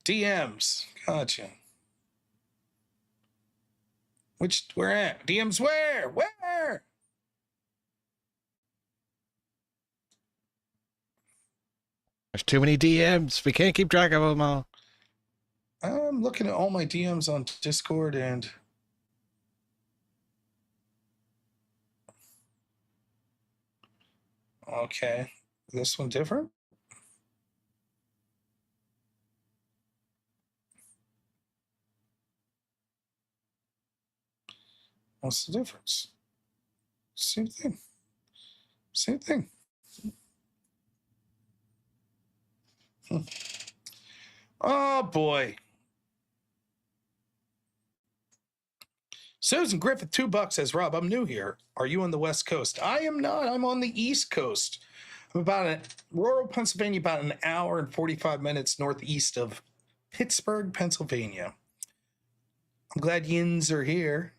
DMs. Gotcha. Where at? DMs where? Where? There's too many DMs. We can't keep track of them all. I'm looking at all my DMs on Discord and okay. This one different? What's the difference? Same thing. Same thing. Oh boy. Susan Griffith, $2 says, Rob, I'm new here. Are you on the West Coast? I am not. I'm on the East Coast. I'm rural Pennsylvania, about an hour and 45 minutes northeast of Pittsburgh, Pennsylvania. I'm glad yins are here.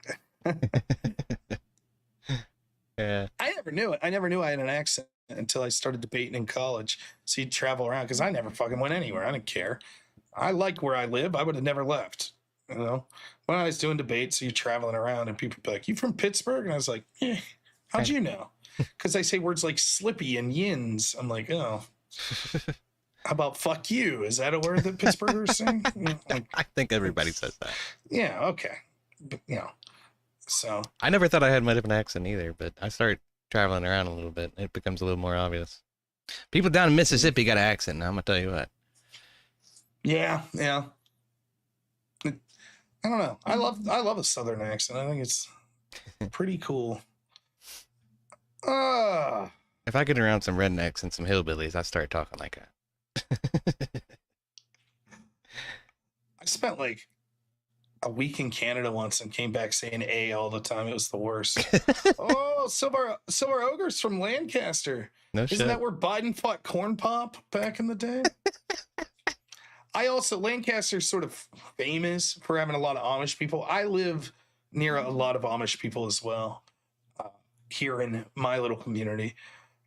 Yeah. I never knew it. I never knew I had an accent until I started debating in college. So you'd travel around because I never fucking went anywhere. I didn't care. I like where I live. I would have never left. You know, when I was doing debates, so you're traveling around and people would be like, you from Pittsburgh? And I was like, yeah. How'd you know? Because I say words like slippy and yins. I'm like, oh. How about fuck you? Is that a word that Pittsburghers say? Like, I think everybody says that. Yeah, okay. But, you know, so. I never thought I had much of an accent either, but I started traveling around a little bit. It becomes a little more obvious. People down in Mississippi got an accent now, I'm going to tell you what. Yeah. I don't know. I love a Southern accent. I think it's pretty cool. If I get around some rednecks and some hillbillies, I start talking like that. I spent like a week in Canada once and came back saying A all the time. It was the worst. Oh, Silver Ogre's from Lancaster. No shit. Isn't that where Biden fought Corn Pop back in the day? Lancaster's sort of famous for having a lot of Amish people. I live near a lot of Amish people as well here in my little community.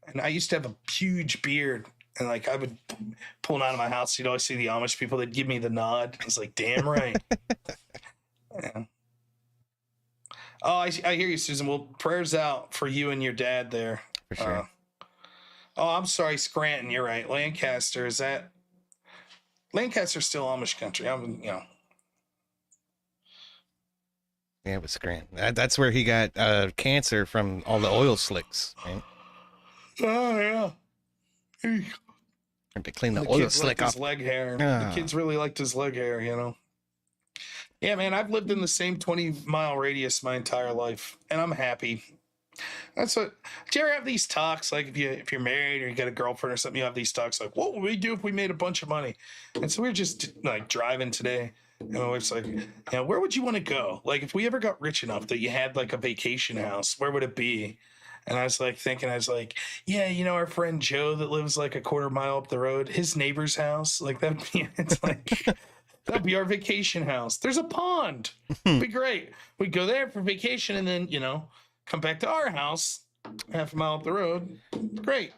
And I used to have a huge beard. And like I would pull out of my house, you'd always see the Amish people. They'd give me the nod. I was like, damn right. Yeah. Oh, I hear you, Susan. Well, prayers out for you and your dad there. For sure. I'm sorry, Scranton. You're right. Lancaster, is that... Lancaster's still Amish country. Yeah, it was Scranton. That's where he got cancer from all the oil slicks, right? Oh, yeah. To clean the oil slick off his leg hair. Ah. The kids really liked his leg hair, you know. Yeah, man, I've lived in the same 20-mile radius my entire life, and I'm happy. That's what. Do you ever have these talks? Like if you're married or you got a girlfriend or something, you have these talks like, what would we do if we made a bunch of money? And so we were just like driving today, and my wife's like, where would you want to go? Like if we ever got rich enough that you had like a vacation house, where would it be? And I was like thinking, yeah, you know, our friend Joe that lives like a quarter mile up the road, his neighbor's house, like that'd be our vacation house. There's a pond. It'd be great. We'd go there for vacation and then, you know, come back to our house half a mile up the road. Great.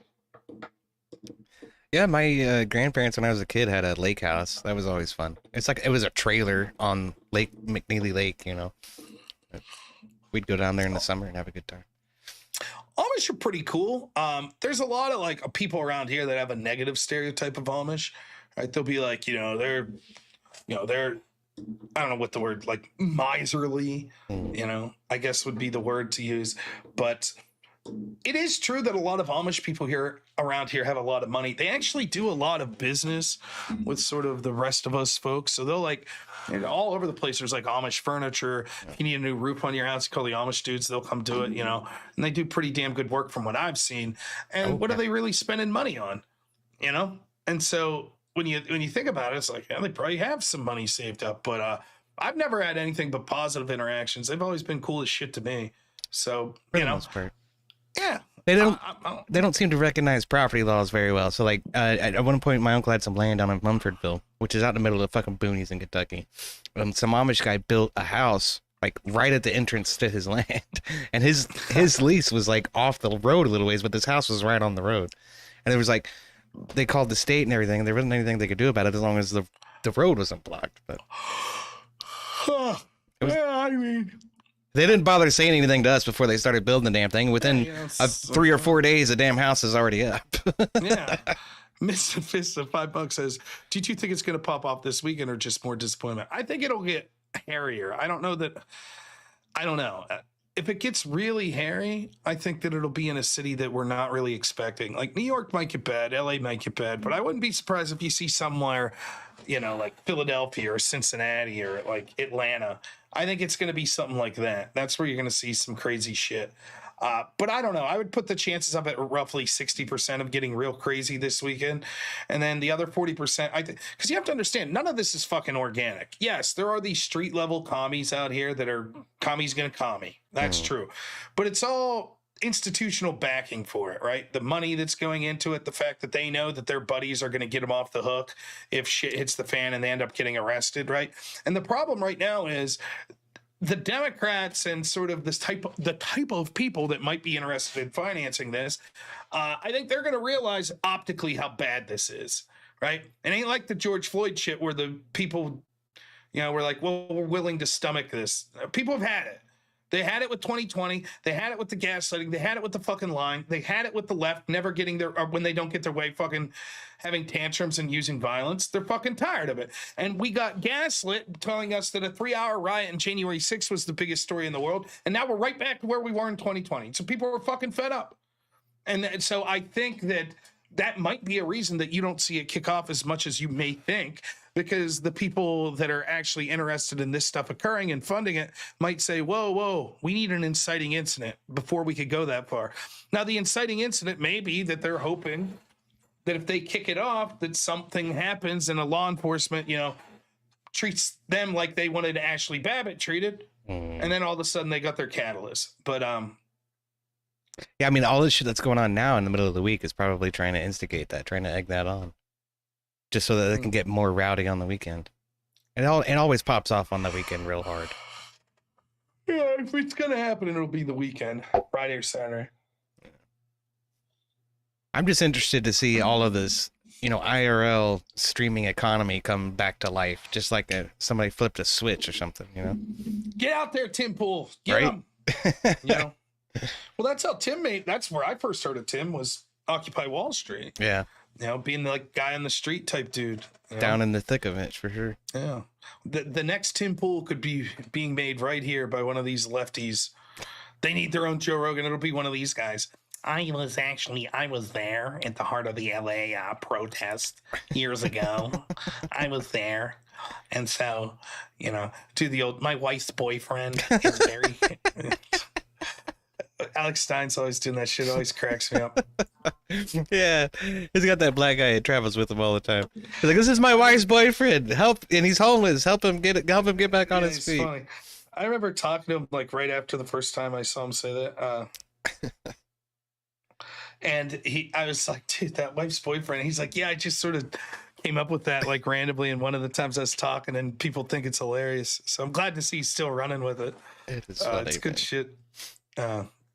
Yeah, my grandparents, when I was a kid, had a lake house. That was always fun. It's like it was a trailer on Lake McNeely Lake, you know. We'd go down there in the summer and have a good time. Amish are pretty cool. There's a lot of like people around here that have a negative stereotype of Amish. Right? They'll be like, they're I don't know what the word, like miserly, I guess would be the word to use. But it is true that a lot of Amish people around here have a lot of money. They actually do a lot of business with sort of the rest of us folks. So they'll like all over the place. There's like Amish furniture. If you need a new roof on your house, you call the Amish dudes. They'll come do it, and they do pretty damn good work from what I've seen. And what are they really spending money on, And so when you think about it, it's like, they probably have some money saved up, but I've never had anything but positive interactions. They've always been cool as shit to me. So, For the most part. Yeah, They don't seem to recognize property laws very well. So like at one point, my uncle had some land down in Mumfordville, which is out in the middle of the fucking boonies in Kentucky. Some Amish guy built a house like right at the entrance to his land, and his lease was like off the road a little ways, but this house was right on the road. And there was like, they called the state and everything, and there wasn't anything they could do about it as long as the road wasn't blocked. But I mean, they didn't bother saying anything to us before they started building the damn thing. Within 3 or 4 days, the damn house is already up. Yeah. Mr. Fist of $5 says, "Do you think it's going to pop off this weekend or just more disappointment?" I think it'll get hairier. I don't know. If it gets really hairy, I think that it'll be in a city that we're not really expecting. Like New York might get bad, LA might get bad, but I wouldn't be surprised if you see somewhere, like Philadelphia or Cincinnati or like Atlanta. I think it's going to be something like that. That's where you're going to see some crazy shit. But I don't know. I would put the chances up at roughly 60% of getting real crazy this weekend. And then the other 40%, because you have to understand, none of this is fucking organic. Yes, there are these street level commies out here that are commies gonna commie. That's true. But it's all institutional backing for it, right? The money that's going into it, the fact that they know that their buddies are going to get them off the hook if shit hits the fan and they end up getting arrested, right? And the problem right now is the Democrats and sort of the type of people that might be interested in financing this, I think they're going to realize optically how bad this is, right? It ain't like the George Floyd shit where the people, were like, well, we're willing to stomach this. People have had it. They had it with 2020. They had it with the gaslighting. They had it with the fucking lying. They had it with the left never getting or when they don't get their way, fucking having tantrums and using violence. They're fucking tired of it. And we got gaslit telling us that a 3-hour riot on January 6th was the biggest story in the world. And now we're right back to where we were in 2020. So people are fucking fed up. And so I think that might be a reason that you don't see it kick off as much as you may think, because the people that are actually interested in this stuff occurring and funding it might say, whoa, we need an inciting incident before we could go that far. Now, the inciting incident may be that they're hoping that if they kick it off, that something happens and a law enforcement, treats them like they wanted Ashley Babbitt treated. And then all of a sudden they got their catalyst. But, yeah, I mean, all this shit that's going on now in the middle of the week is probably trying to instigate that, trying to egg that on, just so that they can get more rowdy on the weekend. And it always pops off on the weekend real hard. Yeah, if it's going to happen, it'll be the weekend, Friday or Saturday. I'm just interested to see all of this, IRL streaming economy come back to life, just like somebody flipped a switch or something, Get out there, Tim Pool. Get him. Well, that's how that's where I first heard of Tim, was Occupy Wall Street. Yeah. Being the guy on the street type dude. Down in the thick of it, for sure. Yeah. The next Tim Pool could be being made right here by one of these lefties. They need their own Joe Rogan. It'll be one of these guys. I was there at the heart of the LA protest years ago. I was there. And so, to the old, my wife's boyfriend is very... Alex Stein's always doing that shit. Always cracks me up. Yeah, he's got that black guy that travels with him all the time. He's like, "This is my wife's boyfriend. Help!" And he's homeless. Help him get back on his feet. Funny. I remember talking to him like right after the first time I saw him say that. And I was like, "Dude, that wife's boyfriend." He's like, "Yeah, I just sort of came up with that like randomly in one of the times I was talking, and people think it's hilarious. So I'm glad to see he's still running with it. It is funny, it's good shit."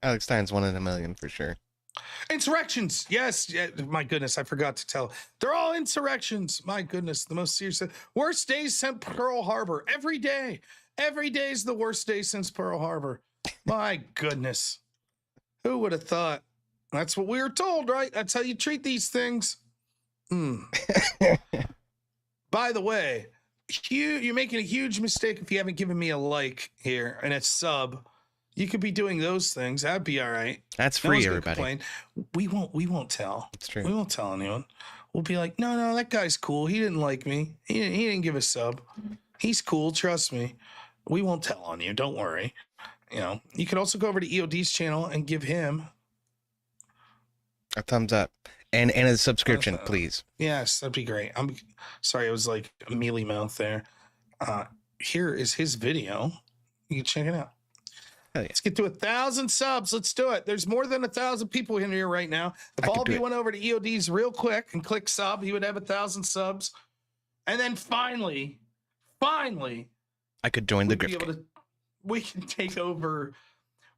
Alex Stein's one in a million for sure. Insurrections. Yes. Yeah, my goodness. I forgot to tell. They're all insurrections. My goodness. The most serious. Worst days since Pearl Harbor. Every day. Every day is the worst day since Pearl Harbor. My goodness. Who would have thought? That's what we were told, right? That's how you treat these things. By the way, you're making a huge mistake if you haven't given me a like here and a sub. You could be doing those things. That'd be all right. That's free, everybody. We won't tell. It's true. We won't tell anyone. We'll be like, no, that guy's cool. He didn't like me. He didn't give a sub. He's cool. Trust me. We won't tell on you. Don't worry. You could also go over to EOD's channel and give him a thumbs up and a subscription, please. Yes, that'd be great. I'm sorry. I was like a mealy mouth there. Here is his video. You can check it out. Let's get to 1,000 subs. Let's do it. There's more than 1,000 people in here right now. If all of you went over to EOD's real quick and click sub, he would have 1,000 subs. And then finally, I could join the grift. We can take over.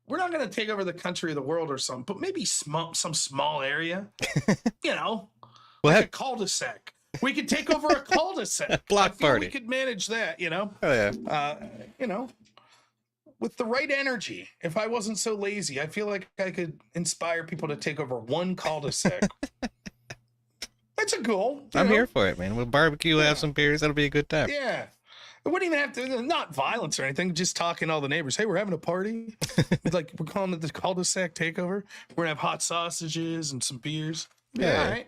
We're not going to take over the country or the world or something, but maybe some small area. Like a cul-de-sac. We could take over a cul-de-sac. Block party. We could manage that. Oh yeah. With the right energy. If I wasn't so lazy, I feel like I could inspire people to take over one cul-de-sac. That's a goal. I'm here for it, man. We'll barbecue, have some beers. That'll be a good time. Yeah. It wouldn't even have to, not violence or anything, just talking to all the neighbors. Hey, we're having a party. Like, we're calling it the cul-de-sac takeover. We're going to have hot sausages and some beers. Yeah. All right.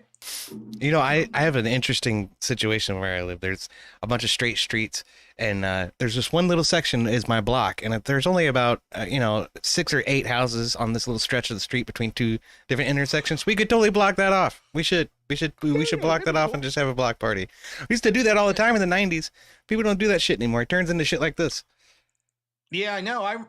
I have an interesting situation where I live. There's a bunch of straight streets, and there's this one little section is my block, and there's only about 6 or 8 houses on this little stretch of the street between 2 different intersections. We could totally block that off. We should block that off and just have a block party. We used to do that all the time in the 90s. People don't do that shit anymore. It turns into shit like this. Yeah, I know.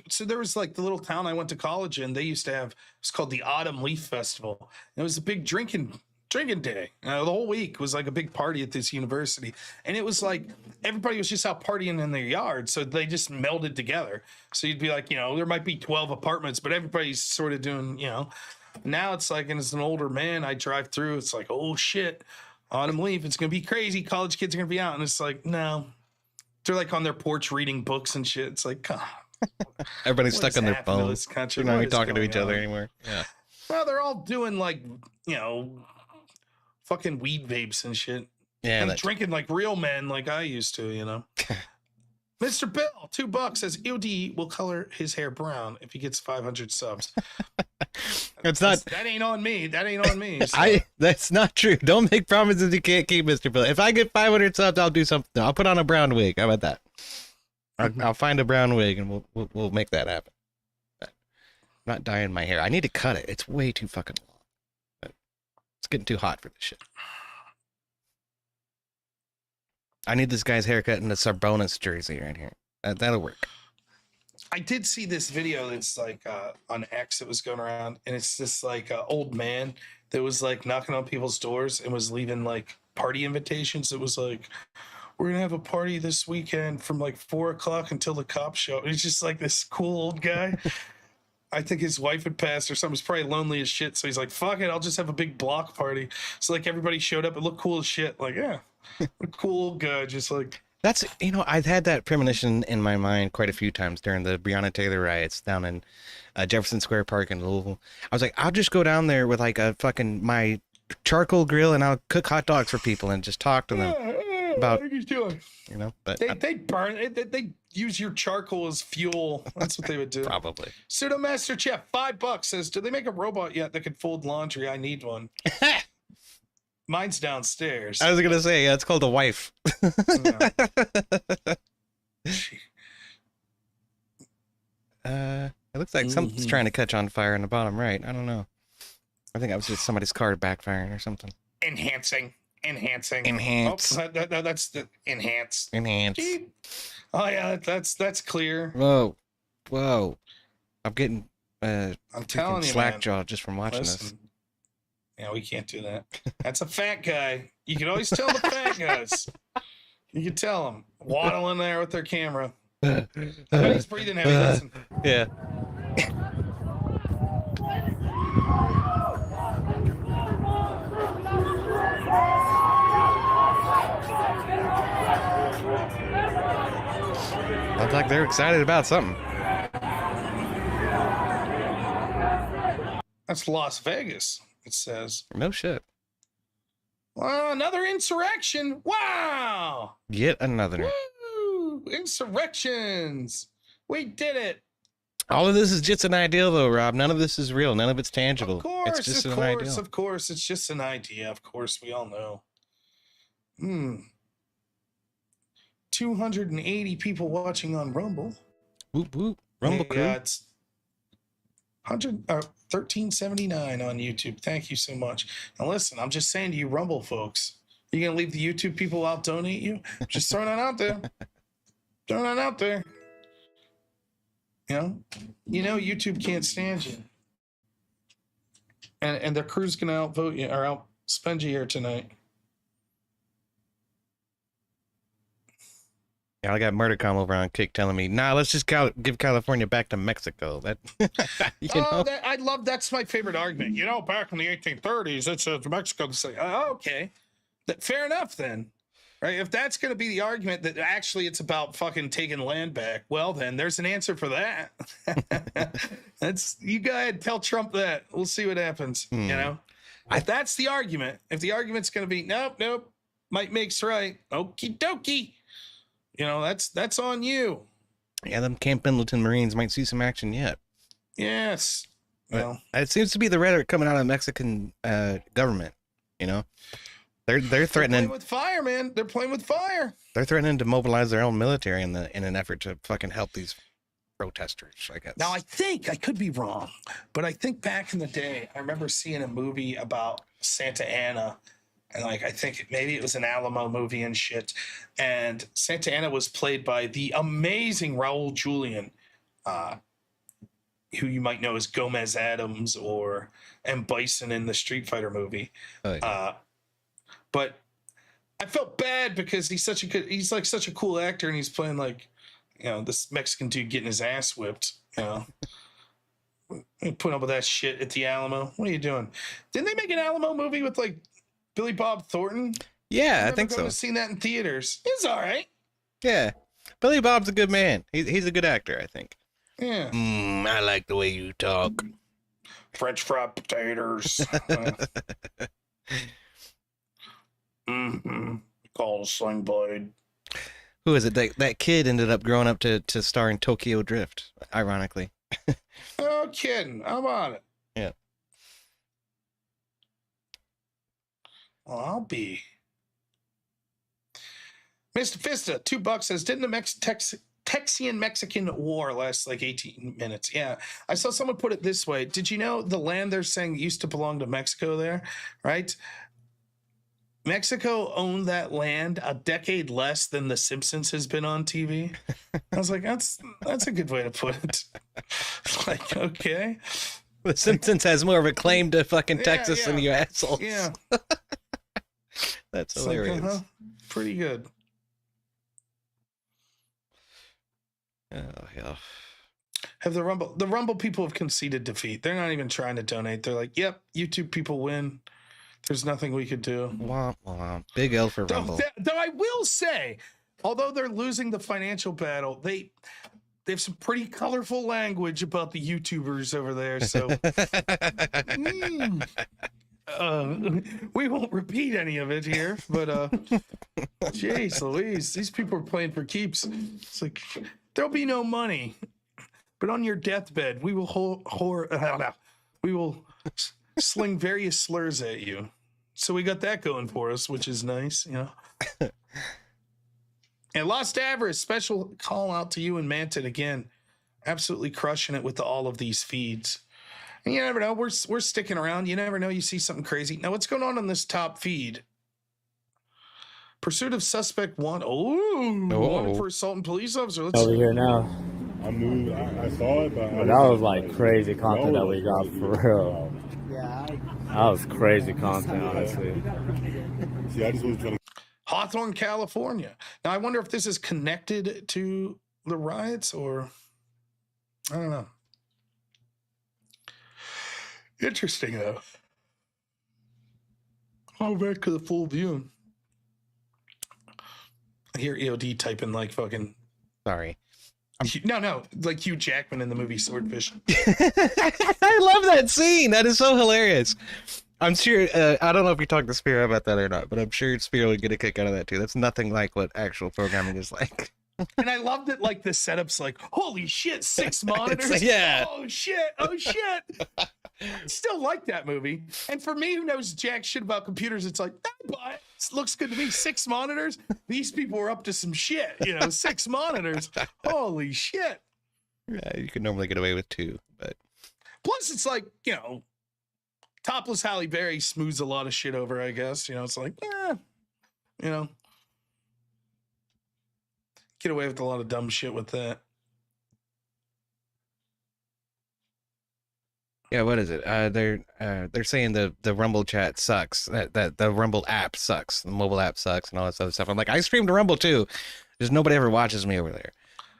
So there was like the little town I went to college in. They used to have, it's called the Autumn Leaf Festival. It was a big drinking day. The whole week was like a big party at this university. And it was like everybody was just out partying in their yard. So they just melded together. So you'd be like, there might be 12 apartments, but everybody's sort of doing, Now it's like, and as an older man, I drive through, it's like, oh shit, Autumn Leaf, it's going to be crazy. College kids are going to be out. And it's like, no. They're like on their porch reading books and shit. It's like, God. Everybody's stuck on their phones. They're not even talking to each other anymore. Yeah. Well, they're all doing like, fucking weed vapes and shit. Yeah. And drinking like real men like I used to, Mr. Bill, $2 says EOD will color his hair brown if he gets 500 subs. That ain't on me. That ain't on me. So. That's not true. Don't make promises you can't keep, Mr. Bill. If I get 500 subs, I'll do something. I'll put on a brown wig. How about that? I'll find a brown wig and we'll make that happen. I'm not dyeing my hair. I need to cut it. It's way too fucking long. It's getting too hot for this shit. I need this guy's haircut in the Sarbonis jersey right here. That'll work. I did see this video that's like on X that was going around, and it's this like old man that was like knocking on people's doors and was leaving like party invitations. It was like, we're going to have a party this weekend from like 4:00 until the cops show. It's just like this cool old guy. I think his wife had passed or something. He's probably lonely as shit. So he's like, fuck it, I'll just have a big block party. So like everybody showed up. It looked cool as shit. Like, yeah, a cool old guy. Just like. That's, I've had that premonition in my mind quite a few times during the Breonna Taylor riots down in Jefferson Square Park in Louisville. I was like, I'll just go down there with like my charcoal grill and I'll cook hot dogs for people and just talk to them about, what he's doing. But they burn it. They use your charcoal as fuel. That's what they would do. Probably. Pseudomaster Chef, $5 says, do they make a robot yet that can fold laundry? I need one. Mine's downstairs. I was going to say, yeah, it's called a wife. It looks like something's trying to catch on fire in the bottom right. I don't know. I think that was just somebody's car backfiring or something. Enhance. Oh, that's the enhance. Enhance. Oh yeah, that's clear. Whoa. I'm getting I'm telling you, slackjaw just from watching this. Yeah, we can't do that. That's a fat guy. You can always tell the fat guys. You can tell them waddling there with their camera. I bet he's breathing heavy. Listen. Yeah. Sounds like they're excited about something. That's Las Vegas. It says. No shit. Well, another insurrection. Wow. Yet another. Woo! Insurrections. We did it. All of this is just an ideal, though, Rob. None of this is real. None of it's tangible. Of course, it's just of an course, ideal. of course. It's just an idea. Of course, we all know. 280 people watching on Rumble. Whoop whoop. Rumble crew. It's 1379 on YouTube. Thank you so much. Now listen, I'm just saying to you, Rumble folks, you gonna leave the YouTube people out donate you? Just throwing that out there. Throwing that out there. YouTube can't stand you, and their crew's gonna outvote you or outspend you here tonight. Yeah, I got Murdercom over on Kick telling me, nah, let's just give California back to Mexico. That, I love, that's my favorite argument. Back in the 1830s, it's Mexico to say, okay, fair enough then. Right? If that's going to be the argument that actually it's about fucking taking land back, well, then there's an answer for that. You go ahead, tell Trump that. We'll see what happens. If that's the argument, if the argument's going to be, nope, might makes right. Okie dokie. That's on you. Yeah, them Camp Pendleton Marines might see some action yet. Yes. Well, it seems to be the rhetoric coming out of the Mexican government. They're threatening playing with fire, man. They're playing with fire. They're threatening to mobilize their own military in an effort to fucking help these protesters, I guess. Now, I could be wrong, but I think back in the day, I remember seeing a movie about Santa Ana. And I think maybe it was an Alamo movie and shit. And Santa Ana was played by the amazing Raul Julian, who you might know as Gomez Adams or M. Bison in the Street Fighter movie. Oh, yeah. But I felt bad because he's such a cool actor, and he's playing this Mexican dude getting his ass whipped. Putting up with that shit at the Alamo. What are you doing? Didn't they make an Alamo movie with Billy Bob Thornton? Yeah, I think so. I've seen that in theaters. It's all right. Yeah, Billy Bob's a good man. He's a good actor, I think. Yeah. I like the way you talk. French fried potatoes. Call Sling Blade. Who is it? That kid ended up growing up to star in Tokyo Drift, ironically. No kidding. I'm on it. Yeah. Well, I'll be. Mr. Fista, $2 says, didn't the Texian-Mexican War last 18 minutes? Yeah. I saw someone put it this way. Did you know the land they're saying used to belong to Mexico there, right? Mexico owned that land a decade less than The Simpsons has been on TV. I was like, that's a good way to put it. Okay. The Simpsons has more of a claim to fucking Texas than you assholes. Yeah. That's hilarious. Pretty good. Oh, yeah. Have the Rumble people have conceded defeat. They're not even trying to donate. They're like, yep, YouTube people win. There's nothing we could do. Wah, wah. Big L for Rumble. Though I will say, although they're losing the financial battle, they have some pretty colorful language about the YouTubers over there. So we won't repeat any of it here, but jeez Louise, these people are playing for keeps. It's like, there'll be no money, but on your deathbed, we will we will sling various slurs at you. So we got that going for us, which is nice, And Lost Avarice, special call out to you and Manton again. Absolutely crushing it with all of these feeds. And you never know, we're sticking around. You never know, you see something crazy. Now, what's going on this top feed? Pursuit of suspect one. Wanted for assault and police officer. Let's over here now. I saw it, but that was crazy content that we got for real. Yeah, that was crazy content, honestly. See, I just was trying to. Hawthorne, California. Now, I wonder if this is connected to the riots or I don't know. Interesting, though. I'll back to the full view. I hear EOD typing fucking. Sorry. No, like Hugh Jackman in the movie Swordfish. I love that scene. That is so hilarious. I'm sure, I don't know if you talked to Spiro about that or not, but I'm sure Spiro would get a kick out of that too. That's nothing like what actual programming is like. And I loved it, the setup's holy shit, 6 monitors. Yeah. Oh shit. Still like that movie. And for me, who knows jack shit about computers, it's but it looks good to me. 6 monitors. These people are up to some shit, 6 monitors. Holy shit. Yeah, you could normally get away with 2, but. Plus, it's topless Halle Berry smooths a lot of shit over, I guess. It's get away with a lot of dumb shit with that. Yeah, what is it? They're saying the Rumble chat sucks. That the Rumble app sucks. The mobile app sucks and all this other stuff. I'm like, I stream to Rumble too. Just nobody ever watches me over there.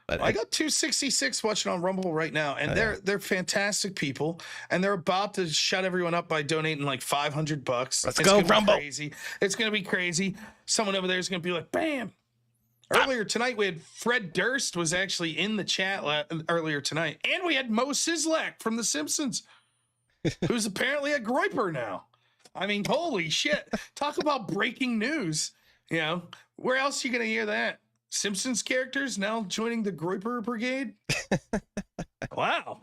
But I got 266 watching on Rumble right now, and they're fantastic people, and they're about to shut everyone up by donating like $500. Let's go Rumble. Crazy. It's gonna be crazy. Someone over there is gonna be like, bam. Earlier tonight, we had Fred Durst was actually in the chat earlier tonight, and we had Mo Sizlak from The Simpsons, who's apparently a Groiper now. I mean, holy shit! Talk about breaking news. You know, where else are you gonna hear that? Simpsons characters now joining the Groiper Brigade. Wow.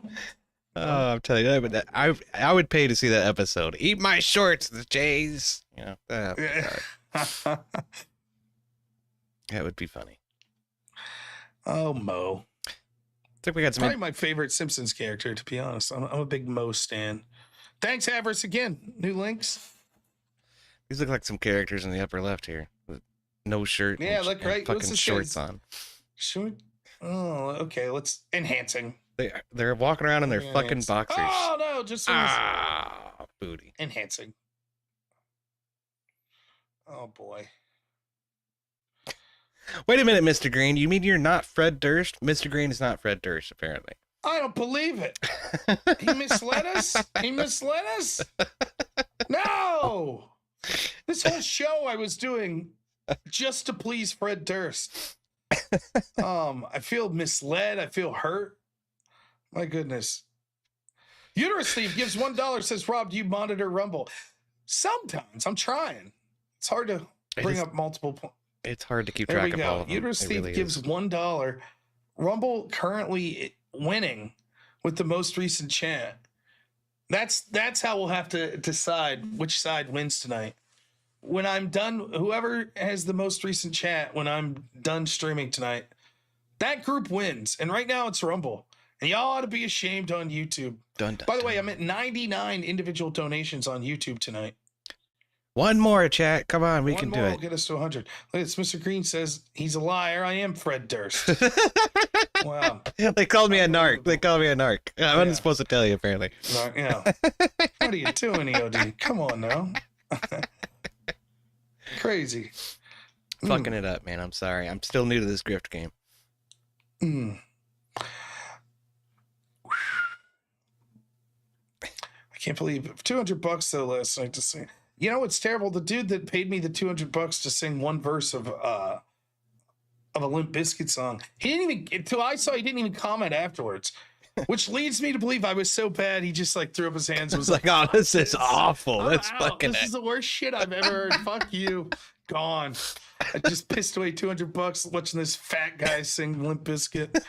Oh, I'm telling you, but I would pay to see that episode. Eat my shorts, the Jays. You know, that would be funny. Oh, Mo. I think we got some. Probably my favorite Simpsons character, to be honest. I'm a big Mo stan. Thanks, Avarice, again. New links. These look like some characters in the upper left here. No shirt. Yeah, look right. Fucking shorts on. Short. Oh, okay. Let's enhancing. They're walking around in their fucking boxers. Oh no, just booty. Enhancing. Oh boy. Wait a minute, Mr. Green. You mean you're not Fred Durst? Mr. Green is not Fred Durst, apparently. I don't believe it. He misled us. He misled us. No. This whole show I was doing just to please Fred Durst. I feel misled. I feel hurt. My goodness. Uterus Thief gives $1, says, Rob, do you monitor Rumble? Sometimes. I'm trying. It's hard to bring up multiple points. It's hard to keep track of all of them. Uterus Thief really gives $1. Rumble currently winning with the most recent chat. That's how we'll have to decide which side wins tonight. When I'm done, whoever has the most recent chat, when I'm done streaming tonight, that group wins. And right now it's Rumble. And y'all ought to be ashamed on YouTube. By the way, I'm at 99 individual donations on YouTube tonight. One more, chat. Come on, we One can more do will it. get us to 100. Look at this. Mr. Green says he's a liar. I am Fred Durst. Wow. They called me a narc. I wasn't supposed to tell you, apparently. Yeah. What are you doing, EOD? Come on now. Crazy. Fucking it up, man. I'm sorry. I'm still new to this grift game. I can't believe it. $200 though last night to sing. You know what's terrible? The dude that paid me the $200 to sing one verse of a Limp Bizkit song, he didn't even, until I saw, he didn't even comment afterwards. Which leads me to believe I was so bad, he just like threw up his hands and was like, oh, this is awful. That's fucking. This is the worst shit I've ever heard. Fuck you. Gone. I just pissed away $200 watching this fat guy sing Limp Bizkit.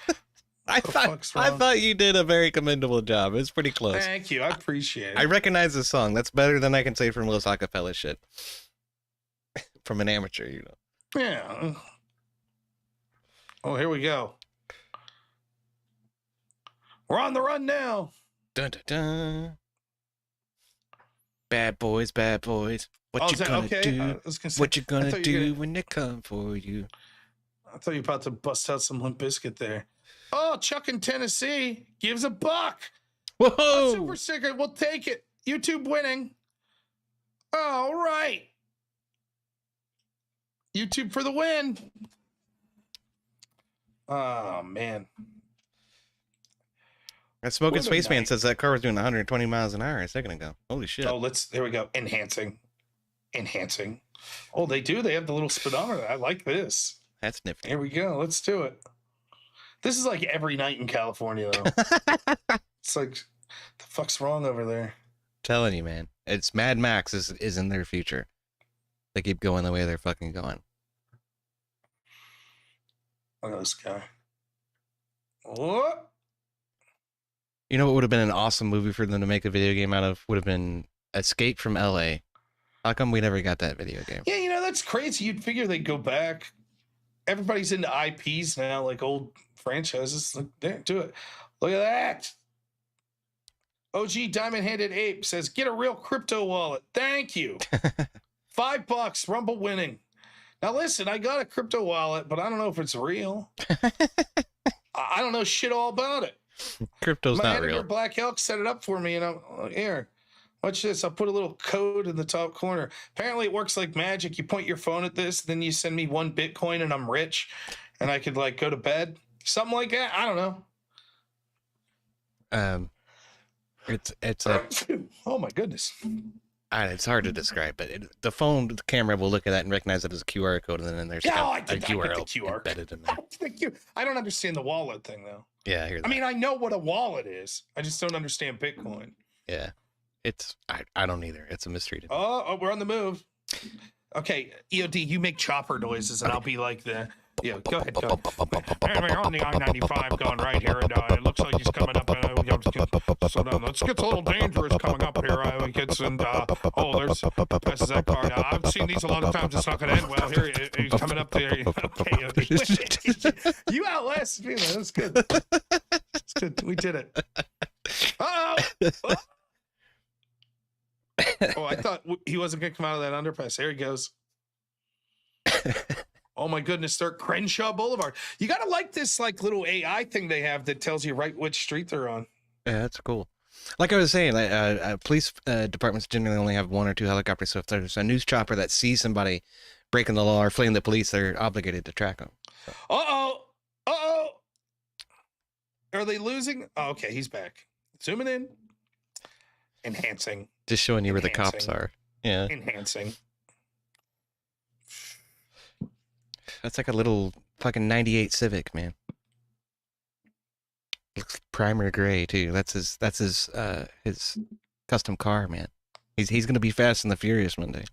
I thought you did a very commendable job. It's pretty close. Thank you. I appreciate it. I recognize the song. That's better than I can say from Los Acapella shit. From an amateur, you know. Yeah. Oh, here we go. We're on the run now. Dun, dun, dun. Bad boys, bad boys. What you gonna do? What you gonna do when they come for you? I thought you were about to bust out some Limp Bizkit there. Oh, Chuck in Tennessee gives $1. Whoa! Super sticker. We'll take it. YouTube winning. All right. YouTube for the win. Oh, man. That Smoking Spaceman says that car was doing 120 miles an hour a second ago. Holy shit. Oh, there we go. Enhancing. Oh, they do. They have the little speedometer. I like this. That's nifty. Here we go. Let's do it. This is like every night in California, though. It's like, the fuck's wrong over there? Telling you, man. It's Mad Max is in their future. They keep going the way they're fucking going. Look at this guy. What? You know what would have been an awesome movie for them to make a video game out of? Would have been Escape from LA. How come we never got that video game? Yeah, you know, that's crazy. You'd figure they'd go back. Everybody's into IPs now, like old franchises. Like, there, do it. Look at that. OG Diamond-Handed Ape says, get a real crypto wallet. Thank you. $5, Rumble winning. Now, listen, I got a crypto wallet, but I don't know if it's real. I don't know shit all about it. Crypto's My not editor, real. Black Elk, set it up for me, and I'm here. Watch this. I'll put a little code in the top corner. Apparently, it works like magic. You point your phone at this, then you send me 1 Bitcoin, and I'm rich, and I could like go to bed. Something like that. I don't know. It's a. Oh my goodness. It's hard to describe, but the phone, the camera will look at that and recognize it as a QR code, and then there's a URL embedded in there. I don't understand the wallet thing though. Yeah, I hear that. I mean, I know what a wallet is. I just don't understand Bitcoin. Yeah, I don't either. It's a mystery to me. Oh, we're on the move. Okay, EOD, you make chopper noises, and I'll be like the. Yeah, go ahead. Go. Anyway, on the I-95 going right here, and it looks like he's coming up. So then it gets a little dangerous coming up here. There's passes that car. Now, I've seen these a lot of times. It's not going to end well. Here he's coming up there. Okay, you outlasted me. That's good. That's good. We did it. Oh, I thought he wasn't going to come out of that underpass. There he goes. Oh my goodness, they're at Crenshaw Boulevard. You gotta like this like little AI thing they have that tells you right which street they're on. Yeah, that's cool. Like I was saying, police departments generally only have 1 or 2 helicopters, so if there's a news chopper that sees somebody breaking the law or fleeing the police, they're obligated to track them. So. Uh-oh. Are they losing? Oh, okay, he's back. Zooming in. Enhancing. Just showing you where the cops are. Yeah. Enhancing. That's like a little fucking 98 Civic, man. Looks primer gray too. That's his custom car, man. He's gonna be Fast and the Furious one day.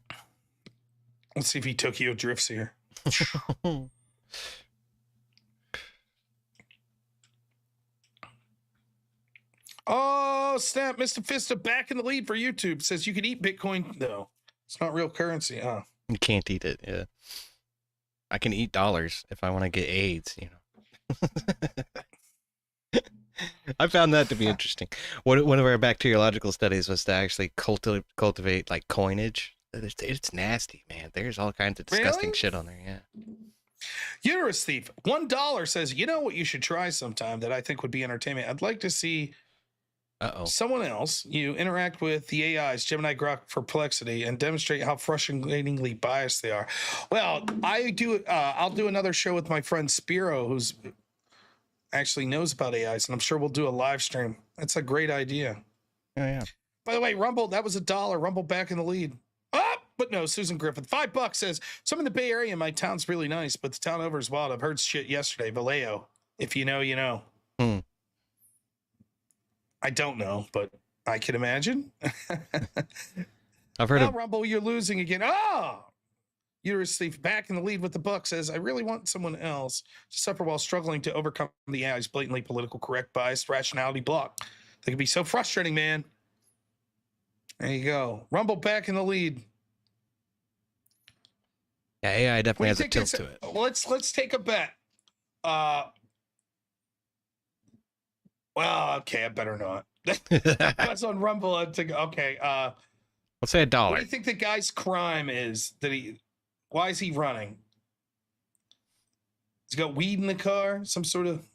Let's see if he Tokyo drifts here. Oh snap! Mr. Fista back in the lead for YouTube. Says you can eat Bitcoin. No, it's not real currency. Huh? You can't eat it. Yeah. I can eat dollars if I want to get AIDS, you know. I found that to be interesting. One of our bacteriological studies was to actually cultivate like coinage. It's nasty, man. There's all kinds of disgusting shit on there. Yeah. Uterus Thief, $1 says, you know what you should try sometime that I think would be entertainment. I'd like to see someone else you interact with the AIs, Gemini, Grok, Perplexity, and demonstrate how frustratingly biased they are. Well, I'll do another show with my friend Spiro, who's actually knows about AIs, and I'm sure we'll do a live stream. That's a great idea. Oh, yeah. By the way, Rumble, that was $1. Rumble back in the lead. But no, Susan Griffith, $5 says, some in the Bay Area, my town's really nice, but the town over is wild. I've heard shit yesterday. Vallejo. If you know, you know. I don't know, but I can imagine. I've heard of Rumble, you're losing again. Uterus Thief back in the lead with the buck says, I really want someone else to suffer while struggling to overcome the AI's blatantly political correct biased rationality block. They can be so frustrating, man. There you go. Rumble back in the lead. Yeah, AI definitely has a tilt to it. Let's take a bet. Well, okay, I better not. That's on Rumble. Okay. Let's say $1. What do you think the guy's crime is? Why is he running? He's got weed in the car, some sort of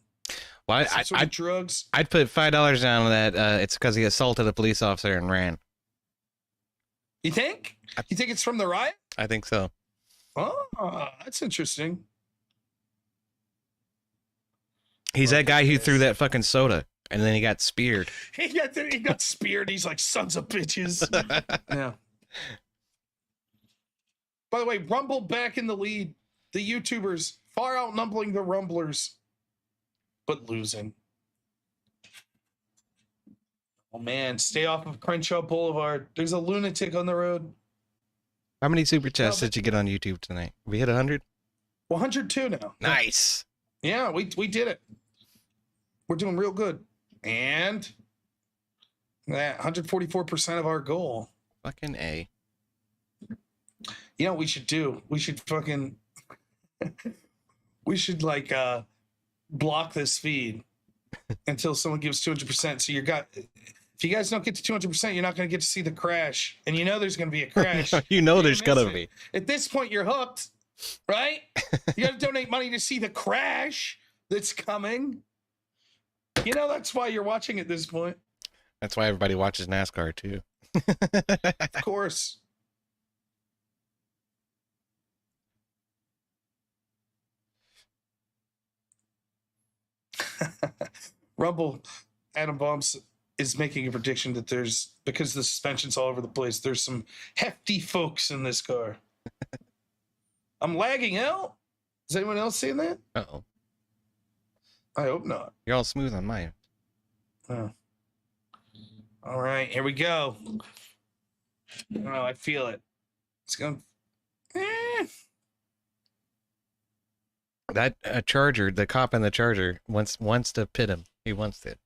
drugs. I'd put $5 down on that. It's because he assaulted a police officer and ran. You think? You think it's from the riot? I think so. Oh, that's interesting. He's that guy who threw that fucking soda, and then he got speared. He got speared. He's like, sons of bitches. Yeah. By the way, Rumble back in the lead. The YouTubers far outnumbering the Rumblers, but losing. Oh man, stay off of Crenshaw Boulevard. There's a lunatic on the road. How many super chats did you get on YouTube tonight? We hit 100? 102 now. Nice. Yeah, we did it. We're doing real good. And that 144% of our goal. Fucking A. You know what we should do? We should fucking like block this feed until someone gives 200%. So if you guys don't get to 200%, you're not going to get to see the crash. And you know there's going to be a crash. You know there's going to be. At this point, you're hooked, right? You got to donate money to see the crash that's coming. You know, that's why you're watching at this point. That's why everybody watches NASCAR too. Of course. Rumble, Adam Bombs is making a prediction that there's, because the suspension's all over the place, there's some hefty folks in this car. I'm lagging out. Is anyone else seeing that? Uh-oh. I hope not. You're all smooth on mine. Oh. All right, here we go. Oh, I feel it. It's going. That Charger, the cop in the Charger, wants to pit him. He wants it.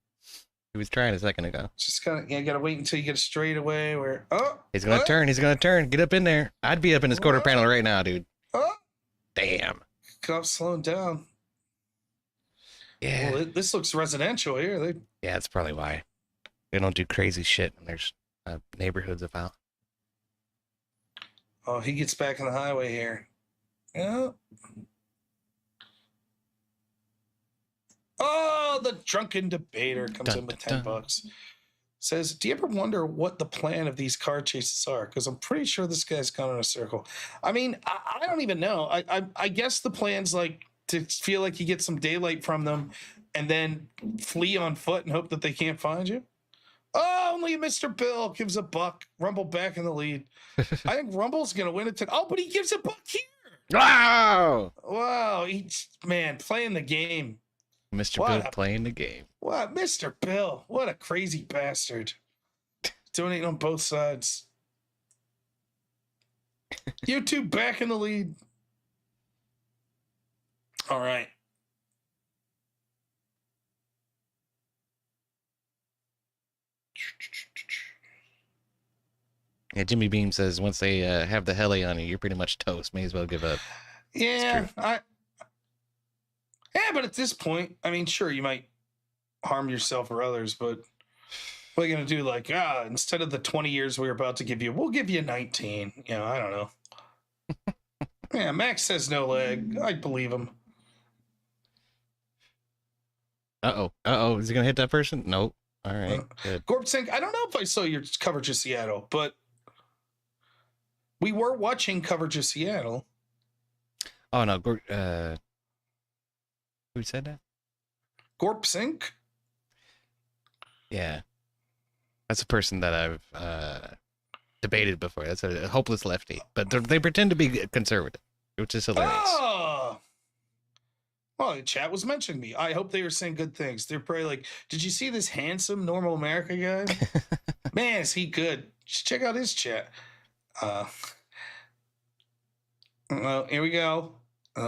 He was trying a second ago. Just kind of, gotta wait until you get a straightaway where. Oh, he's gonna turn. He's gonna turn. Get up in there. I'd be up in his quarter panel right now, dude. Oh, damn. Cop's slowing down. Yeah. Well, this looks residential here. Yeah, that's probably why. They don't do crazy shit when there's neighborhoods about. Oh, he gets back on the highway here. Yeah. Oh, the drunken debater comes in with $10. Says, do you ever wonder what the plan of these car chases are? Because I'm pretty sure this guy's gone in a circle. I mean, I don't even know. I guess the plan's like to feel like you get some daylight from them and then flee on foot and hope that they can't find you. Oh, only Mr. Bill gives a buck. Rumble back in the lead. I think Rumble's going to win it. Oh, but he gives a buck here. Wow. Wow. He's, man, playing the game. Mr. Bill playing the game. What, Mr. Bill? What a crazy bastard. Donating on both sides. You two back in the lead. All right. Yeah, Jimmy Beam says once they have the heli on you, you're pretty much toast. May as well give up. Yeah, but at this point, I mean, sure, you might harm yourself or others, but what are you going to do? Like, instead of the 20 years we're about to give you, we'll give you 19. You know, I don't know. Yeah, Max says no leg. I believe him. Uh-oh. Is he going to hit that person? Nope. All right. Good. Gorpsink, I don't know if I saw your coverage of Seattle, but we were watching coverage of Seattle. Oh, no. Who said that? Gorpsink? Yeah. That's a person that I've debated before. That's a hopeless lefty. But they pretend to be conservative, which is hilarious. Oh! Well, the chat was mentioning me. I hope they were saying good things. They're probably like, did you see this handsome, normal America guy? Man, is he good. Just check out his chat. Well, here we go. Is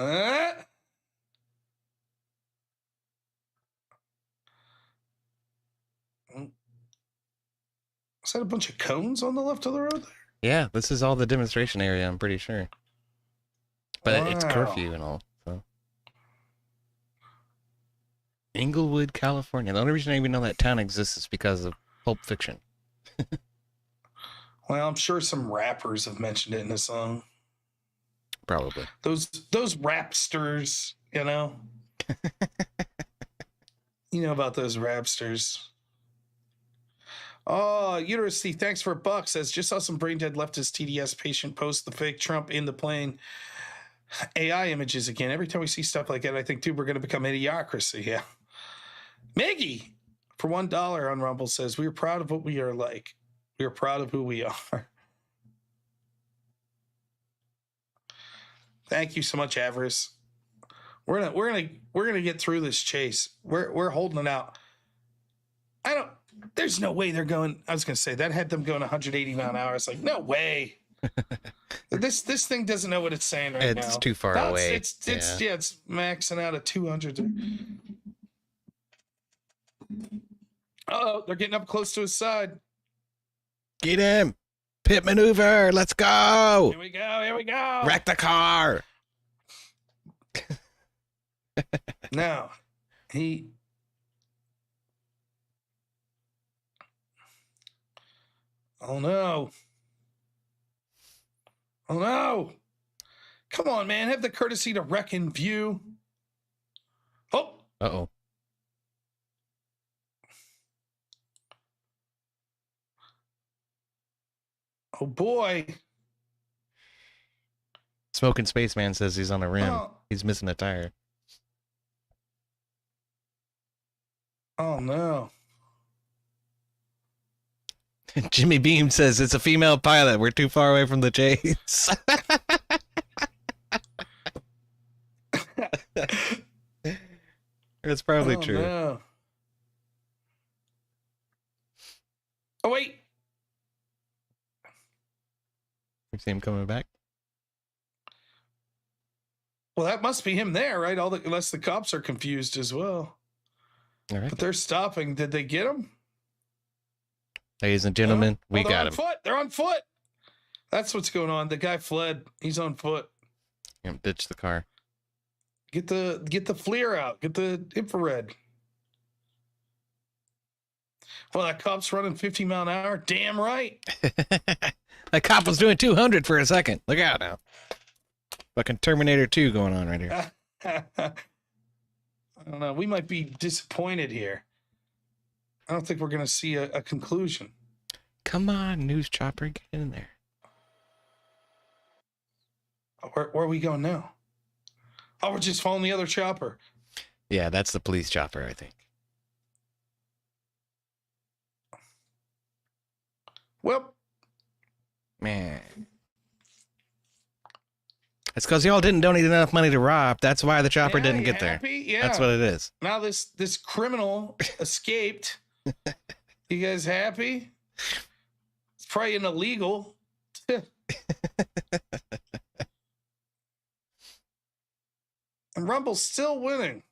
that a bunch of cones on the left of the road there? Yeah, this is all the demonstration area, I'm pretty sure. But it's curfew and all. So. Inglewood, California. The only reason I even know that town exists is because of Pulp Fiction. Well, I'm sure some rappers have mentioned it in a song. Probably. Those rapsters, you know? You know about those rapsters. Oh, University, thanks for $1. Says, just saw some brain dead leftist TDS patient post the fake Trump in the plane AI images again. Every time we see stuff like that, I think, dude, we're going to become idiocracy. Yeah. Maggie, for $1 on Rumble, says, we are proud of what we are like. We are proud of who we are. Thank you so much, Avarice. We're gonna get through this chase. We're holding it out. There's no way they're going. I was gonna say that had them going 180 mile an hour. It's like, no way. This thing doesn't know what it's saying right now. It's too far away. It's maxing out at 200. Oh, they're getting up close to his side. Get him! Pit maneuver! Let's go! Here we go! Wreck the car! Now, Oh no! Come on, man. Have the courtesy to wreck in view. Oh! Uh-oh. Oh boy. Smoking Spaceman says he's on a rim. Oh. He's missing a tire. Oh no. Jimmy Beam says it's a female pilot. We're too far away from the chase. That's probably true. No. Oh wait. You see him coming back? Well, that must be him there, right? Unless the cops are confused as well. All right. But they're stopping. Did they get him? Ladies and gentlemen, we they're got on him. foot. They're on foot. That's what's going on. The guy fled. He's on foot. Ditch the car. Get the FLIR out. Get the infrared. Well, that cop's running 50 mile an hour. Damn right. That cop was doing 200 for a second. Look out now. Fucking Terminator 2 going on right here. I don't know. We might be disappointed here. I don't think we're going to see a conclusion. Come on, news chopper, get in there. Where are we going now? Oh, we're just following the other chopper. Yeah, that's the police chopper, I think. Well, man. It's because y'all didn't donate enough money to Rob. That's why the chopper didn't get there. Yeah. That's what it is. Now this criminal escaped. You guys happy? It's probably an illegal. And Rumble's still winning.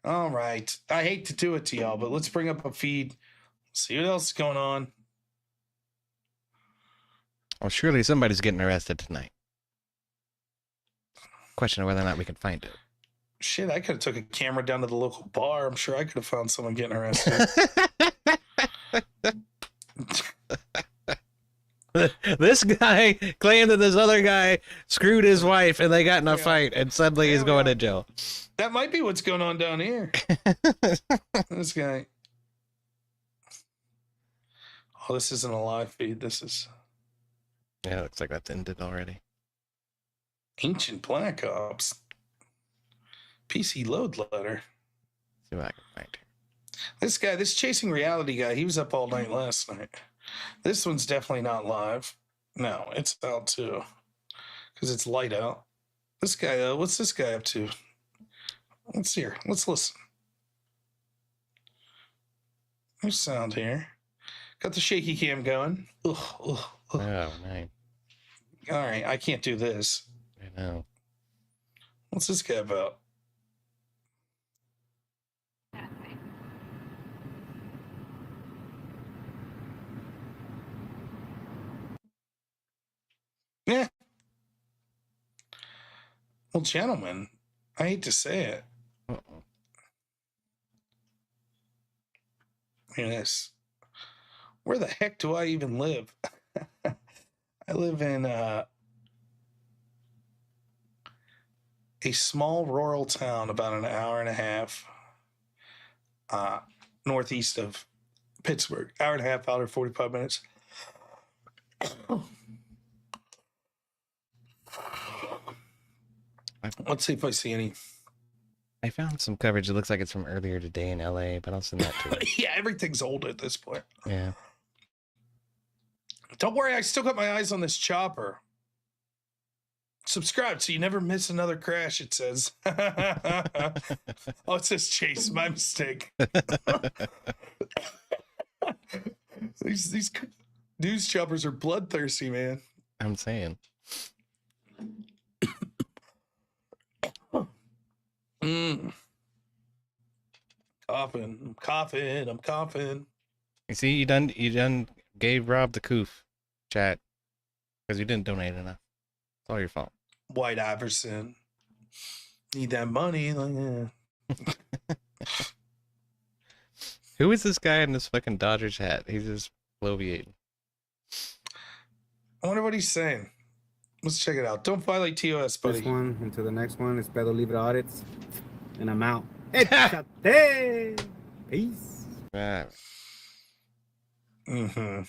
All right. I hate to do it to y'all, but let's bring up a feed. See what else is going on. Well, surely somebody's getting arrested tonight. Question of whether or not we can find it. Shit, I could have took a camera down to the local bar. I'm sure I could have found someone getting arrested. This guy claimed that this other guy screwed his wife and they got in a fight and suddenly he's going to jail. That might be what's going on down here. This guy. Oh, this isn't a live feed. This is... Yeah, it looks like that's ended already. Ancient Black Ops. PC load letter. See what I can find here. This guy, this Chasing Reality guy, he was up all night last night. This one's definitely not live. No, it's out too. Because it's light out. This guy, though, what's this guy up to? Let's hear. Let's listen. There's sound here. Got the shaky cam going. Ugh. Oh, nice. All right, I can't do this. I know. What's this guy about? Yeah. Well, gentlemen, I hate to say it. Uh-oh. Hear this. Where the heck do I even live? I live in a small rural town about an hour and a half northeast of Pittsburgh. Hour and a half, hour 45 minutes. Let's see if I see any. I found some coverage. It looks like it's from earlier today in LA, but I'll send that to you. Yeah, everything's old at this point. Yeah. Don't worry, I still got my eyes on this chopper. Subscribe so you never miss another crash, it says. Oh, it says Chase. My mistake. These news choppers are bloodthirsty, man. I'm saying. I'm coughing. You see, you done gave Rob the coof, chat, because you didn't donate enough. It's all your fault. White Iverson. Need that money. Who is this guy in this fucking Dodgers hat? He's just bloviating. I wonder what he's saying. Let's check it out. Don't violate TOS, buddy. This one into the next one is Pedro Libre Audits. And I'm out. Échate. Peace. Right. Mm-hmm.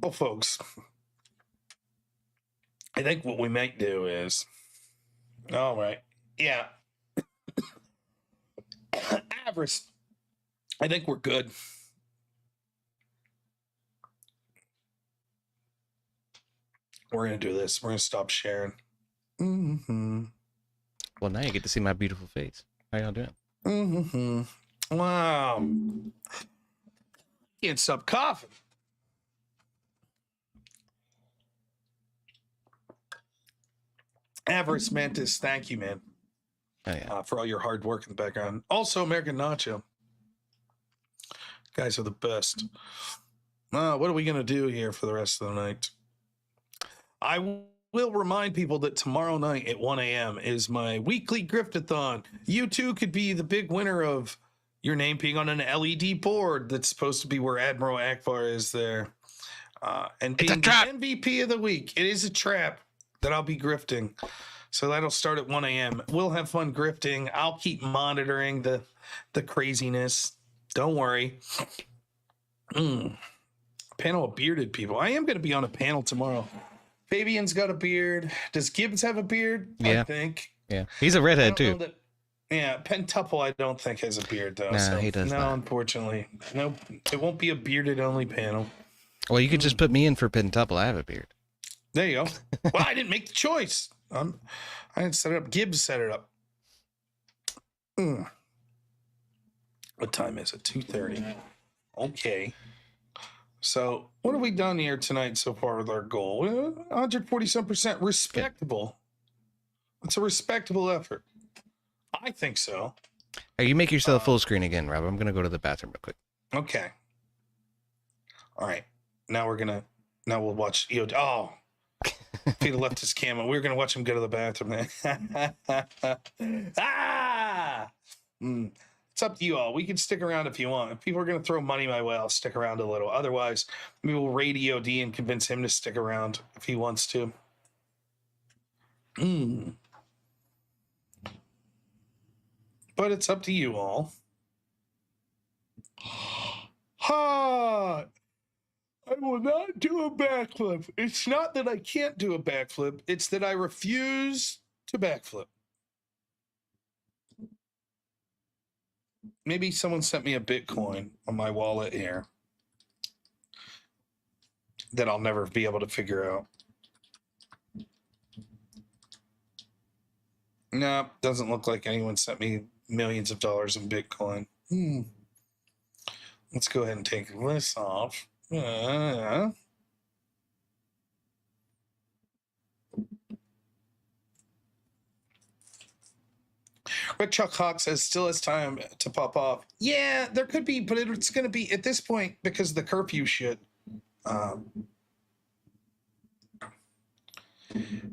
Well, folks, I think what we might do is, all right, yeah, Avarice, I think we're good. We're going to do this. We're going to stop sharing. Mm-hmm. Well, now you get to see my beautiful face. How y'all doing? Mm-hmm. Wow. Can't stop coughing. Avarice Mantis, thank you, man. Oh, yeah. For all your hard work in the background. Also, American Nacho. Guys are the best. What are we going to do here for the rest of the night? I will remind people that tomorrow night at 1 a.m. is my weekly Griftathon. You too could be the big winner of your name being on an LED board that's supposed to be where Admiral Akbar is there. And being the MVP of the week. It is a trap that I'll be grifting. So that'll start at 1 a.m. We'll have fun grifting. I'll keep monitoring the craziness. Don't worry. Panel of bearded people. I am going to be on a panel tomorrow. Fabian's got a beard. Does Gibbs have a beard? Yeah. I think. Yeah. He's a redhead, too. Yeah, Pentuple I don't think has a beard, though. Nah, so, he does no, not. Unfortunately. No, it won't be a bearded-only panel. Well, you could just put me in for Pentuple. I have a beard. There you go. Well, I didn't make the choice. I didn't set it up. Gibbs set it up. What time is it? 2:30. Okay. So what have we done here tonight so far with our goal? 147%. Respectable. It's a respectable effort. I think so. Hey, you make yourself full screen again, Rob. I'm going to go to the bathroom real quick. Okay. All right. Now we'll watch EOD. Oh. Peter left his camera. We were going to watch him go to the bathroom. It's up to you all. We can stick around if you want. If people are going to throw money my way, I'll stick around a little. Otherwise, we will raid EOD and convince him to stick around if he wants to. But it's up to you all. Ha! I will not do a backflip. It's not that I can't do a backflip. It's that I refuse to backflip. Maybe someone sent me a Bitcoin on my wallet here that I'll never be able to figure out. No, doesn't look like anyone sent me millions of dollars in Bitcoin. Let's go ahead and take this off. Rick Chuck Hawk says still has time to pop off. Yeah, there could be, but it's going to be at this point because of the curfew shit.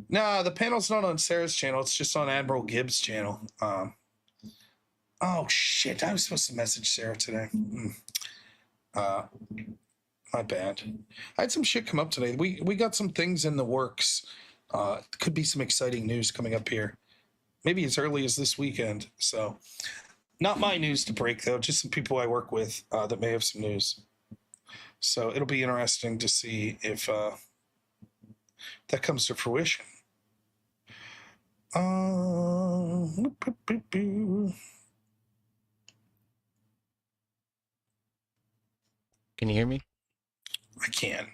No, the panel's not on Sarah's channel. It's just on Admiral Gibbs' channel. Oh shit! I was supposed to message Sarah today. My bad. I had some shit come up today. We got some things in the works. Could be some exciting news coming up here. Maybe as early as this weekend. So, not my news to break though. Just some people I work with that may have some news. So it'll be interesting to see if that comes to fruition. Can you hear me? I can.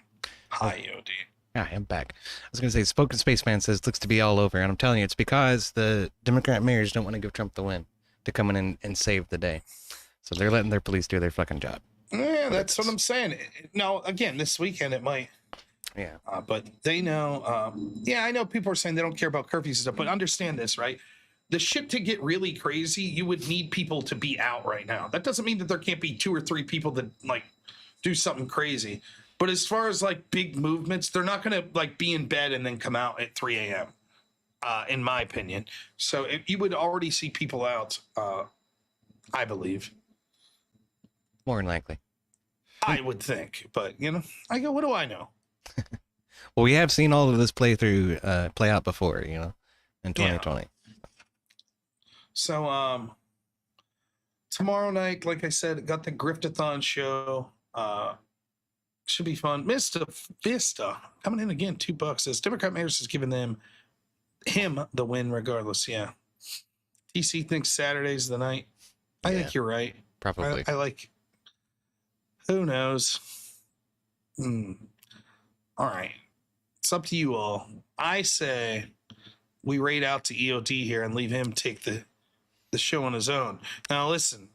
Hi, EOD. Yeah, I'm back. I was going to say, Spoken Spaceman says, looks to be all over. And I'm telling you, it's because the Democrat mayors don't want to give Trump the win to come in and save the day. So they're letting their police do their fucking job. Yeah, that's what I'm saying. Now, again, this weekend it might. Yeah. But they know. Yeah, I know people are saying they don't care about curfews and stuff, but understand this, right? The shit to get really crazy, you would need people to be out right now. That doesn't mean that there can't be 2 or 3 people that like do something crazy. But as far as like big movements, they're not going to like be in bed and then come out at 3 a.m. In my opinion. So you would already see people out, I believe. More than likely. I would think, but you know, I go, what do I know? Well, we have seen all of this play out before, you know, in 2020. Yeah. So, tomorrow night, like I said, got the Griftathon show. Should be fun. Vista coming in again, $2. Says Democrat mayors has given him the win regardless. Yeah. TC thinks Saturday's the night. I think you're right. Probably. I like. Who knows? All right. It's up to you all. I say we raid out to EOD here and leave him take the show on his own. Now listen.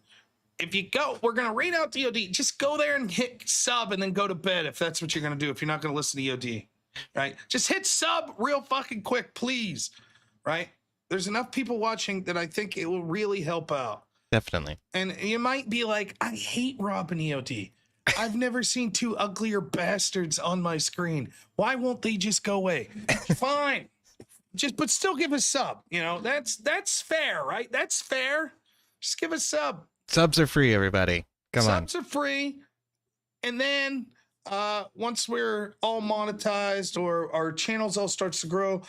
If you go, we're going to raid out the EOD. Just go there and hit sub and then go to bed if that's what you're going to do. If you're not going to listen to EOD, right? Just hit sub real fucking quick, please. Right? There's enough people watching that I think it will really help out. Definitely. And you might be like, I hate Rob and EOD. I've never seen two uglier bastards on my screen. Why won't they just go away? Fine. But still give a sub. You know, that's fair, right? That's fair. Just give a sub. Subs are free, everybody. Come on. Subs are free. And then once we're all monetized or our channels all starts to grow,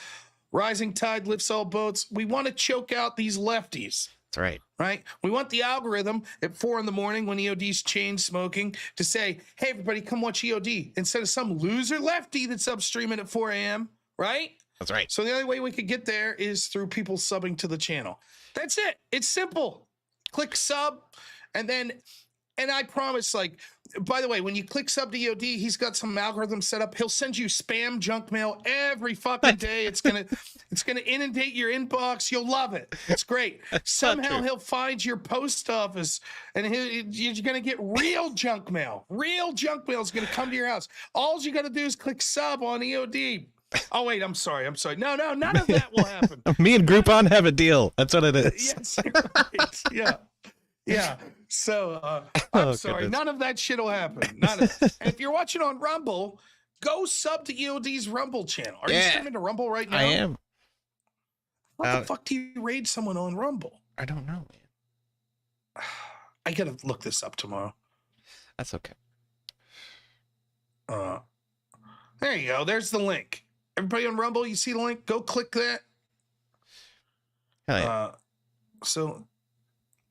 rising tide lifts all boats. We want to choke out these lefties. That's right. Right? We want the algorithm at 4 a.m. when EOD's chain smoking to say, hey, everybody, come watch EOD instead of some loser lefty that's up streaming at 4 a.m. Right? That's right. So the only way we could get there is through people subbing to the channel. That's it. It's simple. Click sub, and I promise, like, by the way, when you click sub to EOD, he's got some algorithm set up. He'll send you spam junk mail every fucking day. It's gonna inundate your inbox. You'll love it. It's great. Somehow he'll find your post office, and you're gonna get real junk mail. Real junk mail is gonna come to your house. All you gotta do is click sub on EOD. Oh wait, I'm sorry. No, none of that will happen. Me and Groupon have a deal. That's what it is. Yes, right. Yeah. So I'm sorry. Goodness. None of that shit will happen. None of it. And if you're watching on Rumble, go sub to EOD's Rumble channel. Are you streaming to Rumble right now? I am. What the fuck do you raid someone on Rumble? I don't know, man. I gotta look this up tomorrow. That's okay. There you go. There's the link. Everybody on Rumble, you see the link? Go click that. Hell yeah. So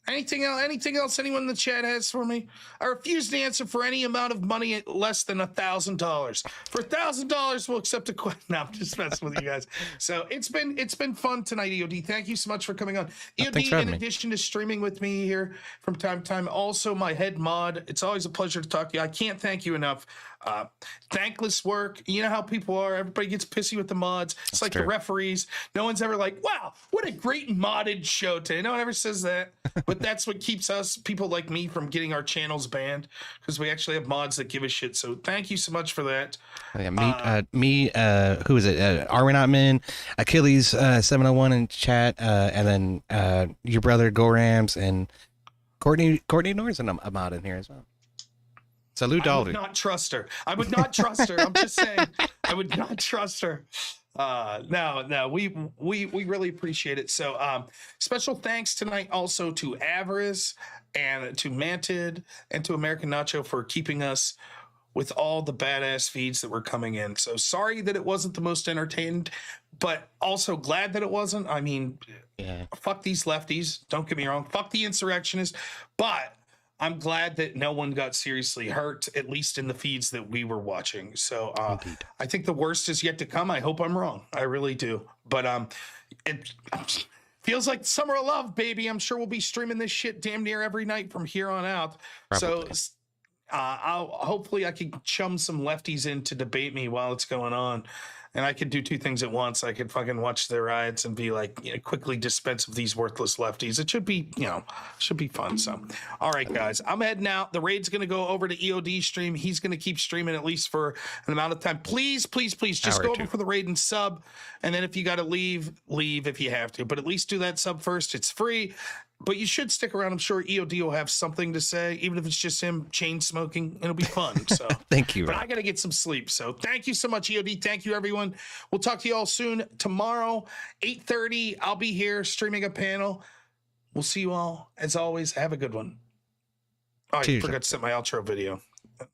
anything else anyone in the chat has for me? I refuse to answer for any amount of money less than $1,000. For $1,000, we'll accept a question. No, I'm just messing with you guys. So it's been fun tonight, EOD. Thank you so much for coming on. EOD, in addition to streaming with me here from time to time, also my head mod. It's always a pleasure to talk to you. I can't thank you enough. Thankless work. You know how people are. Everybody gets pissy with the mods. It's like the referees. No one's ever like, wow, what a great modded show today. No one ever says that. But that's what keeps us, people like me, from getting our channels banned, because we actually have mods that give a shit. So thank you so much for that. Yeah, who is it? Are we not men? Achilles 701 in chat, and then your brother Gorams and Courtney Noerr's a mod in here as well. Salute I would not trust her. I'm just saying, I would not trust her. No, we really appreciate it. So, special thanks tonight also to Avarice and to Mantid and to American Nacho for keeping us with all the badass feeds that were coming in. So sorry that it wasn't the most entertained, but also glad that it wasn't. I mean, fuck these lefties. Don't get me wrong. Fuck the insurrectionists. But I'm glad that no one got seriously hurt, at least in the feeds that we were watching. So I think the worst is yet to come. I hope I'm wrong. I really do. But it feels like summer of love, baby. I'm sure we'll be streaming this shit damn near every night from here on out. Probably. So hopefully I can chum some lefties in to debate me while it's going on. And I could do two things at once. I could fucking watch the riots and be like, quickly dispense of these worthless lefties. It should be, should be fun. So, all right, guys, I'm heading out. The raid's going to go over to EOD stream. He's going to keep streaming at least for an amount of time. Please, just go over for the raid and sub. And then if you got to leave if you have to. But at least do that sub first. It's free. But you should stick around. I'm sure EOD will have something to say, even if it's just him chain smoking. It'll be fun. So thank you. But I got to get some sleep. So thank you so much, EOD. Thank you, everyone. We'll talk to you all soon. Tomorrow, 8:30, I'll be here streaming a panel. We'll see you all. As always, have a good one. Oh, I forgot to set my outro video.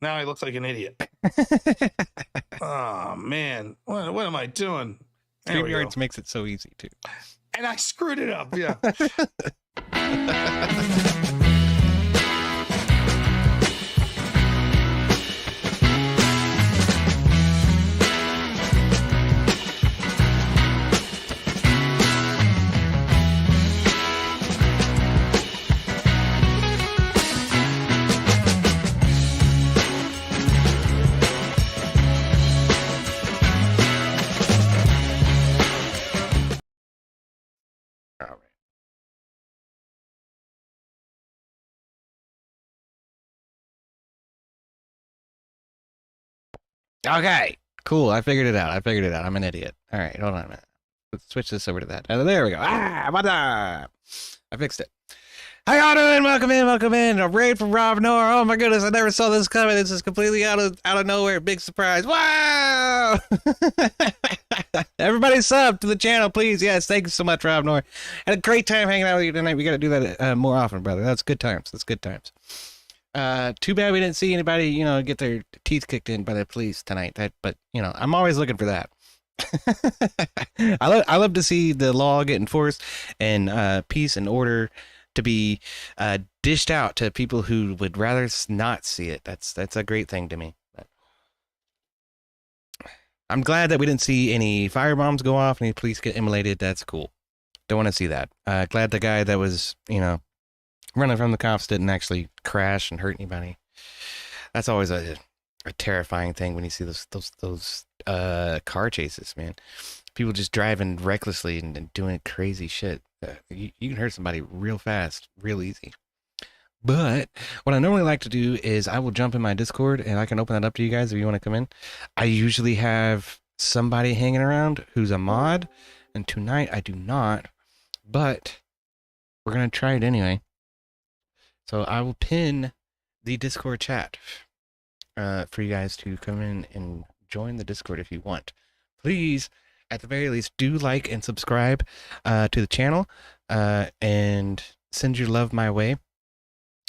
Now I look like an idiot. Oh, man. What am I doing? StreamYards makes it so easy, too. And I screwed it up, yeah. Okay, cool. I figured it out. I'm an idiot. All right, hold on a minute. Let's switch this over to that. There we go. I fixed it. How y'all doing? Welcome in. A raid from Rob Noerr. Oh my goodness, I never saw this coming. This is completely out of nowhere. Big surprise. Wow! Everybody sub to the channel, please. Yes, thank you so much, Rob Noerr. Had a great time hanging out with you tonight. We got to do that more often, brother. That's good times. Too bad we didn't see anybody, get their teeth kicked in by the police tonight. But I'm always looking for that. I love to see the law get enforced and peace and order to be dished out to people who would rather not see it. That's a great thing to me. But I'm glad that we didn't see any firebombs go off, any police get immolated. That's cool. Don't want to see that. Glad the guy that was, running from the cops didn't actually crash and hurt anybody. That's always a terrifying thing when you see those car chases, man. People just driving recklessly and doing crazy shit. You can hurt somebody real fast, real easy. But what I normally like to do is I will jump in my Discord and I can open that up to you guys if you want to come in. I usually have somebody hanging around who's a mod, and tonight I do not, but we're going to try it anyway. So I will pin the Discord chat for you guys to come in and join the Discord if you want. Please, at the very least, do like and subscribe to the channel and send your love my way.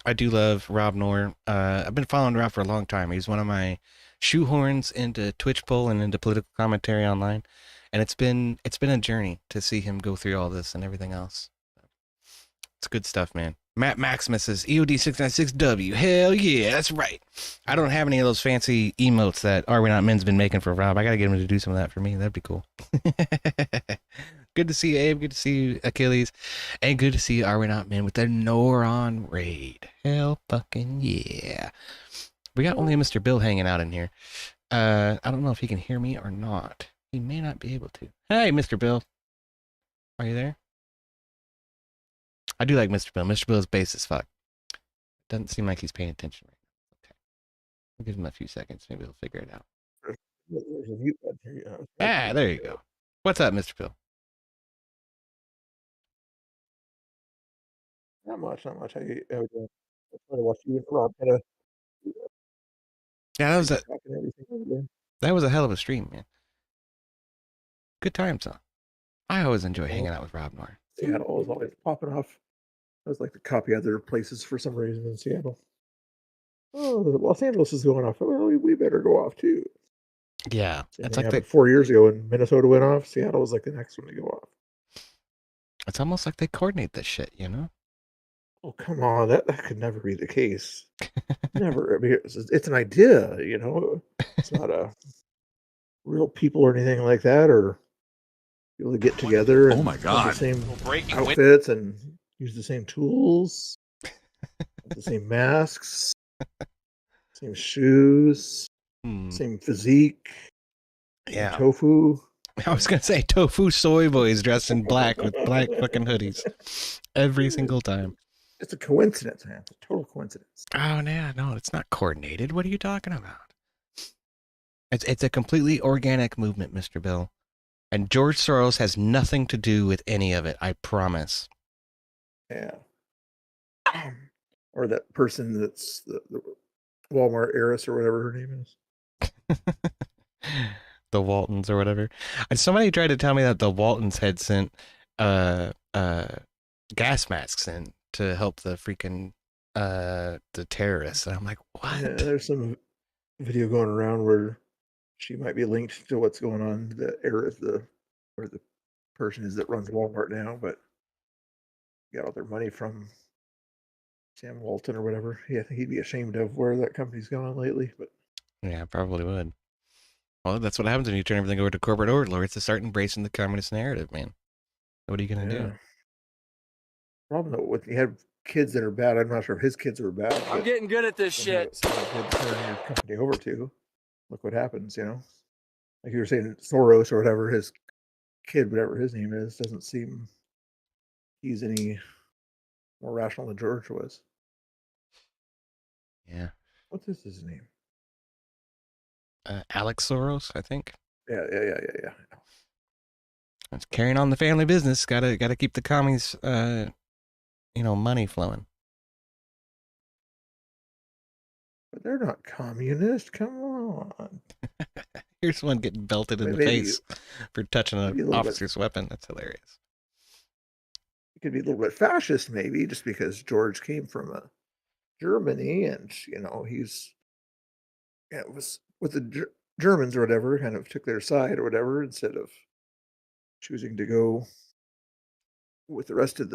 I do love Rob Noerr. I've been following Rob for a long time. He's one of my shoehorns into Twitch poll and into political commentary online. And it's been a journey to see him go through all this and everything else. It's good stuff, man. Matt Maximus says EOD696W. Hell yeah, that's right. I don't have any of those fancy emotes that Are We Not Men's been making for Rob. I gotta get him to do some of that for me. That'd be cool. Good to see you, Abe. Good to see you, Achilles. And good to see you, Are We Not Men, with the Noron raid. Hell fucking yeah. We got only Mr. Bill hanging out in here. I don't know if he can hear me or not. He may not be able to. Hey, Mr. Bill. Are you there? I do like Mr. Bill. Mr. Bill's bass as fuck. Doesn't seem like he's paying attention right now. Okay. We'll give him a few seconds. Maybe he'll figure it out. Ah, there you go. What's up, Mr. Bill? Not much. How you doing? I try to watch you and Rob kind of. Yeah, that was a hell of a stream, man. Good times, huh? I always enjoy hanging out with Rob Noerr. Seattle was always popping off. I was like to copy other places for some reason in Seattle. Oh, Los Angeles is going off. Well, we better go off too. Yeah, it's like 4 years ago when Minnesota went off. Seattle was like the next one to go off. It's almost like they coordinate this shit, you know? Oh, come on. That could never be the case. Never. I mean, it's an idea, you know? It's not a real people or anything like that, or people to get together and have the same outfits and use the same tools, the same masks, same shoes, same physique. Yeah. Tofu. I was gonna say tofu soy boys dressed in black with black fucking hoodies every single time. It's a coincidence, man. It's a total coincidence. Oh yeah, no, it's not coordinated. What are you talking about? It's a completely organic movement, Mr. Bill. And George Soros has nothing to do with any of it, I promise. Yeah. Or that person that's the Walmart heiress or whatever her name is. The Waltons or whatever. And somebody tried to tell me that the Waltons had sent gas masks in to help the freaking the terrorists. And I'm like, what? Yeah, there's some video going around where she might be linked to what's going on. The heiress, where the person is that runs Walmart now, but got all their money from Sam Walton or whatever. Yeah, I think he'd be ashamed of where that company's gone lately. But yeah, probably would. Well, that's what happens when you turn everything over to corporate overlords to start embracing the communist narrative, man. What are you gonna do? Problem though, when you have kids that are bad, I'm not sure if his kids were bad. I'm getting good at this shit. Turn your company over to. Look what happens, you know. Like you were saying, Soros or whatever his kid, whatever his name is, doesn't seem he's any more rational than George was. Yeah. What's his name? Alex Soros, I think. Yeah. It's carrying on the family business. Gotta keep the commies, money flowing. But they're not communist. Come on. Here's one getting belted in the face for touching an officer's weapon. That's hilarious. It could be a little bit fascist, maybe, just because George came from Germany, and he's was with the Germans or whatever, kind of took their side or whatever, instead of choosing to go with the rest of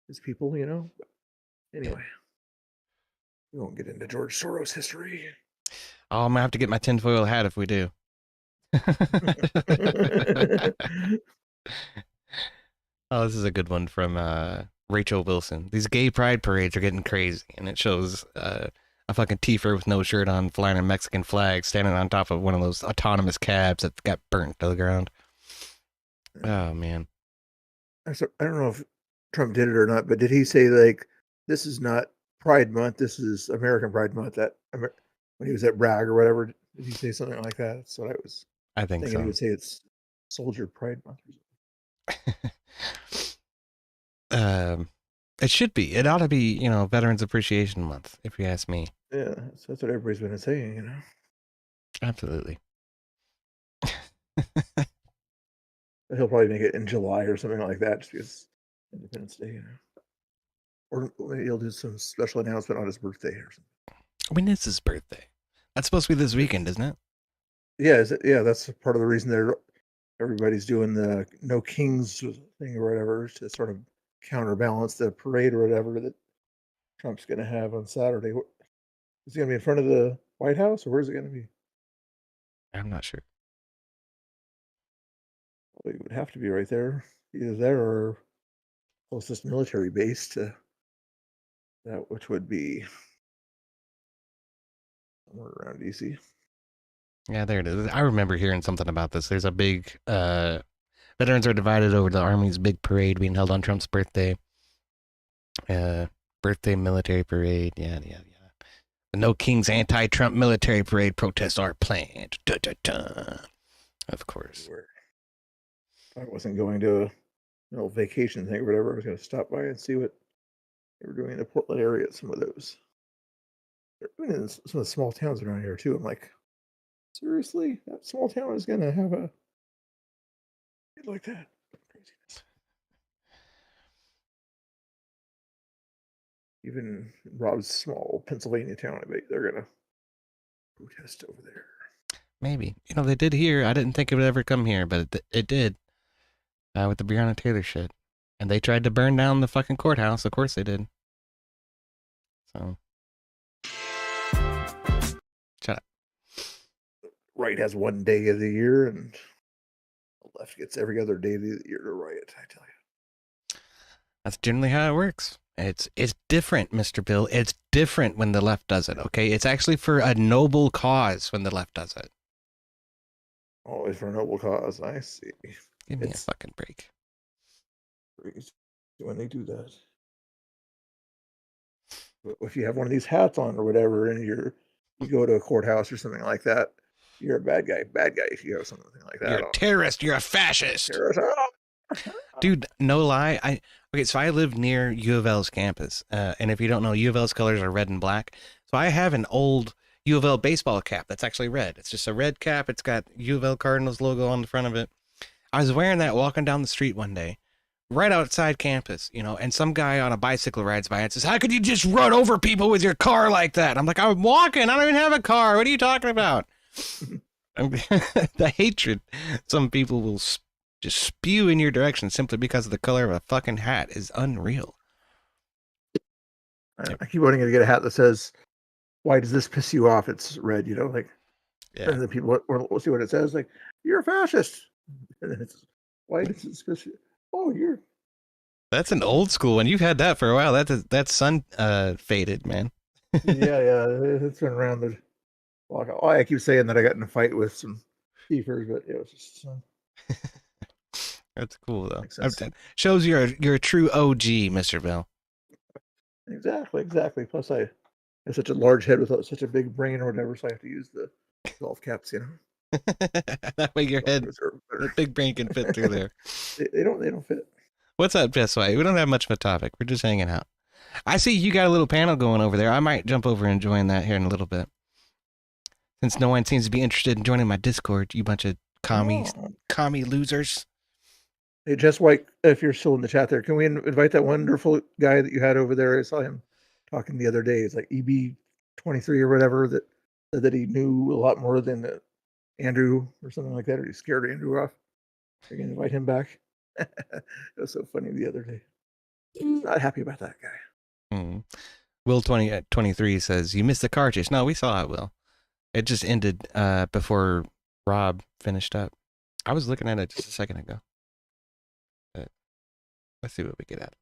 his people. But anyway, we won't get into George Soros history. Oh, I'm gonna have to get my tinfoil hat if we do. Oh, this is a good one from Rachel Wilson. These gay pride parades are getting crazy, and it shows a fucking Tifa with no shirt on, flying a Mexican flag, standing on top of one of those autonomous cabs that got burnt to the ground. Oh man, I don't know if Trump did it or not, but did he say like this is not Pride Month, this is American Pride Month? When he was at Bragg or whatever, did he say something like that? That's what I was. I think thinking so. He would say it's Soldier Pride Month. It should be. It ought to be, Veterans Appreciation Month, if you ask me. Yeah, that's what everybody's been saying, Absolutely. He'll probably make it in July or something like that, just because Independence Day, Or maybe he'll do some special announcement on his birthday or something. When is his birthday? That's supposed to be this weekend, isn't it? Yeah, that's part of the reason everybody's doing the No Kings thing or whatever, to sort of counterbalance the parade or whatever that Trump's going to have on Saturday. Is it going to be in front of the White House, or where's it going to be? I'm not sure. Well, it would have to be right there, either there or closest military base to that, which would be somewhere around DC. Yeah, there it is. I remember hearing something about this. There's a big veterans are divided over the Army's big parade being held on Trump's birthday. Birthday military parade. Yeah. The No Kings anti-Trump military parade protests are planned. Dun, dun, dun. Of course. I wasn't going to a vacation thing or whatever. I was going to stop by and see what they were doing in the Portland area. Some of those. They're doing it in some of the small towns around here too. I'm like, seriously? That small town is going to have a like that? Craziness. Even Rob's small Pennsylvania town, I bet they're going to protest over there. Maybe. They did here. I didn't think it would ever come here, but it did. With the Breonna Taylor shit. And they tried to burn down the fucking courthouse. Of course they did. So. Shut up. Right has one day of the year, and the left gets every other day of the year to riot, I tell you. That's generally how it works. It's different, Mr. Bill. It's different when the left does it, okay? It's actually for a noble cause when the left does it. Always for a noble cause, I see. Give me a fucking break. Crazy when they do that. But if you have one of these hats on or whatever, and you go to a courthouse or something like that, you're a bad guy. Bad guy if you have something like that. You're a terrorist. You're a fascist. Terrorist. Dude, no lie. So I live near U of L's campus. And if you don't know, U of L's colors are red and black. So I have an old U of L baseball cap that's actually red. It's just a red cap. It's got U of L Cardinals logo on the front of it. I was wearing that walking down the street one day, right outside campus, and some guy on a bicycle rides by and says, "How could you just run over people with your car like that?" I'm like, "I'm walking. I don't even have a car. What are you talking about?" The hatred some people will just spew in your direction simply because of the color of a fucking hat is unreal. I keep wanting to get a hat that says, "Why does this piss you off?" It's red, and the people will see what it says, like, "You're a fascist." And then it's, "Why does this piss you? Oh, you're." That's an old school one. You've had that for a while. That's sun faded, man. yeah, it's been around the block. Oh, I keep saying that I got in a fight with some thiefers, but it was just. That's cool though. Shows you're a true OG, Mr. Bill. Exactly. Plus, I have such a large head with such a big brain or whatever, so I have to use the golf caps, you know. That way your head, the big brain can fit through there. They don't fit. What's up, Jess White? We don't have much of a topic. We're just hanging out. I see you got a little panel going over there. I might jump over and join that here in a little bit. Since no one seems to be interested in joining my Discord, you bunch of commie losers. Hey, Jess White, if you're still in the chat there, can we invite that wonderful guy that you had over there? I saw him talking the other day. It's like EB23 or whatever that said that he knew a lot more than Andrew or something like that, or he scared Andrew off. You're going to invite him back? It was so funny the other day. Not happy about that guy. Will 23 says, you missed the car chase. No, we saw it, Will. It just ended before Rob finished up. I was looking at it just a second ago. But let's see what we get out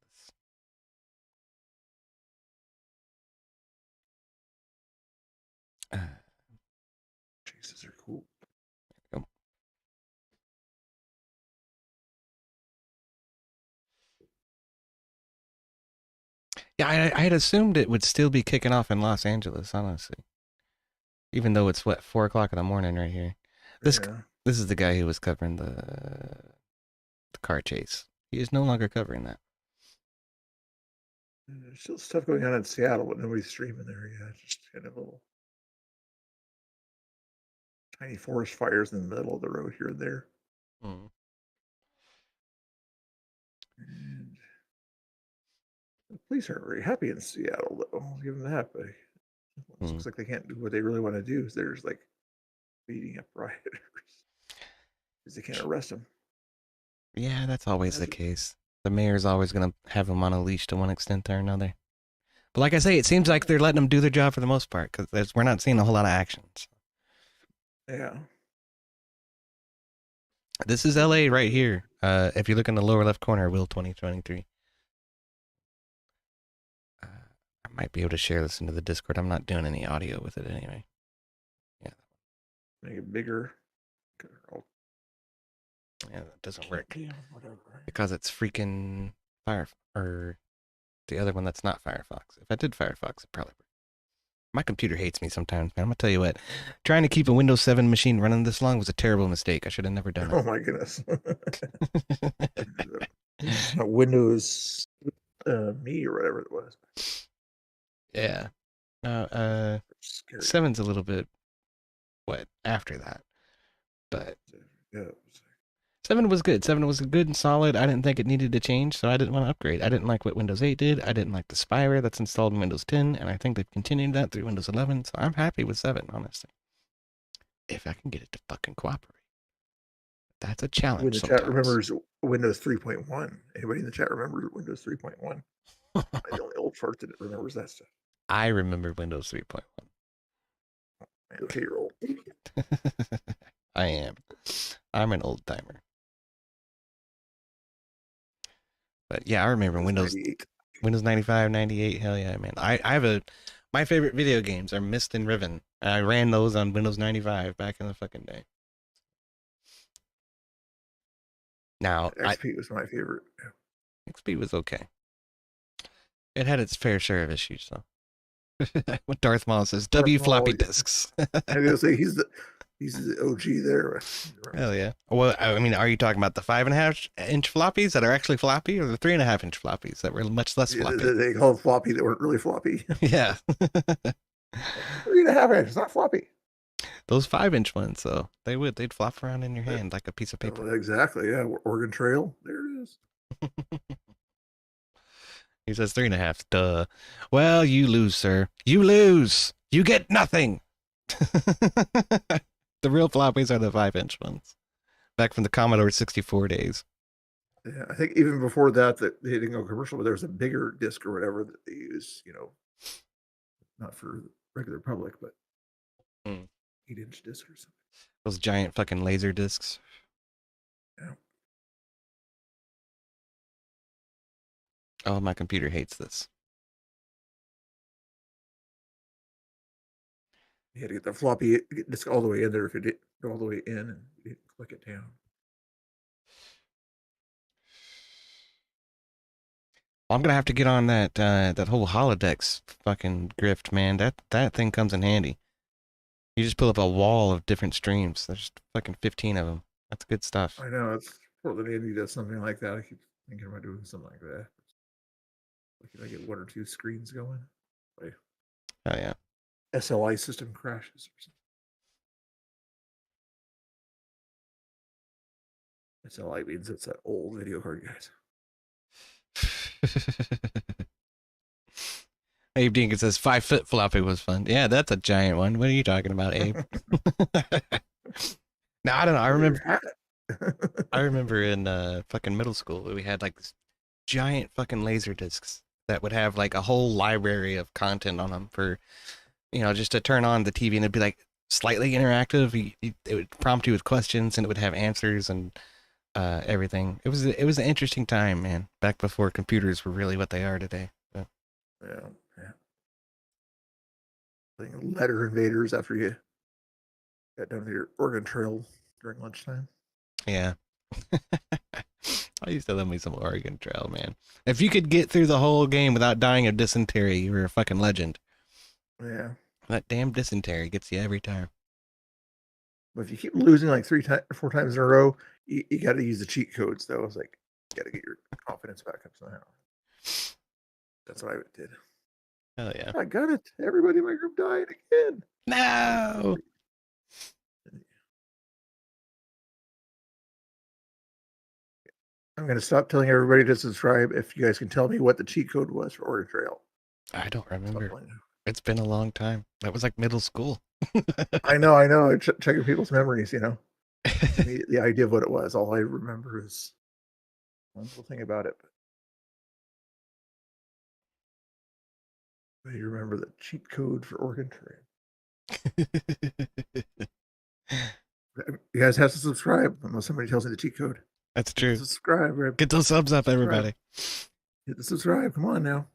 of this. Chases are cool. Yeah, I had assumed it would still be kicking off in Los Angeles, honestly. Even though it's, 4 o'clock in the morning right here. This is the guy who was covering the car chase. He is no longer covering that. There's still stuff going on in Seattle, but nobody's streaming there yet. Just kind of little tiny forest fires in the middle of the road here and there. And the police aren't very happy in Seattle, though. I'll give them that. But it looks like they can't do what they really want to do. Is they're just like beating up rioters because they can't arrest them. Yeah, that's always the case. The mayor's always going to have them on a leash to one extent or another. But like I say, it seems like they're letting them do their job for the most part because we're not seeing a whole lot of actions. Yeah. This is LA right here. If you look in the lower left corner, Will 2023. I might be able to share this into the Discord. I'm not doing any audio with it anyway. Yeah. Make it bigger. Yeah, that doesn't work. Because it's freaking or the other one that's not Firefox. If I did Firefox, it probably worked. My computer hates me sometimes, man. I'm gonna tell you what. Trying to keep a Windows 7 machine running this long was a terrible mistake. I should have never done it. Oh my goodness. Windows Me or whatever it was. Yeah. 7's a little bit after that. But yeah. 7 was good. 7 was good and solid. I didn't think it needed to change, so I didn't want to upgrade. I didn't like what Windows 8 did. I didn't like the spyware that's installed in Windows 10, and I think they've continued that through Windows 11, so I'm happy with 7, honestly. If I can get it to fucking cooperate. That's a challenge. When the chat remembers Windows 3.1. Anybody in the chat remember Windows 3.1? I'm the only old fart that remembers that stuff. I remember Windows 3.1. Okay, you're old. I am. I'm an old timer. But yeah, I remember Windows 95, 98. Hell yeah, man. I have my favorite video games are Myst and Riven. And I ran those on Windows 95 back in the fucking day. Now, XP was my favorite. XP was okay. It had its fair share of issues, though. What Darth Maul says, floppy disks. I was gonna say he's the OG there. Hell yeah. Well, I mean, are you talking about the 5.5-inch floppies that are actually floppy, or the 3.5-inch floppies that were much less floppy? They called floppy that weren't really floppy. Yeah. 3.5 inch, it's not floppy. Those 5-inch ones, though, they'd flop around in your hand like a piece of paper. Oh, exactly. Yeah. Oregon Trail. There it is. He says 3.5. Duh. Well, you lose, sir. You lose. You get nothing. The real floppies are the 5-inch ones. Back from the Commodore 64 days. Yeah, I think even before that they didn't go commercial, but there was a bigger disc or whatever that they use, not for regular public, but 8-inch disc or something. Those giant fucking laser discs. Yeah. Oh, my computer hates this. You had to get the floppy disk all the way in there if you didn't go all the way in and you didn't click it down. I'm gonna have to get on that whole holodecks fucking grift, man. That thing comes in handy. You just pull up a wall of different streams. There's fucking 15 of them. That's good stuff. I know it's Portland Indy does something like that. I keep thinking about doing something like that. Like, can I get 1 or 2 screens going? Like, Oh yeah. SLI system crashes or something. SLI means it's that old video card, guys. Abe Dinkin says 5-foot floppy was fun. Yeah, that's a giant one. What are you talking about, Abe? No, I don't know. I remember in fucking middle school we had like this giant fucking laser discs that would have like a whole library of content on them for, just to turn on the TV, and it'd be like slightly interactive. It would prompt you with questions, and it would have answers and everything. It was an interesting time, man. Back before computers were really what they are today. So. Yeah. Playing letter invaders after you got done with your Oregon Trail during lunchtime. Yeah. I used to love me some Oregon Trail, man. If you could get through the whole game without dying of dysentery, you were a fucking legend. Yeah. That damn dysentery gets you every time. But if you keep losing like 4 times in a row, you got to use the cheat codes, though. It's like, you got to get your confidence back up somehow. That's what I did. Hell yeah. I got it. Everybody in my group died again. No. I'm going to stop telling everybody to subscribe if you guys can tell me what the cheat code was for Oregon Trail. I don't remember. It's been a long time. That was like middle school. I know. Checking people's memories, the idea of what it was. All I remember is one little thing about it. But you remember the cheat code for Oregon Trail. You guys have to subscribe unless somebody tells me the cheat code. That's true. Subscribe. Get those subs up, everybody. Hit the subscribe. Come on now.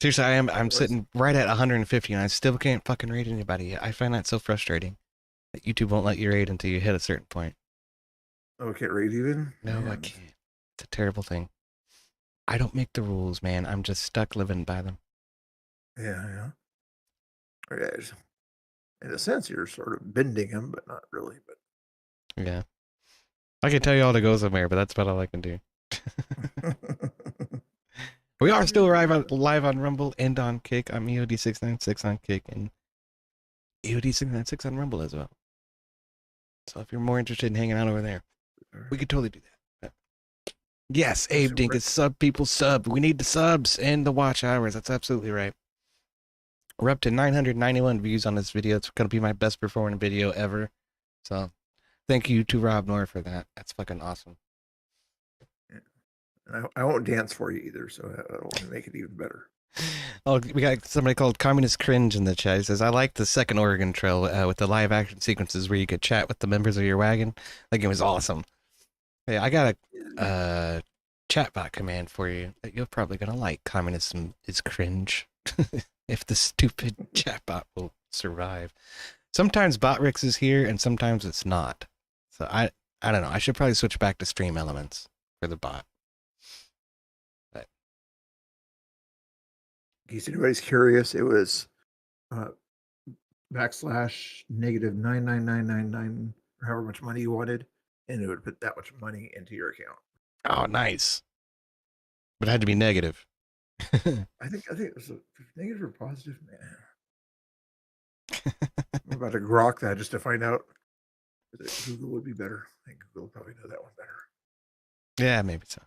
Seriously, I'm sitting right at 150 and I still can't fucking rate anybody yet. I find that so frustrating that YouTube won't let you rate until you hit a certain point. Oh, can't rate even? No, I can't. It's a terrible thing. I don't make the rules, man. I'm just stuck living by them. Yeah. Okay. In a sense, you're sort of bending them, but not really. But yeah. I can tell you all to go somewhere, but that's about all I can do. We are still live on Rumble and on Kick. I'm EOD696 on Kick and EOD696 on Rumble as well. So if you're more interested in hanging out over there, we could totally do that. Yes, Abe Dinkus, sub. We need the subs and the watch hours. That's absolutely right. We're up to 991 views on this video. It's going to be my best performing video ever. So thank you to Rob Noerr for that. That's fucking awesome. I won't dance for you either, so I want to make it even better. Oh, we got somebody called Communist Cringe in the chat. He says, I like the second Oregon Trail with the live action sequences where you could chat with the members of your wagon. Like, it was awesome. Hey, I got a chatbot command for you that you're probably going to like. Communism is cringe. If the stupid chatbot will survive. Sometimes Botrix is here and sometimes it's not. So I don't know. I should probably switch back to Stream Elements for the bot. In case anybody's curious, it was /-999999, or however much money you wanted, and it would put that much money into your account. Oh, nice. But it had to be negative. I think it was a negative or positive, man. I'm about to grok that just to find out. Google would be better. I think Google would probably know that one better. Yeah, maybe so.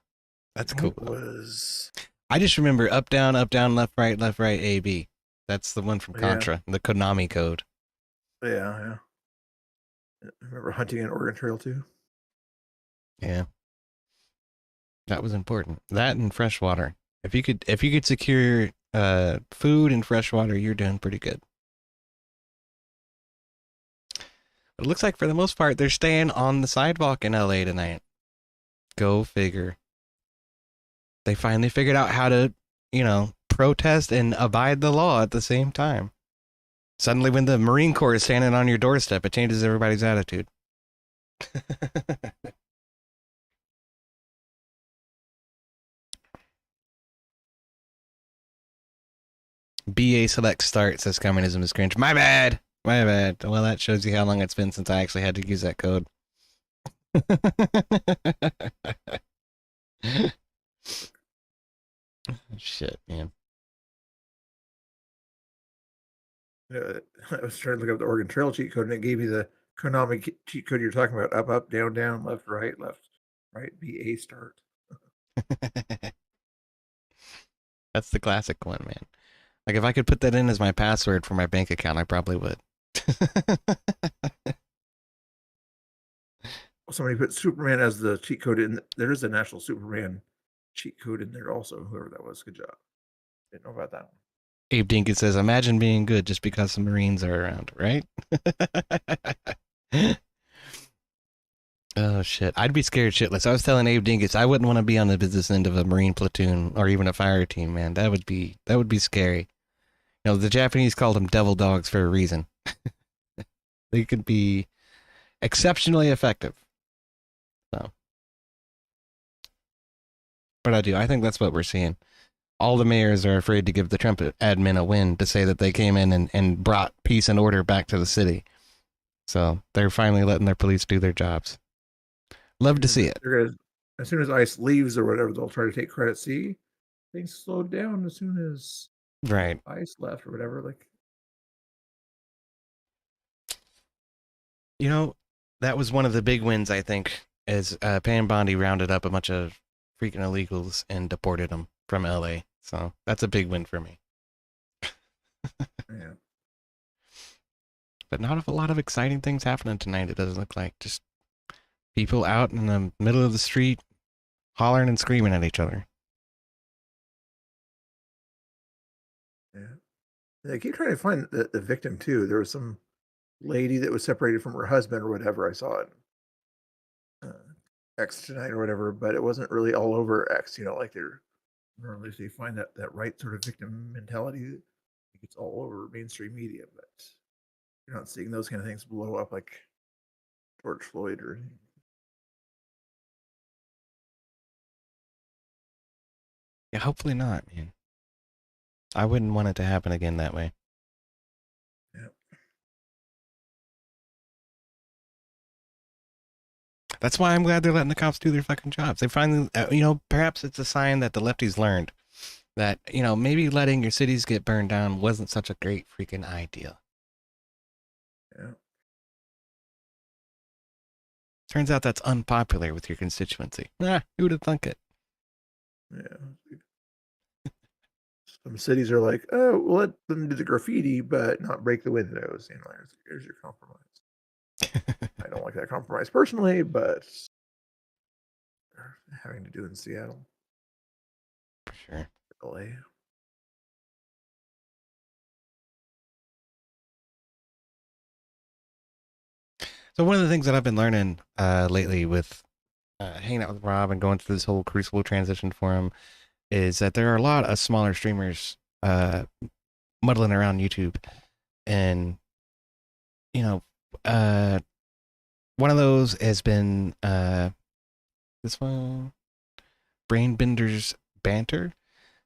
That's cool. Was I just remember up, down, left, right, A, B. That's the one from Contra, the Konami code. Yeah. I remember hunting in Oregon Trail too. Yeah. That was important. That and fresh water. If you could secure food and fresh water, you're doing pretty good. But it looks like for the most part they're staying on the sidewalk in LA tonight. Go figure. They finally figured out how to, protest and abide the law at the same time. Suddenly when the Marine Corps is standing on your doorstep, it changes everybody's attitude. BA select start says communism is cringe. My bad. My bad. Well, that shows you how long it's been since I actually had to use that code. Shit, man. I was trying to look up the Oregon Trail cheat code, and it gave you the Konami cheat code you're talking about: up, up, down, down, left, right, B, A, start. That's the classic one, man. Like, if I could put that in as my password for my bank account, I probably would. Somebody put Superman as the cheat code in. There is a National Superman cheat code in there also. Whoever that was, good job. Didn't know about that one. Abe Dinkin says, imagine being good just because some Marines are around, right? Oh, shit. I'd be scared shitless. I was telling Abe Dinkus I wouldn't want to be on the business end of a Marine platoon or even a fire team, man. That would be scary. You know, the Japanese called them devil dogs for a reason. They could be exceptionally effective. So, what I do, I think that's what we're seeing. All the mayors are afraid to give the Trump admin a win to say that they came in and brought peace and order back to the city. So they're finally letting their police do their jobs. Love to see it. As soon as ICE leaves or whatever, they'll try to take credit. See, things slowed down as soon as ICE left or whatever. Like, you know, that was one of the big wins, I think, is Pam Bondi rounded up a bunch of freaking illegals and deported them from LA. So that's a big win for me. Yeah. But not a lot of exciting things happening tonight, it doesn't look like. Just people out in the middle of the street hollering and screaming at each other. yeah. I keep trying to find the victim too. There was some lady that was separated from her husband or whatever. I saw it. X tonight or whatever, but it wasn't really all over X, like they're normally they find that right sort of victim mentality. It's all over mainstream media, but you're not seeing those kind of things blow up like George Floyd or anything. Yeah, hopefully not, man. I wouldn't want it to happen again that way. Yeah. That's why I'm glad they're letting the cops do their fucking jobs. They finally, perhaps it's a sign that the lefties learned that, maybe letting your cities get burned down wasn't such a great freaking idea. Yeah. Turns out that's unpopular with your constituency. Who would have thunk it? Yeah. Some cities are like, oh, we'll let them do the graffiti, but not break the windows. Here's your compromise. I don't like that compromise personally, but having to do in Seattle. For sure. LA. So one of the things that I've been learning lately with hanging out with Rob and going through this whole Crucible transition for him is that there are a lot of smaller streamers muddling around YouTube. And, one of those has been this one, Brainbender's Banter.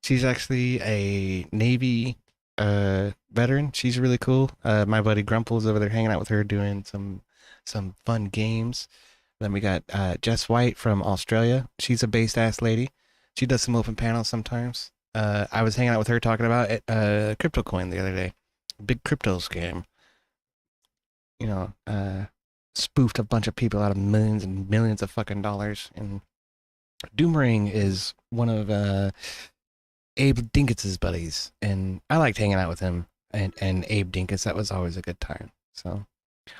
She's actually a Navy veteran. She's really cool. My buddy Grumple's over there hanging out with her doing some fun games. Then we got Jess White from Australia. She's a based ass lady. She does some open panels sometimes. I was hanging out with her talking about crypto coin the other day. Big crypto scam. Spoofed a bunch of people out of millions and millions of fucking dollars. And Doomerang is one of Abe Dinkus's buddies, and I liked hanging out with him and Abe Dinkus. That was always a good time. So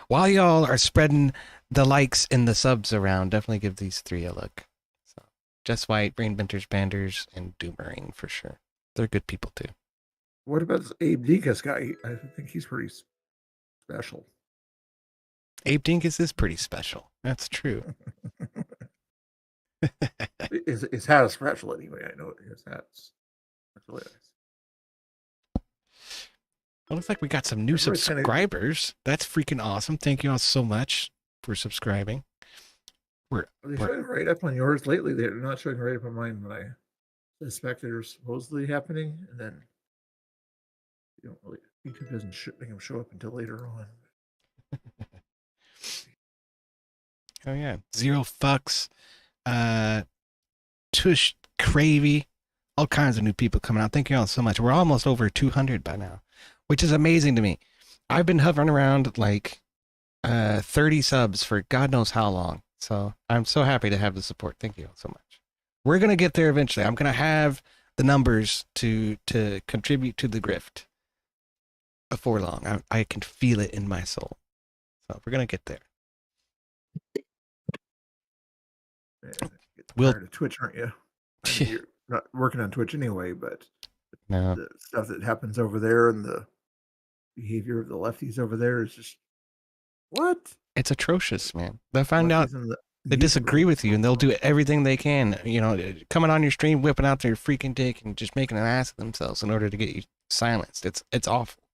while y'all are spreading the likes and the subs around, definitely give these three a look. So Jess White, Brainbender's Banders, and Doomerang for sure. They're good people too. What about this Abe Dinkus guy? I think he's pretty special. Abe Dinkus is pretty special. That's true. His hat is special anyway. I know his hat's really nice. It looks like we got some new subscribers. That's freaking awesome. Thank you all so much for subscribing. They're showing right up on yours lately. They're not showing right up on mine, but I suspect they're supposedly happening. And then You don't really YouTube doesn't make them show up until later on. Oh yeah, Zero Fucks, Tush Cravey, all kinds of new people coming out. Thank you all so much. We're almost over 200 by now, which is amazing to me. I've been hovering around like 30 subs for God knows how long. So I'm so happy to have the support. Thank you all so much. We're gonna get there eventually. I'm gonna have the numbers to contribute to the grift before long. I can feel it in my soul. So we're gonna get there. We'll tired of Twitch, aren't you? I mean, you're not working on Twitch anyway, but no. The stuff that happens over there and the behavior of the lefties over there is just what? It's atrocious, man. They'll find out they disagree with you, and they'll do everything they can. You know, coming on your stream, whipping out their freaking dick, and just making an ass of themselves in order to get you silenced. It's awful.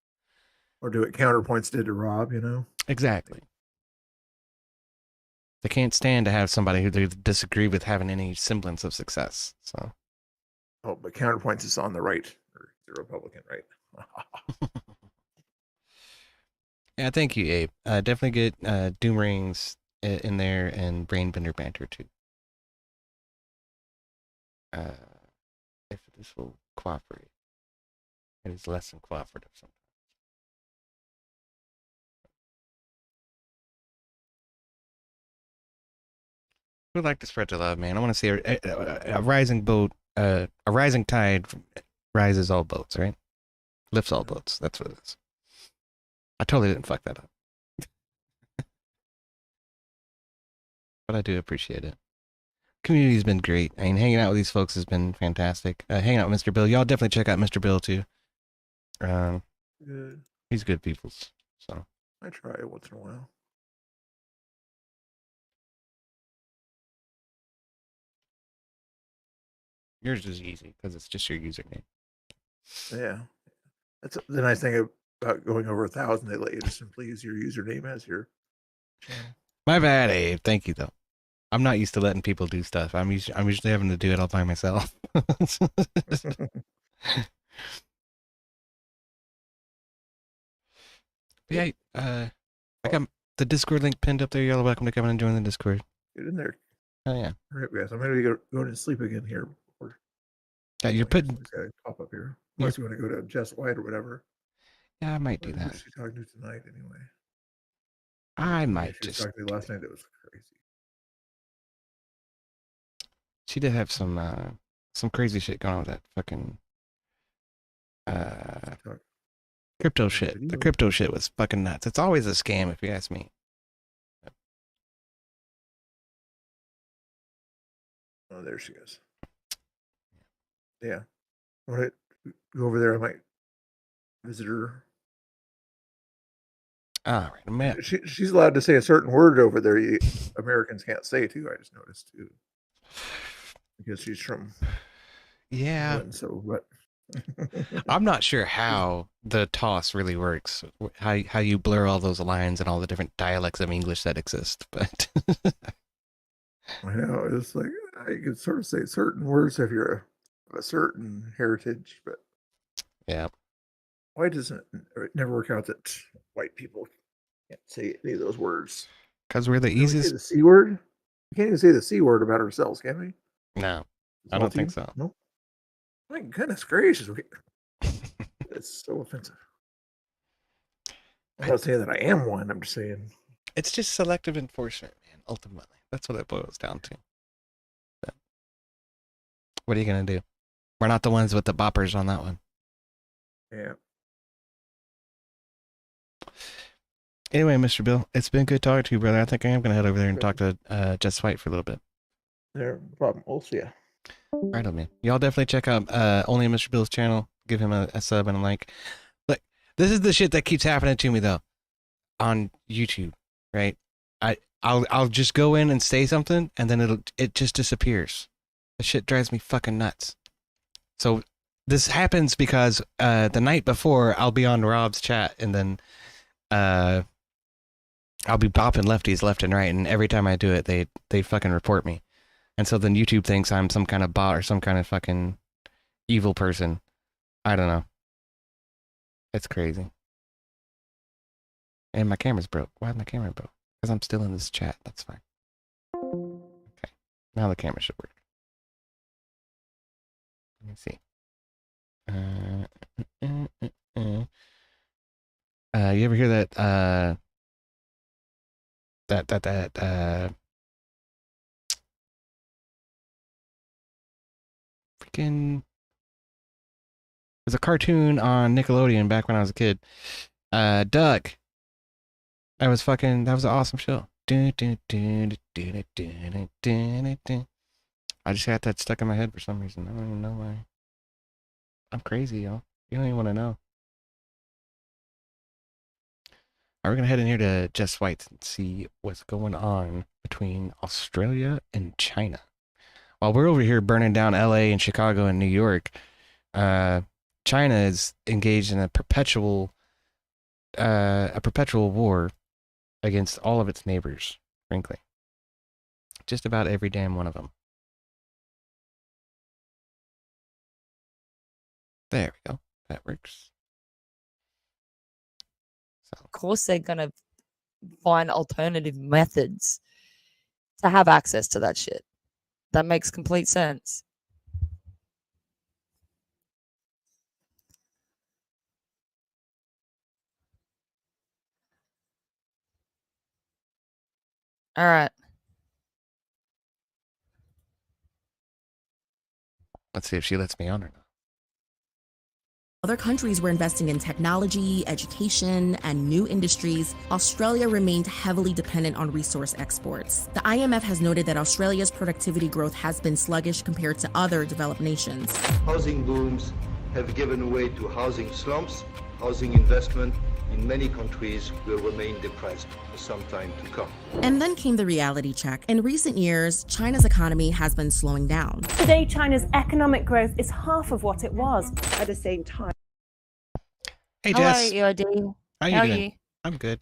Or do what Counterpoints did to Rob, you know? Exactly. They can't stand to have somebody who they disagree with having any semblance of success. So. Oh, but Counterpoints is on the right, or the Republican right. Yeah, thank you, Abe. Definitely get Doom Rings in there and Brainbender Banter too. If this will cooperate, it is less than cooperative sometimes. We'd like to spread the love, man. I want to see a rising boat, a rising tide rises all boats, right? Lifts all boats. That's what it is. I totally didn't fuck that up. But I do appreciate it. Community's been great. I mean, hanging out with these folks has been fantastic. Hanging out with Mr. Bill. Y'all definitely check out Mr. Bill, too. Good. He's good people. So I try it once in a while. Yours is easy because it's just your username. Yeah. That's the nice thing about going over 1,000. They let you just simply use your username as your channel. My bad, Abe. Thank you, though. I'm not used to letting people do stuff. I'm usually having to do it all by myself. Yeah, I got the Discord link pinned up there. You're all welcome to come in and join the Discord. Get in there. Oh yeah. All right, guys. I'm going to go to sleep again here. Yeah, you're putting. Pop up here. Unless you want to go to Jess White or whatever. Yeah, I might do that. She talked to tonight anyway. I might just. She talked to me last night. It was crazy. She did have some crazy shit going on with that fucking crypto shit. The crypto shit was fucking nuts. It's always a scam, if you ask me. Oh, there she is. Yeah. All right. Go over there. I might visit her. All right, man. She's allowed to say a certain word over there. Americans can't say too. I just noticed too, because she's from England, so what? I'm not sure how the toss really works. How you blur all those lines and all the different dialects of English that exist, but I know it's like I can sort of say certain words if you're a certain heritage, but yeah. Why doesn't it never work out that white people can't say any of those words? Because we're the easiest. Say the C word? We can't even say the C word about ourselves, can we? No, I don't think so. No. My goodness gracious. It's so offensive. I'm not saying that I am one. I'm just saying. It's just selective enforcement, man, ultimately. That's what it boils down to. But what are you going to do? We're not the ones with the boppers on that one. Yeah. Anyway, Mr. Bill, it's been good talking to you, brother. I think I am going to head over there and talk to Jess White for a little bit. No problem. We'll see ya. Right on, man. Y'all definitely check out Only Mr. Bill's channel. Give him a sub and a like. Look, this is the shit that keeps happening to me, though, on YouTube, right? I'll just go in and say something, and then it just disappears. The shit drives me fucking nuts. So this happens because the night before, I'll be on Rob's chat, and then I'll be bopping lefties left and right, and every time I do it, they fucking report me. And so then YouTube thinks I'm some kind of bot or some kind of fucking evil person. I don't know. It's crazy. And my camera's broke. Why is my camera broke? Because I'm still in this chat. That's fine. Okay. Now the camera should work. Let me see. You ever hear that freaking, there's a cartoon on Nickelodeon back when I was a kid. Duck. That was an awesome show. I just had that stuck in my head for some reason. I don't even know why. I'm crazy, y'all. You don't even want to know. All right, we're gonna head in here to Jess White and see what's going on between Australia and China. While we're over here burning down LA and Chicago and New York, China is engaged in a perpetual war against all of its neighbors, frankly. Just about every damn one of them. There we go. That works. Of course, they're going to find alternative methods to have access to that shit. That makes complete sense. All right. Let's see if she lets me on or not. Other countries were investing in technology, education, and new industries. Australia remained heavily dependent on resource exports. The IMF has noted that Australia's productivity growth has been sluggish compared to other developed nations. Housing booms have given way to housing slumps. Housing investment in many countries will remain depressed for some time to come. And then came the reality check. In recent years, China's economy has been slowing down. Today, China's economic growth is half of what it was. At the same time. Hey, Hello, Jess. EOD. How you doing? I'm good.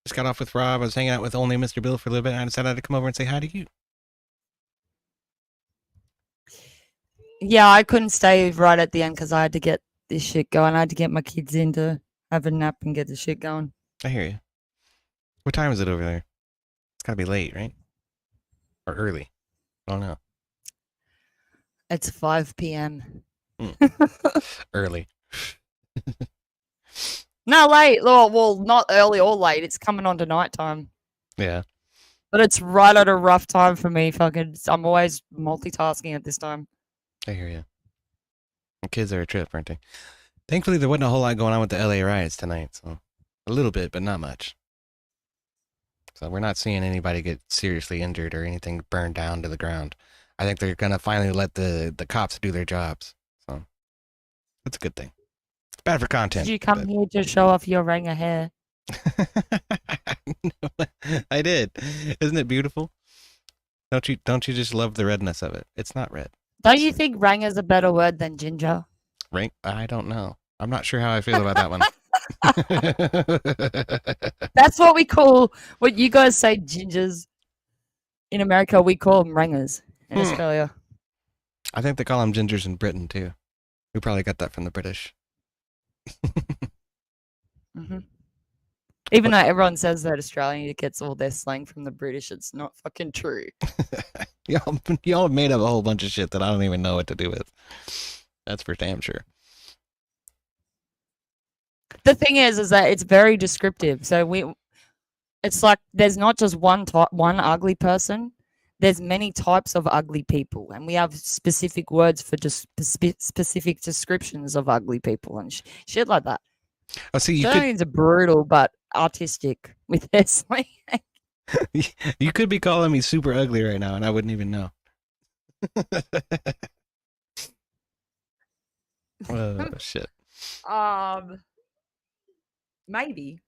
Just got off with Rob. I was hanging out with only Mr. Bill for a little bit, and I decided to come over and say hi to you. Yeah, I couldn't stay right at the end because I had to get this shit going. I had to get my kids in to have a nap and get the shit going. I hear you. What time is it over there? It's gotta be late, right? Or early? I don't know. It's 5 p.m. Early. No, late. Well, not early or late. It's coming on to nighttime. Yeah. But it's right at a rough time for me. I'm always multitasking at this time. I hear you. The kids are a trip, aren't they? Thankfully, there wasn't a whole lot going on with the LA riots tonight, so a little bit, but not much. So we're not seeing anybody get seriously injured or anything burned down to the ground. I think they're gonna finally let the cops do their jobs. So that's a good thing. It's bad for content. Did you come here to show off your Ranger hair? I did. Isn't it beautiful? Don't you just love the redness of it? It's not red. Don't you think Ranger's a better word than ginger? Right? I don't know. I'm not sure how I feel about that one. That's what we call, what you guys say gingers. In America, we call them Rangers. In Australia. I think they call them gingers in Britain, too. We probably got that from the British. Even though everyone says that Australia gets all their slang from the British, it's not fucking true. Y'all made up a whole bunch of shit that I don't even know what to do with. That's for damn sure. The thing is that it's very descriptive. So it's like there's not just one ugly person. There's many types of ugly people, and we have specific words for just specific descriptions of ugly people and shit like that. Oh, see, Australians are brutal but artistic with their slang. You could be calling me super ugly right now, and I wouldn't even know. Oh shit. Maybe.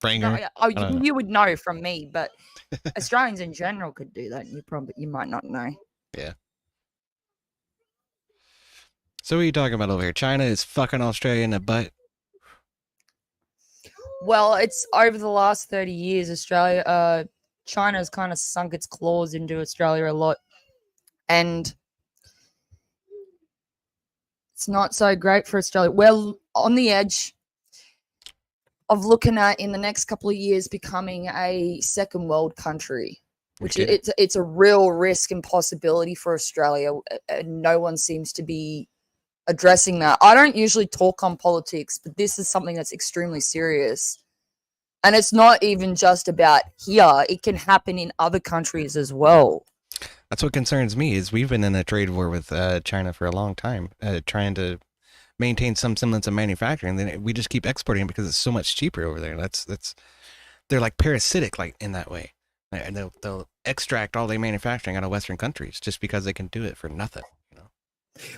Franger? No, you would know from me, but Australians in general could do that. You might not know. Yeah. So what are you talking about over here? China is fucking Australia in the butt. Well, it's over the last 30 years, China's kind of sunk its claws into Australia a lot. And It's not so great for Australia. We're on the edge of looking at in the next couple of years becoming a second world country, which it's a real risk and possibility for Australia, and no one seems to be addressing that. I don't usually talk on politics, but this is something that's extremely serious. And it's not even just about here. It can happen in other countries as well. That's what concerns me is we've been in a trade war with China for a long time, trying to maintain some semblance of manufacturing. Then we just keep exporting because it's so much cheaper over there. They're like parasitic, like in that way, and they'll extract all their manufacturing out of Western countries just because they can do it for nothing.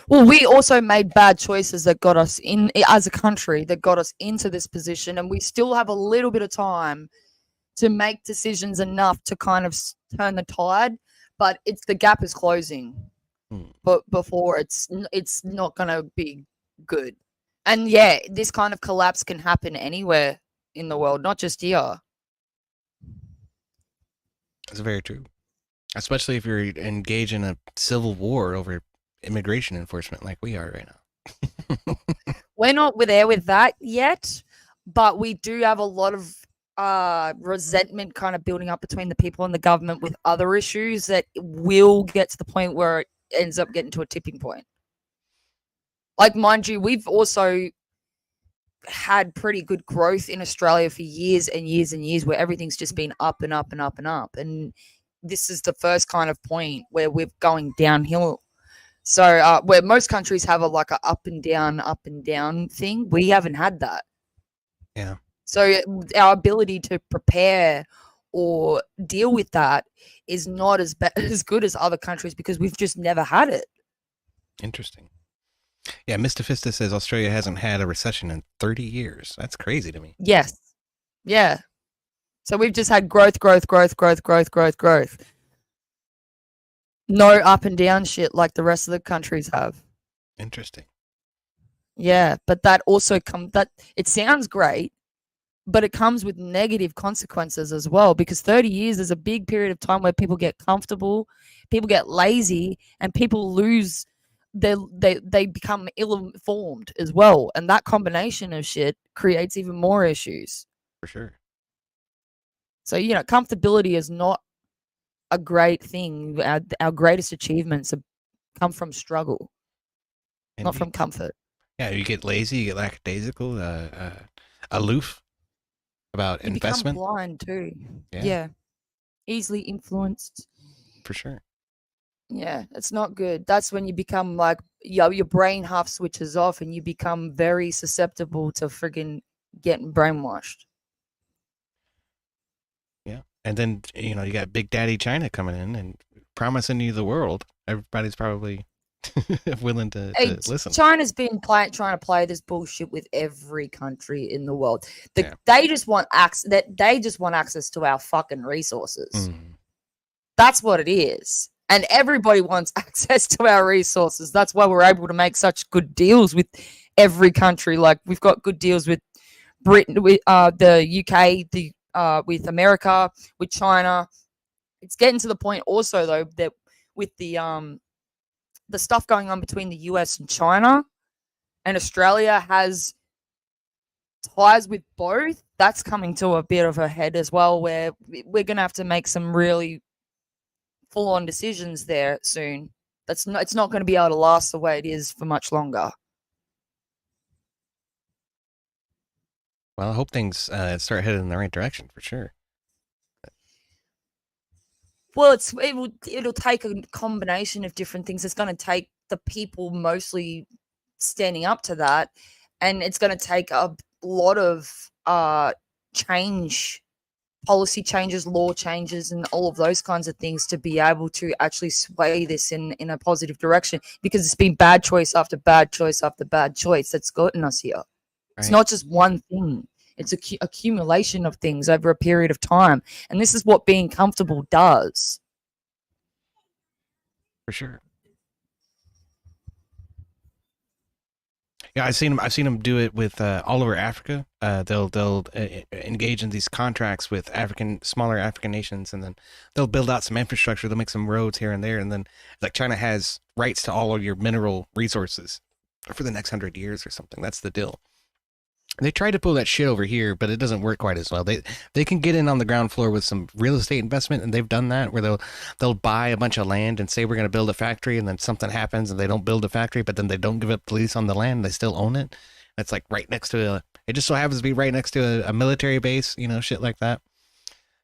Well, we also made bad choices that got us in as a country, that got us into this position, and we still have a little bit of time to make decisions enough to kind of turn the tide. But the gap is closing, but before it's not going to be good. And yeah, this kind of collapse can happen anywhere in the world, not just here. That's very true, especially if you're engaged in a civil war over immigration enforcement like we are right now. We're not there with that yet, but we do have a lot of resentment kind of building up between the people and the government with other issues that will get to the point where it ends up getting to a tipping point. Like, mind you, we've also had pretty good growth in Australia for years and years and years, where everything's just been up and up and up and up. And this is the first kind of point where we're going downhill. So where most countries have a up and down thing, we haven't had that. Yeah. So our ability to prepare or deal with that is not as good as other countries because we've just never had it. Interesting. Yeah, Mr. Fista says Australia hasn't had a recession in 30 years. That's crazy to me. Yes. Yeah. So we've just had growth. No up and down shit like the rest of the countries have. Interesting. Yeah, but that also it sounds great, but it comes with negative consequences as well, because 30 years is a big period of time where people get comfortable, people get lazy, and people lose they become ill-informed as well. And that combination of shit creates even more issues. For sure. So, comfortability is not a great thing. Our greatest achievements come from struggle, not from comfort. Yeah, you get lazy, you get lackadaisical, aloof about You investment. become blind too. Yeah. Yeah. Easily influenced. For sure. Yeah, it's not good. That's when you become like, your brain half switches off and you become very susceptible to friggin' getting brainwashed. Yeah. And then, you got Big Daddy China coming in and promising you the world. Everybody's probably willing to listen. China's been trying to play this bullshit with every country in the world. They just want access to our fucking resources. That's what it is. And everybody wants access to our resources. That's why we're able to make such good deals with every country. Like, we've got good deals with Britain, with the UK, with America, with China. It's getting to the point also, though, that with the stuff going on between the US and China, and Australia has ties with both, that's coming to a bit of a head as well, where we're going to have to make some really full-on decisions there soon. It's not going to be able to last the way it is for much longer. Well, I hope things start heading in the right direction for sure. Well, it'll take a combination of different things. It's going to take the people mostly standing up to that, and it's going to take a lot of policy changes, law changes, and all of those kinds of things to be able to actually sway this in a positive direction, because it's been bad choice after bad choice after bad choice that's gotten us here. Right. It's not just one thing. It's accumulation of things over a period of time. And this is what being comfortable does. For sure. Yeah, I've seen them do it with all over Africa. They'll engage in these contracts with smaller African nations, and then they'll build out some infrastructure. They'll make some roads here and there, and then like China has rights to all of your mineral resources for the next 100 years or something. That's the deal. They tried to pull that shit over here, but it doesn't work quite as well. They can get in on the ground floor with some real estate investment, and they've done that where they'll buy a bunch of land and say we're going to build a factory, and then something happens and they don't build a factory, but then they don't give up the lease on the land. They still own it. It's like right next to it just so happens to be right next to a military base, shit like that.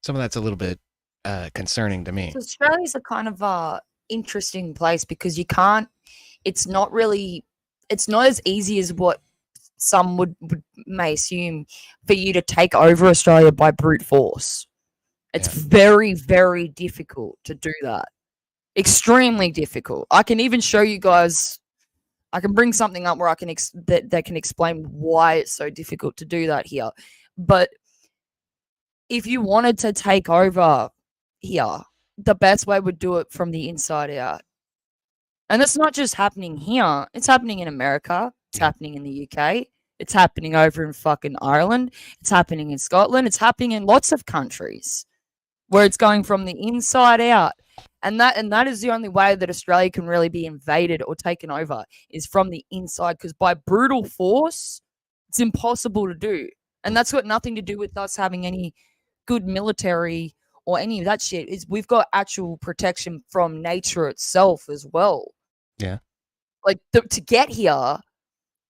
Some of that's a little bit concerning to me. So Australia's a kind of interesting place because it's not as easy as what some may assume for you to take over Australia by brute force. It's very, very difficult to do that. Extremely difficult. I can even show you guys. I can bring something up where I can that can explain why it's so difficult to do that here. But if you wanted to take over here, the best way would do it from the inside out. And it's not just happening here. It's happening in America. It's happening in the UK. It's happening over in fucking Ireland. It's happening in Scotland. It's happening in lots of countries where it's going from the inside out. And that is the only way that Australia can really be invaded or taken over is from the inside, because by brutal force, it's impossible to do. And that's got nothing to do with us having any good military or any of that shit. We've got actual protection from nature itself as well. Yeah. Like to get here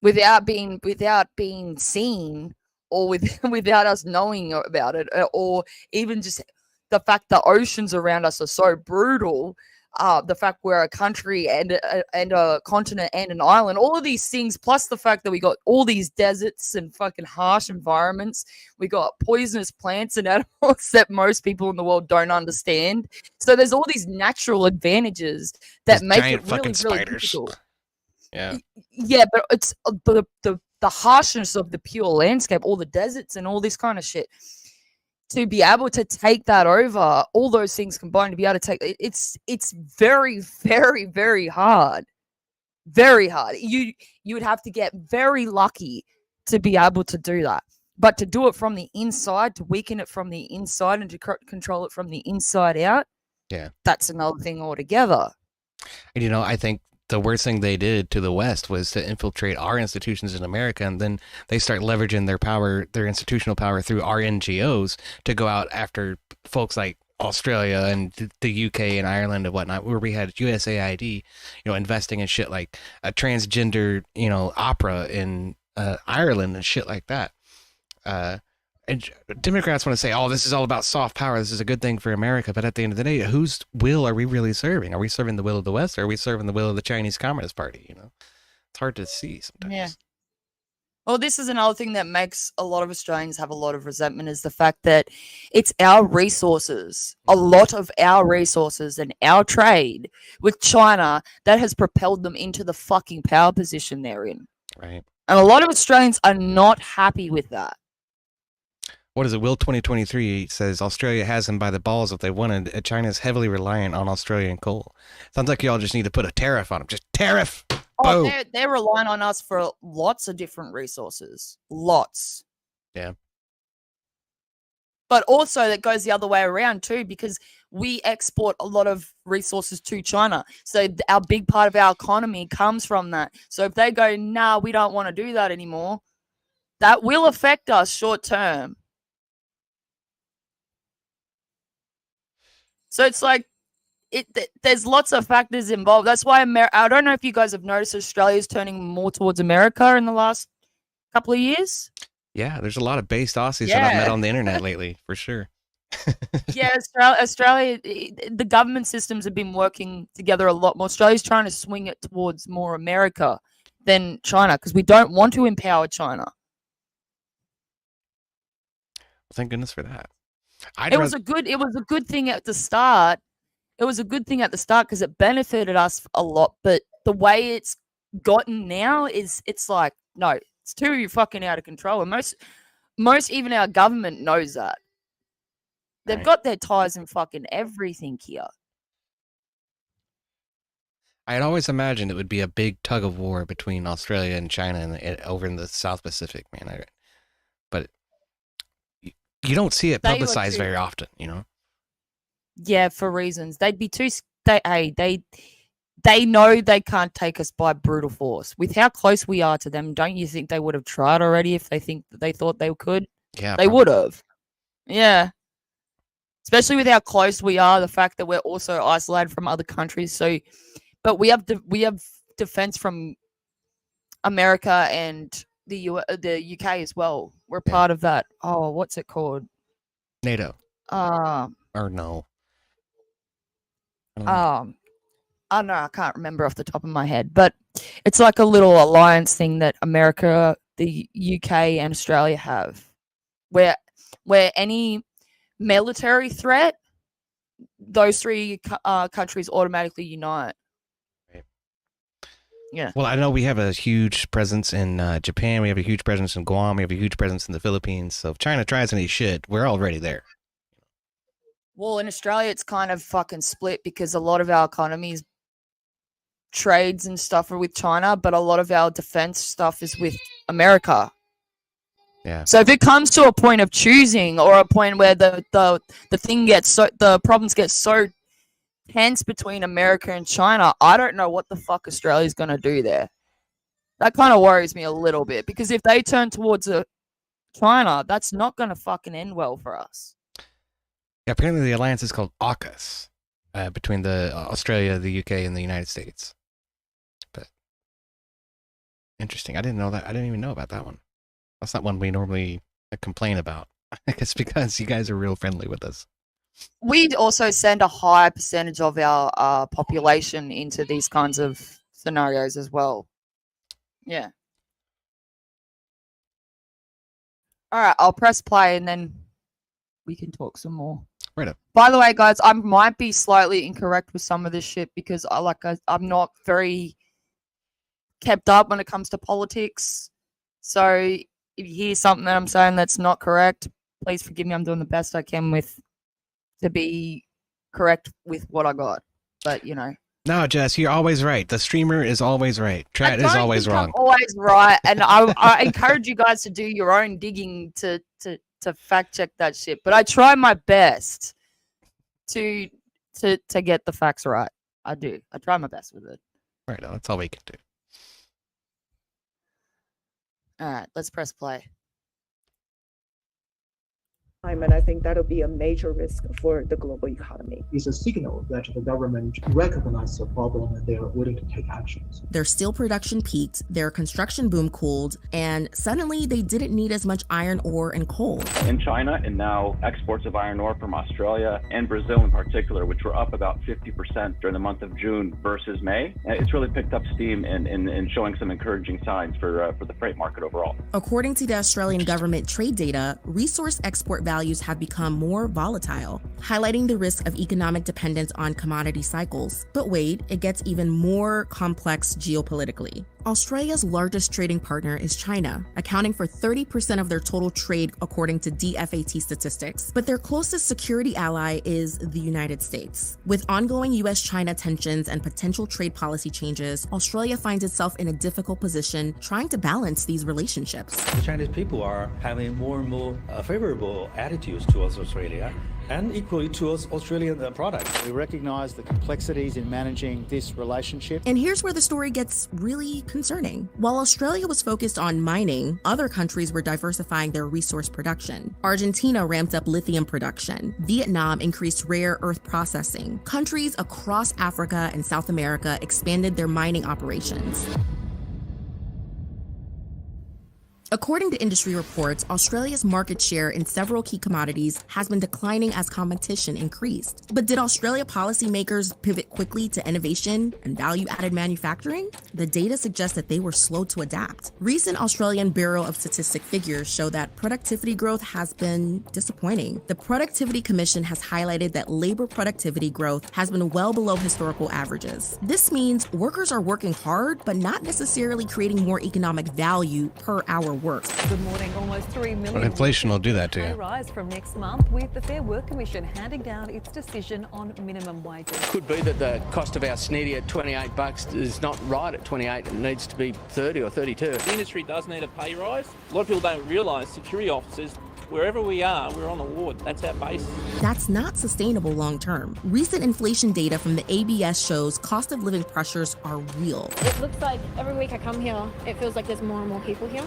without being seen or without us knowing about it, or even just the fact the oceans around us are so brutal, the fact we're a country and a continent and an island, all of these things, plus the fact that we got all these deserts and fucking harsh environments, we got poisonous plants and animals that most people in the world don't understand. So there's all these natural advantages that make it really, really difficult. Yeah. Yeah, but it's the harshness of the pure landscape, all the deserts and all this kind of shit. To be able to take that over, all those things combined, to be able to take it's very, very, very hard. Very hard. You would have to get very lucky to be able to do that. But to do it from the inside, to weaken it from the inside and to control it from the inside out, that's another thing altogether. And I think the worst thing they did to the West was to infiltrate our institutions in America, and then they start leveraging their power, their institutional power, through our NGOs to go out after folks like Australia and the UK and Ireland and whatnot, where we had USAID, investing in shit like a transgender, opera in Ireland and shit like that. And Democrats want to say, oh, this is all about soft power. This is a good thing for America. But at the end of the day, whose will are we really serving? Are we serving the will of the West, or are we serving the will of the Chinese Communist Party? It's hard to see sometimes. Yeah. Well, this is another thing that makes a lot of Australians have a lot of resentment, is the fact that it's our resources, a lot of our resources and our trade with China that has propelled them into the fucking power position they're in. Right. And a lot of Australians are not happy with that. What is it? Will 2023 says Australia has them by the balls if they wanted. China's heavily reliant on Australian coal. Sounds like y'all just need to put a tariff on them. Just tariff. Oh, they're relying on us for lots of different resources. Lots. Yeah. But also that goes the other way around too, because we export a lot of resources to China. So our big part of our economy comes from that. So if they go, nah, we don't want to do that anymore, that will affect us short term. So it's like, there's lots of factors involved. That's why I don't know if you guys have noticed Australia's turning more towards America in the last couple of years. Yeah, there's a lot of based Aussies that I've met on the internet lately, for sure. Yeah, Australia, the government systems have been working together a lot more. Australia's trying to swing it towards more America than China, because we don't want to empower China. Thank goodness for that. It was a good thing at the start. It was a good thing at the start because it benefited us a lot. But the way it's gotten now it's like, no, it's too fucking out of control. And most even our government knows that. They've got their ties in fucking everything here. I had always imagined it would be a big tug of war between Australia and China and over in the South Pacific, man. But you don't see it publicized very often, Yeah, for reasons. They'd be too. They they know they can't take us by brutal force. With how close we are to them, don't you think they would have tried already if they thought they could? Yeah, they would have. Yeah. Especially with how close we are, the fact that we're also isolated from other countries. So, but we have defense from America and the UK as well. We're part of that. Oh, what's it called? NATO. Um, Or no. I don't know, I can't remember off the top of my head, but it's like a little alliance thing that America, the UK, and Australia have, where any military threat, those three countries automatically unite. Right. Yeah. Well, I know we have a huge presence in Japan. We have a huge presence in Guam. We have a huge presence in the Philippines. So if China tries any shit, we're already there. Well, in Australia, it's kind of fucking split because a lot of our economies, trades and stuff are with China, but a lot of our defense stuff is with America. Yeah. So if it comes to a point of choosing, or a point where the problems get so tense between America and China, I don't know what the fuck Australia's gonna do there. That kind of worries me a little bit, because if they turn towards China, that's not gonna fucking end well for us. Yeah, apparently the alliance is called AUKUS, between the Australia, the UK, and the United States. But interesting. I didn't know that. I didn't even know about that one. That's not one we normally complain about. I guess because you guys are real friendly with us. We also send a high percentage of our population into these kinds of scenarios as well. Yeah. All right, I'll press play and then we can talk some more. Right up. By the way, guys, I might be slightly incorrect with some of this shit because I'm not very kept up when it comes to politics. So if you hear something that I'm saying that's not correct, please forgive me. I'm doing the best I can to be correct with what I got. But you know. No, Jess, you're always right. The streamer is always right. Chat is always wrong. I'm always right, and I encourage you guys to do your own digging to fact check that shit. But I try my best to get the facts right. I do. I try my best with it. Right, that's all we can do. All right, let's press play. And I think that'll be a major risk for the global economy. It's a signal that the government recognizes the problem and they are willing to take actions. Their steel production peaked, their construction boom cooled, and suddenly they didn't need as much iron ore and coal. In China, and now exports of iron ore from Australia and Brazil in particular, which were up about 50% during the month of June versus May, it's really picked up steam and showing some encouraging signs for the freight market overall. According to the Australian government trade data, resource export values have become more volatile, highlighting the risk of economic dependence on commodity cycles. But wait, it gets even more complex geopolitically. Australia's largest trading partner is China, accounting for 30% of their total trade according to DFAT statistics. But their closest security ally is the United States. With ongoing US-China tensions and potential trade policy changes, Australia finds itself in a difficult position trying to balance these relationships. The Chinese people are having more and more favorable attitudes towards Australia, and equally towards Australian products. We recognize the complexities in managing this relationship. And here's where the story gets really concerning. While Australia was focused on mining, other countries were diversifying their resource production. Argentina ramped up lithium production. Vietnam increased rare earth processing. Countries across Africa and South America expanded their mining operations. According to industry reports, Australia's market share in several key commodities has been declining as competition increased. But did Australia policymakers pivot quickly to innovation and value-added manufacturing? The data suggests that they were slow to adapt. Recent Australian Bureau of Statistics figures show that productivity growth has been disappointing. The Productivity Commission has highlighted that labor productivity growth has been well below historical averages. This means workers are working hard, but not necessarily creating more economic value per hour worked. Good morning. Almost 3 million. But inflation will do that to you. Rise from next month, with the Fair Work Commission handing down its decision on minimum wages. Could be that the cost of our snitty at $28 is not right at 28. It needs to be 30 or 32. The industry does need a pay rise. A lot of people don't realise security officers wherever we are, we're on the ward. That's our base. That's not sustainable long term. Recent inflation data from the ABS shows cost of living pressures are real. It looks like every week I come here, it feels like there's more and more people here,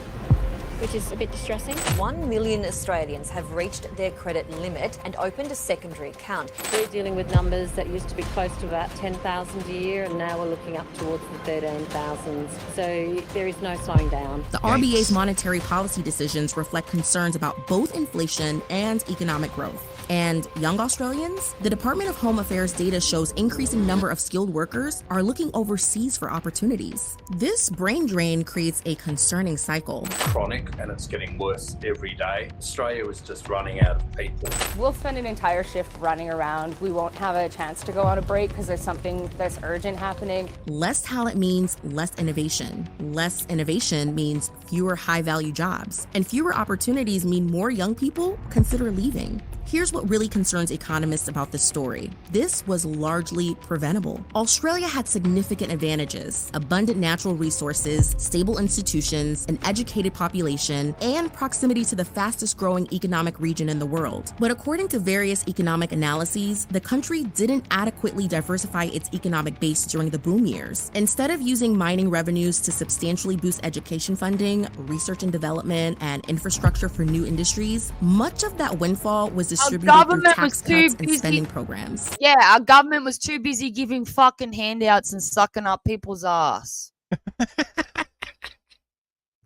which is a bit distressing. 1 million Australians have reached their credit limit and opened a secondary account. We're dealing with numbers that used to be close to about 10,000 a year, and now we're looking up towards the 13,000s. So there is no slowing down. The RBA's monetary policy decisions reflect concerns about both inflation and economic growth. And young Australians? The Department of Home Affairs data shows increasing number of skilled workers are looking overseas for opportunities. This brain drain creates a concerning cycle. Chronic, and it's getting worse every day. Australia is just running out of people. We'll spend an entire shift running around. We won't have a chance to go on a break because there's something that's urgent happening. Less talent means less innovation. Less innovation means fewer high-value jobs. And fewer opportunities mean more young people consider leaving. Here's what really concerns economists about this story. This was largely preventable. Australia had significant advantages: abundant natural resources, stable institutions, an educated population, and proximity to the fastest growing economic region in the world. But according to various economic analyses, the country didn't adequately diversify its economic base during the boom years. Instead of using mining revenues to substantially boost education funding, research and development, and infrastructure for new industries, much of that windfall was distributed through tax cuts and spending programs. Yeah, our government was too busy giving fucking handouts and sucking up people's ass.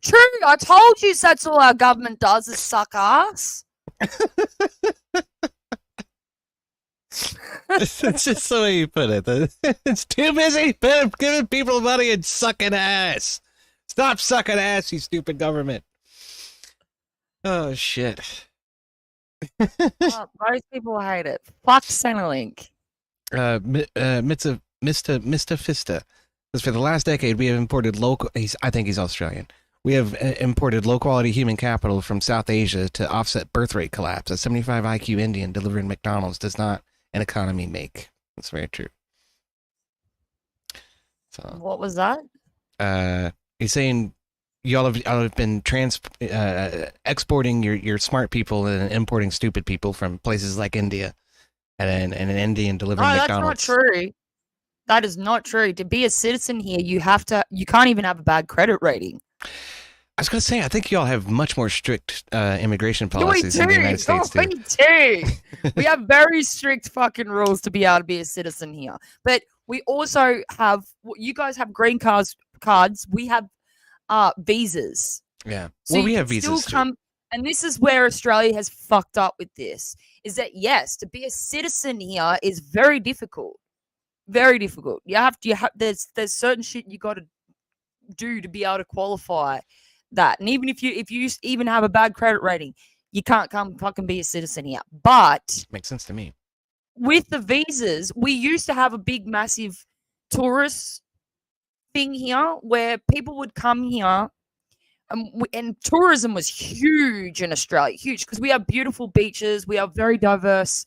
True, I told you that's all our government does is suck ass. It's just the way you put it. It's too busy giving people money and sucking ass. Stop sucking ass, you stupid government. Oh, shit. Most people hate it. Fuck Centrelink. Mr. Fista says, for the last decade, we have imported I think he's Australian. We have imported low-quality human capital from South Asia to offset birth rate collapse. A 75 IQ Indian delivering McDonald's does not an economy make. That's very true. So, what was that? He's saying y'all have been exporting your smart people and importing stupid people from places like India, and an Indian delivering McDonald's. That's not true. That is not true. To be a citizen here, you can't even have a bad credit rating. I was going to say, I think y'all have much more strict immigration policies in the United States too. We do. We have very strict fucking rules to be able to be a citizen here. But we also have, you guys have green cards. We have visas. Yeah. So well, we have visas too. And this is where Australia has fucked up with this, is that yes, to be a citizen here is very difficult. Very difficult. There's certain shit you got to do to be able to qualify that. And even if you even have a bad credit rating, you can't come fucking be a citizen here. But makes sense to me. With the visas, we used to have a big, massive tourist thing here where people would come here, and tourism was huge in Australia, huge, because we have beautiful beaches, we have very diverse,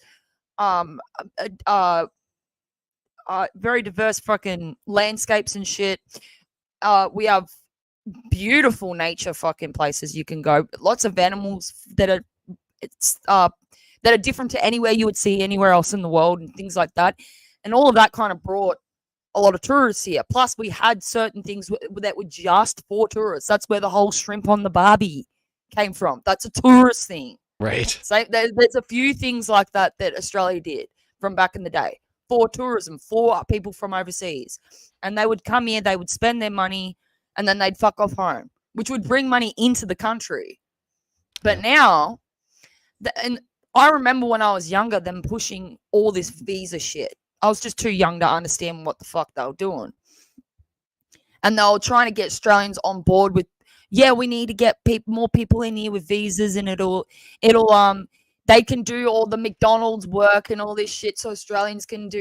very diverse fucking landscapes and shit. We have beautiful nature fucking places you can go. Lots of animals that are different to anywhere you would see anywhere else in the world and things like that. And all of that kind of brought a lot of tourists here. Plus, we had certain things that were just for tourists. That's where the whole shrimp on the Barbie came from. That's a tourist thing. Right. So there's a few things like that Australia did from back in the day for tourism, for people from overseas. And they would come here, they would spend their money, and then they'd fuck off home, which would bring money into the country. But now, and I remember when I was younger, them pushing all this visa shit. I was just too young to understand what the fuck they were doing. And they were trying to get Australians on board with, yeah, we need to get more people in here with visas, and they can do all the McDonald's work and all this shit, so Australians can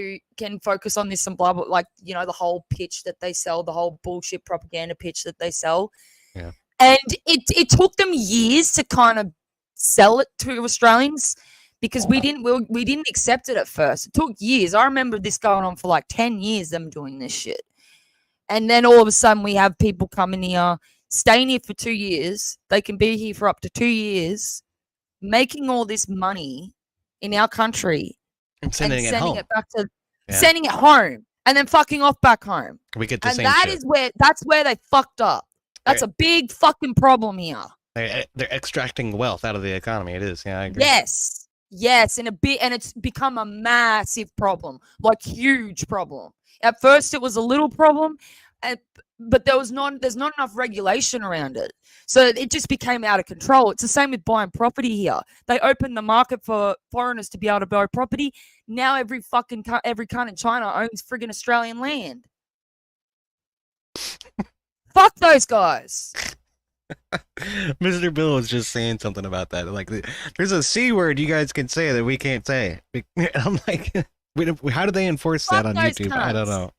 focus on this and blah, blah, like, you know, the whole pitch that they sell, the whole bullshit propaganda pitch that they sell. Yeah. And it took them years to kind of sell it to Australians, because we didn't accept it at first. It took years. I remember this going on for like 10 years, them doing this shit. And then all of a sudden we have people coming here, staying here for 2 years. They can be here for up to 2 years making all this money in our country and sending it home. back to sending it home and then fucking off back home. We get the And same that shit. is where they fucked up. That's a big fucking problem here. They're extracting wealth out of the economy. It is. Yeah, I agree. Yes, and it's become a massive problem, like huge problem. At first, it was a little problem, but there's not enough regulation around it, so it just became out of control. It's the same with buying property here. They opened the market for foreigners to be able to buy property. Now every cunt in China owns friggin' Australian land. Fuck those guys. Mr. Bill was just saying something about that. Like, there's a C word you guys can say that we can't say. I'm like, how do they enforce that on YouTube? Cunts. I don't know.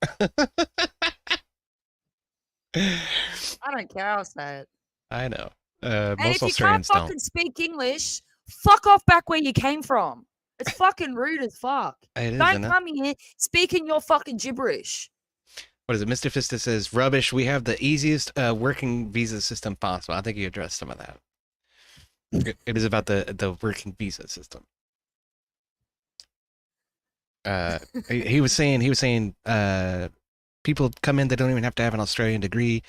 I don't care. I'll say it. I know. And Most if you Australians can't fucking speak English, fuck off back where you came from. It's fucking rude as fuck. It is, Don't isn't it? come here speaking your fucking gibberish. What is it? Mr. Fista says, rubbish. We have the easiest working visa system possible. I think you addressed some of that. It is about the working visa system. He was saying people come in, they don't even have to have an Australian degree.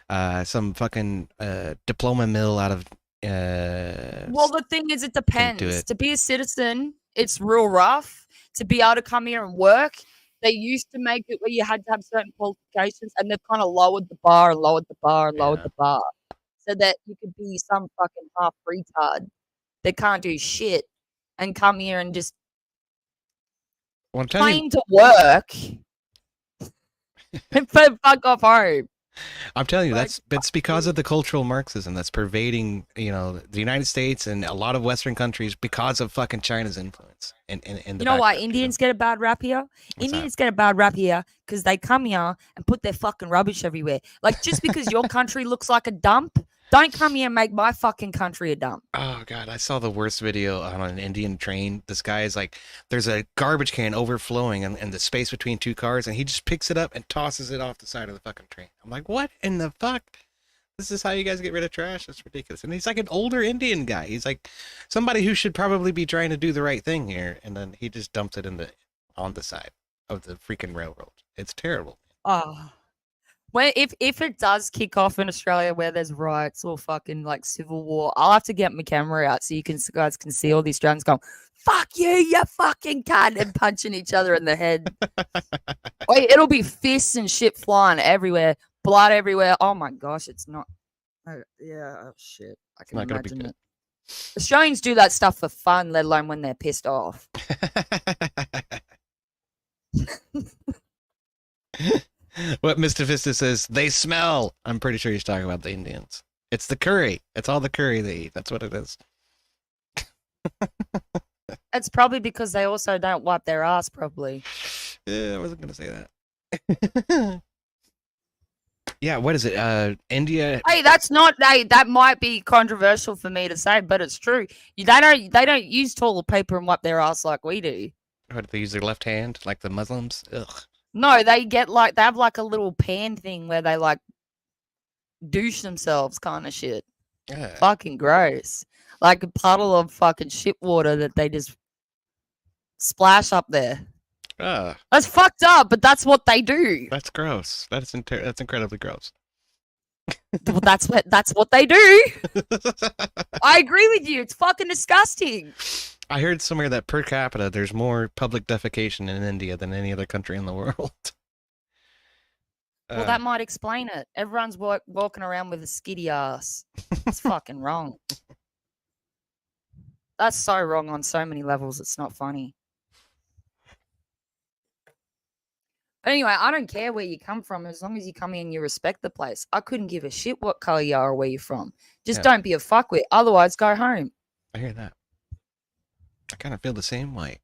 Some fucking diploma mill out of Well, the thing is, it depends. do it. To be a citizen, it's real rough. To be able to come here and work, they used to make it where you had to have certain qualifications, and they've kind of lowered the bar and lowered the bar and lowered the bar, so that you could be some fucking half retard that can't do shit and come here and just claim to work and fuck off home. I'm telling you, that's because of the cultural Marxism that's pervading, the United States and a lot of Western countries because of fucking China's influence. In the You know why Indians get a bad rap here? Indians get a bad rap here because they come here and put their fucking rubbish everywhere. Like, just because your country looks like a dump, don't come here and make my fucking country a dump. Oh god, I saw the worst video on an Indian train. This guy is like, there's a garbage can overflowing in the space between two cars, and he just picks it up and tosses it off the side of the fucking train. I'm like, what in the fuck? This is how you guys get rid of trash? That's ridiculous. And he's like an older Indian guy. He's like somebody who should probably be trying to do the right thing here, and then he just dumps it on the side of the freaking railroad. It's terrible. Oh. Well, if it does kick off in Australia where there's riots or fucking like civil war, I'll have to get my camera out so you guys can see all these Australians going, "Fuck you, you fucking cunt," and punching each other in the head. Wait, it'll be fists and shit flying everywhere, blood everywhere. Oh my gosh, it's not. Oh shit, I can imagine it. Australians do that stuff for fun, let alone when they're pissed off. What Mr. Vista says, they smell. I'm pretty sure he's talking about the Indians. It's the curry. It's all the curry they eat. That's what it is. It's probably because they also don't wipe their ass properly. Yeah, I wasn't going to say that. Yeah, what is it? India. Hey, that might be controversial for me to say, but it's true. They don't use toilet paper and wipe their ass like we do. What, they use their left hand like the Muslims? Ugh. No, they have like a little pan thing where they like douche themselves kind of shit. Yeah. Fucking gross. Like a puddle of fucking shit water that they just splash up there. That's fucked up, but that's what they do. That's gross. That's incredibly gross. Well, that's what they do. I agree with you. It's fucking disgusting. I heard somewhere that per capita, there's more public defecation in India than any other country in the world. Well, that might explain it. Everyone's walking around with a skiddy ass. It's fucking wrong. That's so wrong on so many levels. It's not funny. Anyway, I don't care where you come from as long as you come in and you respect the place. I couldn't give a shit what color you are or where you're from. Just don't be a fuckwit. Otherwise, go home. I hear that. I kind of feel the same way.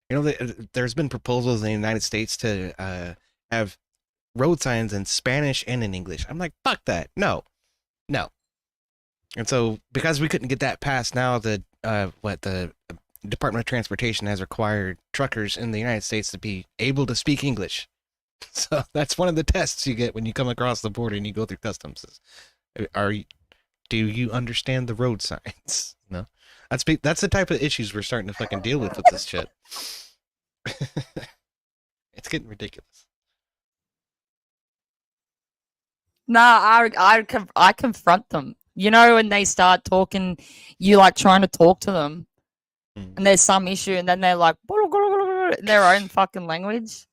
You know, there's been proposals in the United States to have road signs in Spanish and in English. I'm like, fuck that. No. And so, because we couldn't get that passed, now the Department of Transportation has required truckers in the United States to be able to speak English. So that's one of the tests you get when you come across the border and you go through customs. Do you understand the road signs? No, that's the type of issues we're starting to fucking deal with this shit. It's getting ridiculous. Nah, I confront them. You know, when they start talking, you like trying to talk to them, and there's some issue, and then they're like in their own fucking language.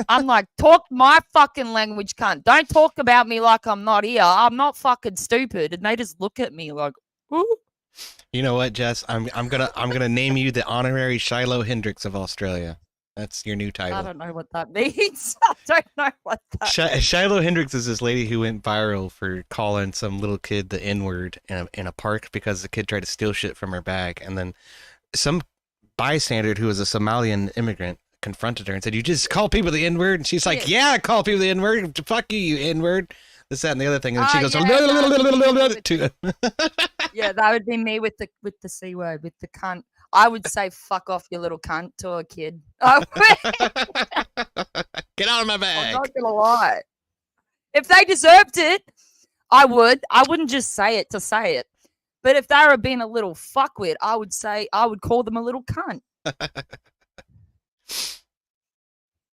I'm like, talk my fucking language, cunt. Don't talk about me like I'm not here. I'm not fucking stupid. And they just look at me like, ooh. You know what, Jess? I'm gonna name you the honorary Shiloh Hendrix of Australia. That's your new title. I don't know what that means. I don't know what that means. Shiloh Hendrix is this lady who went viral for calling some little kid the N-word in a park because the kid tried to steal shit from her bag, and then some bystander who was a Somalian immigrant confronted her and said, "You just call people the N-word?" And she's like, "Yeah, I call people the N-word. Fuck you, you N-word." This, that, and the other thing. And she goes, yeah, that would be me with the C word, with the cunt. I would say "fuck off, you little cunt" to a kid. Get out of my bag. I'm not gonna lie. If they deserved it, I would. I wouldn't just say it to say it. But if they were being a little fuckwit, I would call them a little cunt.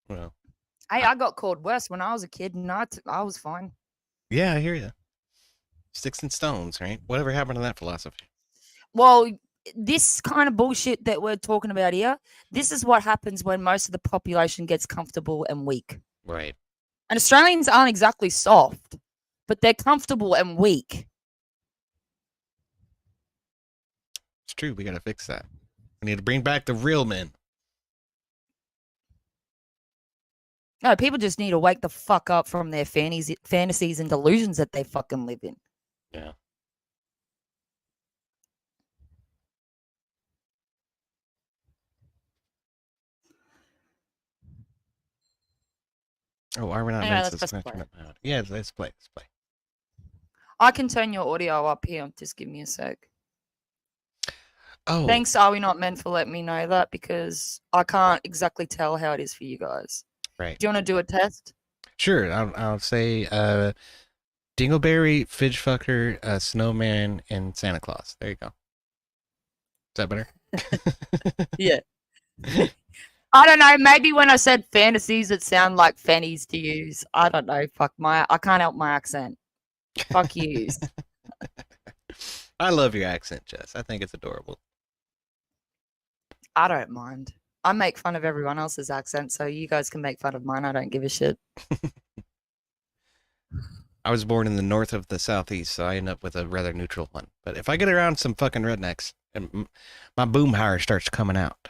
Well, hey, I got called worse when I was a kid, and I was fine. Yeah, I hear you. Sticks and stones, right? Whatever happened to that philosophy? Well, this kind of bullshit that we're talking about here, this is what happens when most of the population gets comfortable and weak. Right. And Australians aren't exactly soft, but they're comfortable and weak. It's true. We got to fix that. We need to bring back the real men. No, people just need to wake the fuck up from their fantasies and delusions that they fucking live in. Yeah. Oh, are we not? Yeah, Let's play. Yeah, let's play. Let's play. I can turn your audio up here. Just give me a sec. Oh. Thanks, Are We Not Men, for letting me know that, because I can't exactly tell how it is for you guys. Right. Do you want to do a test? Sure. I'll say Dingleberry, Fidgefucker, Snowman, and Santa Claus. There you go. Is that better? Yeah. I don't know. Maybe when I said fantasies, it sounded like fannies to use. I don't know. I can't help my accent. Fuck yous. I love your accent, Jess. I think it's adorable. I don't mind. I make fun of everyone else's accent, so you guys can make fun of mine. I don't give a shit. I was born in the north of the southeast, so I end up with a rather neutral one. But if I get around some fucking rednecks, and my boom hire starts coming out.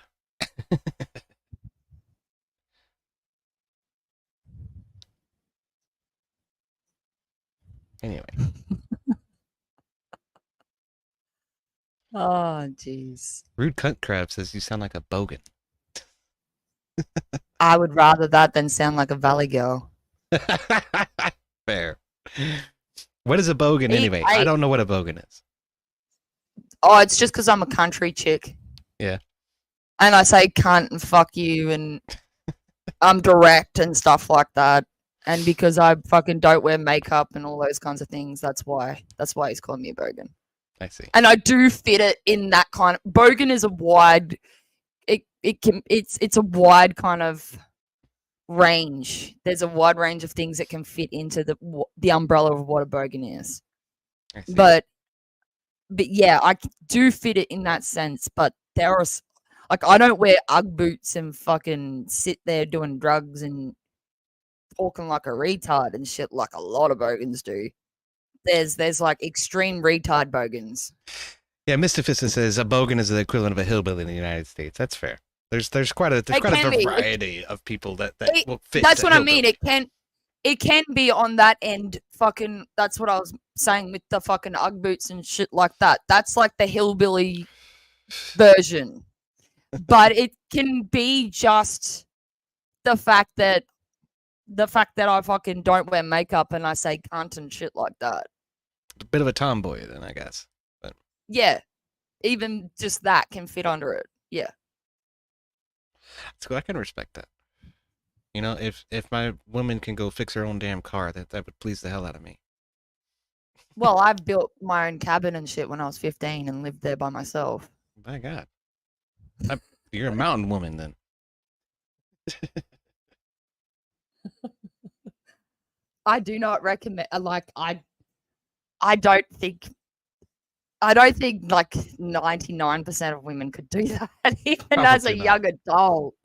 Anyway. Oh, jeez. Rude Cunt Crab says you sound like a bogan. I would rather that than sound like a valley girl. Fair. What is a bogan anyway? I don't know what a bogan is. Oh, it's just because I'm a country chick. Yeah. And I say cunt and fuck you, and I'm direct and stuff like that. And because I fucking don't wear makeup and all those kinds of things, that's why he's calling me a bogan. I see. And I do fit it in that kind of bogan is a wide it's a wide kind of range. There's a wide range of things that can fit into the umbrella of what a bogan is. But yeah, I do fit it in that sense, but there are like I don't wear Ugg boots and fucking sit there doing drugs and talking like a retard and shit like a lot of bogans do. There's like extreme retard bogans. Yeah, Mistafista says a bogan is the equivalent of a hillbilly in the United States. That's fair. There's quite a variety of people that will fit. That's what I mean. It can be on that end. Fucking, that's what I was saying with the fucking Ugg boots and shit like that. That's like the hillbilly version. But it can be just the fact that I fucking don't wear makeup and I say cunt and shit like that. A bit of a tomboy, then, I guess. But yeah, even just that can fit under it. Yeah. So I can respect that. You know, if my woman can go fix her own damn car, that would please the hell out of me. Well, I've built my own cabin and shit when I was 15 and lived there by myself. My God. You're a mountain woman then. I do not recommend. I don't think. I don't think like 99% of women could do that, even as a Probably not. young adult.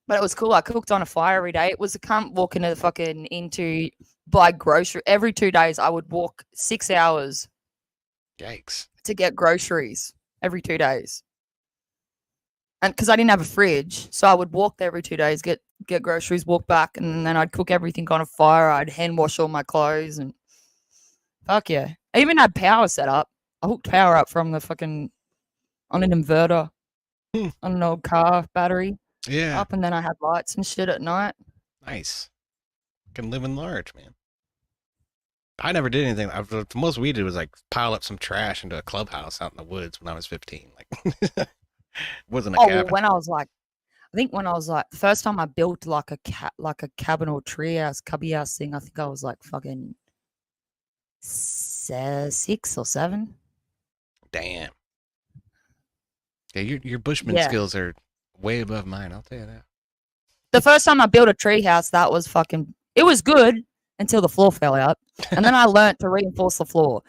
But it was cool. I cooked on a fire every day. It was a cunt walking to the fucking into buy grocery every 2 days. I would walk 6 hours. Yikes. To get groceries every 2 days. And because I didn't have a fridge, so I would walk there every 2 days, get groceries, walk back, and then I'd cook everything on a fire. I'd hand wash all my clothes, and fuck yeah. I even had power set up. I hooked power up from the fucking on an inverter on an old car battery. Yeah. Up, and then I had lights and shit at night. Nice. Can live in large, man. I never did anything. The most we did was like pile up some trash into a clubhouse out in the woods when I was 15. Like, wasn't a cabin. When I was like, I think when I was like, the first time I built like a cabin or tree house, cubby house thing, I think I was like fucking 6 or 7. Damn. Yeah, your bushman skills are way above mine. I'll tell you that. The first time I built a tree house, that was fucking. It was good until the floor fell out, and then I learned to reinforce the floor.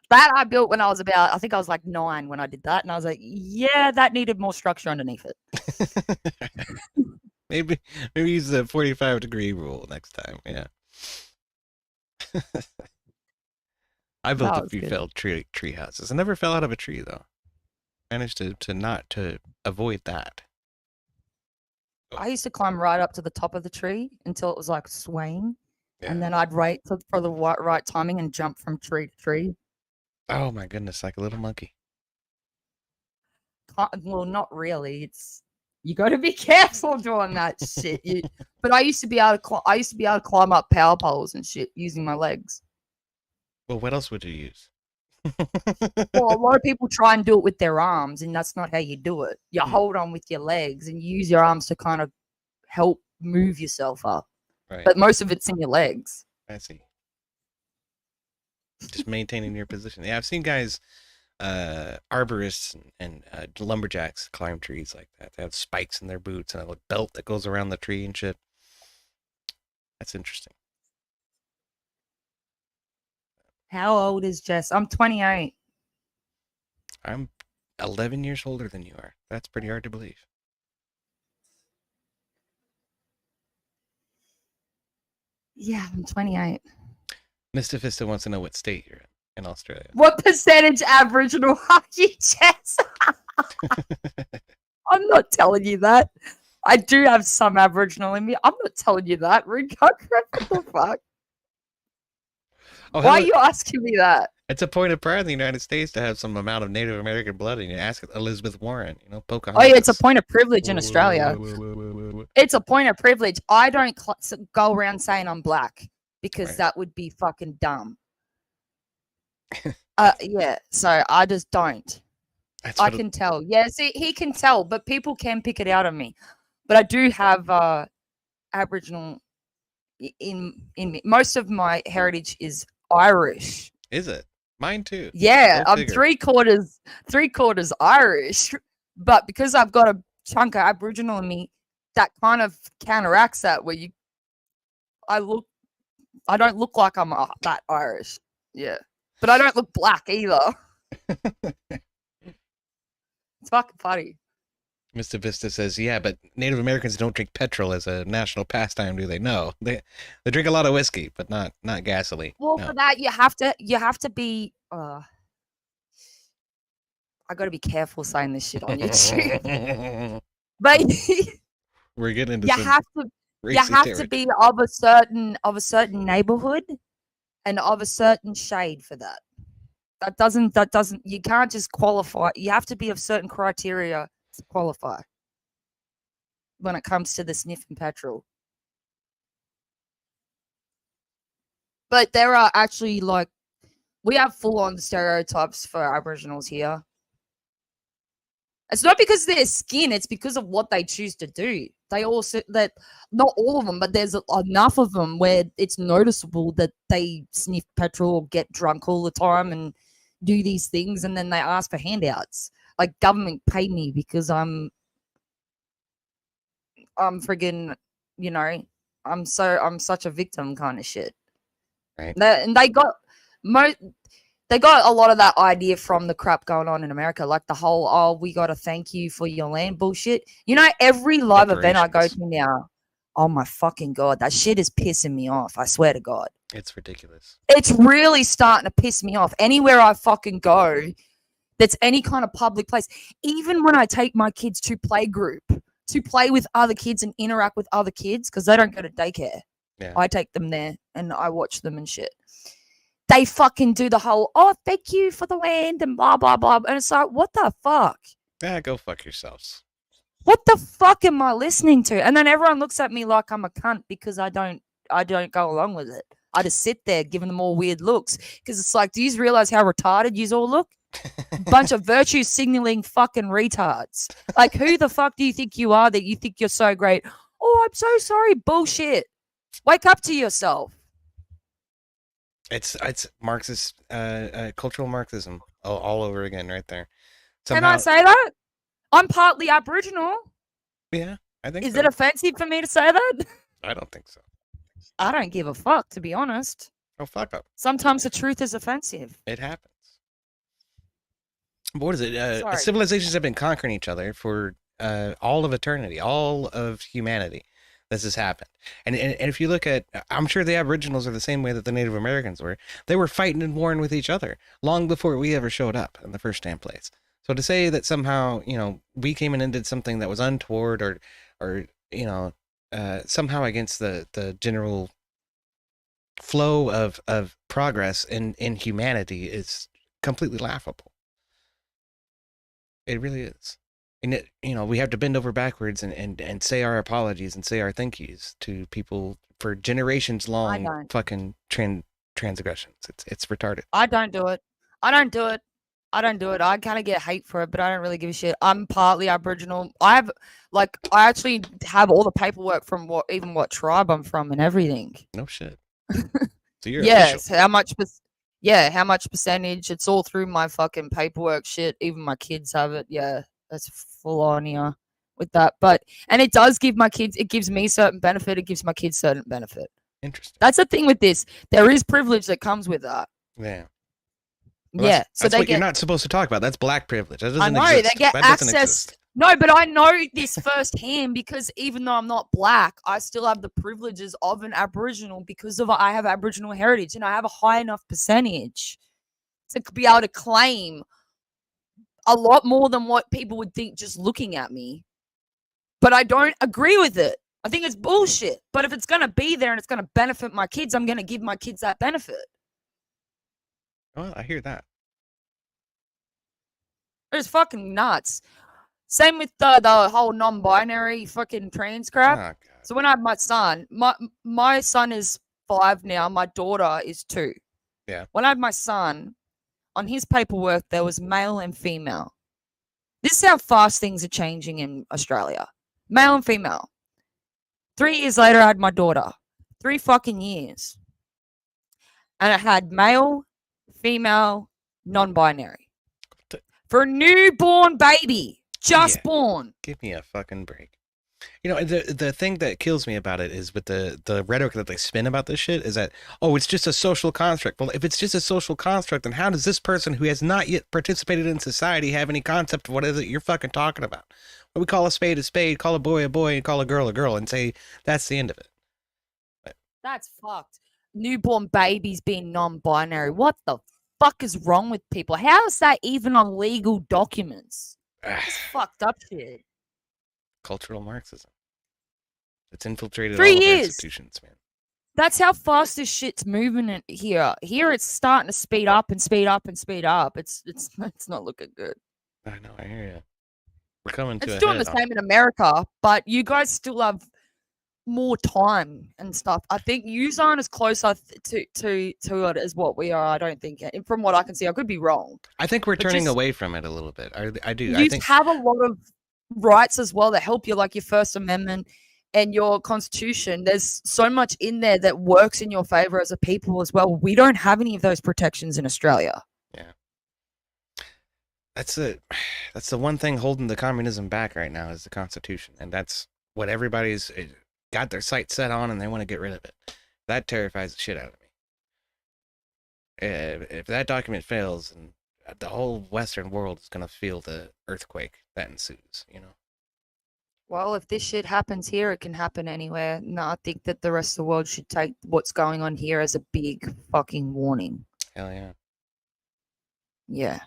That I built when I was about, I think I was like 9 when I did that, and I was like, yeah, that needed more structure underneath it. maybe use the 45-degree rule next time. Yeah. I built a few failed tree houses. I never fell out of a tree though. Managed to avoid that. I used to climb right up to the top of the tree until it was like swaying, and then I'd wait for the right timing and jump from tree to tree. Oh my goodness, like a little monkey. Well, not really. You got to be careful doing that shit. But I used to be able to climb up power poles and shit using my legs. Well, what else would you use? Well, a lot of people try and do it with their arms, and that's not how you do it. You hold on with your legs and you use your arms to kind of help move yourself up. Right. But most of it's in your legs. I see. Just maintaining your position. Yeah, I've seen guys, arborists and lumberjacks climb trees like that. They have spikes in their boots and a belt that goes around the tree and shit. That's interesting. How old is Jess? I'm 28. I'm 11 years older than you are. That's pretty hard to believe. Yeah, I'm 28. Mr. Vista wants to know what state you're in Australia. What percentage Aboriginal are you, Jess? I'm not telling you that. I do have some Aboriginal in me. I'm not telling you that, Rick. What the fuck? Oh, why are you asking me that? It's a point of pride in the United States to have some amount of Native American blood, and you ask Elizabeth Warren, Pocahontas. Oh yeah, it's a point of privilege in Australia. It's a point of privilege. I don't go around saying I'm black because that would be fucking dumb. Yeah, so I just don't. I can tell. Yeah, see, he can tell, but people can pick it out of me. But I do have Aboriginal in me. Most of my heritage is Irish. Is it? Mine too. Yeah, I'm three quarters Irish, but because I've got a chunk of Aboriginal in me, that kind of counteracts that. Where I don't look like I'm that Irish. Yeah, but I don't look black either. It's fucking funny. Mr. Vista says, yeah, but Native Americans don't drink petrol as a national pastime, do they? No, they drink a lot of whiskey, but not gasoline. Well, no. For that you have to be. I got to be careful saying this shit on YouTube. But we're getting into you have to be of a certain neighborhood and of a certain shade for that. That doesn't. You can't just qualify. You have to be of certain criteria to qualify when it comes to the sniffing petrol. But there are actually we have full-on stereotypes for Aboriginals here. It's not because of their skin, it's because of what they choose to do. They also, that not all of them, but there's enough of them where it's noticeable that they sniff petrol or get drunk all the time and do these things, and then they ask for handouts. Like, government pay me because I'm friggin', you know, I'm such a victim kind of shit. Right. And they got a lot of that idea from the crap going on in America, like the whole, oh, we got to thank you for your land bullshit. You know, every live event I go to now, oh my fucking God, that shit is pissing me off. I swear to God. It's ridiculous. It's really starting to piss me off. Anywhere I fucking go, that's any kind of public place. Even when I take my kids to playgroup, to play with other kids and interact with other kids, because they don't go to daycare. Yeah. I take them there and I watch them and shit. They fucking do the whole, oh, thank you for the land and blah, blah, blah. And it's like, what the fuck? Yeah, go fuck yourselves. What the fuck am I listening to? And then everyone looks at me like I'm a cunt because I don't go along with it. I just sit there giving them all weird looks because it's like, do you realize how retarded you all look? Bunch of virtue signaling fucking retards. Like, who the fuck do you think you are that you think you're so great? Oh, I'm so sorry. Bullshit. Wake up to yourself. It's Marxist, cultural Marxism all over again, right there. Can I say that? I'm partly Aboriginal. Yeah, I think. Is it offensive for me to say that? I don't think so. I don't give a fuck, to be honest. Oh, fuck up. Sometimes the truth is offensive. It happens. But what is it? Sorry. Civilizations have been conquering each other for all of eternity, all of humanity. This has happened. And if you look at, I'm sure the Aboriginals are the same way that the Native Americans were. They were fighting and warring with each other long before we ever showed up in the first damn place. So to say that somehow, you know, we came in and did something that was untoward or you know, somehow against the general flow of progress in humanity is completely laughable. It really is. And it, you know, we have to bend over backwards and say our apologies and say our thank yous to people for generations long fucking transgressions. It's retarded. I don't do it. I kind of get hate for it, but I don't really give a shit. I'm partly Aboriginal. I actually have all the paperwork from what tribe I'm from and everything. No shit. So you're yes, official. How much percentage? It's all through my fucking paperwork shit. Even my kids have it. Yeah, that's full on here with that. And it does give my kids. It gives me certain benefit. It gives my kids certain benefit. Interesting. That's the thing with this. There is privilege that comes with that. Yeah. Well, yeah, so that's what you're not supposed to talk about. That's black privilege. That doesn't I know exist. they get that access. No, but I know this firsthand because even though I'm not black, I still have the privileges of an Aboriginal because I have Aboriginal heritage and I have a high enough percentage to be able to claim a lot more than what people would think just looking at me. But I don't agree with it. I think it's bullshit. But if it's going to be there and it's going to benefit my kids, I'm going to give my kids that benefit. Well, I hear that. It's fucking nuts. Same with the whole non-binary fucking trans crap. Oh, God. So when I had my son, my son is 5 now. My daughter is 2. Yeah. When I had my son, on his paperwork, there was male and female. This is how fast things are changing in Australia. Male and female. 3 years later, I had my daughter. 3 fucking years. And it had male, female, non-binary. For a newborn baby. Just born. Give me a fucking break. You know, the thing that kills me about it is with the rhetoric that they spin about this shit is that, oh, it's just a social construct. Well, if it's just a social construct, then how does this person who has not yet participated in society have any concept of what is it you're fucking talking about? Well, we call a spade, call a boy, and call a girl, and say that's the end of it. But that's fucked. Newborn babies being non-binary. What the fuck is wrong with people? How is that even on legal documents? It's fucked up shit. Cultural Marxism. It's infiltrated 3 all of our years. institutions, man. That's how fast this shit's moving here. Here it's starting to speed up and speed up and speed up. It's not looking good. I know, I hear you. We're coming to It's doing the same in America, but you guys still have more time and stuff. I think you aren't as closer to it as what we are. I don't think, from what I can see. I could be wrong. I think we're But turning just- away from it a little bit. I do. I You think have a lot of rights as well that help you, like your First Amendment and your Constitution. There's so much in there that works in your favor as a people as well. We don't have any of those protections in Australia. Yeah. That's the one thing holding the communism back right now is the Constitution, and that's what everybody's got their sights set on, and they want to get rid of it. That terrifies the shit out of me. If that document fails, and the whole Western world is gonna feel the earthquake that ensues, you know. Well, if this shit happens here, it can happen anywhere. No, I think that the rest of the world should take what's going on here as a big fucking warning. Hell yeah. Yeah.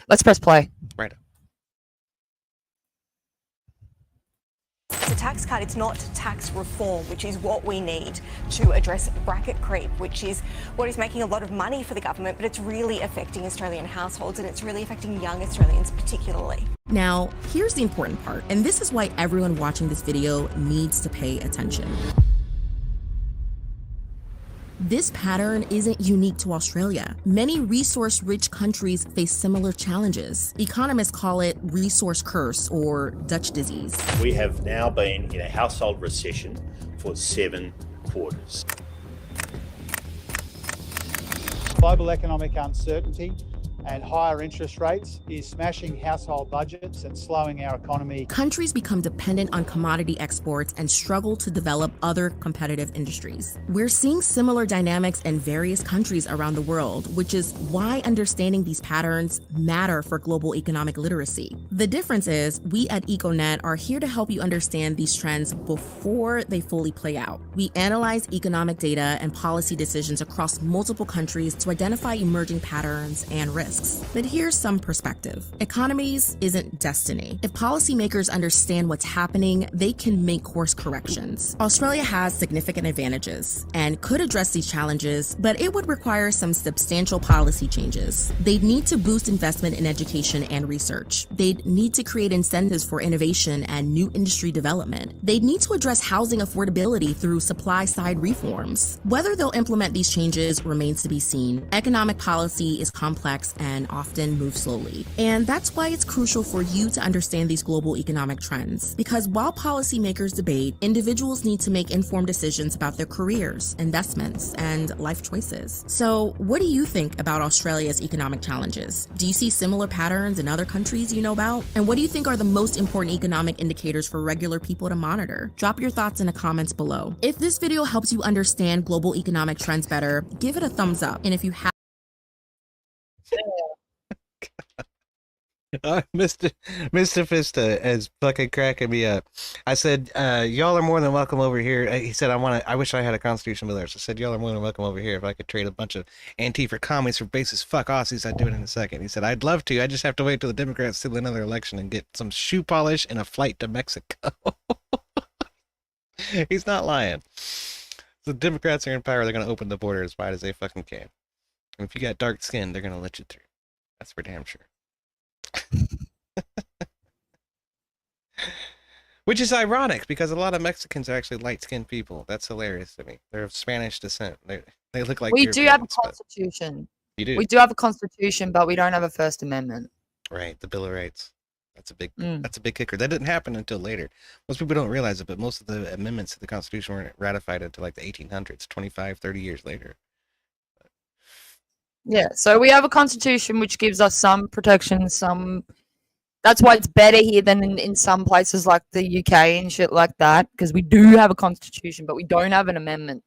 Let's press play. Right. It's a tax cut, it's not tax reform, which is what we need to address bracket creep, which is what is making a lot of money for the government, but it's really affecting Australian households and it's really affecting young Australians particularly. Now, here's the important part, and this is why everyone watching this video needs to pay attention. This pattern isn't unique to Australia. Many resource-rich countries face similar challenges. Economists call it resource curse or Dutch disease. We have now been in a household recession for 7 quarters. Global economic uncertainty and higher interest rates is smashing household budgets and slowing our economy. Countries become dependent on commodity exports and struggle to develop other competitive industries. We're seeing similar dynamics in various countries around the world, which is why understanding these patterns matter for global economic literacy. The difference is, we at EcoNet are here to help you understand these trends before they fully play out. We analyze economic data and policy decisions across multiple countries to identify emerging patterns and risks. But here's some perspective. Economies isn't destiny. If policymakers understand what's happening, they can make course corrections. Australia has significant advantages and could address these challenges, but it would require some substantial policy changes. They'd need to boost investment in education and research. They'd need to create incentives for innovation and new industry development. They'd need to address housing affordability through supply-side reforms. Whether they'll implement these changes remains to be seen. Economic policy is complex and often move slowly. And that's why it's crucial for you to understand these global economic trends. Because while policymakers debate, individuals need to make informed decisions about their careers, investments, and life choices. So, what do you think about Australia's economic challenges? Do you see similar patterns in other countries you know about? And what do you think are the most important economic indicators for regular people to monitor? Drop your thoughts in the comments below. If this video helps you understand global economic trends better, give it a thumbs up. And if you have Mr. Fista is fucking cracking me up. I said, y'all are more than welcome over here. He said, I wish I had a constitution with ours. I said, y'all are more than welcome over here. If I could trade a bunch of Antifa commies for bases, fuck Aussies, I'd do it in a second. He said, I'd love to. I just have to wait till the Democrats steal another election and get some shoe polish and a flight to Mexico. He's not lying. The Democrats are in power. They're going to open the border as wide as they fucking can. And if you got dark skin, they're going to let you through. That's for damn sure. Which is ironic because a lot of Mexicans are actually light-skinned people. That's hilarious to me. They're of Spanish descent. They look like we do have a Europeans, but- constitution. You do. We do have a constitution, but we don't have a First Amendment. Right, the Bill of Rights. That's a big kicker. That didn't happen until later. Most people don't realize it, but most of the amendments to the Constitution weren't ratified until like the 1800s, 25, 30 years later. Yeah, so we have a constitution which gives us some protection, some. That's why it's better here than in some places like the UK and shit like that, because we do have a constitution, but we don't have an amendment.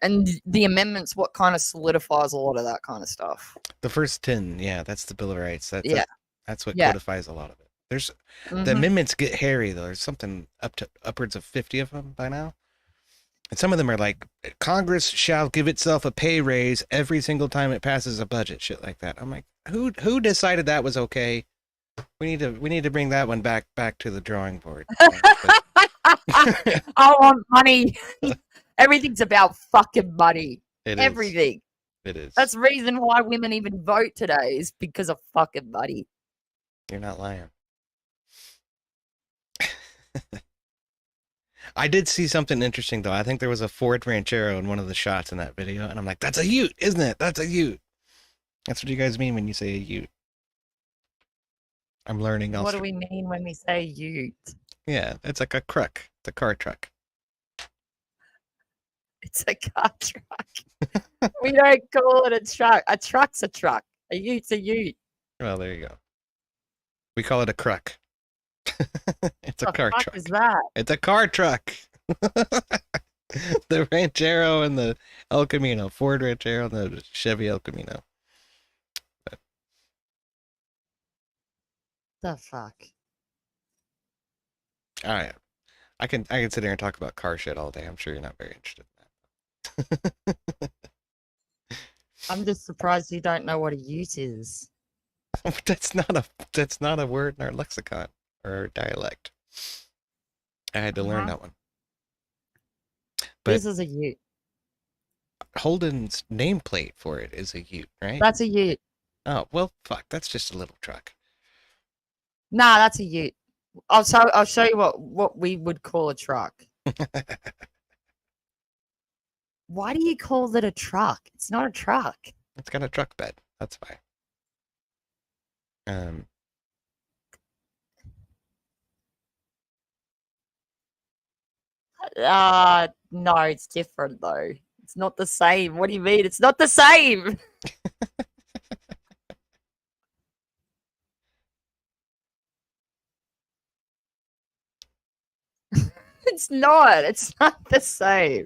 And the amendment's what kind of solidifies a lot of that kind of stuff. The first 10, yeah, that's the Bill of Rights. That's what Yeah. codifies a lot of it. There's the Mhm. amendments get hairy though. There's something upwards of 50 of them by now. And some of them are like, Congress shall give itself a pay raise every single time it passes a budget, shit like that. I'm like, who decided that was okay? We need to bring that one back to the drawing board. I want money. Everything's about fucking money. It is. Everything. It is. That's the reason why women even vote today is because of fucking money. You're not lying. I did see something interesting though. I think there was a Ford Ranchero in one of the shots in that video, and I'm like, that's a Ute, isn't it? That's a Ute. That's what you guys mean when you say a Ute. I'm learning. What do we mean when we say ute? Yeah, it's like a truck. It's a car truck. It's a car truck. We don't call it a truck. A truck's a truck. A ute's a ute. Well, there you go. We call it a truck. It's a What the car fuck truck. is that? It's a car truck. The Ranchero and the El Camino. Ford Ranchero and the Chevy El Camino. The fuck? All right. I can sit here and talk about car shit all day. I'm sure you're not very interested in that. I'm just surprised you don't know what a ute is. That's not a word in our lexicon or our dialect. I had to learn that one. But This is a ute. Holden's nameplate for it is a Ute, right? That's a ute. Oh, well, fuck. That's just a little truck. Nah, that's a ute. I'll show you what we would call a truck. Why do you call it a truck? It's not a truck. It's got a truck bed. That's why. No, it's different though. It's not the same. What do you mean? It's not the same. It's not. It's not the same.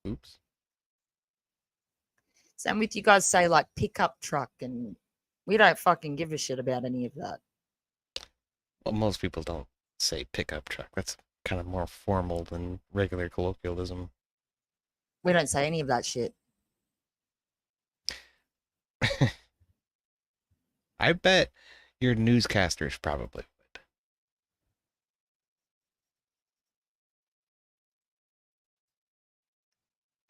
Oops. Same with you guys say like pickup truck, and we don't fucking give a shit about any of that. Well, most people don't say pickup truck. That's kind of more formal than regular colloquialism. We don't say any of that shit. I bet your newscasters probably would.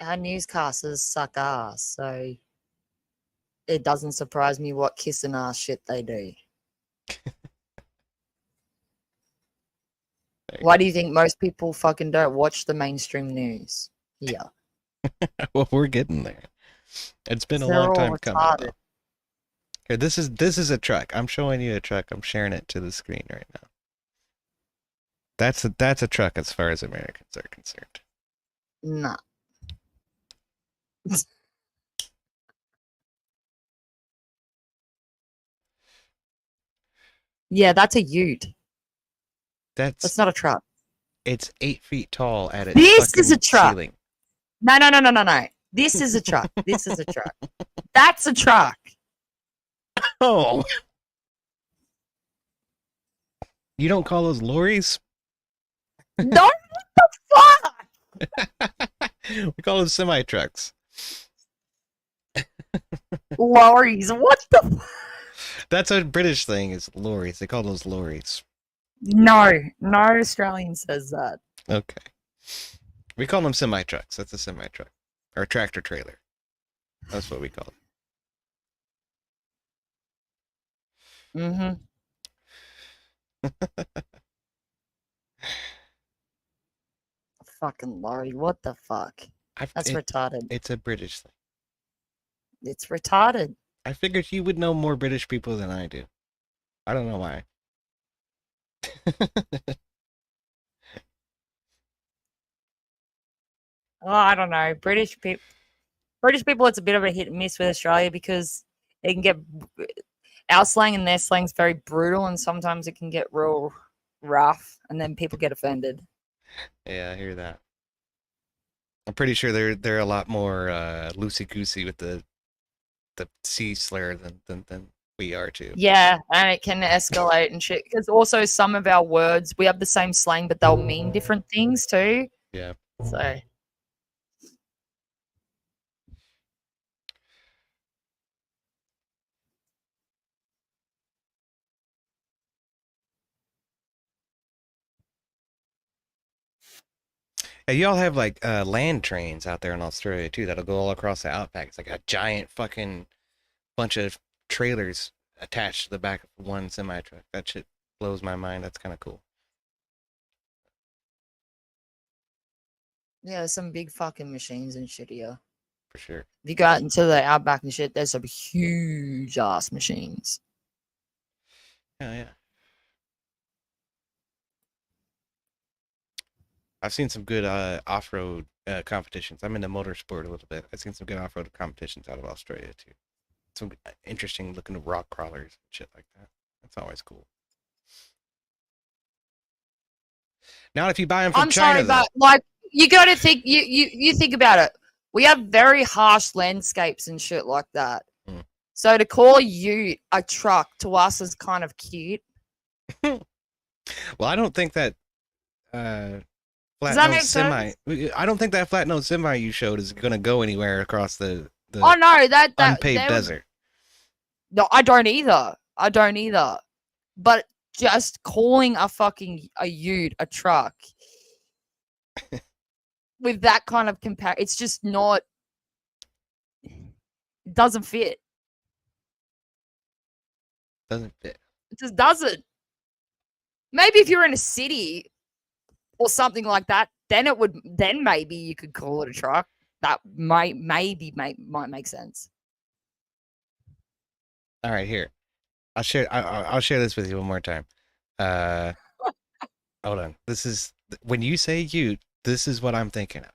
Our newscasters suck ass, so it doesn't surprise me what kissing ass shit they do. Why do you think most people fucking don't watch the mainstream news here? Well, we're getting there. It's been a They're long all time coming. retarded. Though. Here, this is a truck. I'm showing you a truck. I'm sharing it to the screen right now. That's a truck as far as Americans are concerned. Nah. Yeah, that's a ute. That's not a truck. It's 8 feet tall at its This is a fucking truck. ceiling. No. This is a truck. This is a truck. That's a truck. Oh. You don't call those lorries? No, what the fuck? We call them semi-trucks. Lorries. What the fuck? That's a British thing, is lorries. They call those lorries. No Australian says that. Okay. We call them semi-trucks. That's a semi-truck. Or tractor trailer. That's what we call it. Mm-hmm. Fucking lorry. What the fuck? That's retarded. It's a British thing. It's retarded. I figured you would know more British people than I do. I don't know why. Oh, I don't know. British people, it's a bit of a hit and miss with Australia because it can get our slang and their slang's very brutal, and sometimes it can get real rough, and then people get offended. Yeah, I hear that. I'm pretty sure they're a lot more loosey goosey with the C slur than we are too. Yeah, and it can escalate and shit. Because also some of our words, we have the same slang, but they'll mean different things too. Yeah. So. Yeah, y'all have like land trains out there in Australia too that'll go all across the outback. It's like a giant fucking bunch of trailers attached to the back of one semi truck. That shit blows my mind. That's kind of cool. Yeah, there's some big fucking machines and shit here. For sure. If you go out into the outback and shit, there's some huge ass machines. Yeah. I've seen some good off-road competitions. I'm into motorsport a little bit. I've seen some good off-road competitions out of Australia too. Some interesting looking rock crawlers and shit like that. That's always cool. Not if you buy them from China. I'm sorry, but like you got to think. You think about it. We have very harsh landscapes and shit like that. So to call you a truck to us is kind of cute. Well, I don't think that flat Does that nose make semi. sense? I don't think that flat nose semi you showed is going to go anywhere across the Oh no, that unpaved desert. No, I don't either. But just calling a ute a truck with that kind of it's just not. It doesn't fit. Doesn't fit. It just doesn't. Maybe if you're in a city or something like that, then it would. Then maybe you could call it a truck. That might make sense. All right, here. I'll share this with you one more time. Hold on. This is when you say ute. This is what I'm thinking of.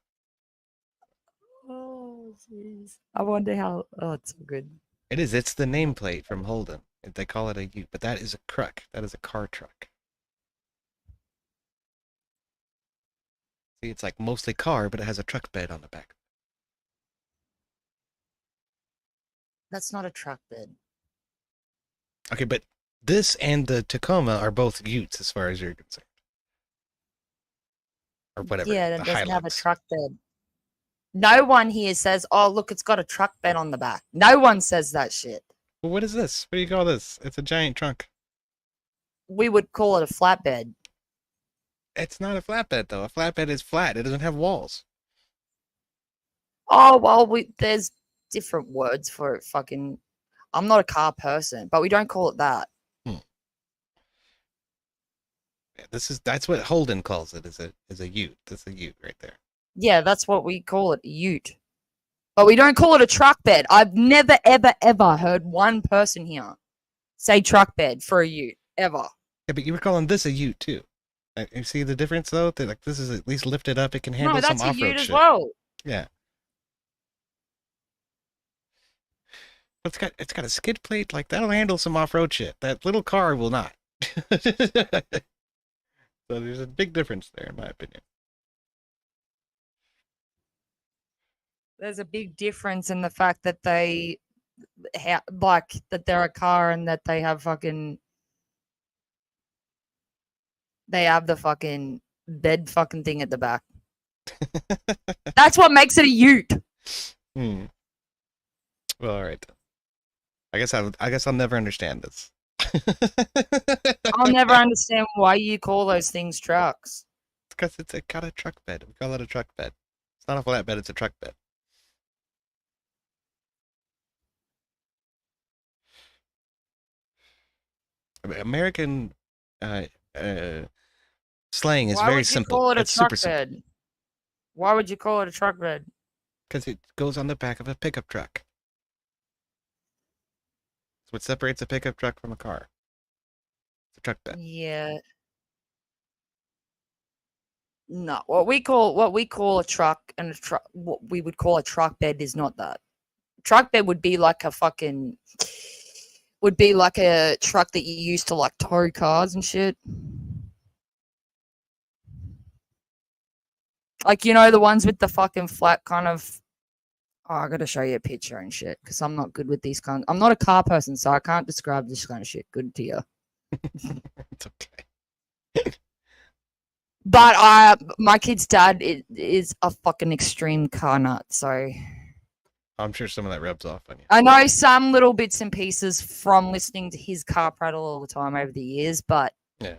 Oh, jeez. I wonder how. Oh, it's so good. It is. It's the nameplate from Holden. They call it a ute, but that is a truck. That is a car truck. See, it's like mostly car, but it has a truck bed on the back. That's not a truck bed. Okay, but this and the Tacoma are both utes as far as you're concerned. Or whatever. Yeah, that doesn't have a truck bed. No one here says, oh, look, it's got a truck bed on the back. No one says that shit. Well, what is this? What do you call this? It's a giant trunk. We would call it a flatbed. It's not a flatbed, though. A flatbed is flat. It doesn't have walls. Oh, well, there's different words for it. Fucking, I'm not a car person, but we don't call it that. That's what Holden calls it. Is a ute. That's a ute right there. Yeah, that's what we call it, a ute. But we don't call it a truck bed. I've never, ever, ever heard one person here say truck bed for a ute, ever. Yeah, but you were calling this a ute, too. You see the difference, though? Like, this is at least lifted up. It can handle some off-road shit. No, that's a ute as well. Yeah. But it's got a skid plate. Like, that'll handle some off-road shit. That little car will not. So there's a big difference there, in my opinion. There's a big difference in the fact that they that they're a car and that they have the fucking bed fucking thing at the back. That's what makes it a ute. Well, all right. I guess I'll never understand this. I'll never understand why you call those things trucks. Because it's got a truck bed. We call it a truck bed. It's not a flat bed, it's a truck bed. American slang is very simple. Why would you call it a truck super bed? simple. Why would you call it a truck bed? Because it goes on the back of a pickup truck. It's what separates a pickup truck from a car. It's a truck bed. Yeah. No, what we call a truck and what we would call a truck bed is not that. Truck bed would be like a truck that you use to like tow cars and shit. Like, you know, the ones with the fucking flat kind of. Oh, I gotta show you a picture and shit because I'm not good with these kind. I'm not a car person, so I can't describe this kind of shit good to you. It's okay. But my kid's dad is a fucking extreme car nut, so I'm sure some of that rubs off on you. I know some little bits and pieces from listening to his car prattle all the time over the years, but yeah,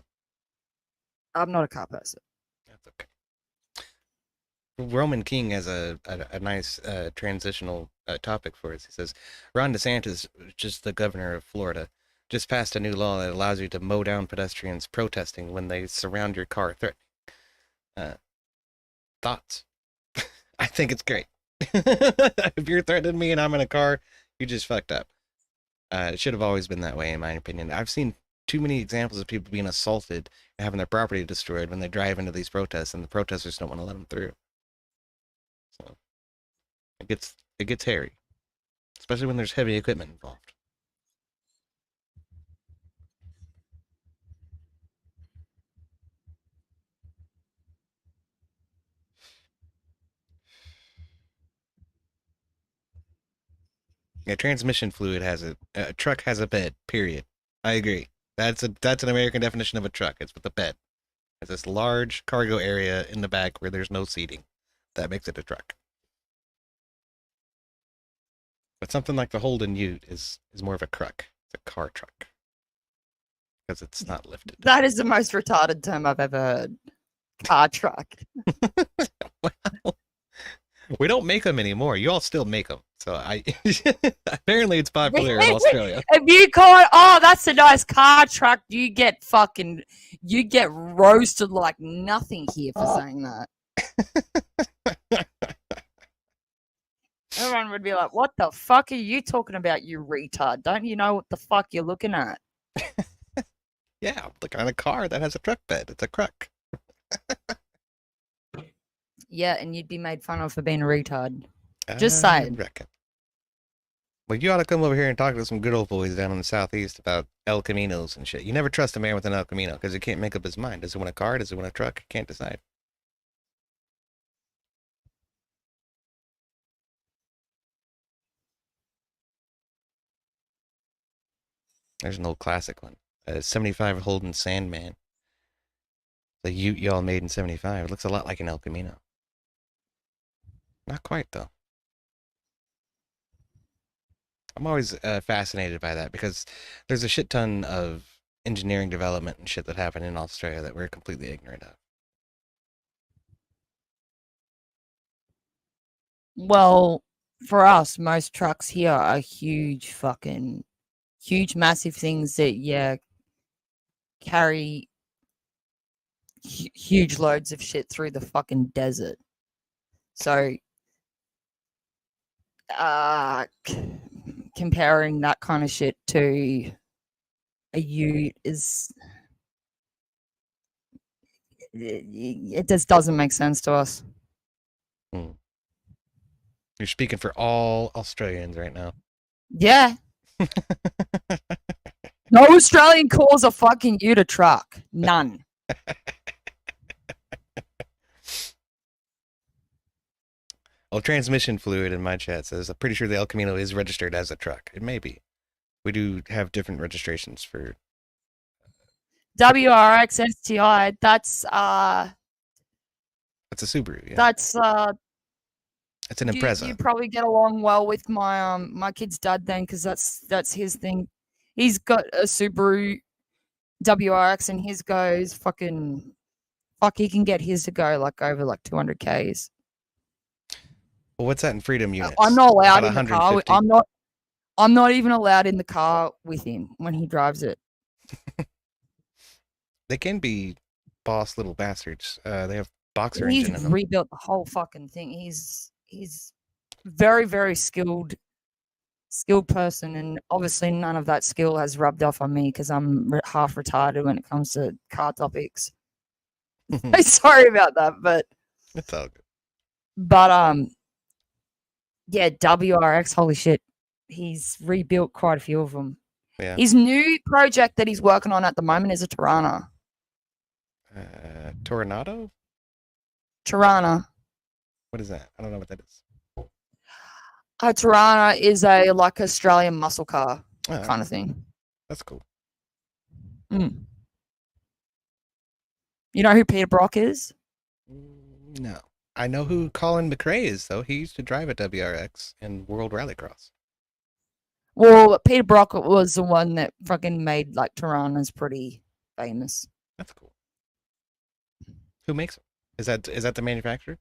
I'm not a car person. That's okay. Roman King has a nice transitional topic for us. He says, Ron DeSantis, just the governor of Florida, just passed a new law that allows you to mow down pedestrians protesting when they surround your car threatening. Thoughts? I think it's great. If you're threatening me and I'm in a car, you just fucked up. It should have always been that way, in my opinion. I've seen too many examples of people being assaulted and having their property destroyed when they drive into these protests, and the protesters don't want to let them through. So it gets hairy, especially when there's heavy equipment involved. Yeah, transmission fluid has a truck has a bed. Period. I agree. That's an American definition of a truck. It's with a bed. It's this large cargo area in the back where there's no seating. That makes it a truck. But something like the Holden Ute is more of a truck. It's a car truck because it's not lifted. That is the most retarded term I've ever heard. Car truck. Well, we don't make them anymore. You all still make them. So apparently it's popular in Australia. If you call it, oh, that's a nice car truck, you get roasted like nothing here for saying that. Everyone would be like, what the fuck are you talking about, you retard? Don't you know what the fuck you're looking at? Yeah, I'm looking at a car that has a truck bed. It's a truck. Yeah, and you'd be made fun of for being a retard. Just saying. Reckon. Well, you ought to come over here and talk to some good old boys down in the southeast about El Caminos and shit. You never trust a man with an El Camino because he can't make up his mind. Does he want a car? Does he want a truck? He can't decide. There's an old classic one. 75 Holden Sandman. The Ute y'all made in 75. It looks a lot like an El Camino. Not quite, though. I'm always fascinated by that because there's a shit ton of engineering development and shit that happened in Australia that we're completely ignorant of. Well, for us, most trucks here are huge, massive things that, carry huge loads of shit through the fucking desert. So, comparing that kind of shit to a ute it just doesn't make sense to us. You're speaking for all Australians right now. Yeah. No Australian calls a fucking ute a truck. None. Well, transmission fluid in my chat says, I'm pretty sure the El Camino is registered as a truck. It may be. We do have different registrations for... WRX STI, that's a Subaru, yeah. That's it's an Impreza. You probably get along well with my my kid's dad then, because that's his thing. He's got a Subaru WRX and his goes he can get his to go like over like 200 Ks. Well, what's that in freedom units? I'm not allowed in the car. I'm not even allowed in the car with him when he drives it. They can be boss little bastards. They have boxer He's engine in them. rebuilt the whole fucking thing. He's very, very skilled person, and obviously none of that skill has rubbed off on me because I'm half retarded when it comes to car topics. Sorry about that, but it's all good. But yeah, WRX, holy shit, he's rebuilt quite a few of them. Yeah. His new project that he's working on at the moment is a Tirana. Toronado? Tirana. What is that? I don't know what that is. A Tirana is a like Australian muscle car kind of thing. That's cool. Mm. You know who Peter Brock is? No. I know who Colin McRae is, though. He used to drive a WRX in World Rallycross. Well, Peter Brock was the one that fucking made like Tiranas pretty famous. That's cool. Who makes them? Is that the manufacturer?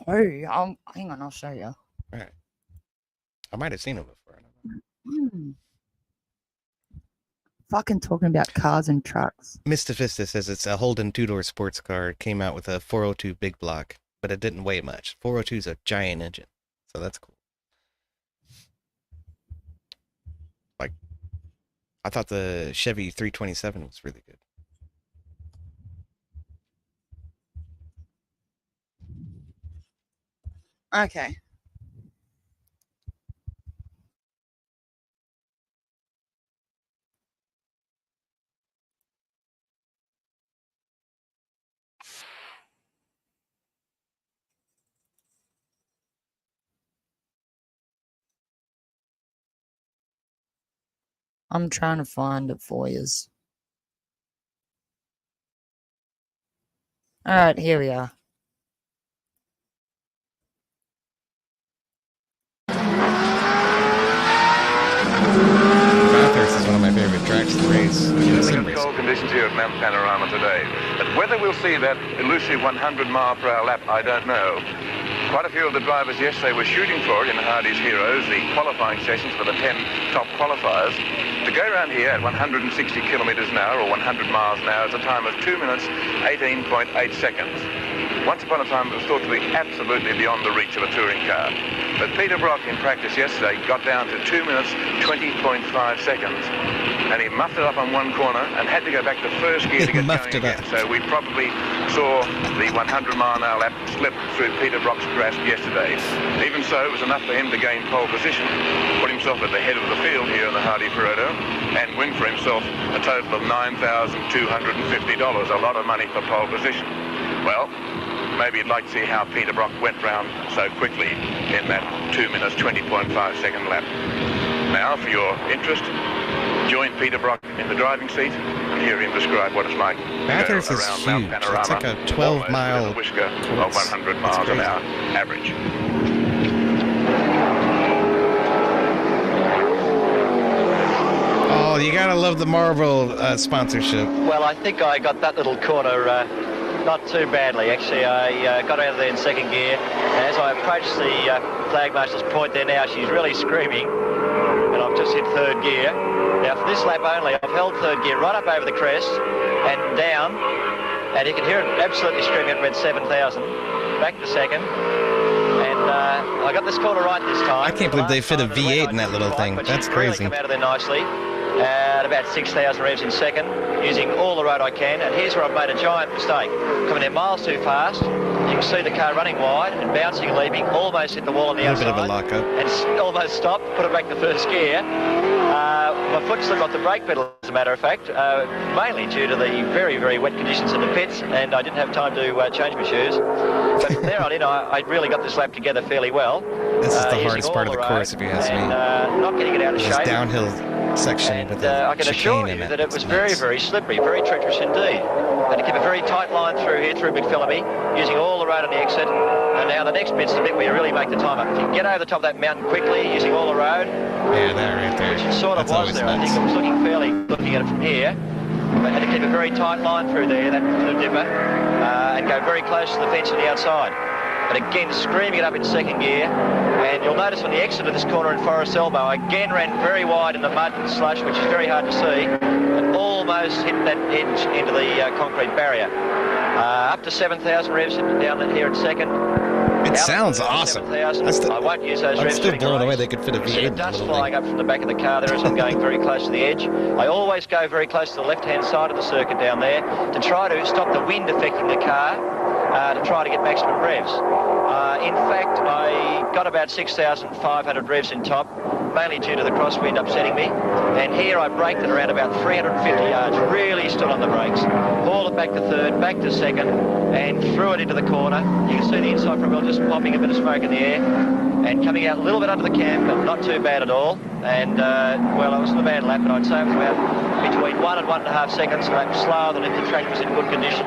No, hang on, I'll show you. All right. I might have seen him before. Fucking talking about cars and trucks. Mr. Vista says it's a Holden two-door sports car. It came out with a 402 big block, but it didn't weigh much. 402 is a giant engine, so that's cool. Like, I thought the Chevy 327 was really good. Okay. I'm trying to find it for yous. All right, here we are. Bathurst is one of my favorite tracks to race. Cold conditions here at Mount Panorama today. But whether we'll see that elusive 100-mile-per-hour lap, I don't know. Quite a few of the drivers yesterday were shooting for it in Hardy's Heroes, the qualifying sessions for the 10 top qualifiers. To go around here at 160 kilometres an hour or 100 miles an hour is a time of 2 minutes, 18.8 seconds. Once upon a time, it was thought to be absolutely beyond the reach of a touring car. But Peter Brock, in practice yesterday, got down to 2 minutes, 20.5 seconds. And he muffed it up on one corner and had to go back to first gear to get going again. So we probably saw the 100-mile-an-hour lap slip through Peter Brock's grasp yesterday. Even so, it was enough for him to gain pole position, put himself at the head of the field here in the Hardy Perodo, and win for himself a total of $9,250, a lot of money for pole position. Well, maybe you'd like to see how Peter Brock went round so quickly in that 2 minutes, 20.5 second lap. Now, for your interest, join Peter Brock in the driving seat and hear him describe what it's like Bathurst to go is around huge. Mount Panorama. It's like a 12-mile whisker of 100 miles an hour average. Oh, you gotta love the Marvel sponsorship. Well, I think I got that little corner not too badly. Actually, I got out of there in second gear. As I approached the flagmaster's point there now, she's really screaming, and I've just hit third gear. Now, for this lap only, I've held third gear right up over the crest and down, and you can hear it absolutely screaming at about 7,000. Back to second, and I got this corner right this time. I can't believe they fit a V8 in that little thing. That's crazy. Really come out of there nicely. At about 6,000 revs in second, using all the road I can. And here's where I've made a giant mistake. Coming in miles too fast. You can see the car running wide and bouncing and leaping. Almost hit the wall on the outside. A bit of a lockup. And almost stopped, put it back to first gear. My foot slipped off the brake pedal, as a matter of fact, mainly due to the very, very wet conditions in the pits, and I didn't have time to change my shoes. But from there on in, I really got this lap together fairly well. This is the hardest part of the course, if you ask me. Not getting it out of shape. This downhill section with the I can assure you that it was very, very slippery, very treacherous indeed. Had to keep a very tight line through here, through McPhillamy, using all the road on the exit. And now the next bit's the bit where you really make the time up. If you can get over the top of that mountain quickly, using all the road. Yeah, that right there. Which it sort of was there. Nuts. I think it was looking fairly, looking at it from here. But had to keep a very tight line through there, that little dipper, and go very close to the fence on the outside. But again, screaming it up in second gear. And you'll notice on the exit of this corner in Forest Elbow, I again ran very wide in the mud and slush, which is very hard to see, and almost hit that edge into the concrete barrier. Up to 7,000 revs down here at second. It sounds awesome. I won't use those revs. I'm still blown away they could fit a V8 in dust flying up from the back of the car there as I'm going very close to the edge. I always go very close to the left-hand side of the circuit down there to try to stop the wind affecting the car, to try to get maximum revs. In fact, I got about 6,500 revs in top, mainly due to the crosswind upsetting me. And here I braked at around about 350 yards, really stood on the brakes, hauled it back to third, back to second, and threw it into the corner. You can see the inside front wheel just popping a bit of smoke in the air, and coming out a little bit under the cam, but not too bad at all. And, well, it wasn't a bad lap, but I'd say it was about between 1 and 1.5 seconds, perhaps slower than if the track was in good condition.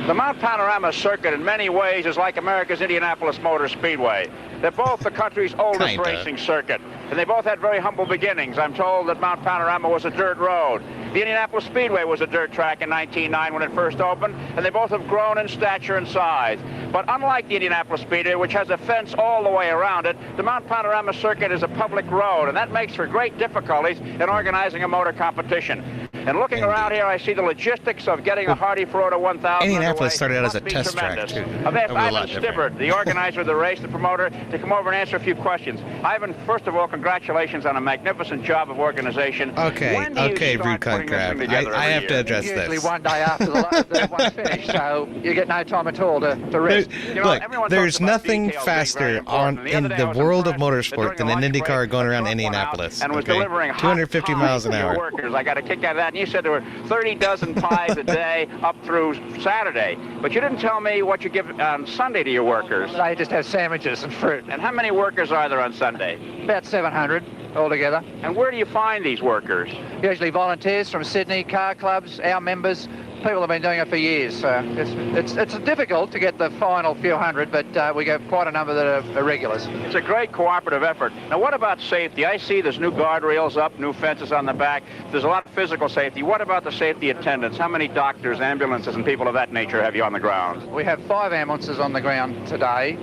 The Mount Panorama circuit in many ways is like America's Indianapolis Motor Speedway. They're both the country's oldest racing circuit, and they both had very humble beginnings. I'm told that Mount Panorama was a dirt road. The Indianapolis Speedway was a dirt track in 1909 when it first opened, and they both have grown in stature and size. But unlike the Indianapolis Speedway, which has a fence all the way around it, the Mount Panorama circuit is a public road, and that makes for great difficulties in organizing a motor competition. And looking around here, I see the logistics of getting a Hardy Florida 1000 Indianapolis started out as a must be test tremendous. track, too. I've asked That was a lot Ivan different. Stibbert, the organizer of the race, the promoter, to come over and answer a few questions. Ivan, first of all, congratulations on a magnificent job of organization. Okay, When do you okay, start rude cunt putting this crab. thing together I every have to year? address Usually this. one day after the one's finished, so you get no time at all to rest. Look, there's nothing faster in the world of motorsport than an IndyCar going around Indianapolis. And was Okay? delivering hot 250 miles an pies to your hour. workers. I got a kick out of that. And you said there were 30 dozen pies a day up through Saturday. But you didn't tell me what you give on Sunday to your workers. They just have sandwiches and fruit. And how many workers are there on Sunday? About 700 altogether. And where do you find these workers? Usually volunteers from Sydney, car clubs, our members. People have been doing it for years. So it's difficult to get the final few hundred, but we get quite a number that are regulars. It's a great cooperative effort. Now, what about safety? I see there's new guardrails up, new fences on the back. There's a lot of physical safety. What about the safety attendants? How many doctors, ambulances, and people of that nature have you on the ground? We have 5 ambulances on the ground today.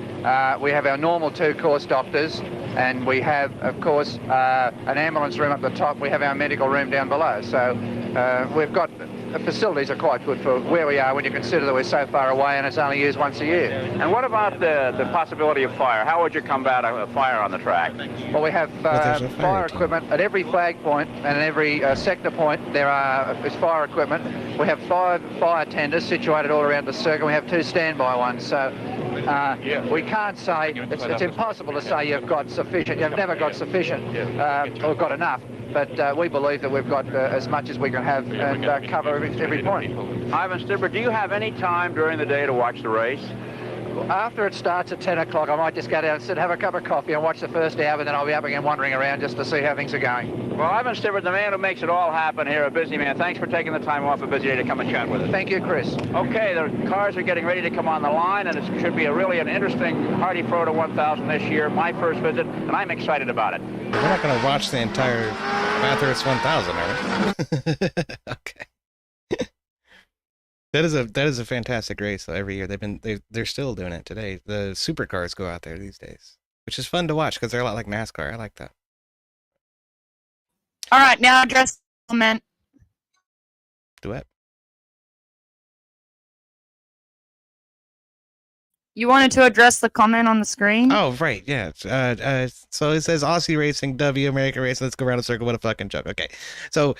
We have our normal 2 course doctors, and we have, of course, an ambulance room up the top. We have our medical room down below. So we've got the facilities are quite good for where we are when you consider that we're so far away and it's only used once a year. And what about the possibility of fire? How would you combat a fire on the track? Well, we have fire equipment at every flag point and at every sector point. There's fire equipment. We have 5 fire tenders situated all around the circle. We have 2 standby ones. So we can't say, it's impossible to say you've got sufficient. You've never got sufficient or got enough. But we believe that we've got as much as we can have and cover every point. Ivan Stibbert, do you have any time during the day to watch the race? After it starts at 10 o'clock, I might just go down and sit, have a cup of coffee and watch the first hour, and then I'll be up again wandering around just to see how things are going. Well, Ivan Stibbert, the man who makes it all happen here, a busy man. Thanks for taking the time off a busy day to come and chat with us. Thank you, Chris. Okay, the cars are getting ready to come on the line, and it should be really an interesting Hardy Florida 1000 this year, my first visit, and I'm excited about it. We're not going to watch the entire Bathurst 1000, are we? Okay. That is a fantastic race though. Every year they're still doing it today. The supercars go out there these days, which is fun to watch because they're a lot like NASCAR. I like that. All right, now address the comment. Duet. You wanted to address the comment on the screen? Oh, right, yeah. So it says Aussie Racing, W, American Racing, let's go around a circle, what a fucking joke. Okay, so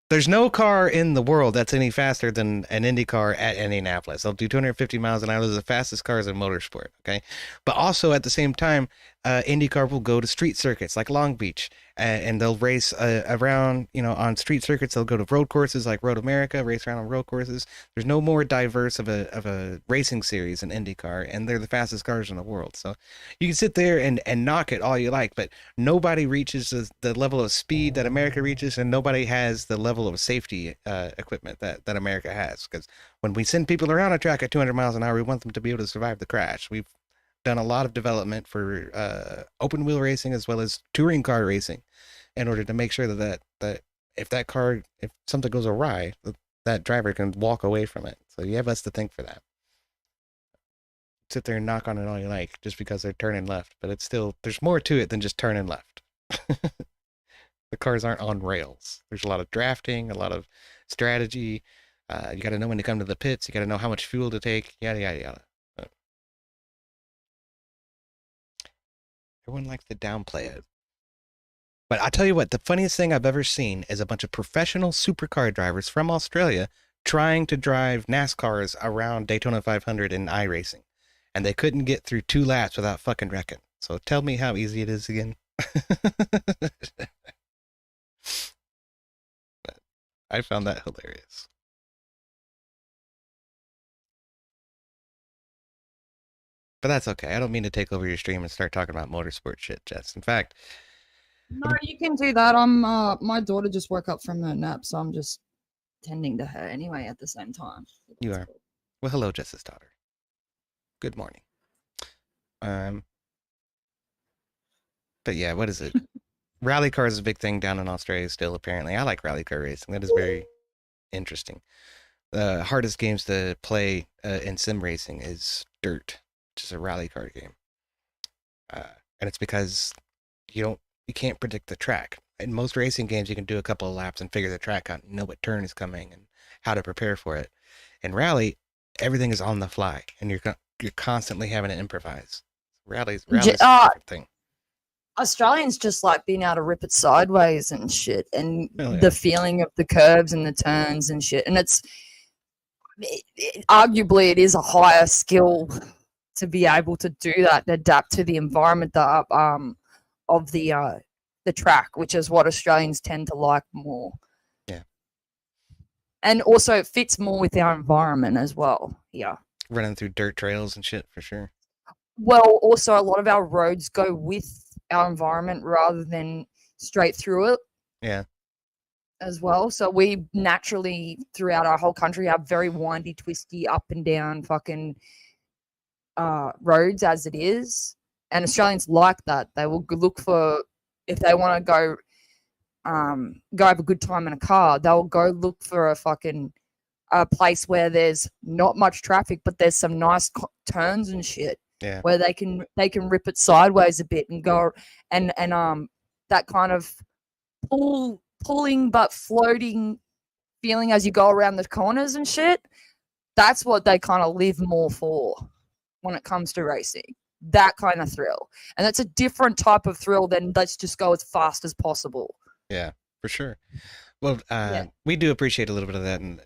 there's no car in the world that's any faster than an Indy car at Indianapolis. They'll do 250 miles an hour. Those are the fastest cars in motorsport, okay? But also at the same time, IndyCar will go to street circuits like Long Beach, and they'll race around, on street circuits. They'll go to road courses like Road America, race around on road courses. There's no more diverse of a racing series than IndyCar, and they're the fastest cars in the world. So you can sit there and knock it all you like, but nobody reaches the level of speed that America reaches, and nobody has the level of safety equipment that America has. Because when we send people around a track at 200 miles an hour, we want them to be able to survive the crash. We've done a lot of development for open wheel racing as well as touring car racing in order to make sure that if something goes awry, that driver can walk away from it. So you have us to thank for that. Sit there and knock on it all you like just because they're turning left, but there's more to it than just turning left. The cars aren't on rails. There's a lot of drafting, a lot of strategy. You got to know when to come to the pits. You got to know how much fuel to take, yada, yada, yada. Everyone likes to downplay it. But I'll tell you what, the funniest thing I've ever seen is a bunch of professional supercar drivers from Australia trying to drive NASCARs around Daytona 500 in iRacing. And they couldn't get through 2 laps without fucking wrecking. So tell me how easy it is again. I found that hilarious. But that's okay. I don't mean to take over your stream and start talking about motorsport shit, Jess. In fact... No, you can do that. My daughter just woke up from her nap, so I'm just tending to her anyway at the same time. You are. Well, hello, Jess's daughter. Good morning. But yeah, what is it? Rally cars is a big thing down in Australia still, apparently. I like rally car racing. That is very interesting. The hardest games to play in sim racing is Dirt, which is a rally car game. And it's because you can't predict the track. in most racing games, you can do a couple of laps and figure the track out, and know what turn is coming and how to prepare for it. In rally, everything is on the fly, and you're constantly having to improvise. Rally's a different thing. Australians just like being able to rip it sideways and shit, and yeah. the feeling of the curves and the turns and shit. And arguably it is a higher skill to be able to do that, and adapt to the environment of the track, which is what Australians tend to like more. Yeah. And also it fits more with our environment as well. Yeah. Running through dirt trails and shit for sure. Well, also a lot of our roads go with our environment rather than straight through it. Yeah. As well. So we naturally throughout our whole country have very windy, twisty, up and down fucking roads as it is. And Australians like that. They will look for, if they want to go have a good time in a car, they'll go look for a place where there's not much traffic, but there's some nice turns and shit. Yeah. Where they can rip it sideways a bit and go and that kind of pulling but floating feeling as you go around the corners and shit. That's what they kind of live more for when it comes to racing. That kind of thrill. And that's a different type of thrill than let's just go as fast as possible. Yeah, for sure. Well, we do appreciate a little bit of that in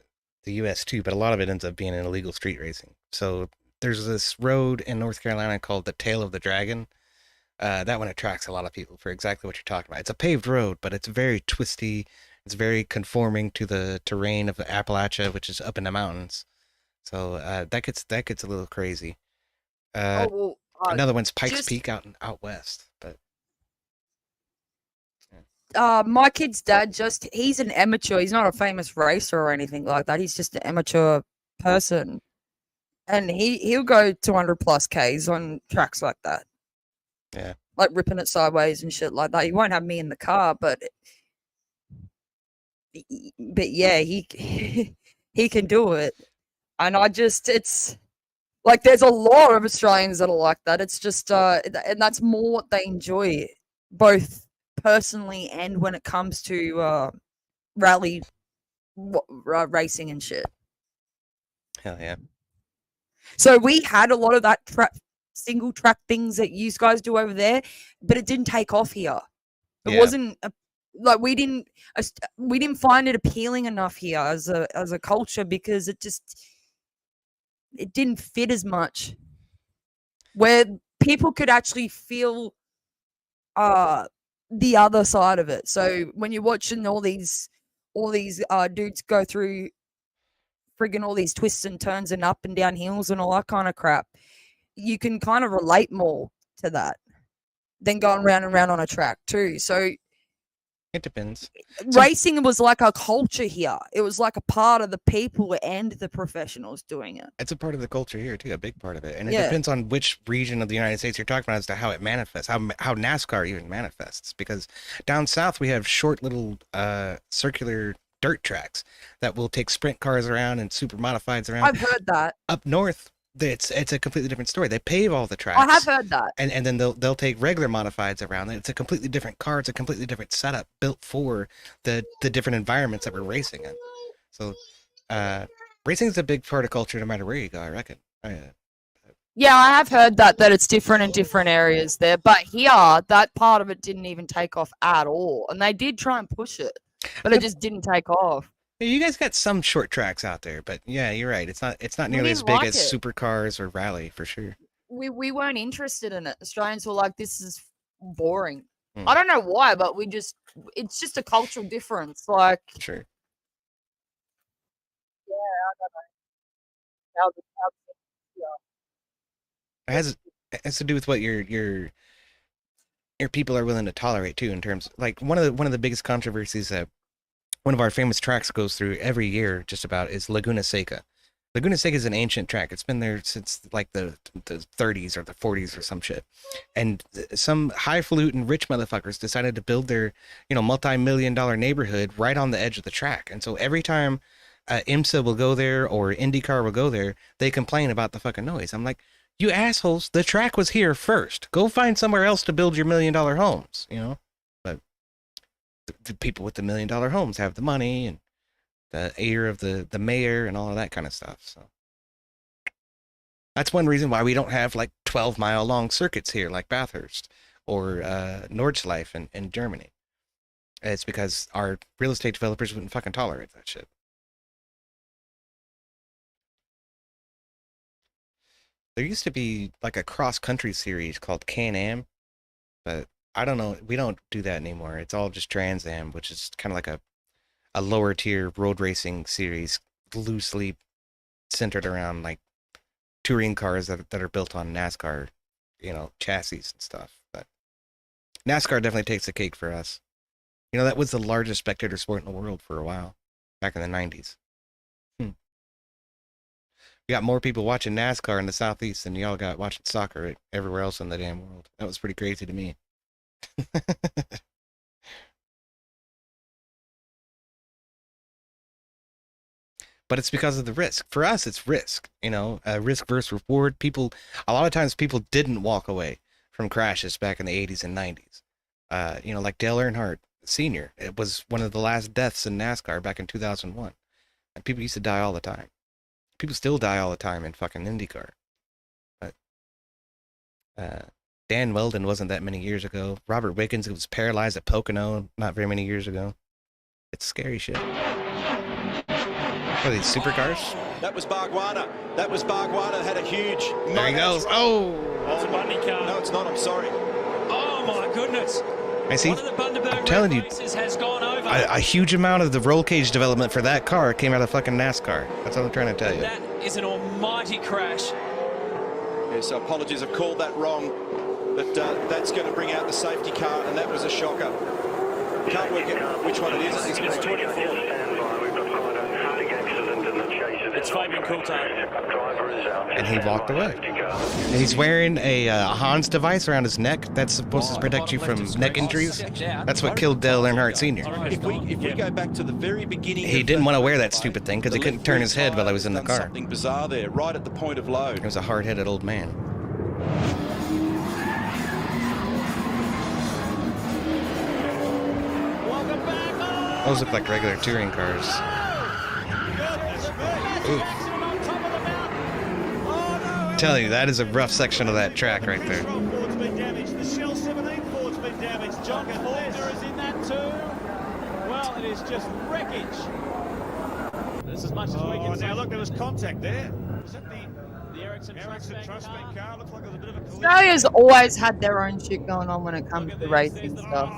the U.S. too, but a lot of it ends up being in illegal street racing. So there's this road in North Carolina called the Tail of the Dragon. That one attracts a lot of people for exactly what you're talking about. It's a paved road, but it's very twisty. It's very conforming to the terrain of the Appalachia, which is up in the mountains. So that gets a little crazy. Another one's Pikes Peak out west. But my kid's dad he's an amateur. He's not a famous racer or anything like that. He's just an amateur person. And he'll go 200 plus Ks on tracks like that. Yeah. Like ripping it sideways and shit like that. He won't have me in the car, but yeah, he can do it. And it's like there's a lot of Australians that are like that. It's just and that's more what they enjoy, both personally and when it comes to rally racing and shit. Hell yeah. So we had a lot of that single track things that you guys do over there, but it didn't take off here. It wasn't like we didn't find it appealing enough here as a culture because it didn't fit as much. Where people could actually feel the other side of it. So when you're watching all these dudes go through friggin' all these twists and turns and up and down hills and all that kind of crap, you can kind of relate more to that than going round and round on a track too. So it depends. Racing was like a culture here. It was like a part of the people and the professionals doing it. It's a part of the culture here too, a big part of it. And it depends on which region of the United States you're talking about as to how it manifests, how NASCAR even manifests. Because down south we have short little circular dirt tracks that will take sprint cars around and super modifieds around. I've heard that. Up north, it's a completely different story. They pave all the tracks. I have heard that. And then they'll take regular modifieds around. It's a completely different car. It's a completely different setup built for the different environments that we're racing in. So racing is a big part of culture no matter where you go, I reckon. Yeah, I have heard that it's different in different areas there. But here, that part of it didn't even take off at all. And they did try and push it, but it just didn't take off. You guys got some short tracks out there, but yeah, you're right. It's not nearly as big as supercars or rally for sure. We weren't interested in it. Australians were like, this is boring. I don't know why, but it's just a cultural difference. Like, sure. Yeah, I don't know. It has to do with what your people are willing to tolerate too. In terms, like one of the biggest controversies that one of our famous tracks goes through every year just about is Laguna Seca. Laguna Seca is an ancient track. It's been there since like the 30s or the 40s or some shit. And some highfalutin rich motherfuckers decided to build their, multi-million-dollar neighborhood right on the edge of the track. And so every time IMSA will go there or IndyCar will go there, they complain about the fucking noise. I'm like, you assholes, the track was here first. Go find somewhere else to build your $1 million homes, But the people with the $1 million homes have the money, and the ear of the mayor and all of that kind of stuff. So that's one reason why we don't have like 12-mile long circuits here like Bathurst or Nordschleife in Germany. It's because our real estate developers wouldn't fucking tolerate that shit. There used to be like a cross-country series called Can-Am, but I don't know. We don't do that anymore. It's all just Trans Am, which is kind of like a lower tier road racing series, loosely centered around like touring cars that are built on NASCAR, chassis and stuff. But NASCAR definitely takes the cake for us. That was the largest spectator sport in the world for a while, back in the 90s. We got more people watching NASCAR in the Southeast than y'all got watching soccer everywhere else in the damn world. That was pretty crazy to me. But it's because of the risk. For us, it's risk, risk versus reward. A lot of times people didn't walk away from crashes back in the 80s and 90s. Like Dale Earnhardt Sr. It was one of the last deaths in NASCAR back in 2001. And people used to die all the time. People still die all the time in fucking IndyCar. But Dan Weldon wasn't that many years ago. Robert Wickens was paralyzed at Pocono not very many years ago. It's scary shit. What are these supercars? That was Bargwanna. That had a huge... There he goes. Oh! It's a Bundy car. No, it's not. I'm sorry. Oh, my goodness. I see. I'm telling you, has gone over. a huge amount of the roll cage development for that car came out of fucking NASCAR. That's what I'm trying to tell you. That is an almighty crash. Yeah, so apologies, I've called that wrong. But that's going to bring out the safety car, and that was a shocker. Can't work out which one it is. It's 24. It's Fabian Coulthard. And he walked away. And he's wearing a Hans device around his neck. That's supposed to protect you from neck injuries. That's what killed Dale Earnhardt Sr. If we go back to the very beginning... He didn't want to wear that stupid thing because he couldn't turn his head while he was in the car. Something bizarre there, right at the point of load. He was a hard-headed old man. Those look like regular touring cars. Ooh. Telling you, that is a rough section of that track right there. The Shell 17 Ford's been damaged. John Fortner is in that too. Well, it is just wreckage. This is as much as we can see. Now look, there was contact there. Was that the Ericsson Trust Bank car? Looks like there was a bit of a collision. Australia's always had their own shit going on when it comes to racing stuff.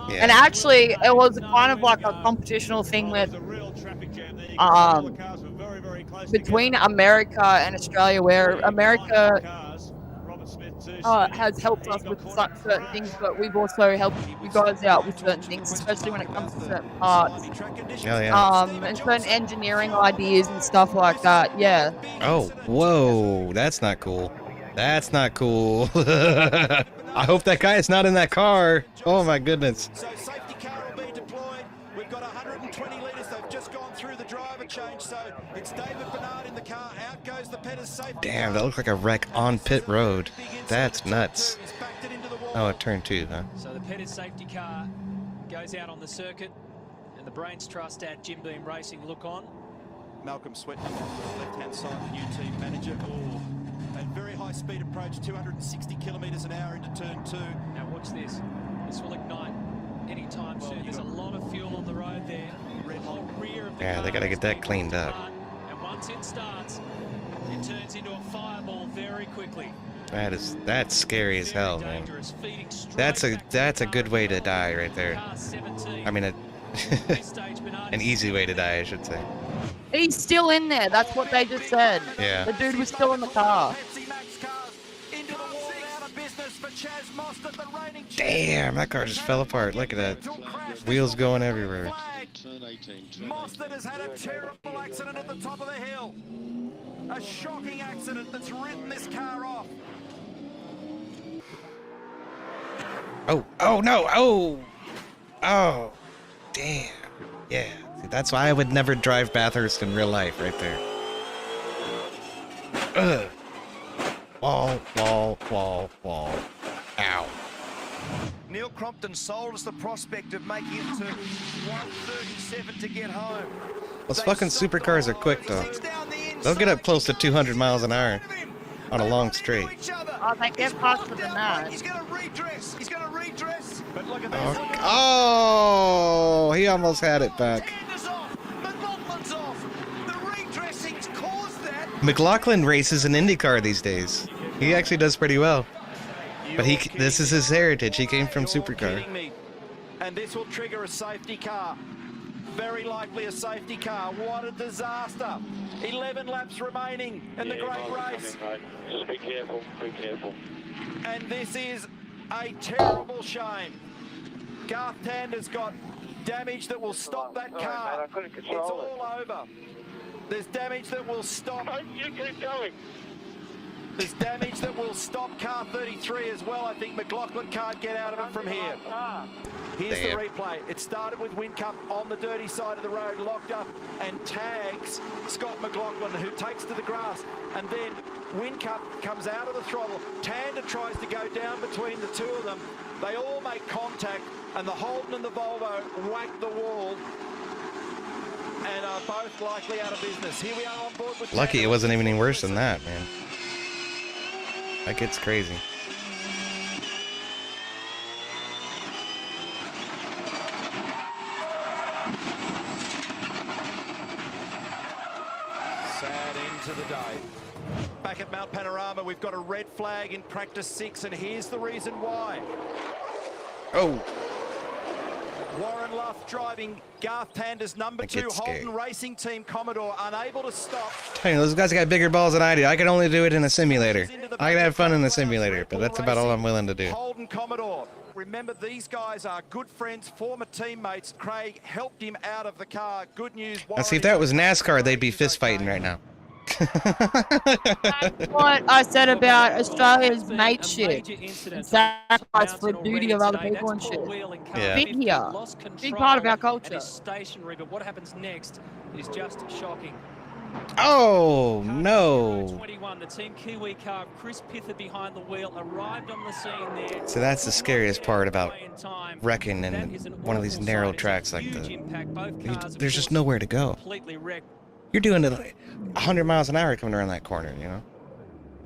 Yeah. And actually, it was kind of like a competitional thing with between America and Australia, where America has helped us with certain things, but we've also helped you guys out with certain things, especially when it comes to certain parts. And certain engineering ideas and stuff like that. Yeah. Oh, whoa, that's not cool. That's not cool. I hope that guy is not in that car. Oh my goodness. So safety car will be deployed. We've got 120 litres. They've just gone through the driver change. So it's David Bernard in the car. Out goes the Pettis safety Damn, that looks like a wreck on pit road. That's nuts. Oh, it turned two, huh? So the Pettis safety car goes out on the circuit, and the Brains Trust at Jim Beam Racing look on. Malcolm Swetnam on the left-hand side, the new team manager. Oh, a very high speed approach, 260 kilometres an hour into turn 2. Now watch this. This will ignite any time soon. There's a lot of fuel on the road there. The whole rear of the Yeah, they got to get that cleaned up. And once it starts, it turns into a fireball very quickly. That's scary as hell, man. That's a good way to die right there. I mean, an easy way to die, I should say. He's still in there. That's what they just said. Yeah. The dude was still in the car. Damn, that car just fell apart. Look at that. Wheels going everywhere. Mostert has had a terrible accident at the top of the hill. A shocking accident that's written this car off. Oh no, oh, damn, yeah. See, that's why I would never drive Bathurst in real life, right there. Ugh. Wall. Ow. Neil Crompton sold us the prospect of making it to 137 to get home. Those fucking supercars are quick though. They'll get up close to 200 miles an hour on a long straight. Oh, they get faster than that. He's gonna redress. He's gonna redress. But look at this. Oh, he almost had it back. McLaughlin's off. The redressing's caused that. McLaughlin races an IndyCar these days. He actually does pretty well. But this is his heritage. He came from supercar. And this will trigger a safety car. Very likely a safety car. What a disaster. 11 laps remaining in the great race. Just be careful, be careful. And this is a terrible shame. Garth Tander's got damage that will stop that car. It's all over. There's damage that will stop. You keep going. There's damage that will stop car 33 as well. I think McLaughlin can't get out of it from here. Here's the replay. It started with Whincup on the dirty side of the road, locked up, and tags Scott McLaughlin, who takes to the grass. And then Whincup comes out of the throttle. Tander tries to go down between the two of them. They all make contact, and the Holden and the Volvo whack the wall and are both likely out of business. Here we are on board with Lucky Tander. it wasn't even any worse than that, man. That gets crazy. Sad end to the day. Back at Mount Panorama, we've got a red flag in practice 6, and here's the reason why. Oh. Warren Luff driving Garth Tander's number 2 Holden Racing Team Commodore, unable to stop. Tell you, those guys got bigger balls than I do. I can only do it in a simulator. I can have fun in the simulator, but that's about all I'm willing to do. Holden Commodore. Remember, these guys are good friends, former teammates. Craig helped him out of the car. Good news. Now, see, if that was NASCAR, they'd be fist fighting right now. That's what I said about Australia's mateship and sacrifice for the duty of other people and shit. Yeah. Big here. Big part of our culture. And is stationary, but what happens next is just shocking. Oh, no. 21, the Team Kiwi car, Chris Pither behind the wheel, arrived on the scene there. So that's the scariest part about wrecking in one of these narrow tracks like this. There's just nowhere to go. You're doing it 100 miles an hour coming around that corner, you know?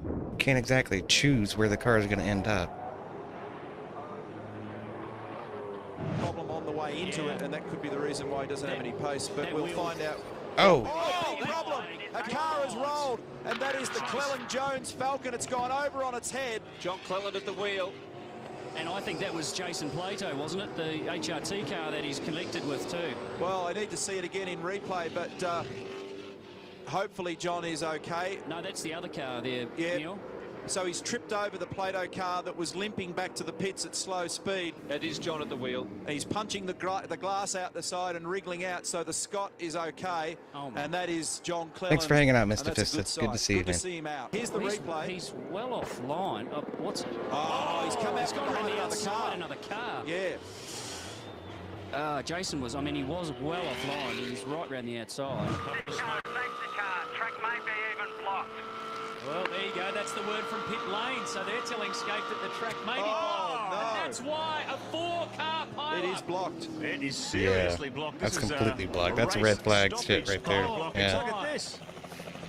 You can't exactly choose where the car is going to end up. Problem on the way into it, and that could be the reason why he doesn't have any pace, but we'll find out. Oh. Oh, big problem. A car has rolled, and that is the Cleland-Jones Falcon. It's gone over on its head. John Cleland at the wheel. And I think that was Jason Plato, wasn't it? The HRT car that he's connected with too. Well, I need to see it again in replay, but hopefully John is okay. No, that's the other car there, yeah. Neil. So he's tripped over the Plato car that was limping back to the pits at slow speed. That is John at the wheel. And he's punching the glass out the side and wriggling out, so the Scott is okay. Oh, and that is John Cleland. Thanks for hanging out, Mr. Fista. Good to see you, man. Good to see him out. Here's the replay. He's well offline. What's... Oh, he's come out behind another car. Another car. Yeah. Jason was, I mean, he was well offline. He was right around the outside. Track may be even blocked. Well, there you go. That's the word from pit lane. So they're telling Skate that the track may be blocked. No. And that's why a 4-car pilot. It is blocked. It is seriously blocked. That's completely blocked. That's a red flag shit right there. Yeah. Look at this.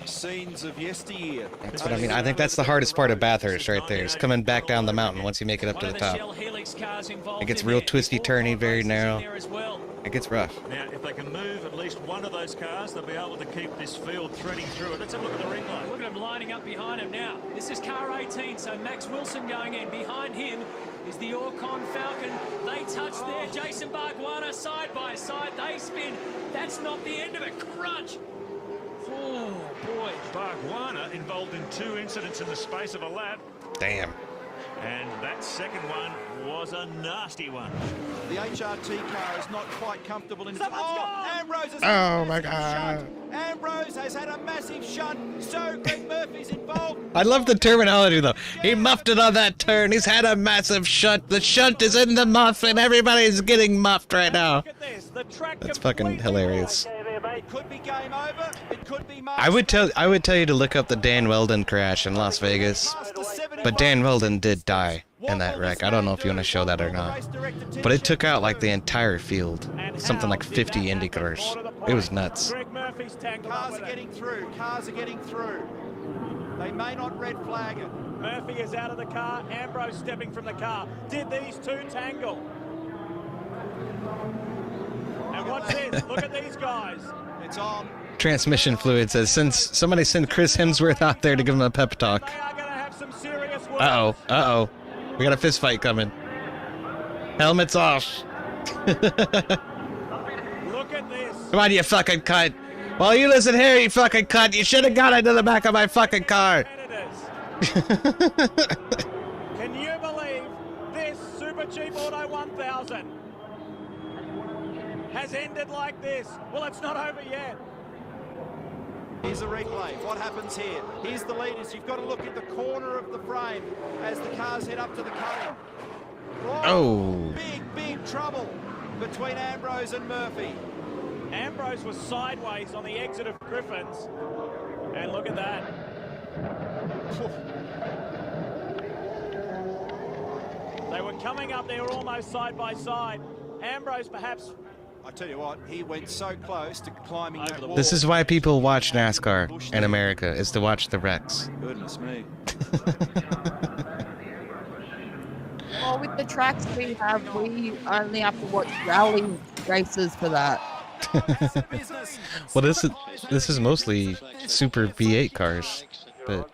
Scenes of yesteryear. That's what I mean. I think that's the hardest part of Bathurst right there. It's coming back down the mountain once you make it up to the top. It gets real twisty, turny, very narrow. It gets rough. Now, if they can move at least one of those cars, they'll be able to keep this field threading through it. Let's have a look at the ring line. Look at him lining up behind him now. This is car 18, so Max Wilson going in. Behind him is the Orcon Falcon. They touch there. Jason Bargwanna side by side. They spin. That's not the end of it. Crunch. Oh, boy. Bargwanna involved in 2 incidents in the space of a lap. Damn. And that second one was a nasty one. The HRT car is not quite comfortable in... Ambrose has oh my God. Ambrose has had a massive shunt. So Greg Murphy's involved. I love the terminology though. He muffed it on that turn. He's had a massive shunt. The shunt is in the muff and everybody's getting muffed right now. That's fucking hilarious. It could be game over. It could be I would tell you to look up the Dan Weldon crash in Las Vegas. But Dan Weldon did die. in that wreck. I don't know if you want to show that or not. But it took out like the entire field. Something like 50 Indy cars. It was nuts. Cars are getting through. Cars are getting through. They may not red flag it. Murphy is out of the car. Ambrose stepping from the car. Did these two tangle? And what's this? Look at these guys. It's on. Transmission fluid says, somebody send Chris Hemsworth out there to give him a pep talk. They are going to have some serious work. Uh-oh. We got a fist fight coming. Helmets off. Look at this. Come on, you fucking cunt. Well, you listen here, you fucking cunt. You should have got into the back of my fucking car. Can you believe this Super Cheap Auto 1000 has ended like this? Well, it's not over yet. Here's a replay. What happens here? Here's the leaders. You've got to look at the corner of the frame as the cars head up to the cutting. Oh. Big trouble between Ambrose and Murphy. Ambrose was sideways on the exit of Griffin's. And look at that. They were coming up, they were almost side by side. Ambrose perhaps... I tell you what, he went so close to climbing that wall. This is why people watch NASCAR in America, is to watch the wrecks. Goodness me. Well, with the tracks we have, we only have to watch rally races for that. Well, this is mostly super V8 cars, but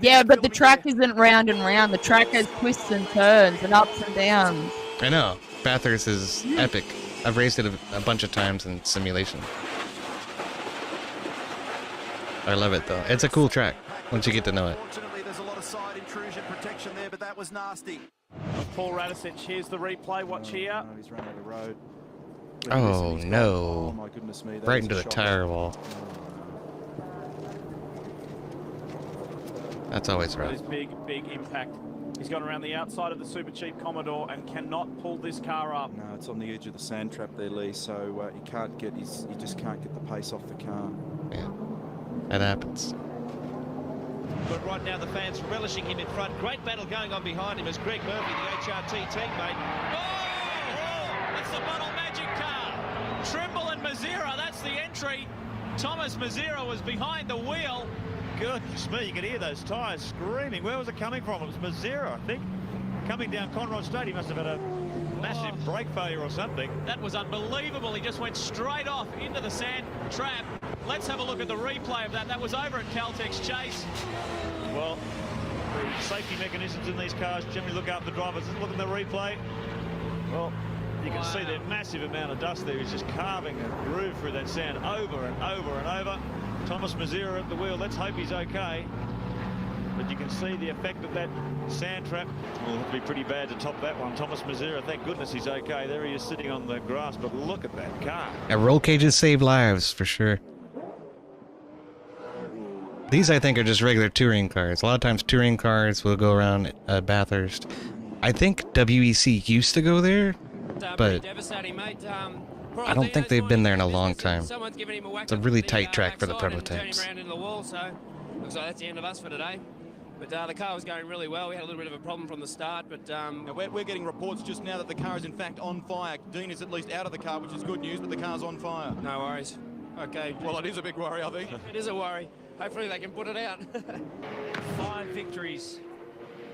yeah, but the track isn't round and round. The track has twists and turns and ups and downs. I know Bathurst is epic. I've raced it a bunch of times in simulation. I love it though. It's a cool track once you get to know it. Fortunately, there's a lot of side intrusion protection there, but that was nasty. Paul Radicic, here's the replay. Watch here. Oh, he's run out of the road. Oh no! Oh my goodness me! Right into the tire wall. That's always rough. That is big impact. He's gone around the outside of the Super Cheap Commodore and cannot pull this car up. No, it's on the edge of the sand trap there, Lee. So he can't get he just can't get the pace off the car. Yeah, that happens. But right now the fans relishing him in front. Great battle going on behind him as Greg Murphy, the HRT teammate. Oh! That's the Bottle Magic car. Trimble and Mazzira, that's the entry. Thomas Mazzira was behind the wheel. Goodness me, you could hear those tyres screaming. Where was it coming from? It was Mazzira, I think. Coming down Conrod Straight, he must have had a massive brake failure or something. That was unbelievable. He just went straight off into the sand trap. Let's have a look at the replay of that. That was over at Caltex Chase. Well, the safety mechanisms in these cars generally look after the drivers. Look at the replay. Well, you can see that massive amount of dust there. He's just carving a groove through that sand over and over and over. Thomas Mazzira at the wheel. Let's hope he's okay. But you can see the effect of that sand trap. Will have to be pretty bad to top that one. Thomas Mazzira, thank goodness he's okay. There he is sitting on the grass, but look at that car. And roll cages save lives, for sure. These, I think, are just regular touring cars. A lot of times touring cars will go around Bathurst. I think WEC used to go there, but I don't think they've been there in a long time. It's a really tight track for the prototypes. Looks like that's the end of us for today. But the car was going really well. We had a little bit of a problem from the start, but... We're getting reports just now that the car is in fact on fire. Dean is at least out of the car, which is good news, but the car's on fire. No worries. Okay. Well, it is a big worry, I think. It is a worry. Hopefully they can put it out. 5 victories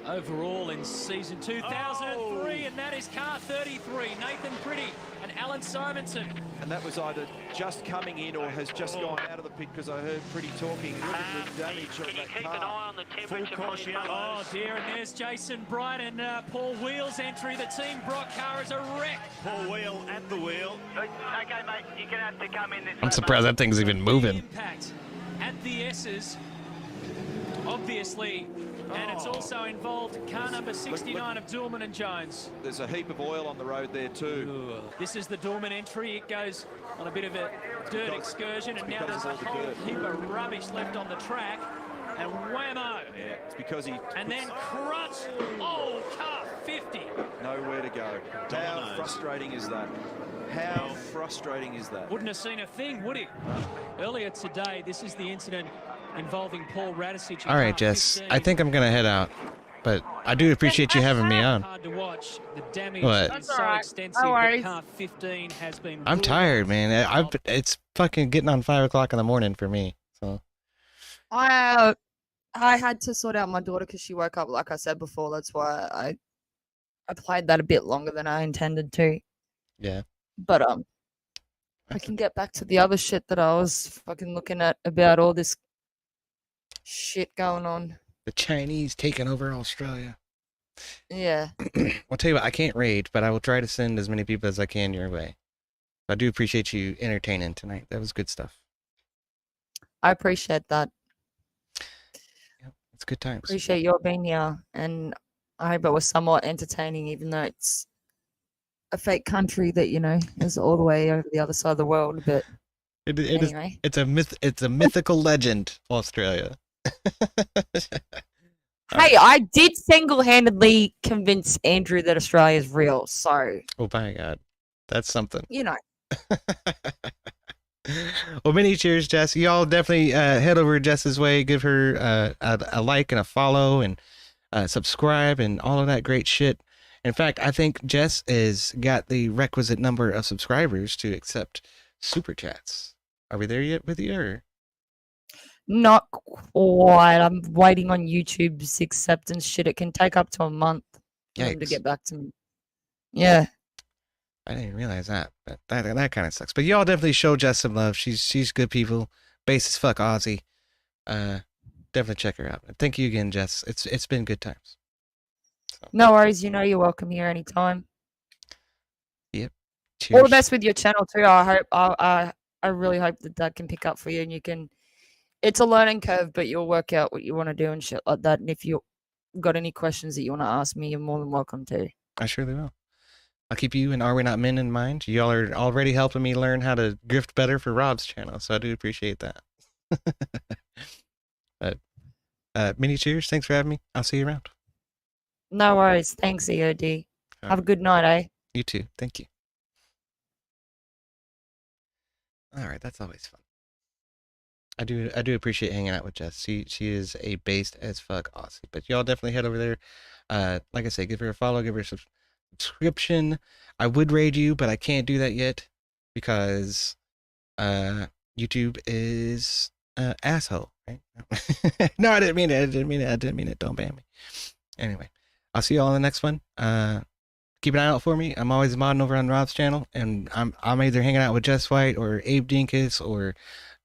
overall in season 2003, and that is car 33, Nathan Pretty and Alan Simonson. And that was either just coming in or has just gone out of the pit, because I heard Pretty talking. Look at the damage of that car. Keep an eye on the temperature. Full caution. Oh dear, and there's Jason Bright and Paul Wheel's entry. The Team Brock car is a wreck. Paul Wheel at the wheel. Okay, mate, you're going to have to come in this I'm surprised that thing's even moving. Impact at the S's, obviously. And it's also involved car number 69 of Doolman and Jones. There's a heap of oil on the road there too. This is the Doolman entry. It goes on a bit of a dirt excursion, and now there's a whole heap of rubbish left on the track. And whammo! Yeah, it's because he... And then crunch! Oh, car 50! Nowhere to go. How frustrating is that? How frustrating is that? Wouldn't have seen a thing, would he? Earlier today, this is the incident involving Paul Radicic. All right, Jess. I think I'm going to head out. But I do appreciate you having me on. Hard to watch. The damage What? is so extensive that car 15 has been. I'm tired, man. It's fucking getting on 5 o'clock in the morning for me. So I had to sort out my daughter because she woke up, like I said before. That's why I played that a bit longer than I intended to. yeah. But I can get back to the other shit that I was fucking looking at about all this shit going on. The Chinese taking over Australia. Yeah. I'll tell you what, I can't raid, but I will try to send as many people as I can your way. I do appreciate you entertaining tonight. That was good stuff. I appreciate that. Yep, it's good times. Appreciate your being here, and I hope it was somewhat entertaining, even though it's a fake country that is all the way over the other side of the world. But anyway, it's a mythical legend, Australia. Hey, I did single-handedly convince Andrew that Australia is real. So, oh my God, that's something. Well, many cheers, Jess. Y'all definitely head over Jess's way. Give her a like and a follow and subscribe and all of that great shit. In fact, I think Jess has got the requisite number of subscribers to accept super chats. Are we there yet with you? Or? not quite. I'm waiting on YouTube's acceptance shit. It can take up to a month for them to get back to me. Yeah. I didn't even realize that, but that kind of sucks. But y'all definitely show Jess some love. She's good people. Base as fuck Aussie. Definitely check her out. Thank you again, Jess. It's been good times. So. No worries. You're welcome here anytime. Yep. Cheers. All the best with your channel too. I really hope that can pick up for you, and you can. It's a learning curve, but you'll work out what you want to do and shit like that. And if you got any questions that you want to ask me, you're more than welcome to. I surely will. I'll keep you and Are We Not Men in mind. Y'all are already helping me learn how to grift better for Rob's channel, so I do appreciate that. But many cheers. Thanks for having me. I'll see you around. No worries. Thanks, EOD. Have a good night, eh? You too. Thank you. All right, that's always fun. I do appreciate hanging out with Jess. She is a based as fuck Aussie. But y'all definitely head over there. Like I say, give her a follow, give her a subscription. I would raid you, but I can't do that yet because YouTube is asshole, right? No, I didn't mean it. Don't ban me. Anyway, I'll see y'all on the next one. Keep an eye out for me. I'm always modding over on Rob's channel, and I'm either hanging out with Jess White or Abe Dinkus or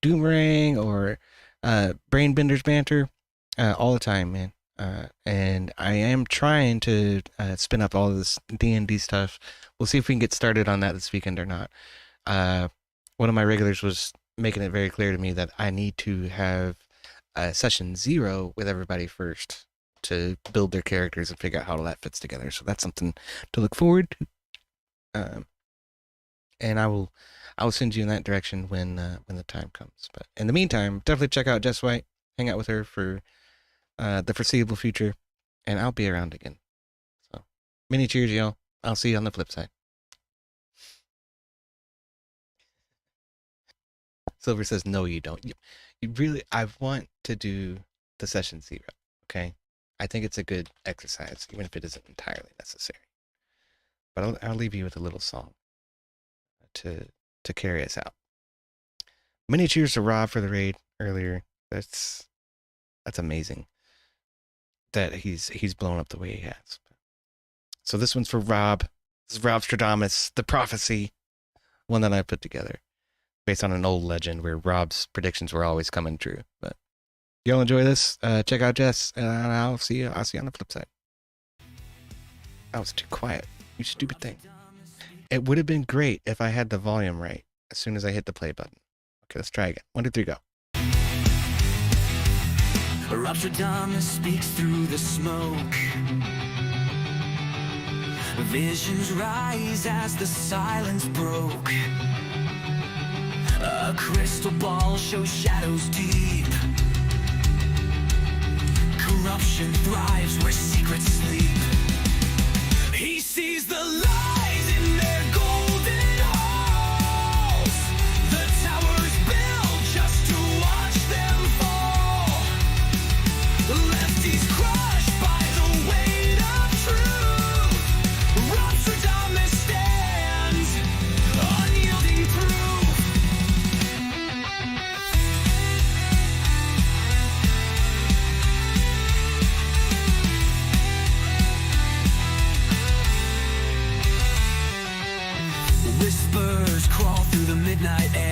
Doomerang or Brainbender's Banter all the time, man. And I am trying to spin up all of this D&D stuff. We'll see if we can get started on that this weekend or not. One of my regulars was making it very clear to me that I need to have session 0 with everybody first to build their characters and figure out how all that fits together. So that's something to look forward to. And I will send you in that direction when the time comes. But in the meantime, definitely check out Jess White. Hang out with her for the foreseeable future, and I'll be around again. So, many cheers, y'all. I'll see you on the flip side. Silver says, no, you don't. You really, I want to do the session 0, okay? I think it's a good exercise, even if it isn't entirely necessary. But I'll leave you with a little song to carry us out. Many cheers to Rob for the raid earlier. That's amazing that he's blown up the way he has. So this one's for Rob. This is Rob Stradamus, The Prophecy, one that I put together based on an old legend where Rob's predictions were always coming true. But y'all enjoy this. Check out Jess, and I'll see you on the flip side. I was too quiet. You stupid thing. It would have been great if I had the volume right as soon as I hit the play button. Okay, let's try again. 1, 2, 3, go. Rob Stradamus speaks through the smoke. Visions rise as the silence broke. A crystal ball shows shadows deep. Corruption thrives where secrets sleep. He sees the lies in their golden halls. The towers built just to watch them fall. The lefties crushed by the way. midnight air.